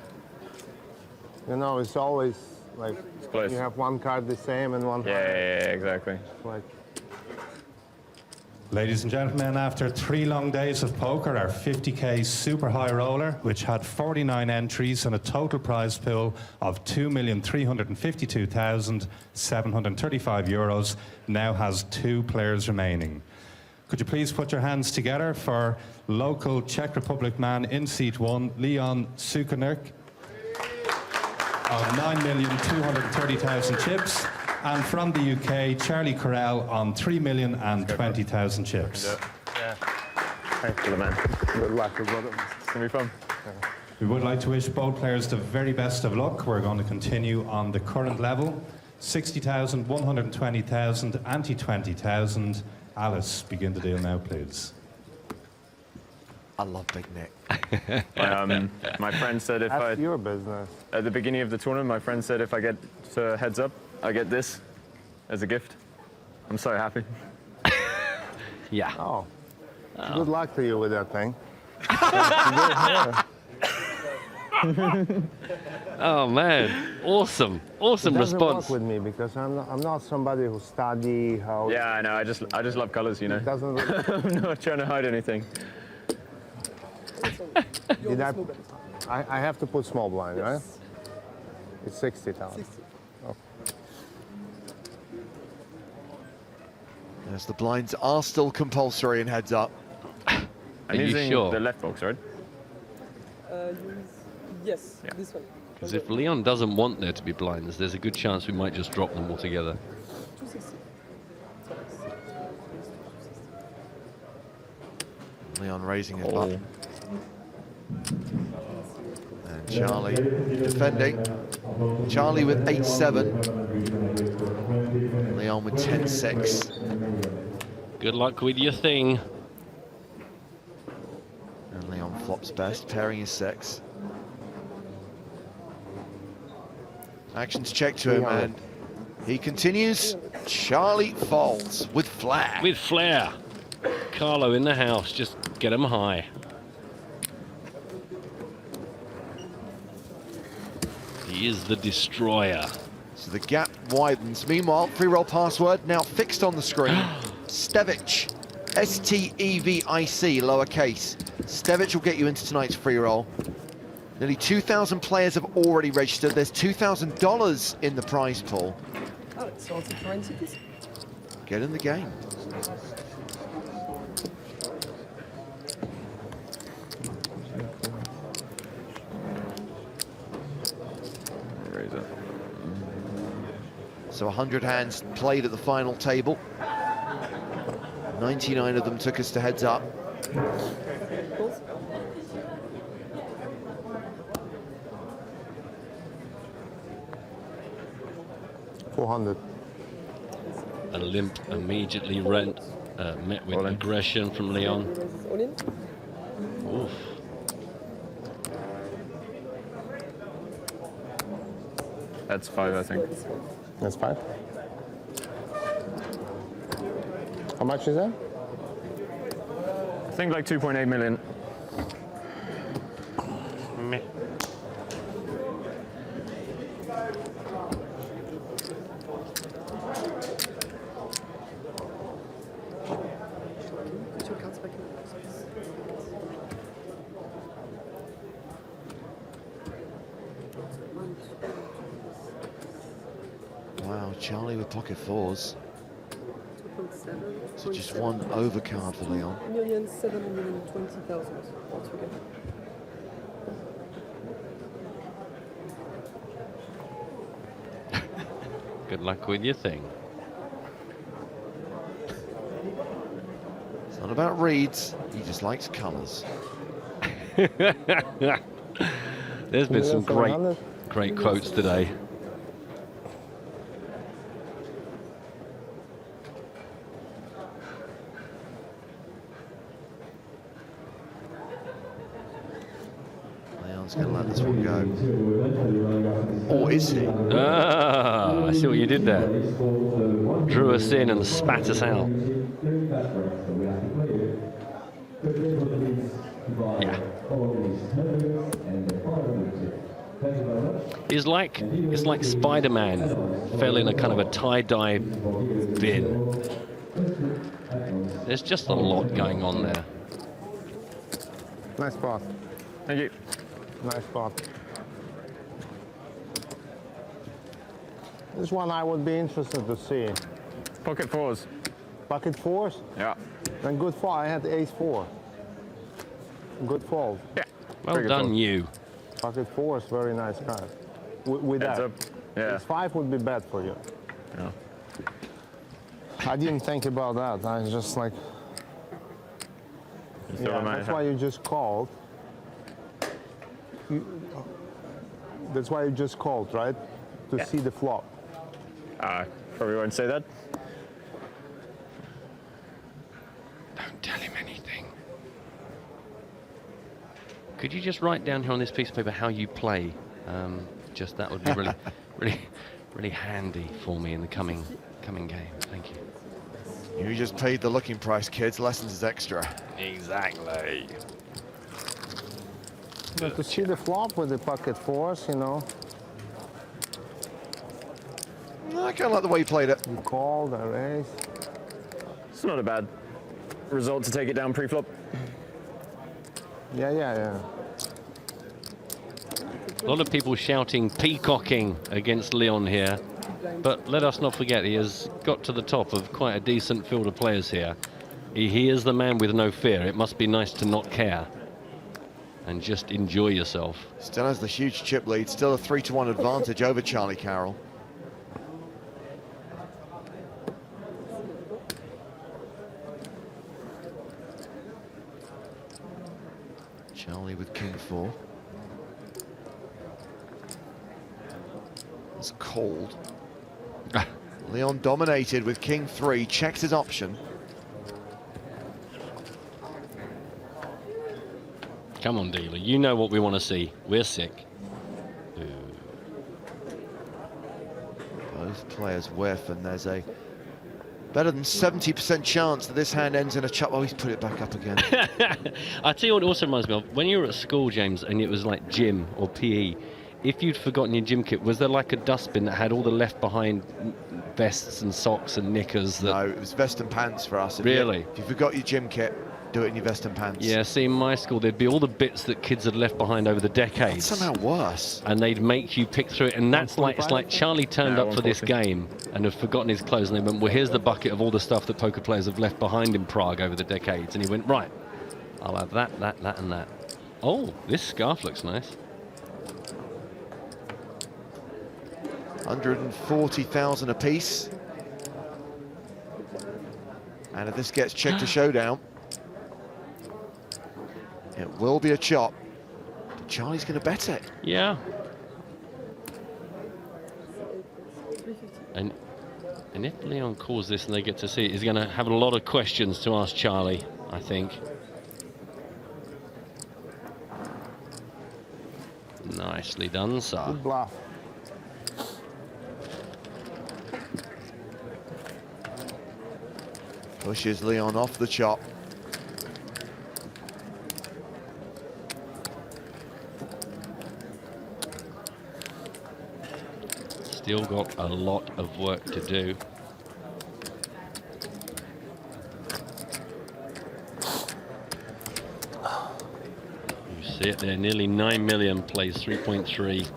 You know, it's always like close. You have one card the same and one. Yeah, exactly. Like. Ladies and gentlemen, after 3 long days of poker, our 50k super high roller, which had 49 entries and a total prize pool of €2,352,735, now has 2 players remaining. Could you please put your hands together for local Czech Republic man in seat 1, Leon Cikurnik, of 9,230,000 chips. And from the UK, Charlie Carroll on 3,020,000 chips. Yeah. Thanks for the man. Good luck, brother. It's gonna be fun. We would like to wish both players the very best of luck. We're going to continue on the current level. 60,000, 120,000, ante 20,000. Alice, begin the deal now, please. I love Big Nick. My friend said if That's your business. At the beginning of the tournament, my friend said if I get heads up, I get this as a gift. I'm so happy. Yeah. Oh. Good luck to you with that thing. Oh man, awesome response. Work with me because I'm not somebody who study how. Yeah, I know. I just love colors, you know. It doesn't. I'm not trying to hide anything. I have to put small blind, right? It's 60,000. Oh. Yes, the blinds are still compulsory in heads up. I'm using the left box, right? Yes, this one. Because if Leon doesn't want there to be blinds, there's a good chance we might just drop them altogether. 260. Leon raising it up. And Charlie defending. Charlie with 8-7. Leon with 10-6. Good luck with your thing. And Leon flops best, pairing his 6. Actions check to him, and he continues. Charlie folds with flair. With flair. Carlo in the house, just get him high. He is the destroyer. So the gap widens. Meanwhile, free roll password now fixed on the screen. Stevic, S-T-E-V-I-C, lowercase. Stevic will get you into tonight's free roll. Nearly 2,000 players have already registered. There's $2,000 in the prize pool. Oh, it's also currencies. Get in the game. So 100 hands played at the final table. 99 of them took us to heads up. 400. A limp immediately met with aggression from Leon. Oof. That's 5, I think. That's 5. How much is that? I think like 2.8 million. Meh. Wow, Charlie with pocket 4s. So just one overcard for Leon. 1,720,000 altogether. Good luck with your thing. It's not about reads, he just likes colours. There's been some great quotes today. Leon's going to let this one go. Or is he? Ah, I see what you did there. Drew us in and spat us out. Yeah. It's like Spider-Man fell in a kind of a tie-dye bin. There's just a lot going on there. Nice spot. Thank you. Nice spot. This one I would be interested to see. Pocket 4s. Pocket 4s? Yeah. Then good fall. I had ace 4. Good fold. Yeah. Well done, you. Pocket 4 is very nice card. With Heads that, up. Yeah. ace 5 would be bad for you. Yeah. I didn't think about that. I was just like, yeah, that's why you just called. That's why you just called, right? To see the flop. Probably won't say that. Don't tell him anything. Could you just write down here on this piece of paper how you play? Just that would be really handy for me in the coming game. Thank you. You just paid the looking price, kids. Lessons is extra. Exactly. But to see the flop with the pocket 4s, you know. I kind of like the way you played it. You called, I raised. It's not a bad result to take it down pre-flop. Yeah. A lot of people shouting peacocking against Leon here, but let us not forget he has got to the top of quite a decent field of players here. He is the man with no fear. It must be nice to not care and just enjoy yourself. Still has the huge chip lead, still a 3-1 advantage over Charlie Carroll. Charlie with king 4. It's cold. Leon dominated with king 3, checks his option. Come on, dealer. You know what we want to see. We're sick. Both players whiff, and there's a better than 70% chance that this hand ends in a chop. Oh, he's put it back up again. I tell you what it also reminds me of. When you were at school, James, and it was like gym or PE, if you'd forgotten your gym kit, was there like a dustbin that had all the left behind vests and socks and knickers? That... No, it was vest and pants for us. Really? If you forgot your gym kit, do it in your vest and pants. Yeah, see, in my school, there'd be all the bits that kids had left behind over the decades. That's somehow worse. And they'd make you pick through it. And that's like, it's like Charlie turned up for this game and had forgotten his clothes. And they went, well, here's the bucket of all the stuff that poker players have left behind in Prague over the decades. And he went, right, I'll have that, that, that, and that. Oh, this scarf looks nice. 140,000 apiece. And if this gets checked to showdown, it will be a chop. But Charlie's going to bet it. Yeah. And if Leon calls this and they get to see it, he's going to have a lot of questions to ask Charlie, I think. Nicely done, sir. Good bluff. Pushes Leon off the chop. Still got a lot of work to do. You see it there, nearly 9 million, plays 3.3.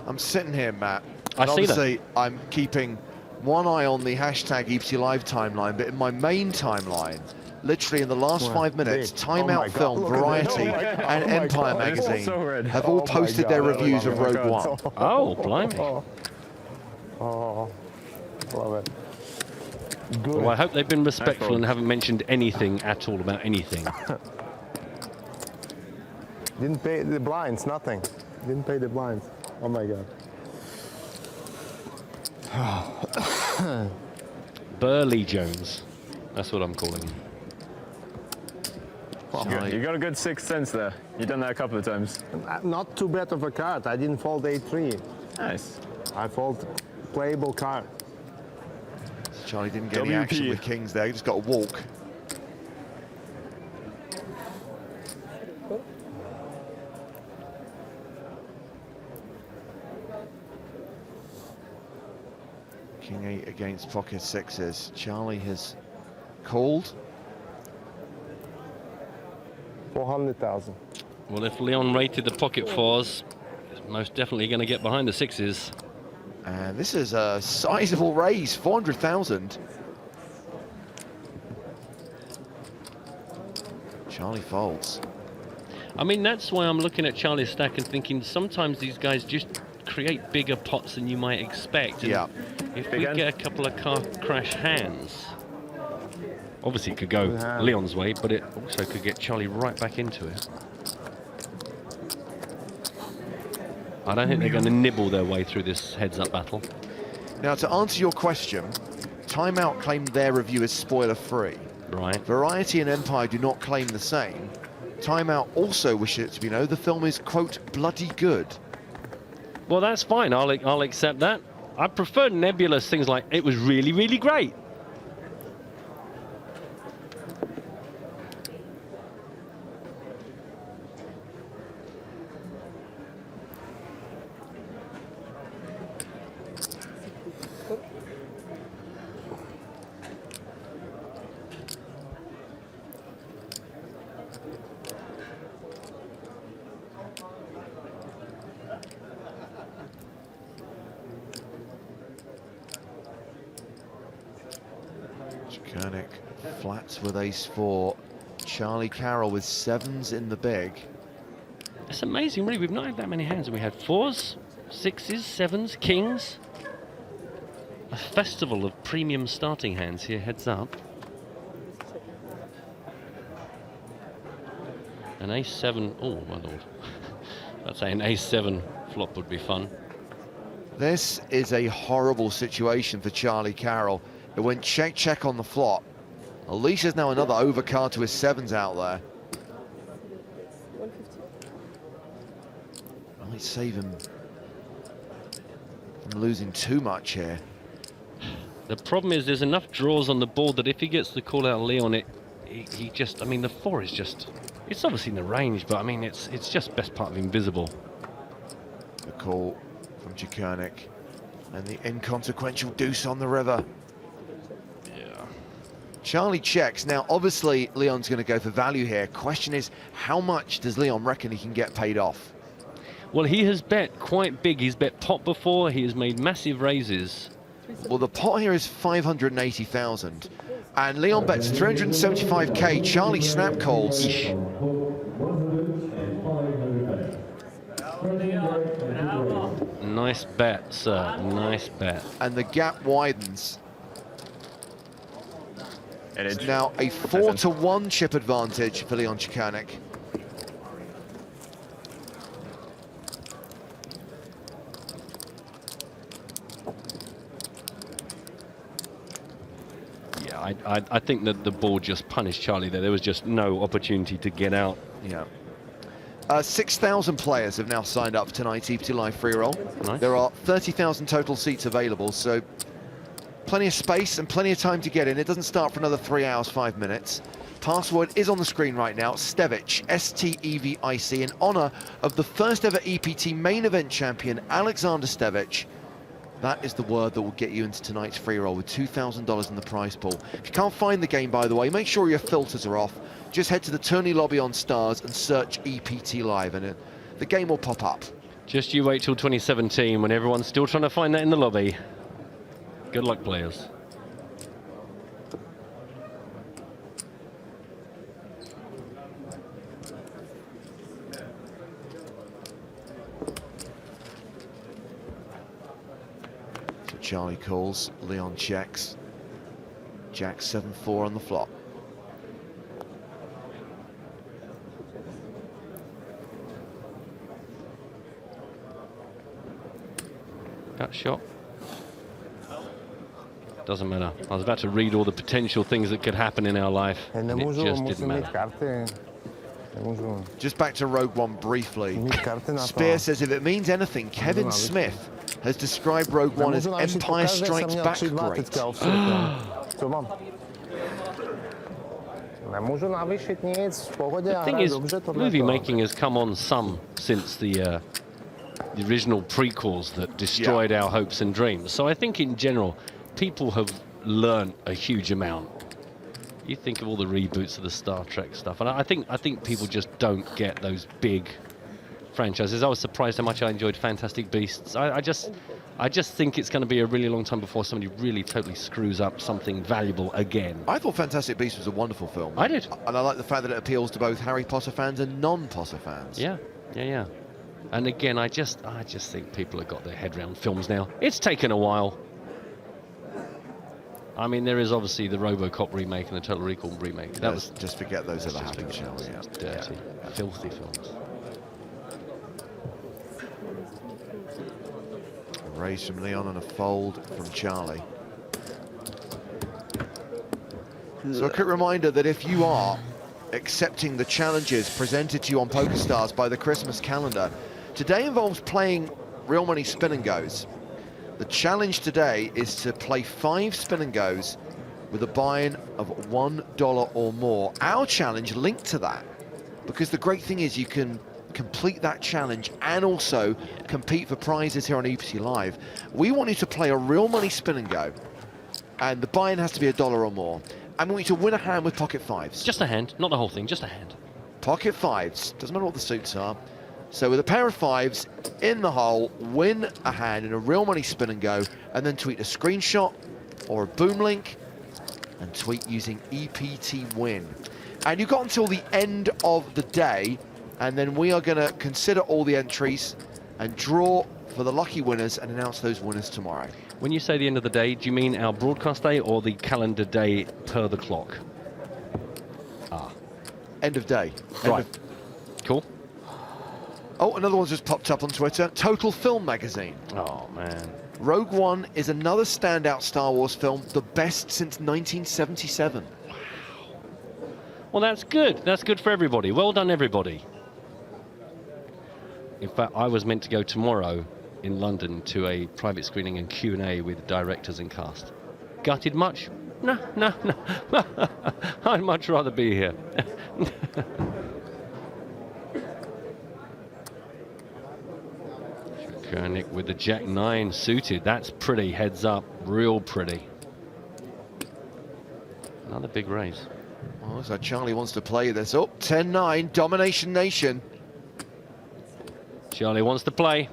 I'm sitting here, Matt. I see that. Obviously, I'm keeping one eye on the hashtag EPT Live timeline, but in my main timeline, literally in the last 5 minutes, Time Out Film, Variety, and Empire Magazine have all posted their reviews of Rogue One. Oh, blimey. Oh, love it. Good. Well, I hope they've been respectful and haven't mentioned anything at all about anything. Didn't pay the blinds, nothing. Didn't pay the blinds. Oh my God. Burley Jones. That's what I'm calling him. You got a good sixth sense there. You've done that a couple of times. Not too bad of a card. I didn't fold 8-3. Nice. I fold playable card. Charlie didn't get any action with kings there. He just got a walk. King 8 against pocket sixes. Charlie has called. 400,000. Well, if Leon rated the pocket fours, he's most definitely going to get behind the sixes. And this is a sizable raise, 400,000. Charlie folds. I mean, that's why I'm looking at Charlie's stack and thinking sometimes these guys just create bigger pots than you might expect. And yeah. If we get a couple of car crash hands, obviously it could go Leon's way, but it also could get Charlie right back into it. I don't think they're going to nibble their way through this heads-up battle. Now, to answer your question, Time Out claimed their review as spoiler-free. Right. Variety and Empire do not claim the same. Time Out also wishes it to be known the film is, quote, bloody good. Well, that's fine. I'll accept that. I prefer nebulous things like, it was really, really great. Koenig flats with ace-4. Charlie Carroll with sevens in the big. It's amazing, really. We've not had that many hands. We had fours, sixes, sevens, kings. a festival of premium starting hands here, heads up. An ace-7, oh my lord. I'd say an ace-7 flop would be fun. This is a horrible situation for Charlie Carroll. It went check on the flop. Alicia's now another overcard to his 7s out there. Might save him from losing too much here. The problem is there's enough draws on the board that if he gets the call out Leon, he just, I mean, the 4 is just, it's obviously in the range, but I mean, it's just best part of invisible. The call from Cikurnik and the inconsequential deuce on the river. Yeah. Charlie checks. Now, obviously, Leon's going to go for value here. Question is, how much does Leon reckon he can get paid off? Well, he has bet quite big. He's bet pot before. He has made massive raises. Well, the pot here is 580,000. And Leon bets 375k. Charlie snap calls. Nice bet, sir. Nice bet. And the gap widens. It's now a 4-1 chip advantage for Leon Cikurnik. I think that the board just punished Charlie there. There was just no opportunity to get out. Yeah. 6,000 players have now signed up for tonight's EPT Live free roll. Nice. There are 30,000 total seats available, so plenty of space and plenty of time to get in. It doesn't start for another 3 hours, 5 minutes. Password is on the screen right now, Stevic, S-T-E-V-I-C, in honor of the first ever EPT main event champion, Alexander Stevic. That is the word that will get you into tonight's free roll with $2,000 in the prize pool. If you can't find the game, by the way, make sure your filters are off. Just head to the tourney lobby on Stars and search EPT Live, and the game will pop up. Just you wait till 2017 when everyone's still trying to find that in the lobby. Good luck, players. Charlie calls, Leon checks. Jack 7-4 on the flop. Gut shot. Doesn't matter. I was about to read all the potential things that could happen in our life, and it just didn't matter. Just back to Rogue One briefly. Spear says if it means anything, Kevin Smith has described Rogue One as Empire Strikes Back great. The thing is, movie making has come on some since the original prequels that destroyed our hopes and dreams. So I think in general, people have learned a huge amount. You think of all the reboots of the Star Trek stuff, and I think people just don't get those big franchises. I was surprised how much I enjoyed Fantastic Beasts. I just think it's going to be a really long time before somebody really totally screws up something valuable again. I thought Fantastic Beasts was a wonderful film. I did. And I like the fact that it appeals to both Harry Potter fans and non-Potter fans. Yeah. And again, I just think people have got their head around films now. It's taken a while. I mean, there is obviously the RoboCop remake and the Total Recall remake. That was just forget those ever happened, shall we? Dirty, filthy films. A raise from Leon and a fold from Charlie. So a quick reminder that if you are accepting the challenges presented to you on PokerStars by the Christmas calendar, today involves playing real money spin and goes. The challenge today is to play 5 spin and goes with a buy-in of $1 or more. Our challenge linked to that, because the great thing is you can complete that challenge and also compete for prizes here on EPT Live. We want you to play a real money spin and go, and the buy-in has to be $1 or more. And we want you to win a hand with pocket 5s. Just a hand, not the whole thing, just a hand. Pocket 5s, doesn't matter what the suits are. So with a pair of 5s in the hole, win a hand in a real money spin and go, and then tweet a screenshot or a boom link and tweet using EPT win. And you've got until the end of the day, and then we are going to consider all the entries and draw for the lucky winners and announce those winners tomorrow. When you say the end of the day, do you mean our broadcast day or the calendar day per the clock? Ah. End of day. Right. Cool. Oh, another one's just popped up on Twitter. Total Film Magazine. Oh, man. Rogue One is another standout Star Wars film, the best since 1977. Well, that's good. That's good for everybody. Well done, everybody. In fact, I was meant to go tomorrow in London to a private screening and Q&A with directors and cast. Gutted much? No. I'd much rather be here. Koenig with the Jack-9 suited. That's pretty, heads up. Real pretty. Another big raise. Oh, so Charlie wants to play this. Oh, 10-9, Domination Nation. Charlie wants to play.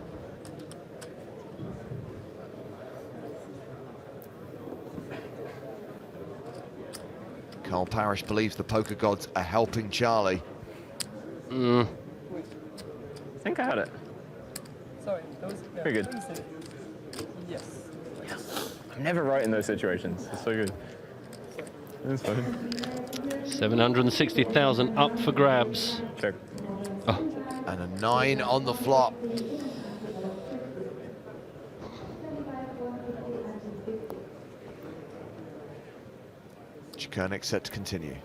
Carl Parrish believes the poker gods are helping Charlie. I think I had it. Sorry, that was Very good. Yes. I'm never right in those situations. It's so good. It's fine. 760,000 up for grabs. Check. Oh. And a 9 on the flop. Koenig set to continue.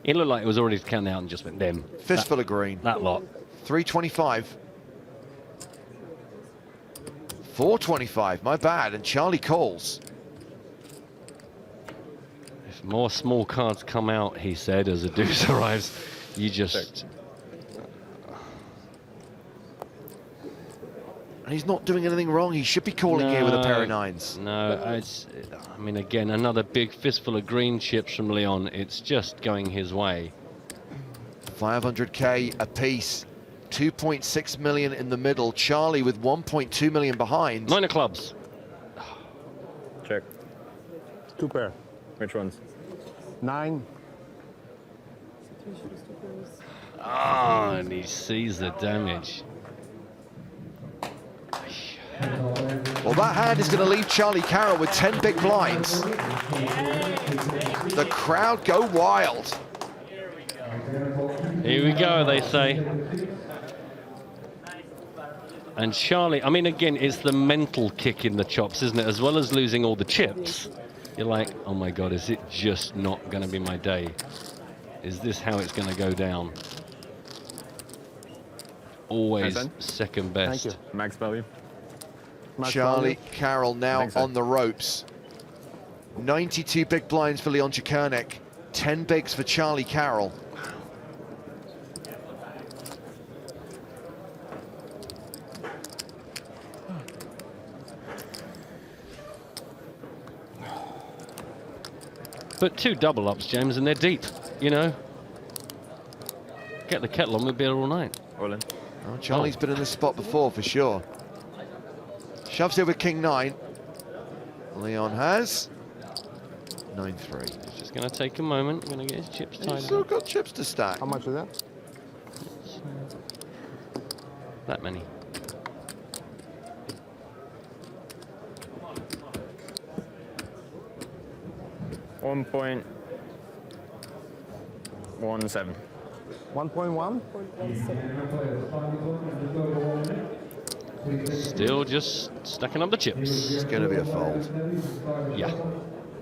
It looked like it was already counting out and just went them. Fistful of green. That lot. 325. 425, my bad, and Charlie calls. If more small cards come out, he said, as a deuce arrives, you just... And he's not doing anything wrong. He should be calling here with a pair of 9s. No, I mean, again, another big fistful of green chips from Leon. It's just going his way. 500k apiece. 2.6 million in the middle. Charlie with 1.2 million behind. 9 of clubs. Check. 2 pair. Which ones? 9. Ah, and he sees the damage. Well, that hand is going to leave Charlie Carroll with 10 big blinds. The crowd go wild. Here we go, they say. And Charlie, I mean, again, it's the mental kick in the chops, isn't it? As well as losing all the chips. You're like, oh my God, is it just not going to be my day? Is this how it's going to go down? Always second best. Thank you. Max value. Charlie Carroll now on the ropes. 92 big blinds for Leon Koenig. 10 bigs for Charlie Carroll. But 2 double ups, James, and they're deep, you know. Get the kettle on, we'll be here all night. All in. Oh, Charlie's been in this spot before, for sure. Shoves it with King-9. Leon has 9-3. It's just going to take a moment. Going to get his chips tied. He's still got chips to stack. How much is that? That many. $1.17. 1.1? Still just stacking up the chips. It's going to be a fold. Yeah.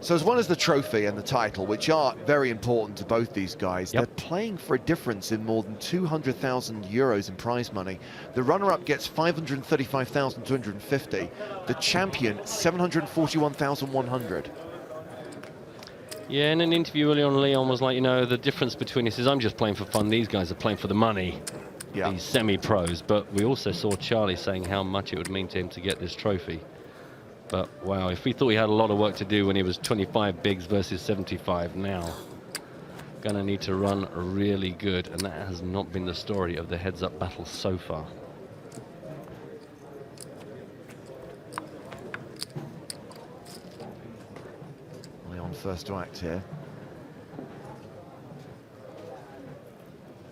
So as well as the trophy and the title, which are very important to both these guys, they're playing for a difference in more than 200,000 euros in prize money. The runner-up gets 535,250. The champion, 741,100. Yeah, in an interview earlier on, Leon was like, you know, the difference between us is I'm just playing for fun. These guys are playing for the money. Yeah. These semi-pros. But we also saw Charlie saying how much it would mean to him to get this trophy. But wow, if he thought he had a lot of work to do when he was 25 bigs versus 75 now, gonna need to run really good, and that has not been the story of the heads-up battle so far. Leon first to act here.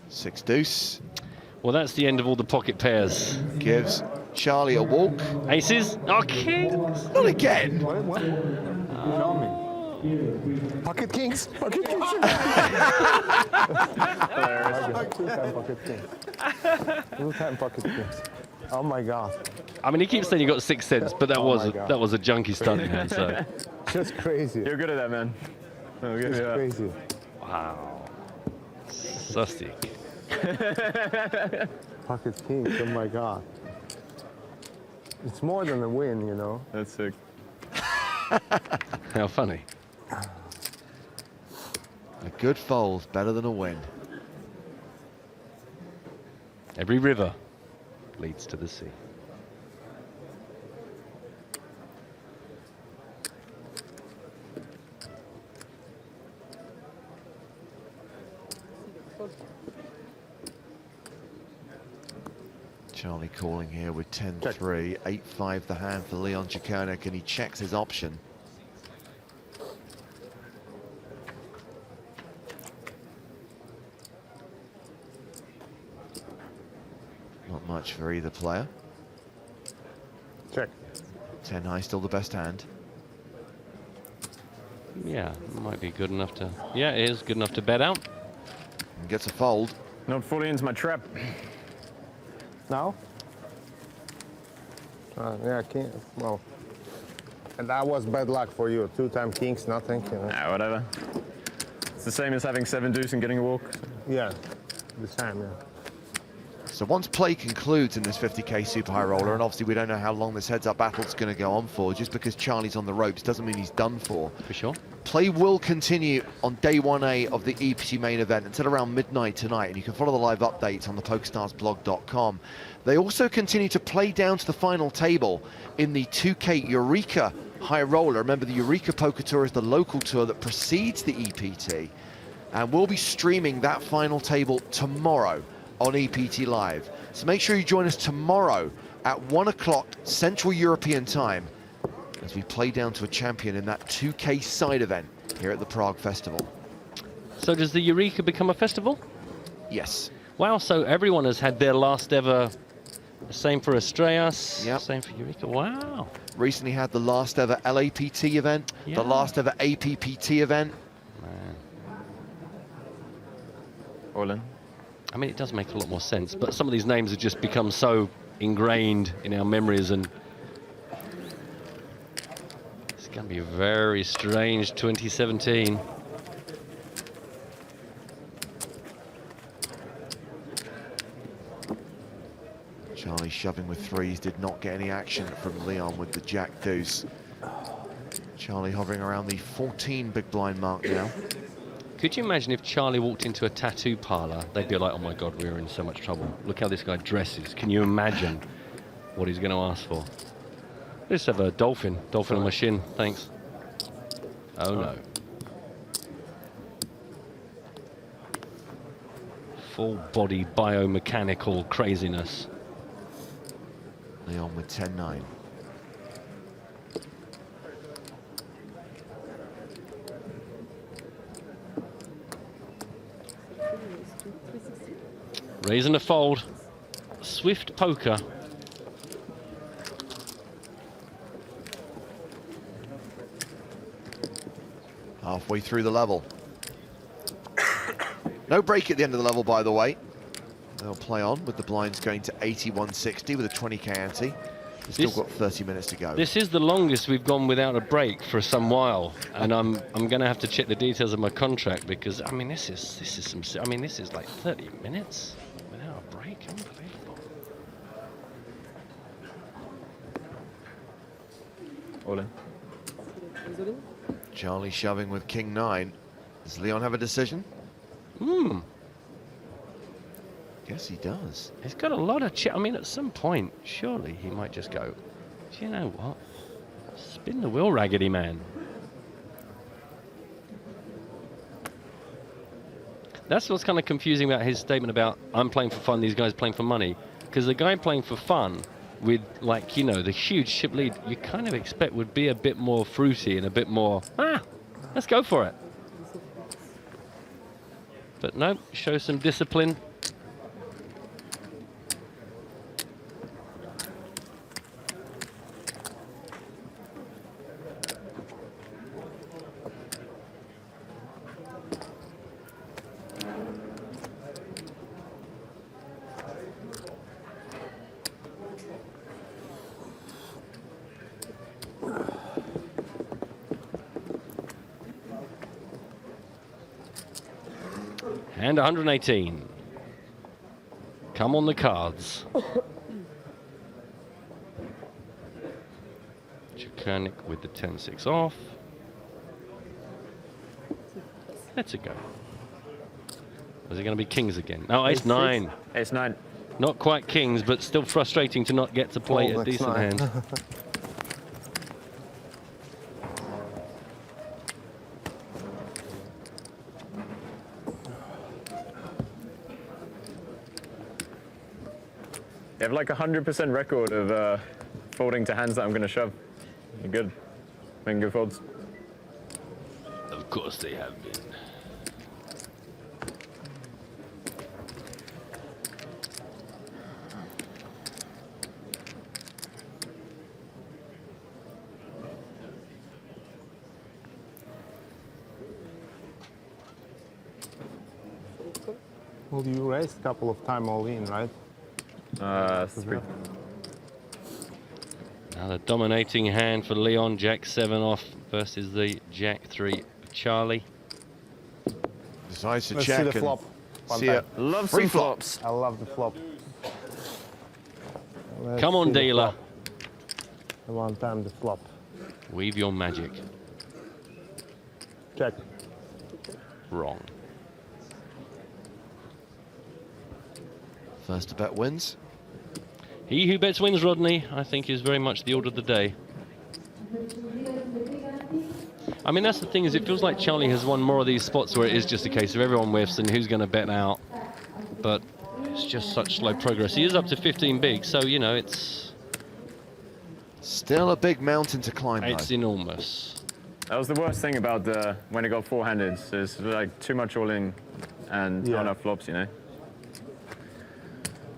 6 deuce. Well, that's the end of all the pocket pairs. Gives Charlie a walk. Aces. Oh, kings. Not again. What? Show me. Pocket kings. Pocket kings. Two-time pocket kings. Two-time pocket kings. Oh my God. I mean, he keeps saying you got 6 cents, but that Oh was my God. that was a junky stunt, man. So. Just crazy. You're good at that, man. I'll give you that. Crazy. Wow. So sick. Pocket kings. Oh my God. It's more than a win, you know. That's sick. How funny. A good fold, better than a win. Every river leads to the sea. Charlie calling here with 10-3, 8-5 the hand for Leon Ciccone, and he checks his option. Not much for either player. Check. 10 high, still the best hand. Yeah, might be good enough to... Yeah, it is good enough to bet out. And gets a fold. Not fully into my trap. Now? Yeah, king. Well, and that was bad luck for you. Two-time kings, nothing. You know. Nah, whatever. It's the same as having 7 deuce and getting a walk. Yeah, the same, yeah. So once play concludes in this 50k super high roller, and obviously we don't know how long this heads-up battle's going to go on for, just because Charlie's on the ropes doesn't mean he's done for. For sure. Play will continue on day 1A of the EPT main event until around midnight tonight, and you can follow the live updates on the PokerStarsblog.com. They also continue to play down to the final table in the 2K Eureka high roller. Remember, the Eureka Poker Tour is the local tour that precedes the EPT, and we'll be streaming that final table tomorrow on EPT Live. So make sure you join us tomorrow at 1 o'clock Central European time as we play down to a champion in that 2K side event here at the Prague Festival. So does the Eureka become a festival? Yes. Wow, so everyone has had their last ever... Same for Estrellas, yep. Same for Eureka, wow. Recently had the last ever LAPT event, yeah. The last ever APPT event. Man. All in. I mean, it does make a lot more sense, but some of these names have just become so ingrained in our memories, and it's going to be a very strange 2017. Charlie shoving with threes, did not get any action from Leon with the jack deuce. Charlie hovering around the 14 big blind mark now. Could you imagine if Charlie walked into a tattoo parlor? They'd be like, oh my God, we're in so much trouble. Look how this guy dresses. Can you imagine what he's going to ask for? Let's have a dolphin on my shin, thanks. Oh no. Full body biomechanical craziness. Leon with 10-9. Raising a fold. Swift poker. Halfway through the level. No break at the end of the level, by the way. They'll play on with the blinds going to 81.60 with a 20k ante. We've still got 30 minutes to go. This is the longest we've gone without a break for some while, and I'm going to have to check the details of my contract, because I mean this is some, I mean this is like 30 minutes without a break. Unbelievable. All in. Charlie shoving with king 9. Does Leon have a decision? Hmm. Yes, he does. He's got a lot of I mean, at some point, surely he might just go, do you know what? Spin the wheel, Raggedy Man. That's what's kind of confusing about his statement about, I'm playing for fun, these guys playing for money. Because the guy playing for fun with, like, you know, the huge chip lead, you kind of expect would be a bit more fruity and a bit more, let's go for it. But no, show some discipline. And 118. Come on the cards. Chukanik with the 10-6 off. Let's it go. Is it going to be kings again? No, ace-9. Ace-9. Not quite kings, but still frustrating to not get to play a decent hand. You have like 100% record of folding to hands that I'm going to shove. You're good. Making good folds. Of course they have been. Well, you raised a couple of times all in, right? 3. Now the dominating hand for Leon, Jack-7 off versus the Jack-3 Charlie. Decides to Let's check see the and flop. see it. Love Free some flop. flops. I love the flop. Let's Come on, see the dealer. flop. The one time the flop. Weave your magic. Check. Wrong. First to bet wins. He who bets wins, Rodney, I think is very much the order of the day. I mean, that's the thing, is it feels like Charlie has won more of these spots where it is just a case of everyone whiffs and who's going to bet out. But it's just such slow progress. He is up to 15 big, so, you know, it's... Still a big mountain to climb, though. It's enormous. That was the worst thing about when it got four-handed. It's like too much all in and not enough flops, you know?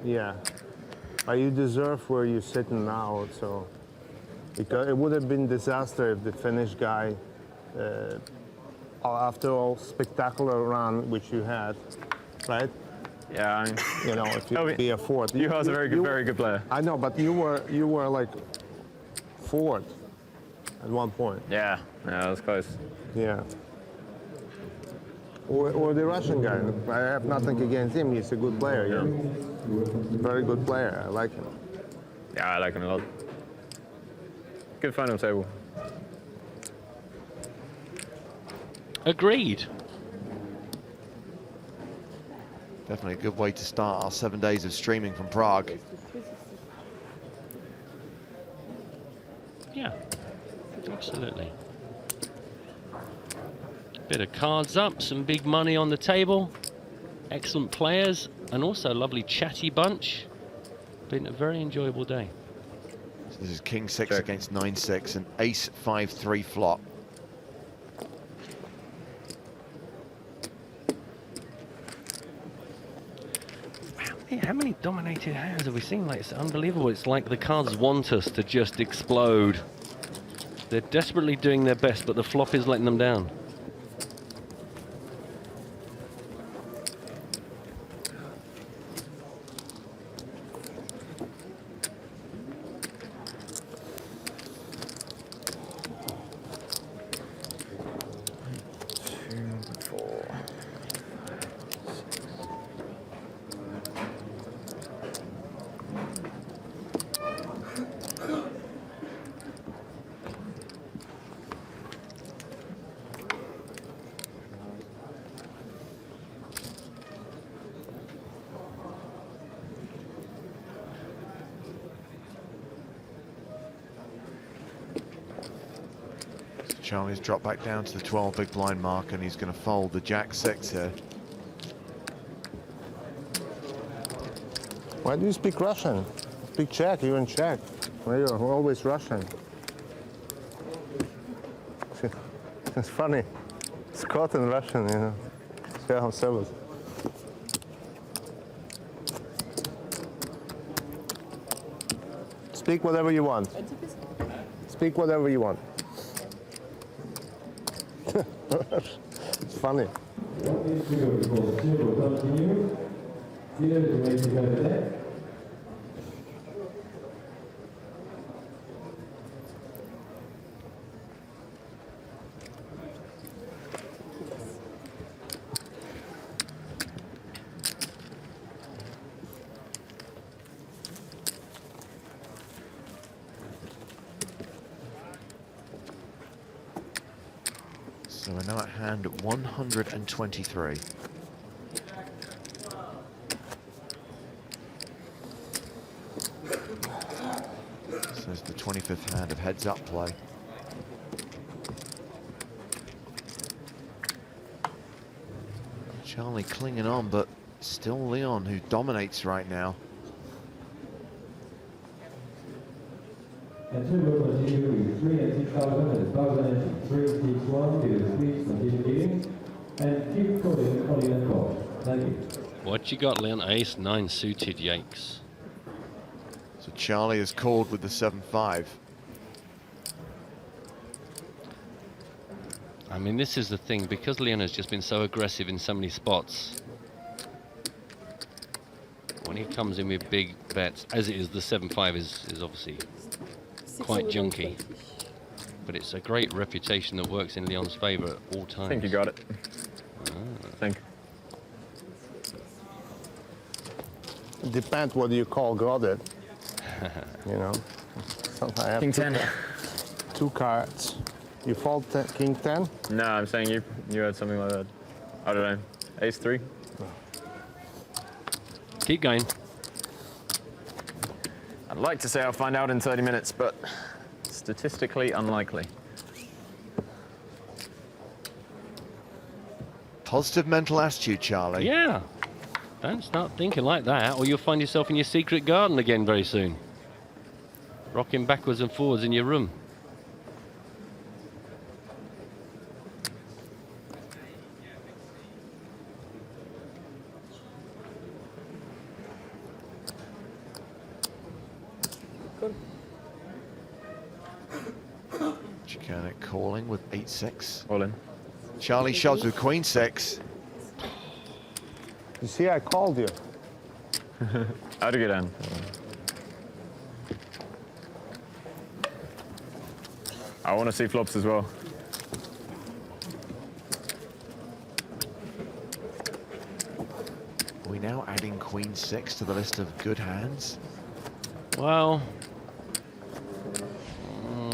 Yeah. But you deserve where you're sitting now, so... Because it would have been disaster if the Finnish guy, after all spectacular run which you had, right? Yeah, I mean, you know, if you be a fourth. You was a very good player. I know, but you were like fourth at one point. Yeah, that was close. Yeah. Or the Russian guy. I have nothing against him. He's a good player. Yeah. Very good player. I like him. Yeah, I like him a lot. Good final table. Agreed. Definitely a good way to start our 7 days of streaming from Prague. Yeah, absolutely. Bit of cards up, some big money on the table. Excellent players, and also a lovely chatty bunch. Been a very enjoyable day. So this is King 6 against 9-6 and Ace 5-3 flop. How many dominated hands have we seen? Like, it's unbelievable. It's like the cards want us to just explode. They're desperately doing their best, but the flop is letting them down. Charlie's dropped back down to the 12 big blind mark, and he's going to fold the Jack-6 here. Why do you speak Russian? Speak Czech, you're in Czech. You're always Russian. It's funny. Scott and Russian, you know. Yeah, how service. Speak whatever you want. Speak whatever you want. It's funny. So we're now at hand 123. So it's the 25th hand of heads-up play. Charlie clinging on, but still Leon who dominates right now. And 2 will continue with 3 and 6,000 and 1,000 3, 6, 1 till the squeeze continue giving. And keep calling only and call. Thank you. What you got, Leon? Ace 9 suited, yikes. So Charlie has called with the 7-5. I mean, this is the thing, because Leon has just been so aggressive in so many spots. When he comes in with big bets, as it is, the 7-5 is obviously quite junky. But it's a great reputation that works in Leon's favour at all times. I think you got it. I think. Depends what you call got it. You know, sometimes I have King 10. Two cards. You fold King 10? No, I'm saying you had something like that. I don't know. Ace 3. Keep going. I'd like to say I'll find out in 30 minutes, but statistically unlikely. Positive mental attitude, Charlie. Yeah. Don't start thinking like that, or you'll find yourself in your secret garden again very soon. Rocking backwards and forwards in your room. Chicanic calling with 8-6. All in. Charlie shoves with Queen 6. You see, I called you. How'd you get in? I want to see flops as well. Are we now adding Queen 6 to the list of good hands? Well,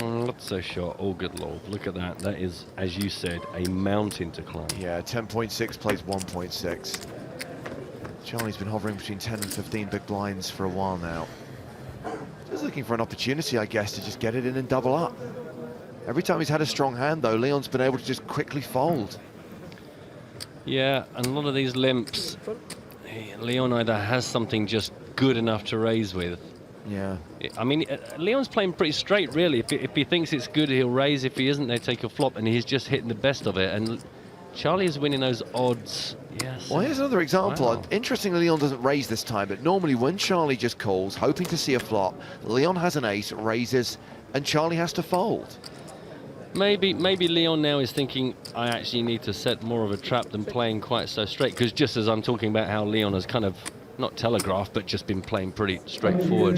not so sure. Oh, good lord. Look at that. That is, as you said, a mountain to climb. Yeah, 10.6 plays 1.6. Charlie's been hovering between 10 and 15 big blinds for a while now. Just looking for an opportunity, I guess, to just get it in and double up. Every time he's had a strong hand, though, Leon's been able to just quickly fold. Yeah, and a lot of these limps, Leon either has something just good enough to raise with. Yeah. I mean, Leon's playing pretty straight, really. If he thinks it's good, he'll raise. If he isn't, they take a flop, and he's just hitting the best of it. And Charlie is winning those odds. Yes. Well, here's another example. Wow. Interestingly, Leon doesn't raise this time, but normally when Charlie just calls, hoping to see a flop, Leon has an ace, raises, and Charlie has to fold. Maybe Leon now is thinking, I actually need to set more of a trap than playing quite so straight, because just as I'm talking about how Leon has kind of, not telegraphed, but just been playing pretty straightforward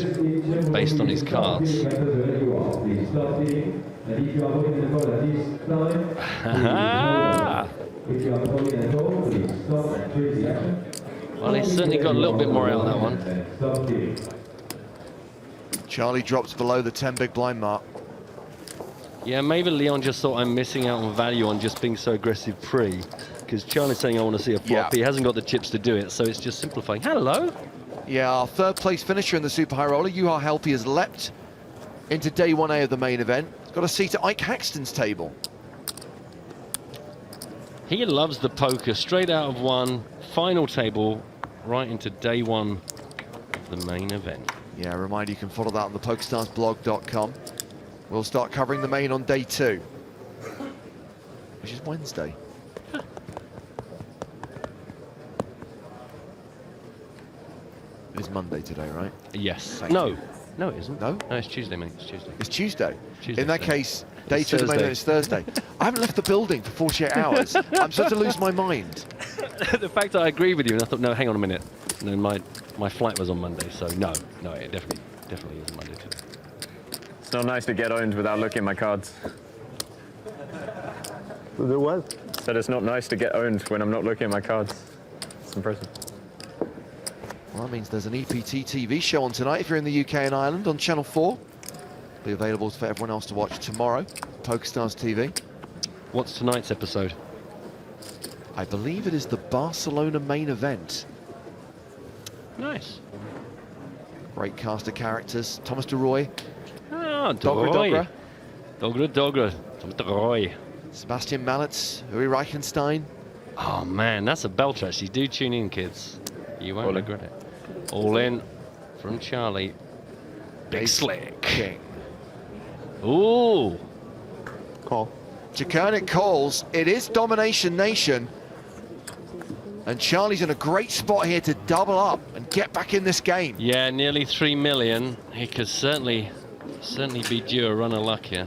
based on his cards. Well, he's certainly got a little bit more out of that one. Charlie drops below the 10 big blind mark. Yeah, maybe Leon just thought I'm missing out on value on just being so aggressive pre, because Charlie's saying I want to see a flop. Yeah. He hasn't got the chips to do it, so it's just simplifying. Hello. Yeah, our third place finisher in the Super High Roller, Juha Helppi, has leapt into day 1A of the main event. He's got a seat at Ike Haxton's table. He loves the poker, straight out of one, final table, right into day 1 of the main event. Yeah, a reminder, you can follow that on the PokerStarsblog.com. We'll start covering the main on day 2, which is Wednesday. It is Monday today, right? Yes. Thank No. you. No, it isn't. No? No, it's Tuesday, mate. It's Tuesday. It's Tuesday. Tuesday In that today. case, day It's 2 of the main event Thursday. is Thursday. I haven't left the building for 48 hours. I'm starting to lose my mind. The fact that I agree with you, and I thought, no, hang on a minute. No, my flight was on Monday, so no, it definitely isn't Monday today. It's not nice to get owned without looking at my cards. The what? Said it's not nice to get owned when I'm not looking at my cards. It's impressive. Well, that means there's an EPT TV show on tonight if you're in the UK and Ireland on Channel 4. Be available for everyone else to watch tomorrow. PokerStars TV. What's tonight's episode? I believe it is the Barcelona main event. Nice. Great cast of characters. Thomas de Roy. Oh, Dogra. Thomas de Roy. Sebastian Mallets. Uri Reichenstein. Oh man, that's a belter actually. Do tune in, kids. You won't regret it. All in from Charlie. Big Slick. King. Ooh. Call. Jakurnik calls. It is Domination Nation. And Charlie's in a great spot here to double up and get back in this game. Yeah, nearly 3 million. He could certainly be due a run of luck here.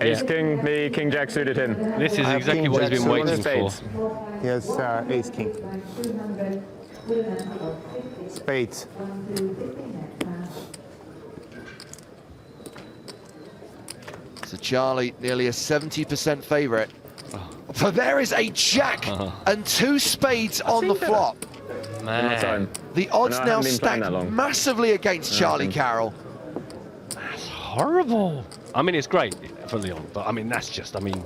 Ace King, the King Jack suited him. This is exactly what he's been waiting for. He has Ace King. Spades. So Charlie, nearly a 70% favorite. But there is a jack and 2 spades on the flop. Man. The odds now stacked massively against Charlie Carroll. That's horrible. I mean, it's great for Leon, but I mean, that's just, I mean,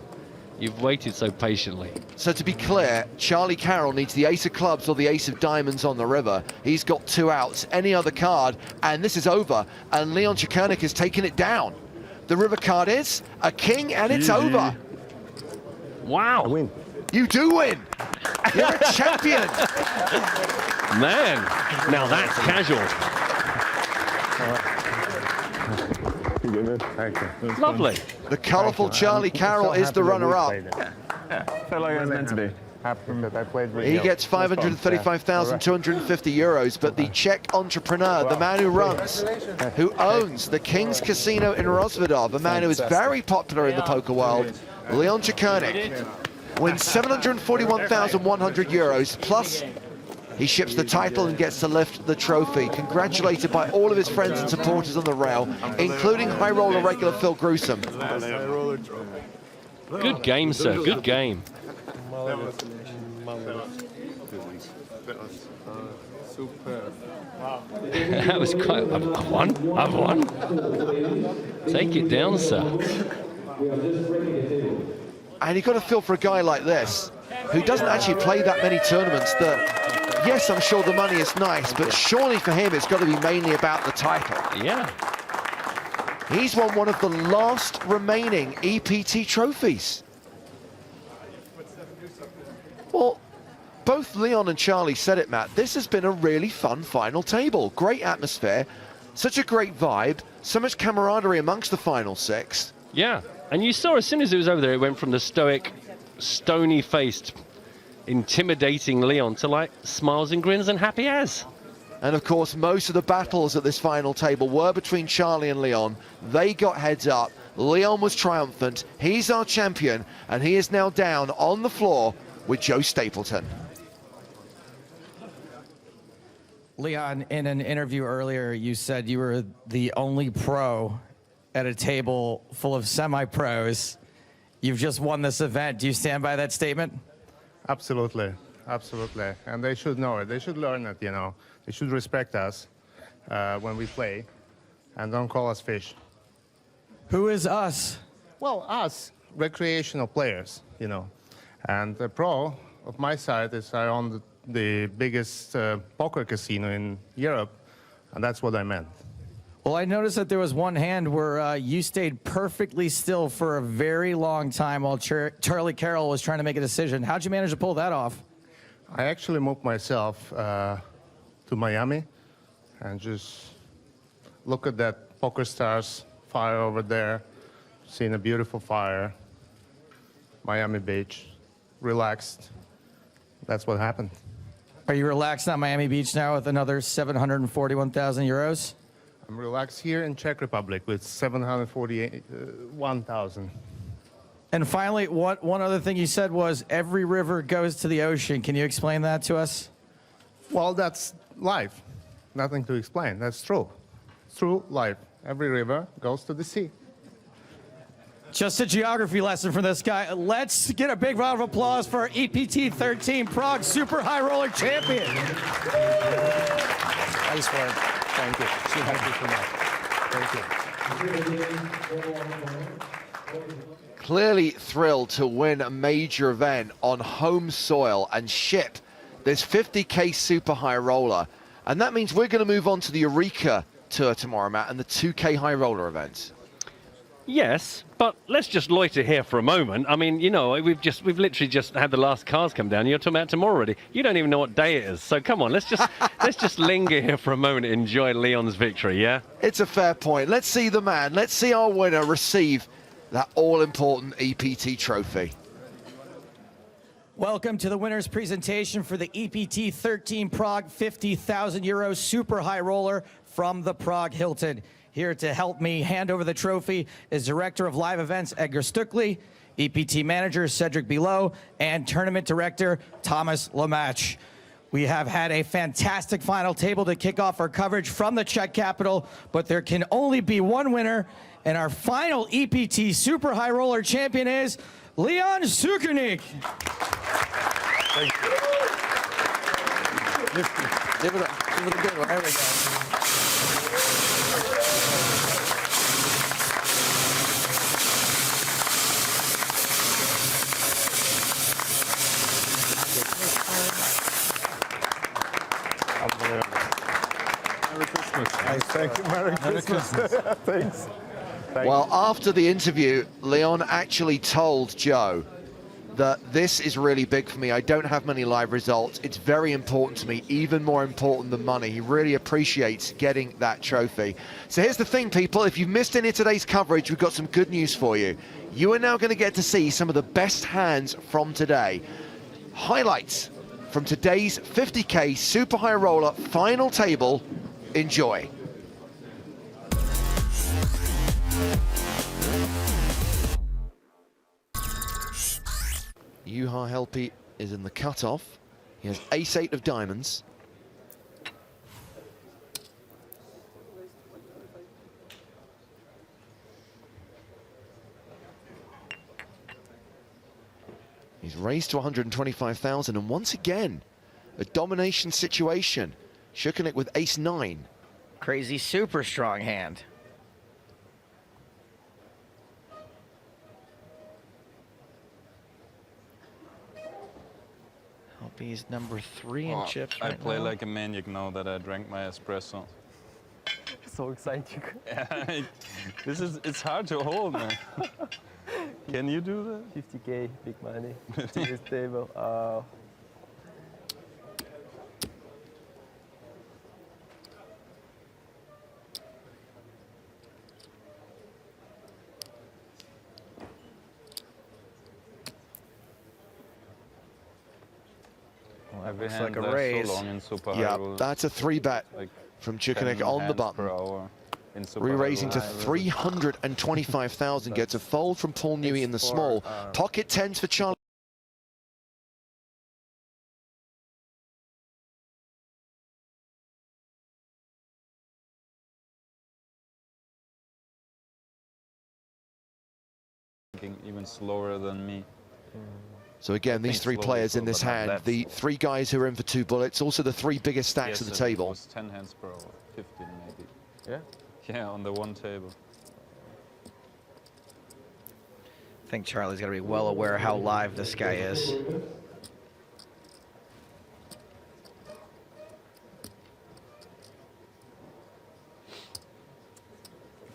you've waited so patiently. So to be clear, Charlie Carroll needs the ace of clubs or the ace of diamonds on the river. He's got 2 outs, any other card, and this is over. And Leon Jakurnik has taken it down. The river card is a king, and it's over. Wow. I win. You do win. You're a champion. Man, now that's casual. Lovely. The colourful Charlie Carroll is the runner-up. Felt like it was meant to be. He gets 535,250 euros, but the Czech entrepreneur, the man who runs, who owns the King's Casino in Rozvadov, a man who is very popular in the poker world, Leon Jakurnik, wins 741,100 euros, plus he ships the title and gets to lift the trophy, congratulated by all of his friends and supporters on the rail, including high roller regular Phil Gruesome. Good game, sir, good game. That was quite. I've won. Take it down, sir. And you've got to feel for a guy like this, who doesn't actually play that many tournaments, that, yes, I'm sure the money is nice, but surely for him it's got to be mainly about the title. Yeah. He's won one of the last remaining EPT trophies. Well, both Leon and Charlie said it, Matt. This has been a really fun final table. Great atmosphere, such a great vibe, so much camaraderie amongst the final 6. Yeah, and you saw as soon as it was over there, it went from the stoic, stony-faced, intimidating Leon to like smiles and grins and happy as. And of course, most of the battles at this final table were between Charlie and Leon. They got heads up. Leon was triumphant. He's our champion, and he is now down on the floor with Joe Stapleton. Leon, in an interview earlier, you said you were the only pro at a table full of semi-pros. You've just won this event. Do you stand by that statement? Absolutely, absolutely. And they should know it. They should learn it, you know. They should respect us when we play and don't call us fish. Who is us? Well, us, recreational players, you know. And the pro of my side is I own the biggest poker casino in Europe, and that's what I meant. Well, I noticed that there was one hand where you stayed perfectly still for a very long time while Charlie Carroll was trying to make a decision. How'd you manage to pull that off? I actually moved myself to Miami and just look at that PokerStars fire over there, seeing a beautiful fire, Miami Beach, relaxed. That's what happened. Are you relaxed on Miami Beach now with another 741,000 euros? I'm relaxed here in Czech Republic with 741,000. And finally, one other thing you said was every river goes to the ocean. Can you explain that to us? Well, that's life. Nothing to explain. That's true. It's true life. Every river goes to the sea. Just a geography lesson from this guy. Let's get a big round of applause for our EPT 13 Prague Super High Roller Champion. Nice work. Thank you. Thank you so much. Thank you. Clearly thrilled to win a major event on home soil and ship this 50k super high roller. And that means we're going to move on to the Eureka Tour tomorrow, Matt, and the 2k high roller events. Yes, but let's just loiter here for a moment. I mean, you know, we've literally just had the last cars come down. You're talking about tomorrow already. You don't even know what day it is. So come on, let's just linger here for a moment and enjoy Leon's victory, yeah? It's a fair point. Let's see the man. Let's see our winner receive that all-important EPT trophy. Welcome to the winner's presentation for the EPT 13 Prague 50,000 euro super high roller from the Prague Hilton. Here to help me hand over the trophy is Director of Live Events Edgar Stuckley, EPT Manager Cedric Below, and Tournament Director Thomas Lamach. We have had a fantastic final table to kick off our coverage from the Czech capital, but there can only be one winner, and our final EPT Super High Roller champion is Leon Sukernik. Thank you. Give it a good one. There we go. Merry Christmas. Thank you. Merry Christmas. Thanks. Well, after the interview, Leon actually told Joe that this is really big for me. I don't have many live results. It's very important to me, even more important than money. He really appreciates getting that trophy. So here's the thing, people. If you've missed any of today's coverage, we've got some good news for you. You are now going to get to see some of the best hands from today. Highlights from today's 50k Super High Roller final table. Enjoy. Juha Helppi is in the cutoff. He has ace-8 of diamonds. He's raised to 125,000, and once again, a domination situation. Sukernik with ace-9. Crazy super strong hand. Helppi's number 3 in chips I right play now. like a maniac now that I drank my espresso. So exciting. Yeah, it's hard to hold, man. Can you do that? 50k, big money. To this table. Every Looks hand like a lasts raise. so long in super high Yeah, roll, that's a 3-bet like from Sukernik 10 on the hands button. per hour in super high Re-raising to roll. 325,000, gets a fold from Paul Newey in the small. Pocket tens for Charlie. Even slower than me. So again, these three players in this hand, the 3 guys who are in for 2 bullets, also the 3 biggest stacks of the table. It was 10 hands per hour, 15 maybe. Yeah? Yeah, on the one table. I think Charlie's got to be well aware how live this guy is.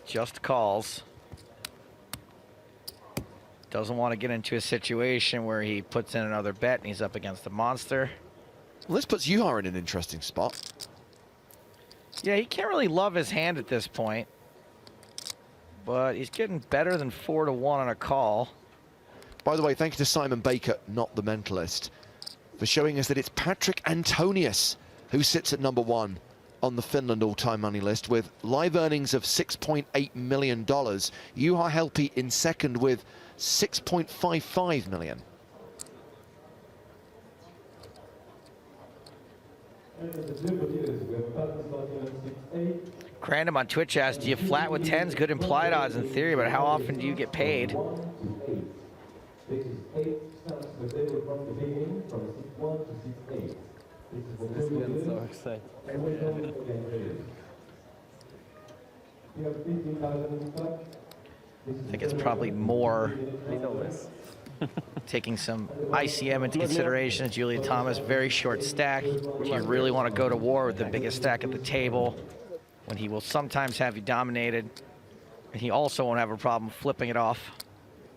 Just calls. Doesn't want to get into a situation where he puts in another bet and he's up against a monster. Well, this puts Juha in an interesting spot. Yeah, he can't really love his hand at this point. But he's getting better than 4-1 on a call. By the way, thank you to Simon Baker, not the mentalist, for showing us that it's Patrick Antonius who sits at number 1 on the Finland all-time money list with live earnings of $6.8 million. Juha Helppi in second with 6.55 million. Crandom on Twitch asked, do you flat with 10s? Good implied odds in theory, but how often do you get paid? This is so exciting. I think it's probably more taking some ICM into consideration. Julia Thomas, very short stack. You really want to go to war with the biggest stack at the table when he will sometimes have you dominated. And he also won't have a problem flipping it off.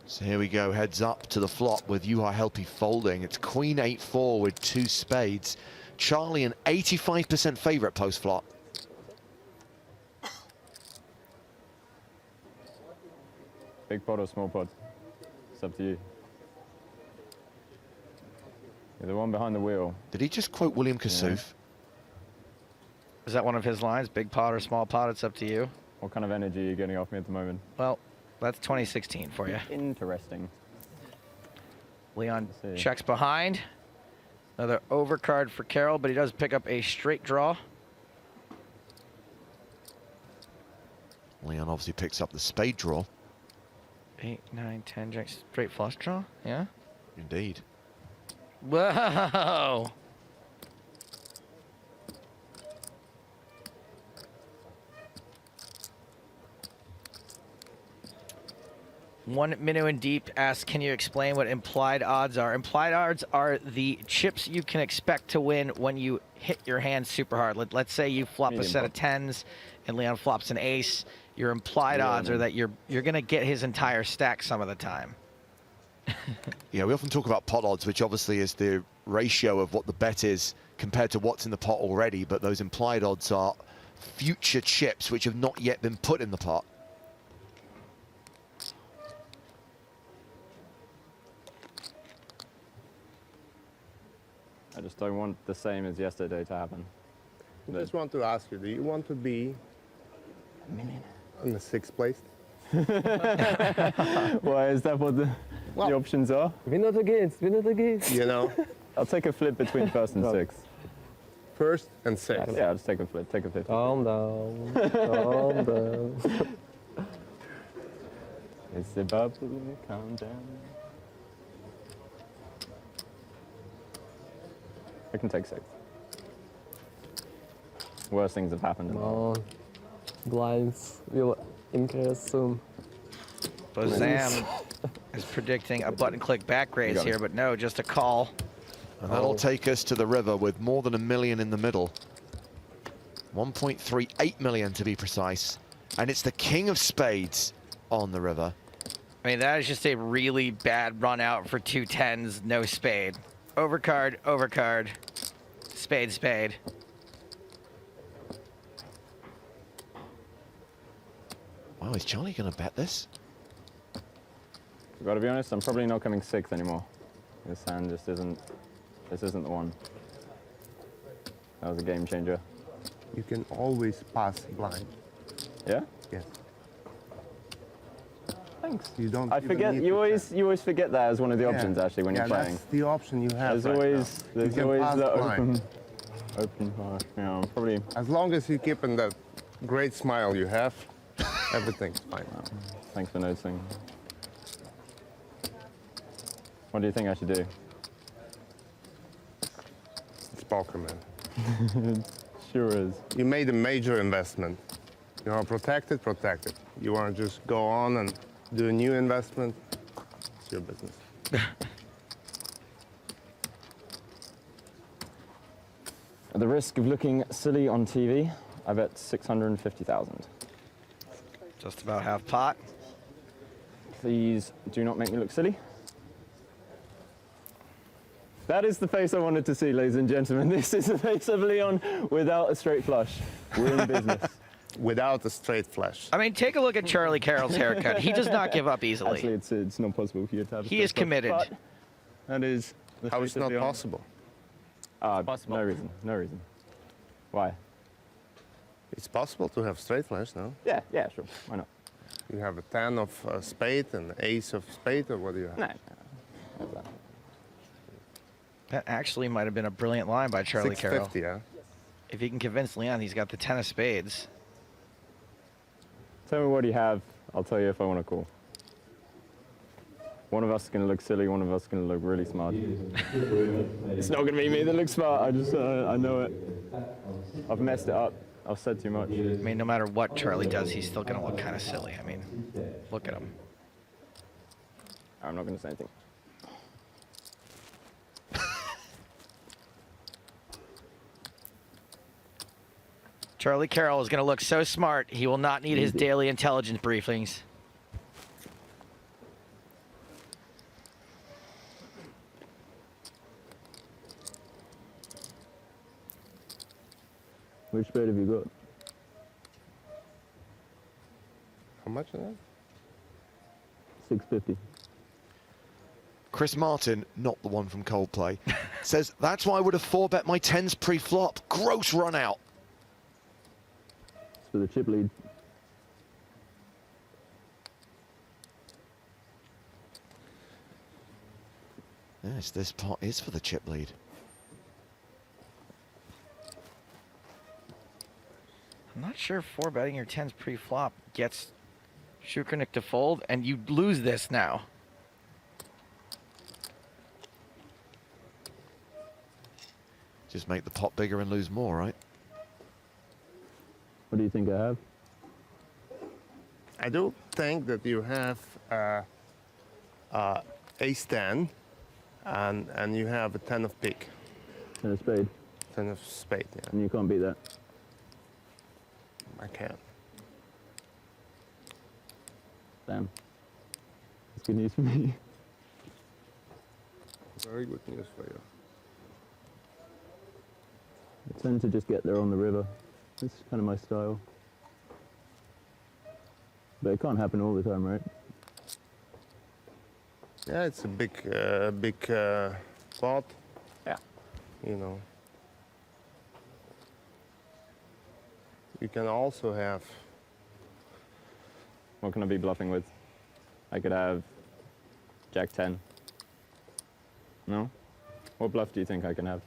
So here we go, heads up to the flop with Juha Helppi folding. It's Queen 8-4 with 2 spades. Charlie, an 85% favorite post-flop. Big pot or small pot? It's up to you. You're the one behind the wheel. Did he just quote William Kassouf? Yeah. Is that one of his lines? Big pot or small pot? It's up to you. What kind of energy are you getting off me at the moment? Well, that's 2016 for you. Interesting. Leon checks behind. Another overcard for Carroll, but he does pick up a straight draw. Leon obviously picks up the spade draw. 8, 9, 10, jack, straight flush draw, yeah? Indeed. Whoa! One Minuin Deep asks, can you explain what implied odds are? Implied odds are the chips you can expect to win when you hit your hand super hard. Let's say you flop a set of 10s and Leon flops an ace. Your implied odds are that you're going to get his entire stack some of the time. Yeah, we often talk about pot odds, which obviously is the ratio of what the bet is compared to what's in the pot already, but those implied odds are future chips which have not yet been put in the pot. I just don't want the same as yesterday to happen. I just want to ask you, do you want to be in the 6th place? Why is that what the options are? We're not against, we're not against. You know? I'll take a flip between 1st and 6th. 1st and 6th? Yeah, I'll just take a flip, take a 50. Calm down, calm down. It's a bubble, calm down. I can take 6th. Worse things have happened. No. Blinds will increase soon. Bozam is predicting a button click back raise here, but no, just a call. And that'll take us to the river with more than $1 million in the middle. 1.38 million to be precise. And it's the king of spades on the river. I mean, that is just a really bad run out for 2 10s, no spade. Overcard, overcard, spade, spade. Wow, is Charlie going to bet this? I've got to be honest, I'm probably not coming 6th anymore. This hand just isn't, this isn't the one. That was a game changer. You can always pass blind. Yeah? Yes. Thanks. You don't. I forget. You always forget that as one of the options actually when you're playing. That's the option you have. There's always the blind. open pass. Yeah, probably. As long as you keep in that great smile you have, everything's fine. Thanks for noticing. What do you think I should do? It's poker, man. Sure is. You made a major investment. You want to protect it, protect it. You want to just go on and do a new investment, it's your business. At the risk of looking silly on TV, I bet 650,000. Just about half pot. Please do not make me look silly. That is the face I wanted to see, ladies and gentlemen. This is the face of Leon without a straight flush. We're in business. Without a straight flush. I mean, take a look at Charlie Carroll's haircut. He does not give up easily. Actually, it's not possible for you to have a He is committed. But that is the How is it not Leon. possible? Possible. No reason. No reason. Why? It's possible to have straight flush, no? Yeah, sure. Why not? You have a 10 of spade and ace of spade, or what do you have? No. That actually might have been a brilliant line by Charlie Carroll. 650, yeah. If he can convince Leon he's got the 10 of spades. Tell me what you have. I'll tell you if I want to call. One of us is going to look silly. One of us is going to look really smart. It's not going to be me that looks smart. I know it. I've messed it up. I've said too much. I mean, no matter what Charlie does, he's still going to look kind of silly. I mean, look at him. I'm not going to say anything. Charlie Carroll is going to look so smart, he will not need his daily intelligence briefings. Which spade have you got? How much is that? 650. Chris Martin, not the one from Coldplay, says, that's why I would have 4-bet my 10s pre-flop. Gross run out. It's for the chip lead. Yes, this pot is for the chip lead. I'm not sure 4-betting your 10s pre-flop gets Shukernick to fold, and you lose this now. Just make the pot bigger and lose more, right? What do you think I have? I do think that you have ace 10 and you have a 10 of pique. 10 of spade. 10 of spade, yeah. And you can't beat that. I can. Damn. That's good news for me. Very good news for you. I tend to just get there on the river. It's kind of my style. But it can't happen all the time, right? Yeah, it's a big pot. Yeah. You know. You can also have... What can I be bluffing with? I could have Jack 10. No? What bluff do you think I can have?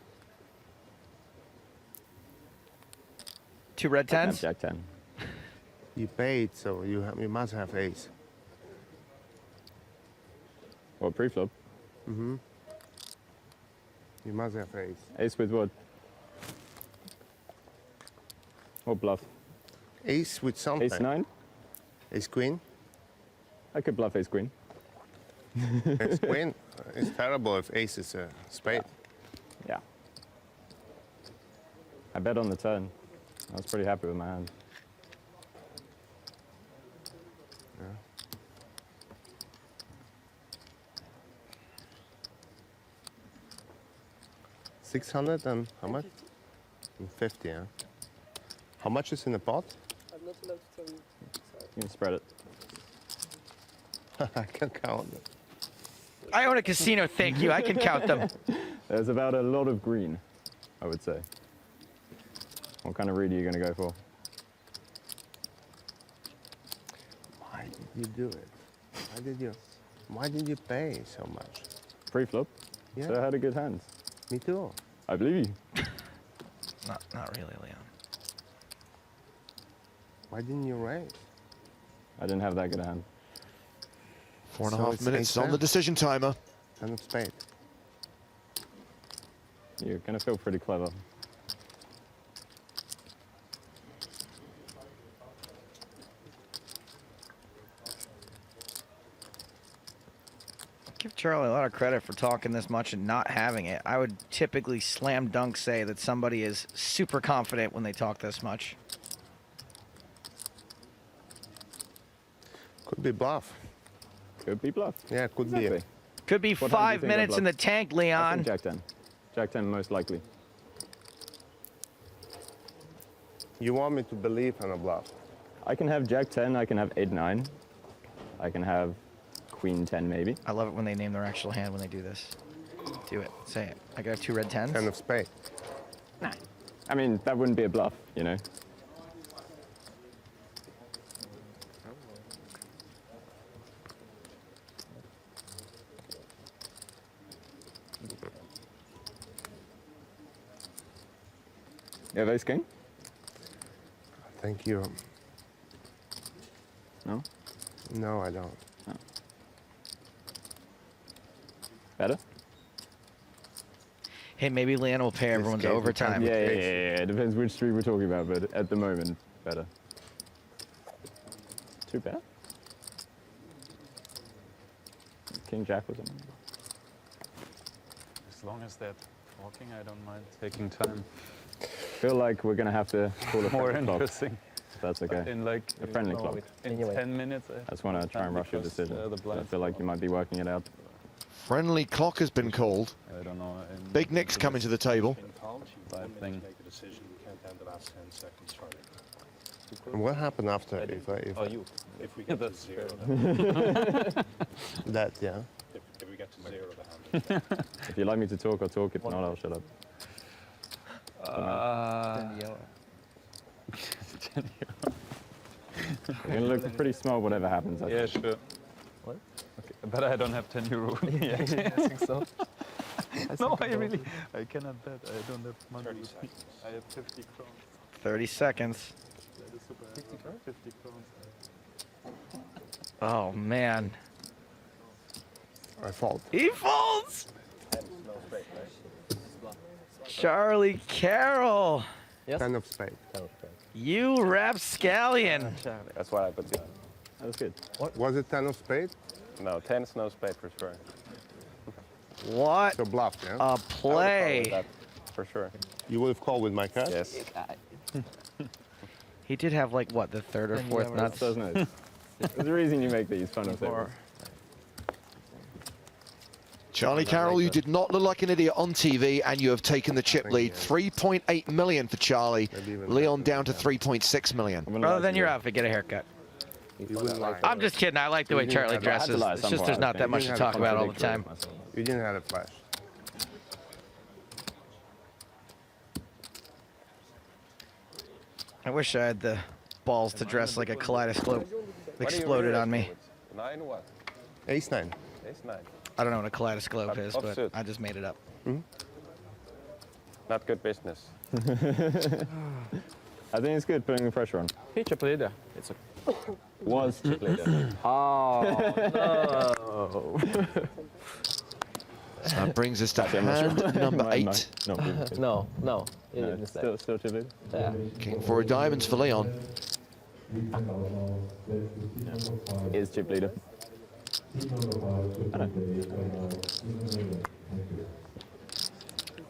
2 red 10s? Jack 10. You paid, so you must have ace. What, pre-flop? Mm-hmm. You must have ace. Ace with what? What bluff? Ace with something. Ace 9? Ace queen. I could bluff ace queen. Ace queen is terrible if ace is a spade. Yeah. I bet on the turn. I was pretty happy with my hand. Yeah. $600 and how much? 50, yeah. How much is in the pot? I'm not allowed to tell you. Sorry. You can spread it. I can count it. I own a casino, thank you. I can count them. There's about a lot of green, I would say. What kind of read are you going to go for? Why did you do it? Why did you pay so much? Pre-flop? Yeah. So I had a good hand. Me too. I believe you. Not really, Leon. Why didn't you raise? I didn't have that good a hand. 4.5 it's minutes ace on the 10. decision timer. 10 of spade. You're going to feel pretty clever. Give Charlie a lot of credit for talking this much and not having it. I would typically slam dunk say that somebody is super confident when they talk this much. Could be bluff. Could be bluff. Yeah, could Exactly. be. Could be What hand do you 5 think I minutes in the bluffed? tank, I Leon. think Jack 10. Jack 10 most likely. You want me to believe in a bluff? I can have Jack 10, I can have 8-9. I can have Queen 10 maybe. I love it when they name their actual hand when they do this. Do it. Say it. I could have 2 red 10s. 10 of spade. Nah. I mean, that wouldn't be a bluff, you know? You have ace king? Thank you. No? No, I don't. No. Better? Hey, maybe Leon will pay everyone's overtime. Yeah. It depends which street we're talking about, but at the moment, better. 2 bet? King Jack was on. As long as they're talking, I don't mind taking time. Feel like we're gonna have to call a More friendly clock. interesting. That's okay. In like a friendly clock. In 10 minutes. I just want to try and rush your decision. I feel like you might be working it out. Friendly clock has been called. I don't know. Big Nick's coming to the table. And what happened after if we get to 0? That, yeah. If we get to 0 the hand. If you'd like me to talk, I'll talk. If not, I'll shut up. You're gonna look pretty small whatever happens. I Yeah, think. sure. What? Okay, but I don't have 10 euro. Yeah, I think so. No, I cannot bet. I don't have money. 30 seconds. I have 50 crowns. 30 seconds. 50 crowns. Oh, man. I fold. He folds! Charlie Carroll. Yes? 10 of spade. You rapscallion. That's what I put down. That was good. What? Was it 10 of spade? No, 10's no spade for sure. What? So bluff, yeah? A play. That for sure. You would have called with my card? Yes. He did have like what, the third or fourth nuts? Doesn't it? There's a reason you make these fun of things. Charlie Carroll, you did not look like an idiot on TV, and you have taken the chip lead. 3.8 million for Charlie. Leon down to 3.6 million. Rather than your outfit, get a haircut. I'm just kidding. I like the way Charlie dresses. It's just there's not that much to talk about all the time. You didn't have a flash. I wish I had the balls to dress like a kaleidoscope. Exploded on me. 9 what? Ace 9. Ace 9. I don't know what a kaleidoscope is, but offsuit. I just made it up. Not good business. I think it's good putting the pressure on. He chip leader. It's a Was chip leader. Oh no. So that brings us to hand number 8. No. Still chip leader. Yeah. King 4 of diamonds for Leon. It is chip leader.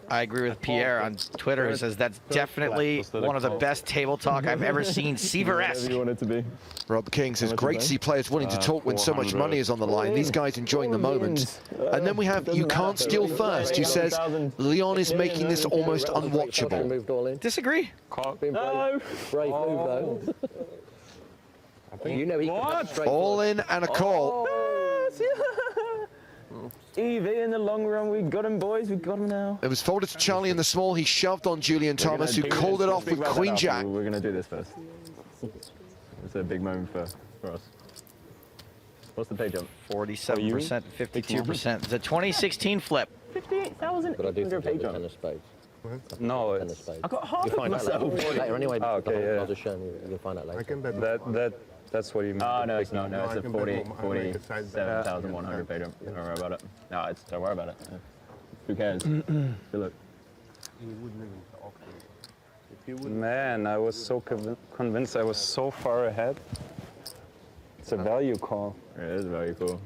I agree with Pierre on Twitter, who says that's definitely one of the best table talk I've ever seen. Seaver-esque. You want it to be. Rob King says, great to see players willing to talk when so much money is on the line. These guys enjoying the moment. And then we have You Can't Steal First, who says, Leon is making this almost unwatchable. Disagree. No. Brave move though. You know he can straight All in and a call. EV in the long run, we got him, boys. We got him now. It was folded to Charlie in the small. He shoved on Julian Thomas, who called it off with Queen Jack. We're going to do this first. It's a big moment for us. What's the pay jump? 47%, 52%. The 2016 flip. 58,000. But I do think it's 10 of spades. No, 10 of spades. I got half You'll find out later anyway. Oh, okay, I'll just show you. You'll find out later. I can bet That's what you mean. Oh, no, it's not. No, it's a 47,100 pay jump. Don't worry about it. No, don't worry about it. Who cares? Good luck. Man, I was so convinced I was so far ahead. It's a value call. It is a value call.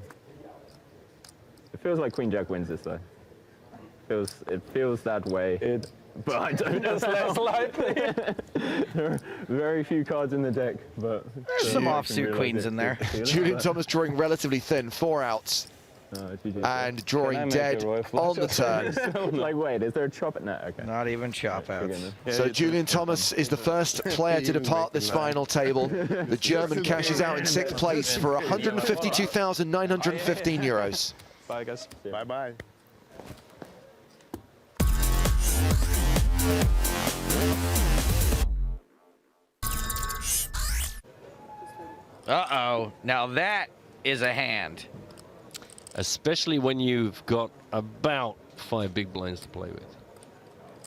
It feels like Queen Jack wins this though. It feels that way. But I don't know. It's less likely. There are very few cards in the deck, but there's some offsuit queens in there. Julian Thomas drawing relatively thin, 4 outs. And drawing dead on the turn. Like, wait, is there a chop at net? Okay. Not even chop outs. So Julian Thomas is the first player to depart this final table. The German cashes out in 6th place for 152,915 euros. Bye, guys. Bye-bye. Uh-oh. Now that is a hand. Especially when you've got about 5 big blinds to play with.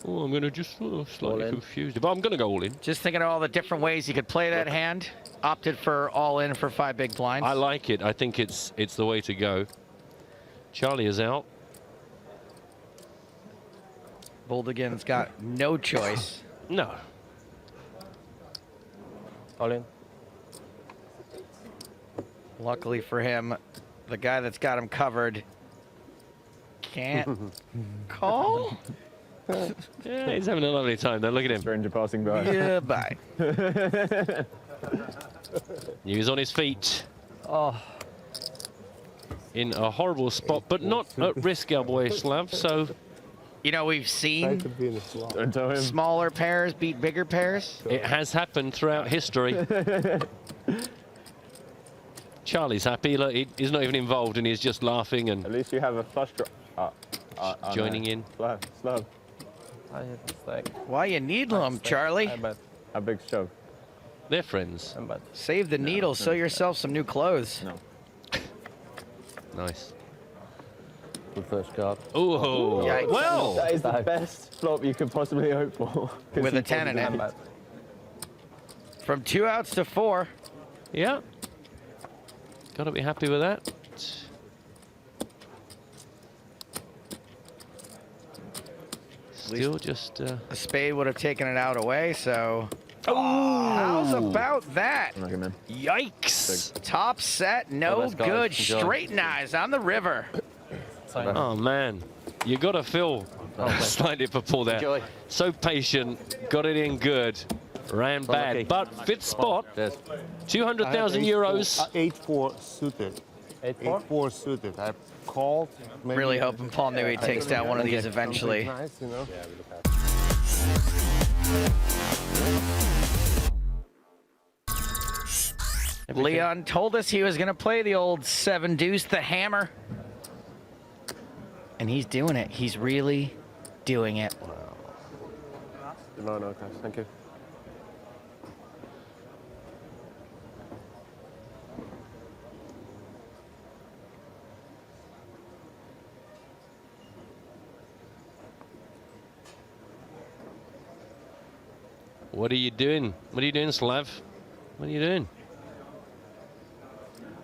Oh, I'm going to just slightly confused. But I'm going to go all in. Just thinking of all the different ways you could play that hand. Opted for all in for 5 big blinds. I like it. I think it's the way to go. Charlie is out. Boldigan's got no choice. No. All in. Luckily for him, the guy that's got him covered can't call. Yeah, he's having a lovely time though. Look at him. Stranger passing by. Yeah, bye. He was on his feet. Oh. In a horrible spot, but not at risk, our boy Slav. So, you know, we've seen smaller pairs beat bigger pairs. It has happened throughout history. Charlie's happy. Look, he's not even involved, and he's just laughing and. At least you have a flush draw. Joining in. Slav. I hit mistake. Why you needle him, Charlie? A big shove. They're friends. Save the needle, sew yourself some new clothes. No. Nice. Good first card. Oh, well, that is the best flop you could possibly hope for. With a 10 in it. From 2 outs to 4. Yeah. Gotta be happy with that. Still just... A spade would have taken it out away, so... Oh, how's about that? Yikes. Top set, no best, guys. good. Enjoy. Straight knives on the river. Oh, man. You gotta feel slightly for Paul there. Enjoy. So patient, got it in good. Ran bad, but fifth spot. 200,000 euros. 8-4 suited. 8-4? 8-4 suited. I called. Really hoping Paul Newey takes down one of these eventually. Nice, you know? Leon told us he was going to play the old 7 deuce, the hammer. And he's doing it. He's really doing it. No, guys. Thank you. What are you doing? What are you doing, Slav? What are you doing?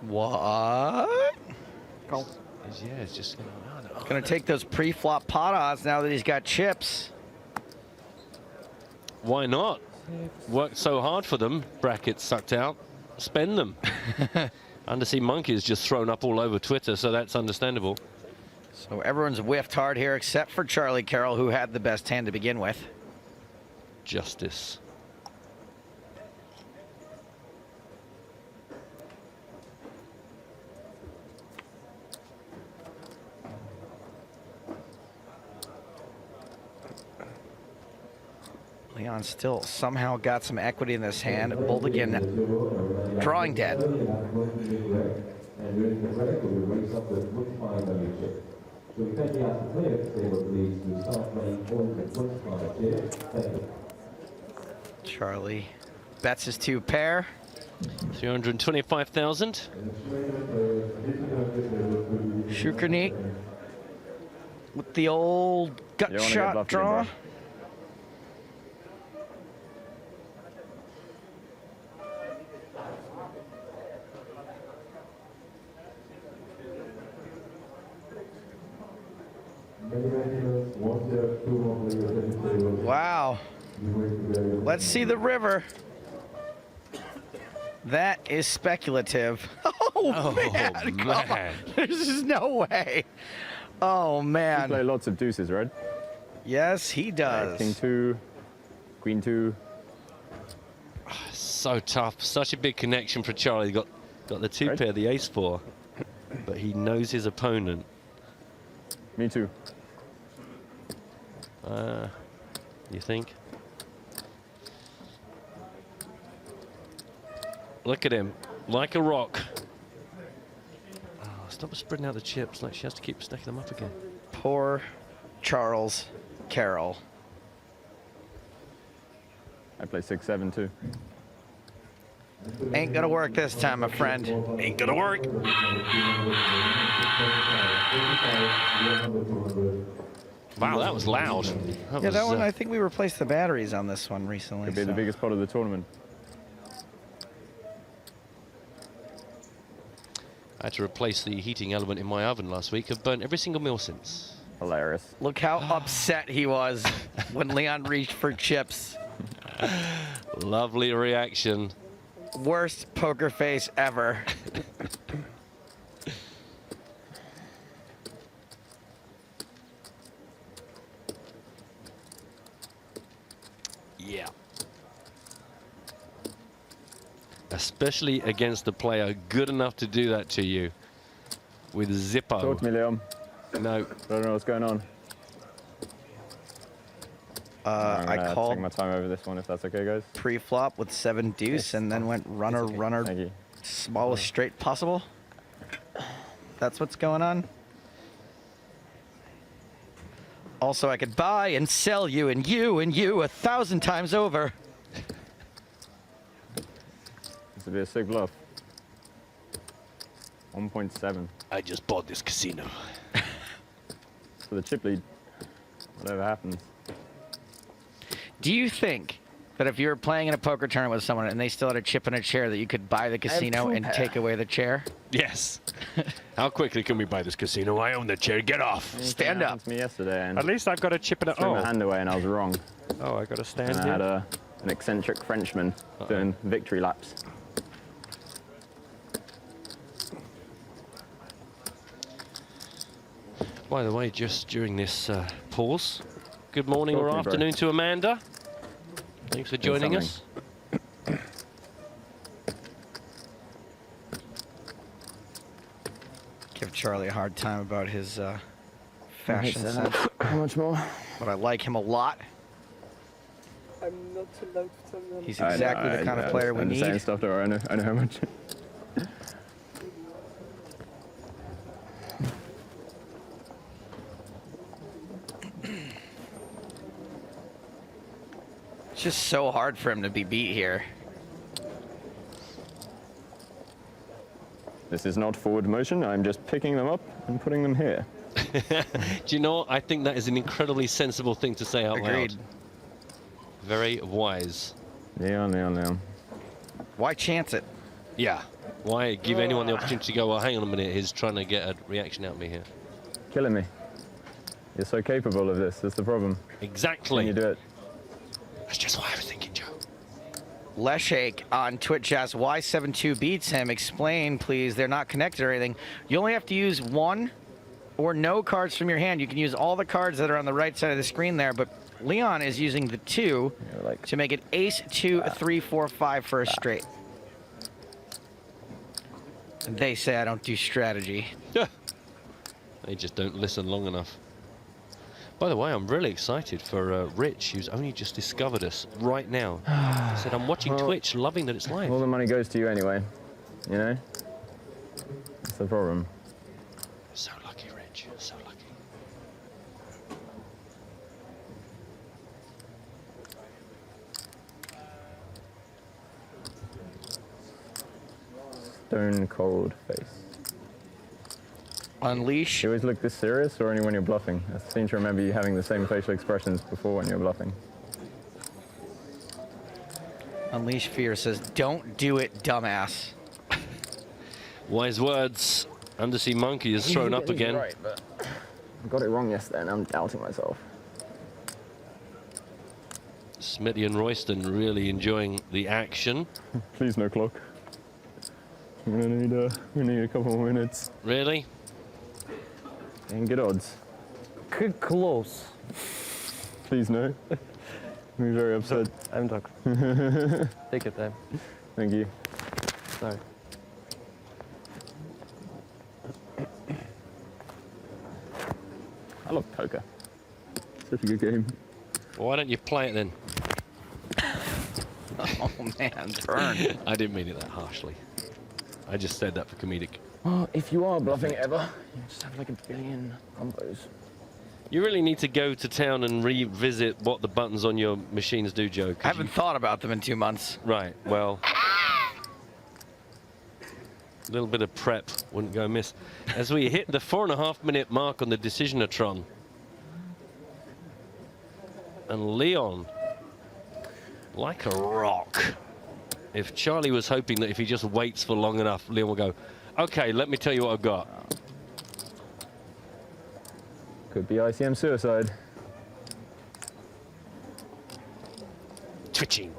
What? Yeah, it's just Gonna take those pre-flop pot odds now that he's got chips. Why not? Worked so hard for them. Brackets sucked out. Spend them. Undersea Monkey is just thrown up all over Twitter, so that's understandable. So everyone's whiffed hard here except for Charlie Carroll, who had the best hand to begin with. Justice. Leon still somehow got some equity in this hand. Boldigan drawing dead. Charlie bets his 2 pair. 325,000. Shukernik with the old gut shot draw. Wow. Let's see the river. That is speculative. Oh, man. Come on. There's just no way. Oh, man. You play lots of deuces, right? Yes, he does. King 2, Queen 2. So tough. Such a big connection for Charlie. Got the 2 pair, the ace 4. But he knows his opponent. Me too. You think? Look at him, like a rock. Oh, stop spreading out the chips. Like she has to keep stacking them up again. Poor Charles Carroll. I play 6-7 too. Ain't gonna work this time, my friend. Ain't gonna work. Wow, that was loud. That one, I think we replaced the batteries on this one recently. Could be the biggest pot of the tournament. I had to replace the heating element in my oven last week. I've burnt every single meal since. Hilarious. Look how upset he was when Leon reached for chips. Lovely reaction. Worst poker face ever. Yeah. Especially against a player good enough to do that to you with Zippo. Talk to me, Leon. No. I don't know what's going on. I'm I called take my time over this one, if that's okay, guys. pre-flop with 7 deuce and then went runner, smallest straight possible. That's what's going on. Also, I could buy and sell you and you and you 1,000 times over. This would be a sick bluff. 1.7. I just bought this casino. For the chip lead. Whatever happens. Do you think that if you were playing in a poker tournament with someone and they still had a chip and a chair, that you could buy the casino and take away the chair? Yes. How quickly can we buy this casino? I own the chair. Get off. Stand up. To me yesterday, and At least I've got a chip and a... threw my hand away and I was wrong. Oh, I got to stand And I here. had an eccentric Frenchman doing victory laps. By the way, just during this pause, good morning or Talk to me, bro. afternoon to Amanda. Thanks for joining us. Give Charlie a hard time about his fashion sense. How much more? But I like him a lot. I'm not allowed to tell them. He's exactly the kind of player we I'm just saying need. stuff to her. I know how much. It's just so hard for him to be beat here. This is not forward motion. I'm just picking them up and putting them here. Do you know what? I think that is an incredibly sensible thing to say out Agreed. loud. Very wise. Leon, Leon, Leon. Why chance it? Yeah. Why give anyone the opportunity to go, well, hang on a minute, he's trying to get a reaction out of me here. Killing me. You're so capable of this. That's the problem. Exactly. Can you do it? That's just what I was thinking, Joe. Leshake on Twitch asks why 7-2 beats him. Explain, please. They're not connected or anything. You only have to use one or no cards from your hand. You can use all the cards that are on the right side of the screen there, but Leon is using the 2 to make it ace, 2, 3, 4, 5 for a straight. And they say I don't do strategy. They just don't listen long enough. By the way, I'm really excited for Rich, who's only just discovered us right now. He said, I'm watching Twitch, loving that it's live. All the money goes to you anyway. You know? That's the problem. So lucky, Rich. So lucky. Stone cold face. Unleash. You always look this serious, or only when you're bluffing? I seem to remember you having the same facial expressions before when you're bluffing. Unleash Fear says, don't do it, dumbass. Wise words. Undersea Monkey is thrown up again. Right, but I got it wrong yesterday, and I'm doubting myself. Smithy and Royston really enjoying the action. Please no clock. We're gonna need a couple more minutes. Really? And good odds. Close. Please no. I'm very upset. I'm talking. Take your time. Thank you. Sorry. I love poker. Such a good game. Well, why don't you play it then? Oh man, burn. I didn't mean it that harshly. I just said that for comedic. Well, if you are bluffing ever, you just have like a billion combos. You really need to go to town and revisit what the buttons on your machines do, Joe. I haven't thought about them in 2 months. Right, well, a little bit of prep wouldn't go amiss. As we hit the 4.5 minute mark on the Decisionatron. And Leon, like a rock. If Charlie was hoping that if he just waits for long enough, Leon will go, okay, let me tell you what I've got. Could be ICM suicide. Twitching.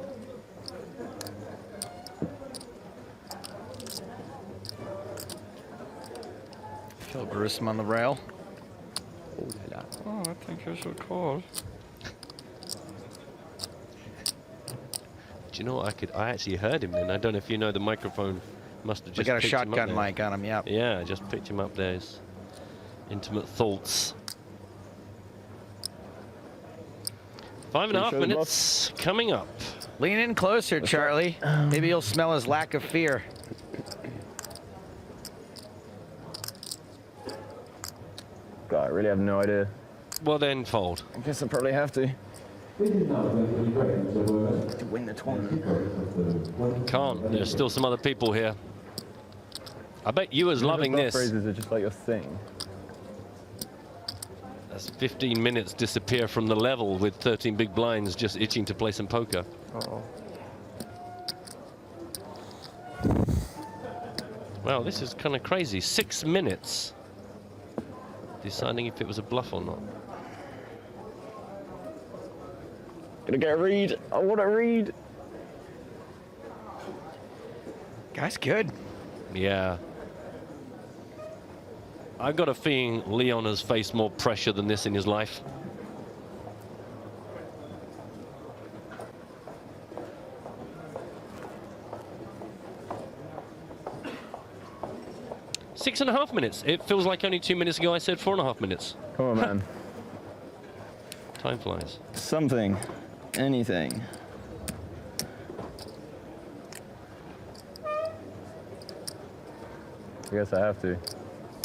Feel gruesome on the rail. Oh, I think you should call. Do you know what I actually heard him then. I don't know if you know, the microphone must have We just got a picked him up shotgun there. mic on him, yep. Yeah, just picked him up there. His intimate thoughts. 5.5 minutes coming up. Lean in closer, Charlie. Maybe you'll smell his lack of fear. God, I really have no idea. Well then, fold. I guess I probably have to. To win the tournament. Can't. There's still some other people here. I bet you was loving Bluff this. raises are just like your thing. That's 15 minutes disappear from the level with 13 big blinds just itching to play some poker. Oh. Well, this is kind of crazy. 6 minutes deciding if it was a bluff or not. Gonna get a read. I want a read. Guy's good. Yeah. I've got a feeling Leon has faced more pressure than this in his life. Six and a half minutes. It feels like only 2 minutes ago I said 4.5 minutes. Come on, man. Time flies. Something. Anything. I guess I have to.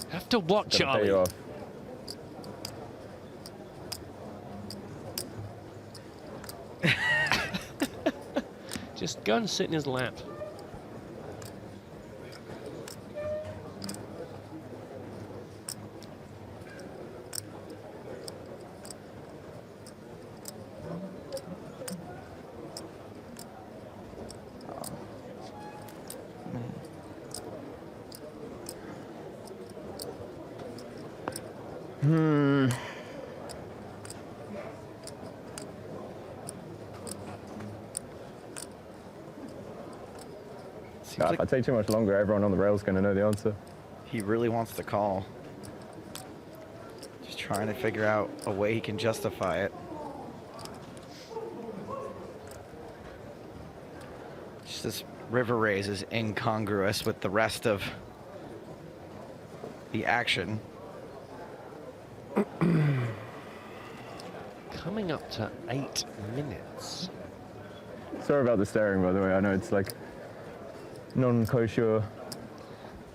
Have to what, Gotta pay Charlie? you off. Just go and sit in his lap. God, if I take too much longer, everyone on the rail's going to know the answer. He really wants to call. Just trying to figure out a way he can justify it. Just this river raise is incongruous with the rest of the action. Coming up to 8 minutes. Sorry about the staring, by the way. I know it's like non-kosher.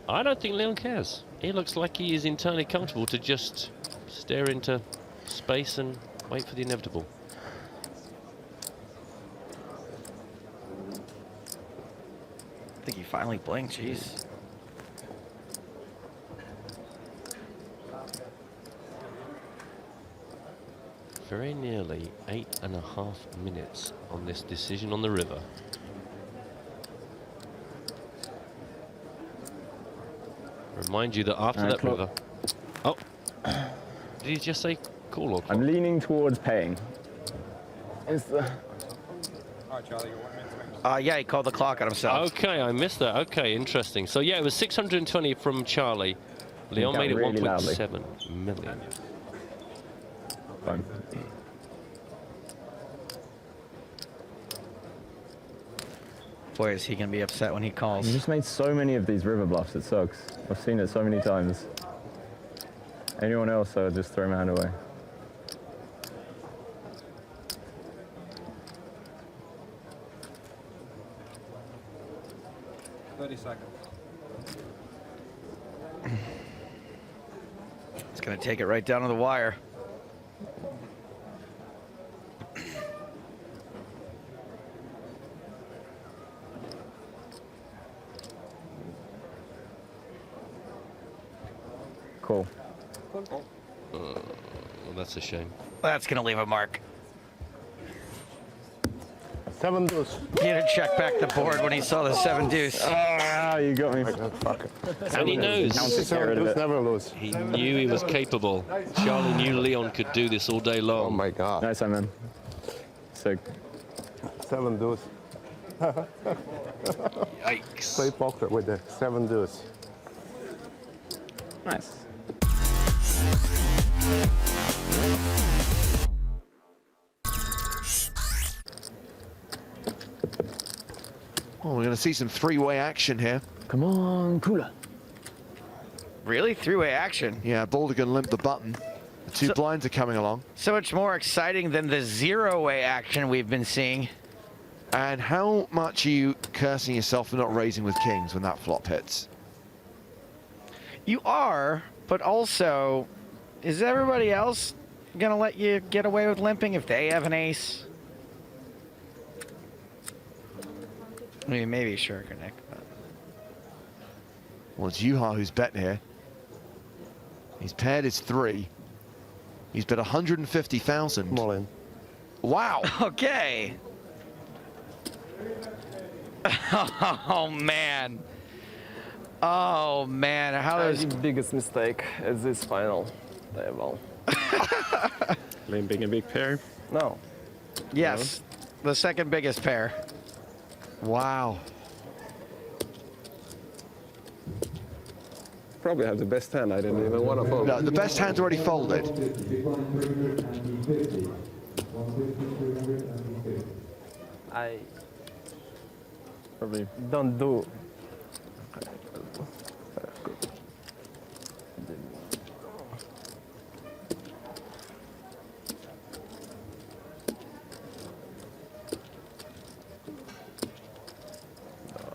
I don't think Leon cares. He looks like he is entirely comfortable to just stare into space and wait for the inevitable. I think he finally blinked, jeez. Very nearly 8.5 minutes on this decision on the river. Remind you that after that clock. river... Oh! Did he just say call or clock? I'm leaning towards paying. Is the... Yeah, he called the clock on himself. Okay, I missed that. Okay, interesting. So yeah, it was 620 from Charlie. Leon Count made it really 1.7 million. Fine. Boy, is he going to be upset when he calls. You just made so many of these river bluffs, it sucks. I've seen it so many times. Anyone else, I would just throw my hand away. It's going to take it right down to the wire. Cool. Well, that's a shame. That's going to leave a mark. 7 deuce. He had to check back the board when he saw the 7 deuce. Ah, you got me. And he knows. 7 deuce never lose. He knew he was capable. Charlie knew Leon could do this all day long. Oh my God. Nice, man. Sick. 7 deuce. Yikes. Play poker with the 7 deuce. Nice. Oh, we're going to see some three-way action here. Come on, Kula. Really? Three-way action? Yeah, Baldigan limped the button. The two blinds are coming along. So much more exciting than the zero-way action we've been seeing. And how much are you cursing yourself for not raising with kings when that flop hits? You are, but also, is everybody else going to let you get away with limping if they have an ace? I mean, maybe Shirk or Nick. But... Well, it's Yuha who's betting here. He's paired his 3. He's bet 150,000. All in. Wow. Okay. Oh, man. Oh, man. How That's is the biggest mistake at this final table? Limping a big pair? No. Yes, the second biggest pair. Wow. Probably have the best hand. I didn't even want to fold. No, the best hand's already folded. I Probably. don't do.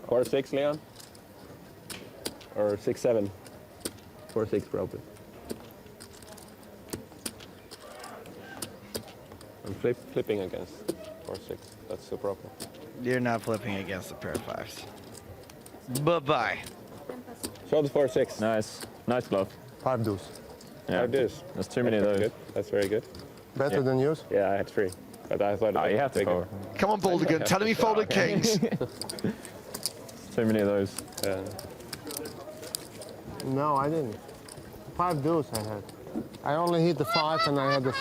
Four, 6, Leon? Or 6, 7? 4, 6 probably. I'm flipping against 4, 6. That's the problem. You're not flipping against the pair of 5s. Bye-bye. Show the 4, 6. Nice. Nice bluff. 5 deuce. Yeah. 5 deuce. There's too many of That's those. good. That's very good. Better than yours? Yeah, I had 3. But I thought Oh, you have to bigger. fold. Come on, Baldigan. Tell him he folded kings. Too many of those. No, I didn't. 5 deuce I had. I only hit the 5 and I had the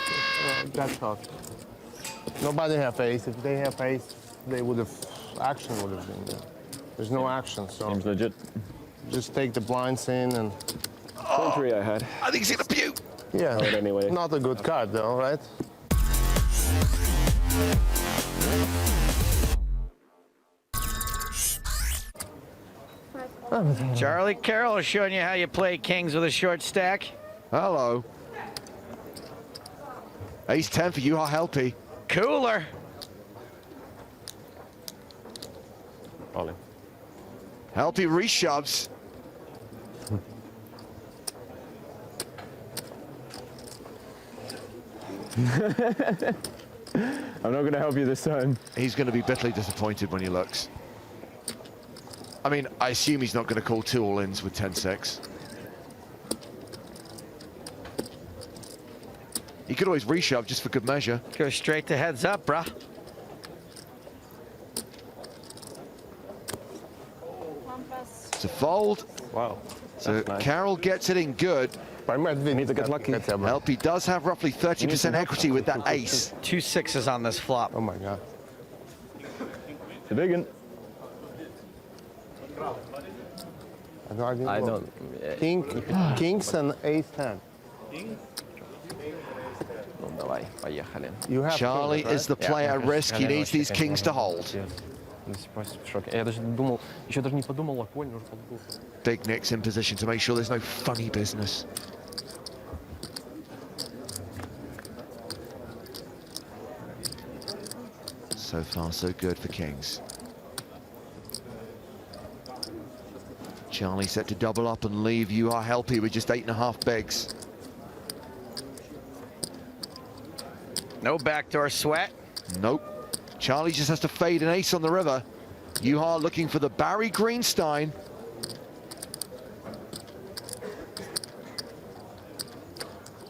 that shot. Nobody have ace. If they have ace, they would have, action would have been there. There's no action, so. Seems legit. Just take the blinds in and. Country I had. I think he's going to puke. Yeah, But anyway. not a good card though, right? Charlie Carroll is showing you how you play kings with a short stack. Hello. Ace 10 for Yuha Helpy. Cooler. All in. Helpy reshoves. I'm not going to help you this time. He's going to be bitterly disappointed when he looks. I mean, I assume he's not going to call 2 all-ins with 10-6. He could always reshove just for good measure. Go straight to heads up, bruh. It's a fold. Wow. So nice. Carroll gets it in good. Need to get lucky. Helpy does have roughly 30% equity with that ace. 2 6s on this flop. Oh my God. The big one. I don't. Kings and ace 10. Давай, поехали. You have Charlie kings, right? is the player at risk. He needs these kings to hold. Я даже думал, еще даже не подумал, а понял, что он был. Big Nick's in position to make sure there's no funny business. So far, so good for kings. Charlie set to double up and leave. You are Helpy with just 8.5 bigs. No backdoor sweat. Nope. Charlie just has to fade an ace on the river. Yuha looking for the Barry Greenstein.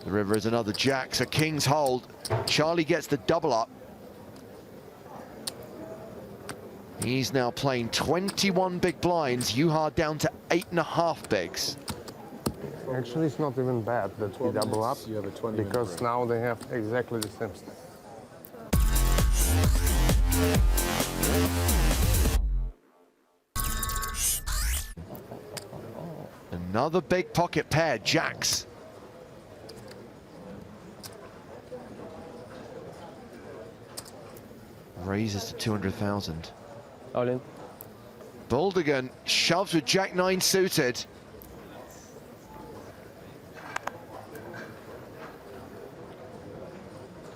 The river is another jack, so kings hold. Charlie gets the double up. He's now playing 21 big blinds. Juha down to 8.5 bigs. Actually, it's not even bad that we double up, because now they have exactly the same stuff. Another big pocket pair, jacks. Raises to 200,000. All in. Baldigan shoves with Jack 9 suited.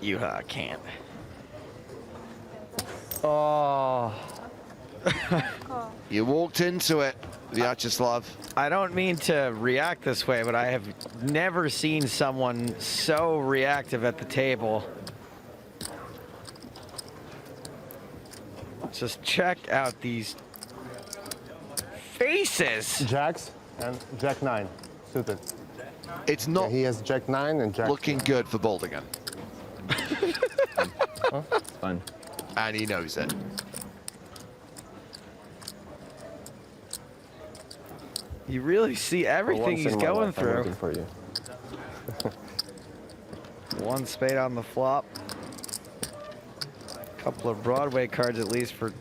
Juha can't. Oh. You walked into it, Vyacheslav. I don't mean to react this way, but I have never seen someone so reactive at the table. Just check out these faces. Jacks and Jack 9 suited. It's not. Yeah, he has Jack 9 and Jack. Looking good for Baldigan. Huh? It's fine. And he knows it. You really see everything he's going through. For you. One spade on the flop. Couple of Broadway cards at least for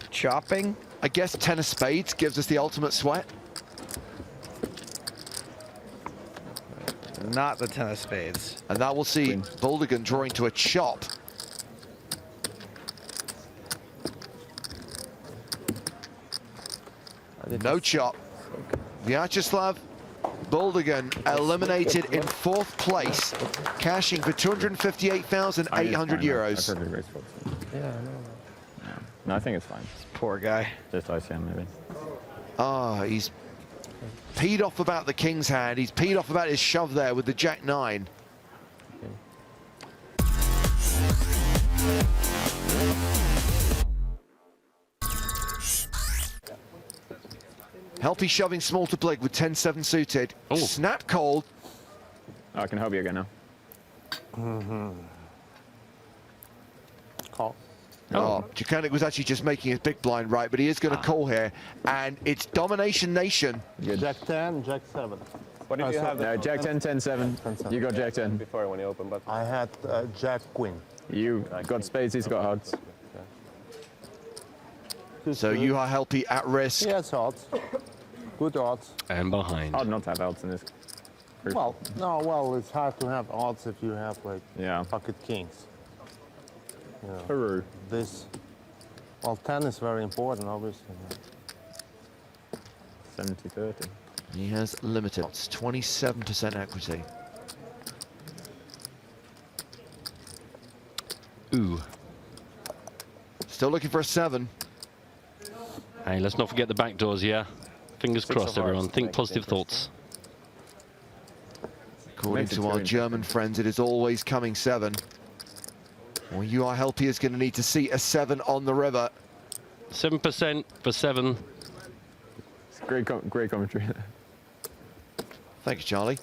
chopping. I guess 10 of spades gives us the ultimate sweat. Not the 10 of spades. And that will see Baldigan drawing to a chop. No chop. Vyacheslav Baldigan eliminated in 4th place, cashing for 258,800 euros. Yeah, no. No, I think it's fine. Poor guy. Just ICM maybe. Ah, he's peed off about the king's hand. He's peed off about his shove there with the Jack 9. Helpy shoving small to big with 10-7 suited. Oh. Snap cold. Oh, I can help you again now. Call. Oh, Jukanic was actually just making his big blind right, but he is going to call here. And it's Domination Nation. Jack 10, Jack 7. What did you have? No, Jack 10, 10, 7. You got Jack 10. Before when you open, but I had Jack Queen. You got spades, he's got hearts. So you are Helpy at risk. Yes, odds. Good odds. And behind. Hard not to have odds in this group. Well, no, well, it's hard to have odds if you have, like, pocket kings. You know, Peru. This, well, 10 is very important, obviously. 70-30. He has limited. It's 27% equity. Ooh. Still looking for a 7. Hey, let's not forget the back doors, yeah? Fingers crossed, everyone. Think positive thoughts. According to our German friends, it is always coming 7. Well, you are Helpy is going to need to see a 7 on the river. 7% for 7. It's great commentary. Thanks, Charlie.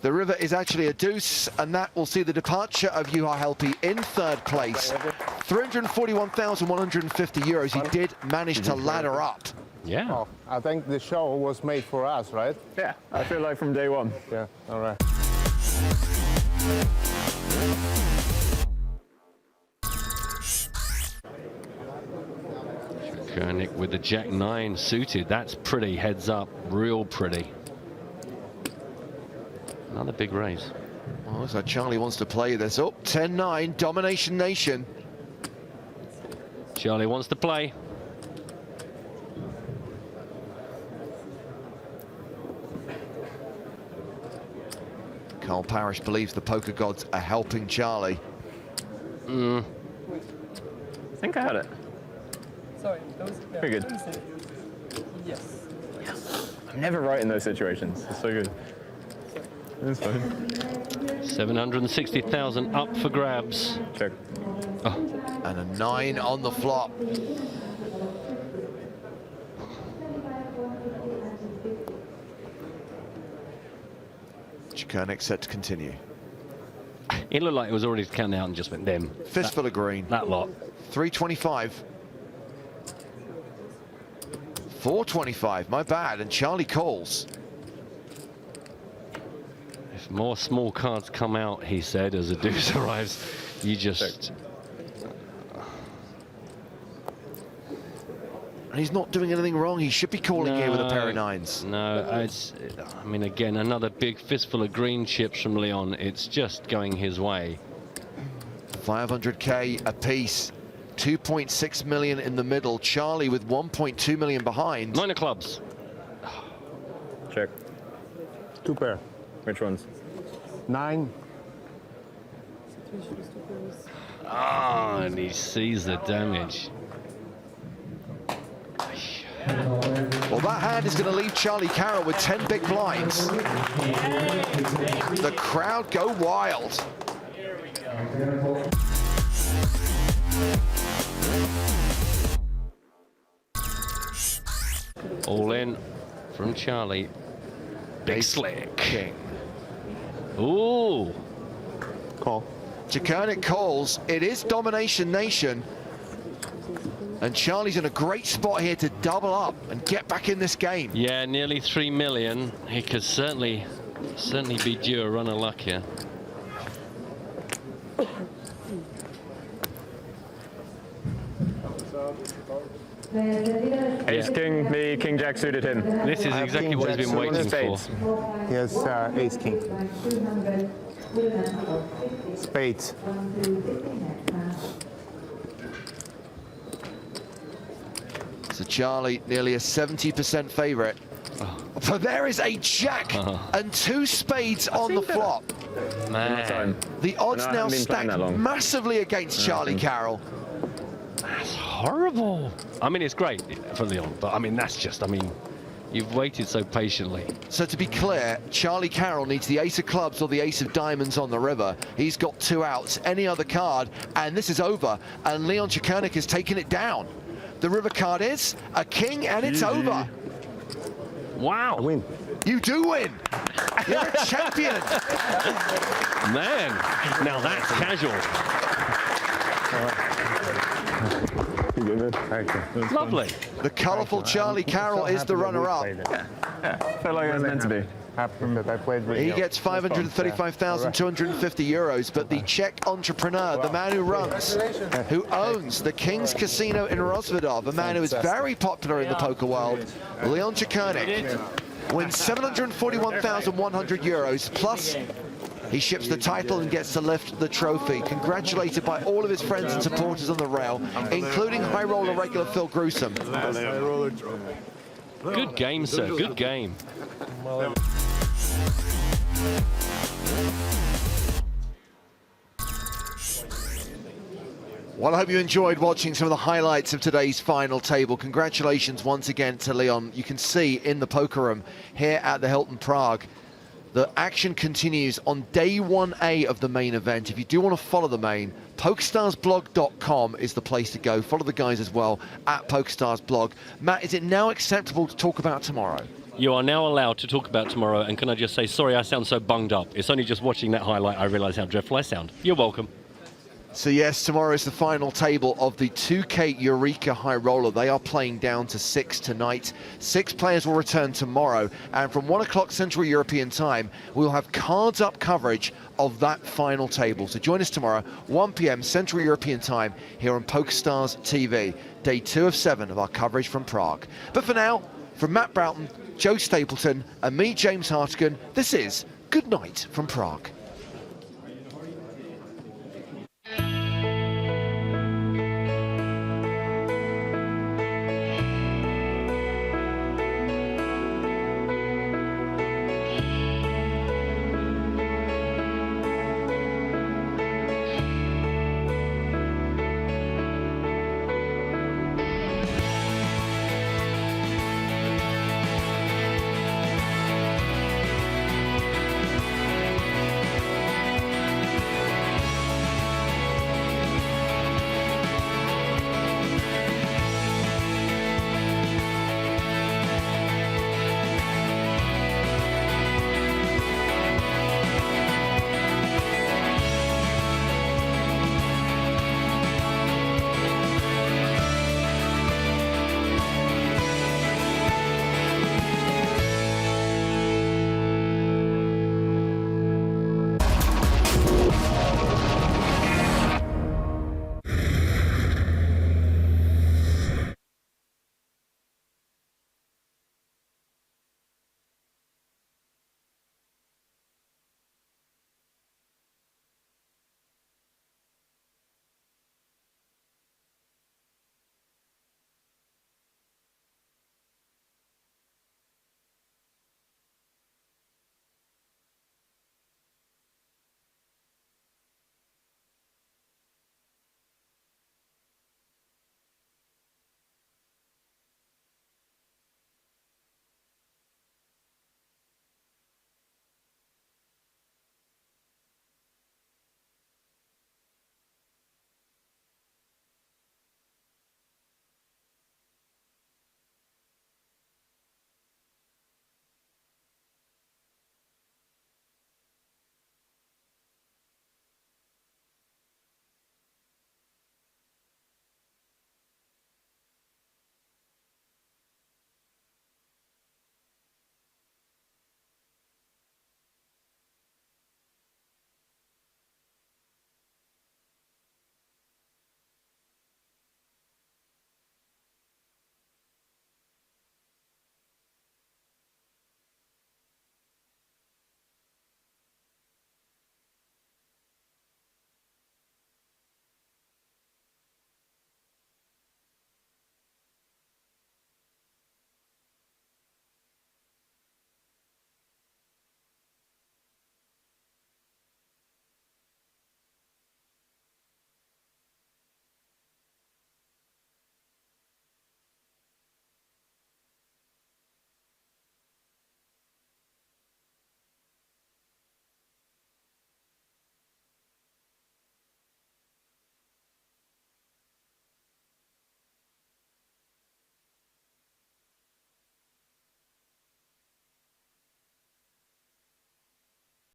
The river is actually a deuce, and that will see the departure of Juha Helpy in 3rd place. 341,150 euros. He did manage to ladder up. Yeah. Well, I think the show was made for us, right? Yeah, I feel like from day one. Yeah, all right. Koenig with the Jack 9 suited. That's pretty. Heads up. Real pretty. Another big raise. Oh, so Charlie wants to play this. Oh, 10-9, Domination Nation. Charlie wants to play. Carl Parrish believes the poker gods are helping Charlie. I think I had it. Sorry, Very good. Yes. I'm never right in those situations. It's so good. It's fine. 760,000 up for grabs. Check. Oh. And a 9 on the flop. Koenig set to continue. It looked like it was already counting out and just went them. Fistful of green. That lot. 325. 425, my bad, and Charlie calls. If more small cards come out, he said, as a deuce arrives, you just... And he's not doing anything wrong. He should be calling here with a pair of nines. No, I mean, again, another big fistful of green chips from Leon. It's just going his way. 500K apiece. 2.6 million in the middle. Charlie with 1.2 million behind. 9 of clubs. Check. 2 pair. Which ones? 9. Ah, and he sees the damage. Well, that hand is going to leave Charlie Carroll with 10 big blinds. The crowd go wild. All in from Charlie. Big slick. King. Ooh. Call. Jakurnik calls. It is Domination Nation. And Charlie's in a great spot here to double up and get back in this game. Yeah, nearly 3 million. He could certainly be due a run of luck here. Ace King, the King Jack suited him. This is exactly what he's been waiting for. He has Ace King. Spades. So Charlie, nearly a 70% favorite. But there is a jack and 2 spades on the flop. Man. The odds now stacked massively against Charlie Carroll. That's horrible. I mean, it's great for Leon, but I mean, that's just, I mean, you've waited so patiently. So to be clear, Charlie Carroll needs the ace of clubs or the ace of diamonds on the river. He's got 2 outs, any other card, and this is over. And Leon Jakurnik has taken it down. The river card is a king, and it's over. Wow. I win. You do win. You're a champion. Man, now that's casual. Lovely. The colourful Charlie Carroll is the runner-up. Felt like it was meant to be. He gets 535,250 euros, but the Czech entrepreneur, the man who runs, who owns the King's Casino in Rozvadov, a man who is very popular in the poker world, Leon Jakurnik, wins 741,100 euros, plus he ships the title and gets to lift the trophy. Congratulated by all of his friends and supporters on the rail, including high roller regular Phil Gruesome. Good game, sir. Good game. Well, I hope you enjoyed watching some of the highlights of today's final table. Congratulations once again to Leon. You can see in the poker room here at the Hilton Prague, the action continues on day 1A of the main event. If you do want to follow the main, PokerStarsBlog.com is the place to go. Follow the guys as well at PokerStarsBlog. Matt, is it now acceptable to talk about tomorrow? You are now allowed to talk about tomorrow, and can I just say, sorry I sound so bunged up. It's only just watching that highlight I realise how dreadful I sound. You're welcome. So yes, tomorrow is the final table of the 2K Eureka High Roller. They are playing down to 6 tonight. 6 players will return tomorrow, and from 1 o'clock Central European time, we'll have cards up coverage of that final table. So join us tomorrow, 1 p.m. Central European time, here on PokerStars TV, day 2 of 7 of our coverage from Prague. But for now, from Matt Broughton, Joe Stapleton, and me, James Hartigan, this is Good Night from Prague.